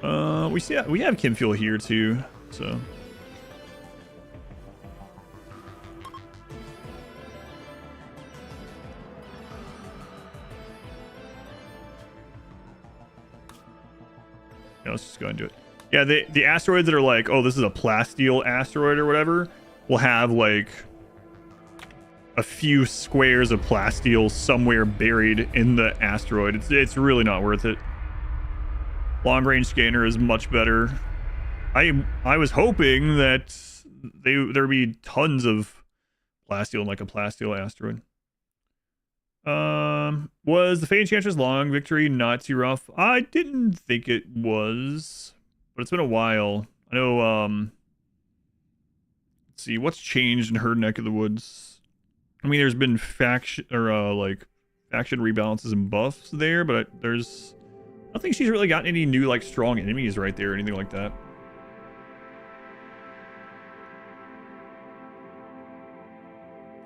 We have Kim Fuel here too, so. Let's just go and do it. Yeah, the asteroids that are like, oh, this is a plasteel asteroid or whatever, will have like a few squares of plasteel somewhere buried in the asteroid. It's really not worth it. Long range scanner is much better. I was hoping that there'd be tons of plasteel in like a plasteel asteroid. Was the Fey Enchantress long victory not too rough? I didn't think it was, but it's been a while. I know Let's see what's changed in her neck of the woods. I mean, there's been faction or like faction rebalances and buffs there, but there's I don't think she's really got any new like strong enemies right there or anything like that.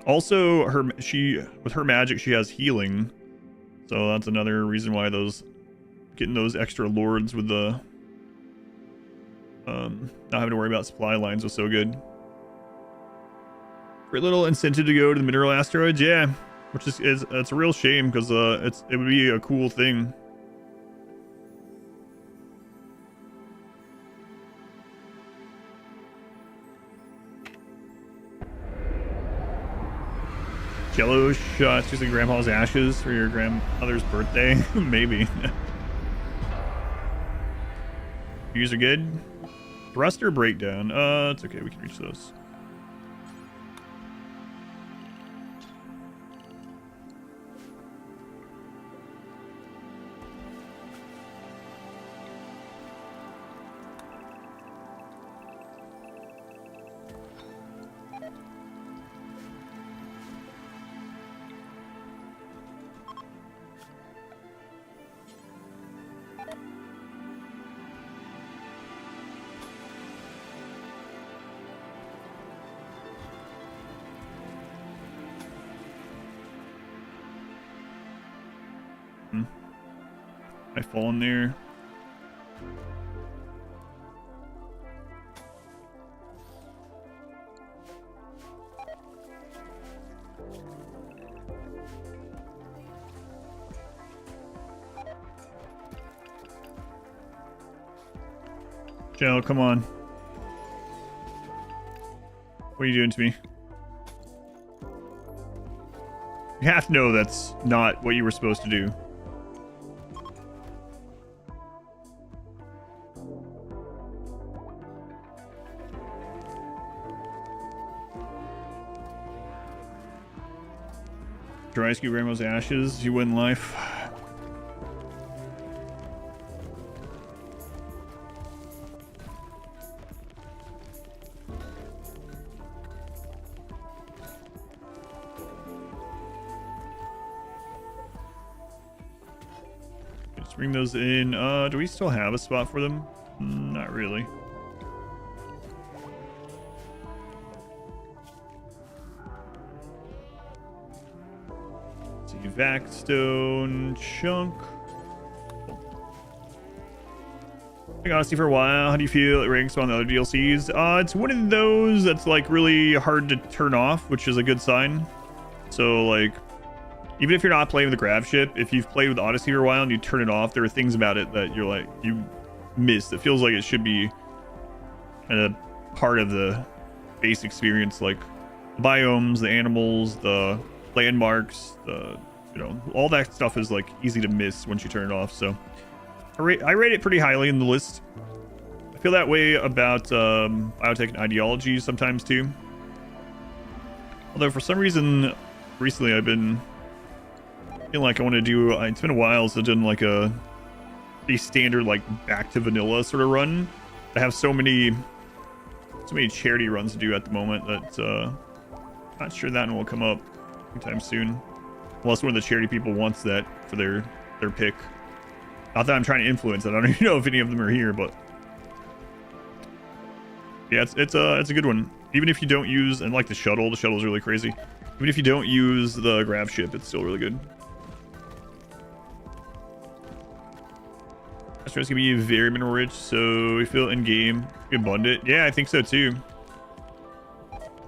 Also, with her magic, she has healing, so that's another reason why getting those extra lords with the not having to worry about supply lines was so good. Great little incentive to go to the mineral asteroids, yeah, which is it's a real shame because it would be a cool thing. Jello shots using grandpa's ashes for your grandmother's birthday? Maybe. Views are good. Thruster breakdown. It's okay, we can reach those. I fall in there. Joe, come on. What are you doing to me? You have to know that's not what you were supposed to do. Dry scoop Rainbow's ashes, you win life. Just bring those in. Do we still have a spot for them? Not really. Vaxstone chunk. I got Odyssey for a while. How do you feel it ranks on the other DLCs? It's one of those that's like really hard to turn off, which is a good sign. So like, even if you're not playing with the grav ship, if you've played with Odyssey for a while and you turn it off, there are things about it that you're like, you miss. It feels like it should be a part of the base experience, like the biomes, the animals, the landmarks, all that stuff is like easy to miss once you turn it off. So I rate it pretty highly in the list. I feel that way about biotech and ideology sometimes too. Although for some reason recently I've been feeling like I want to do, it's been a while since I've done like a standard like back to vanilla sort of run. I have so many charity runs to do at the moment that not sure that one will come up anytime soon. Unless one of the charity people wants that for their pick. Not that I'm trying to influence it. I don't even know if any of them are here, but yeah, it's a good one. Even if you don't use, and like the shuttle's really crazy. Even if you don't use the grav ship, it's still really good. Asteroids can be very mineral rich, so we feel in game abundant. Yeah, I think so too.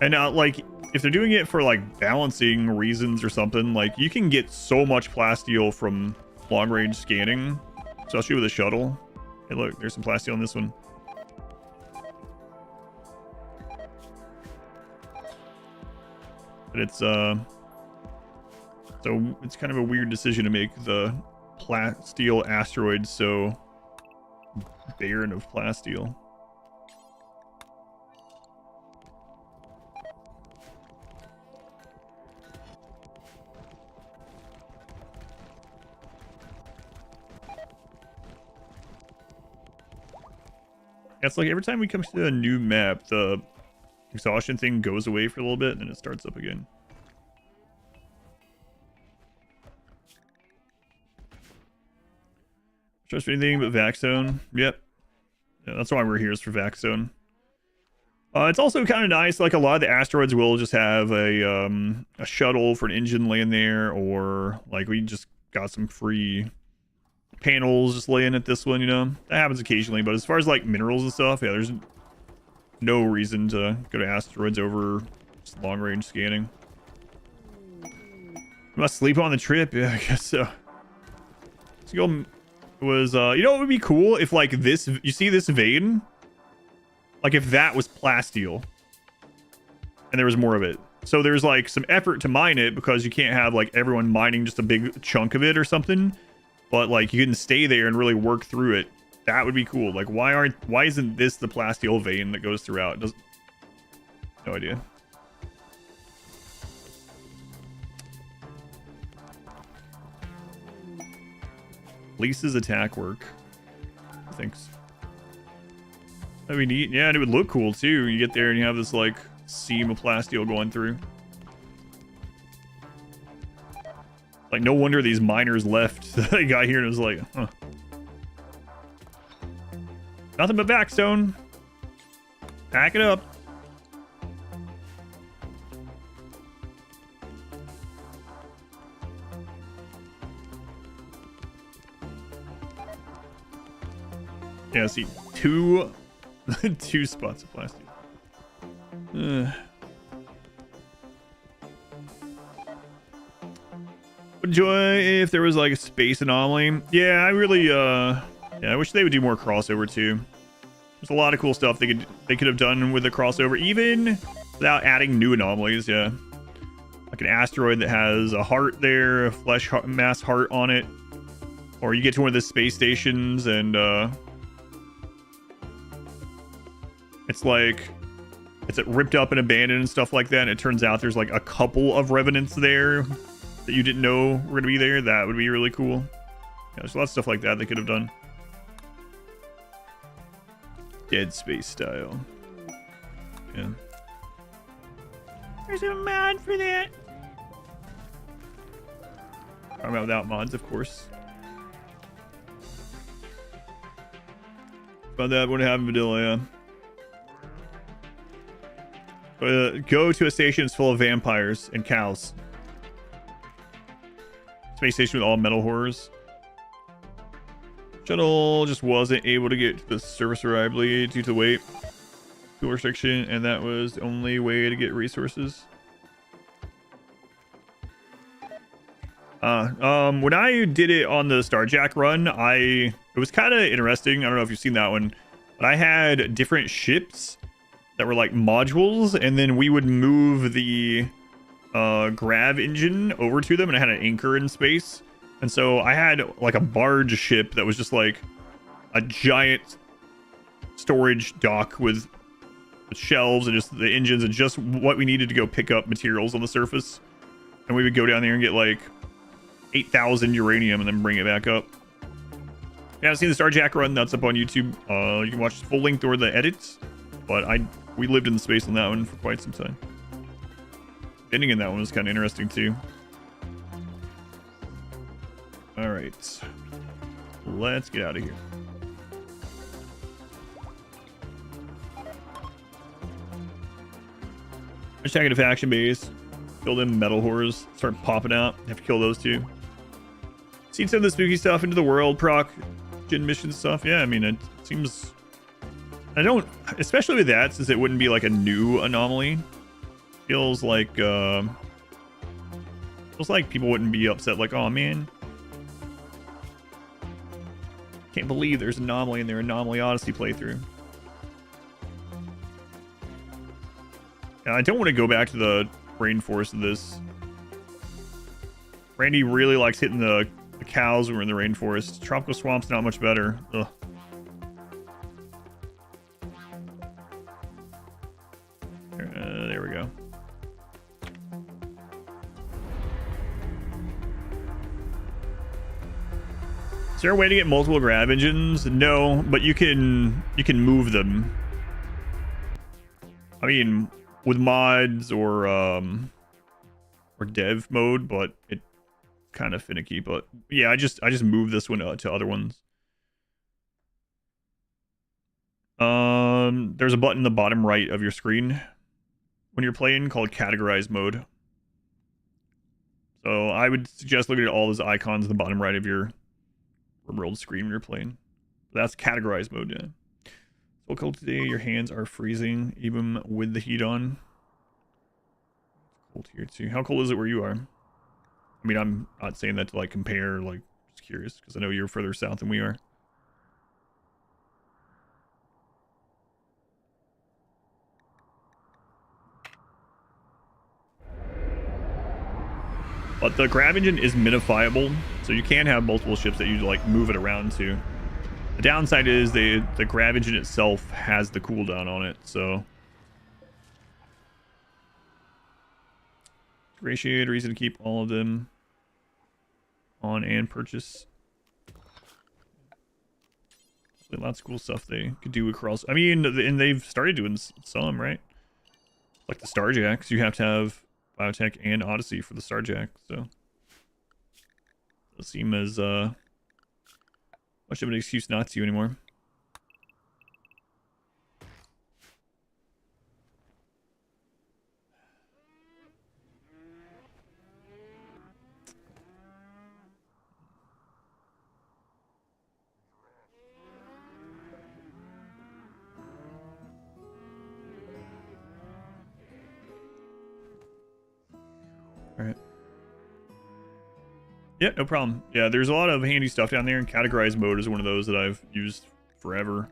And like, if they're doing it for like balancing reasons or something, like you can get so much plasteel from long range scanning, especially with a shuttle. Hey, look, there's some plasteel on this one. But it's so it's kind of a weird decision to make the plasteel asteroids so barren of plasteel. It's like every time we come to a new map, the exhaustion thing goes away for a little bit, and then it starts up again. Trust anything but vac zone. Yep. Yeah, that's why we're here, is for vac zone. It's also kind of nice, like a lot of the asteroids will just have a shuttle for an engine laying there, or like we just got some free panels just laying at this one, you know. That happens occasionally, but as far as like minerals and stuff, yeah, there's no reason to go to asteroids over just long range scanning. Must sleep on the trip, yeah, I guess so. Let's go. Was you know what would be cool if like this, you see this vein, like if that was plasteel and there was more of it, so there's like some effort to mine it because you can't have like everyone mining just a big chunk of it or something, but like you can stay there and really work through it. That would be cool. Like why isn't this the plasteel vein that goes throughout? Doesn't, no idea. Lisa's attack work. Thanks. That'd be neat. Yeah, and it would look cool too. You get there and you have this like seam of plasteel going through. Like no wonder these miners left. They got here and it was like, huh. Nothing but backstone. Pack it up. Yeah, see, two spots of plastic. Enjoy if there was like a space anomaly. Yeah, I really yeah, I wish they would do more crossover too. There's a lot of cool stuff they could have done with the crossover, even without adding new anomalies. Yeah, like an asteroid that has a heart there, a flesh mass heart on it, or you get to one of the space stations and it's like it's ripped up and abandoned and stuff like that, and it turns out there's like a couple of revenants there that you didn't know were going to be there. That would be really cool. Yeah, there's a lot of stuff like that they could have done. Dead Space style. Yeah. There's a mod for that. Talking about without mods, of course. But that would have Vanilla, yeah. Go to a station that's full of vampires and cows. Space station with all metal horrors. Shuttle just wasn't able to get to the surface reliably due to weight, fuel restriction, and that was the only way to get resources. When I did it on the Starjack run, it was kind of interesting. I don't know if you've seen that one, but I had different ships that were like modules, and then we would move the grav engine over to them, and I had an anchor in space. And so I had like a barge ship that was just like a giant storage dock with shelves and just the engines and just what we needed to go pick up materials on the surface. And we would go down there and get like 8,000 uranium and then bring it back up. If you haven't seen the Starjack run, that's up on YouTube. You can watch the full length or the edits. But we lived in the space on that one for quite some time. Ending in that one was kind of interesting too. All right, let's get out of here. Just checking a faction base. Kill them metal horrors. Start popping out. Have to kill those too. Seen some of the spooky stuff into the world proc gen mission stuff. Yeah, I mean it seems. I don't, especially with that, since it wouldn't be like a new anomaly. Feels like people wouldn't be upset. Like, oh man, can't believe there's an anomaly in their Anomaly Odyssey playthrough. And I don't want to go back to the rainforest of this. Randy really likes hitting the cows when we're in the rainforest. Tropical swamp's not much better. Ugh. There we go. Is there a way to get multiple grav engines? No, but you can move them. I mean, with mods or dev mode, but it's kind of finicky. But yeah, I just moved this one to other ones. There's a button in the bottom right of your screen when you're playing called categorize mode. So I would suggest looking at all those icons in the bottom right of your RimWorld screen when you're playing. That's categorize mode, yeah. So cold today, your hands are freezing even with the heat on. Cold here too. How cold is it where you are? I mean, I'm not saying that to like compare, like just curious because I know you're further south than we are. But the grav engine is minifiable, so you can have multiple ships that you like move it around to. The downside is the grav engine itself has the cooldown on it, so ratio reason to keep all of them on and purchase. Lots of cool stuff they could do across. I mean, and they've started doing some, right? Like the Starjacks, you have to have Biotech and Odyssey for the Starjack, so it doesn't seem as much of an excuse not to anymore. All right. Yeah, no problem. Yeah, there's a lot of handy stuff down there, and categorize mode is one of those that I've used forever.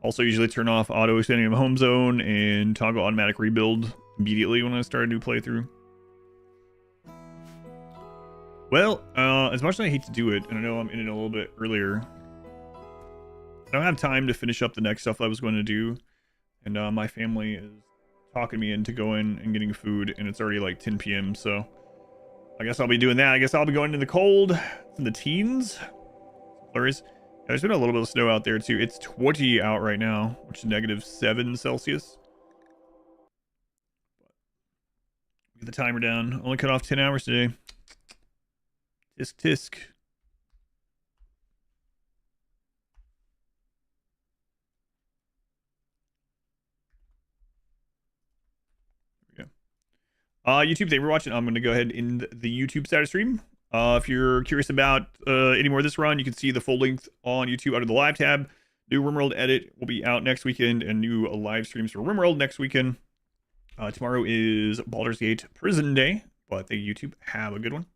Also, usually turn off auto extending the home zone and toggle automatic rebuild immediately when I start a new playthrough. Well, as much as I hate to do it, and I know I'm in it a little bit earlier, I don't have time to finish up the next stuff I was going to do, and my family is talking me into going and getting food, and it's already like 10 p.m., so I guess I'll be doing that. I guess I'll be going to the cold, in the teens. Flurries. Yeah, there's been a little bit of snow out there too. It's 20 out right now, which is -7 Celsius. Get the timer down. Only cut off 10 hours today. Tisk tisk. YouTube, they were watching. I'm going to go ahead in the YouTube status stream. If you're curious about any more of this run, you can see the full length on YouTube under the live tab. New RimWorld edit will be out next weekend, and new live streams for RimWorld next weekend. Tomorrow is Baldur's Gate Prison Day, but thank you, YouTube. Have a good one.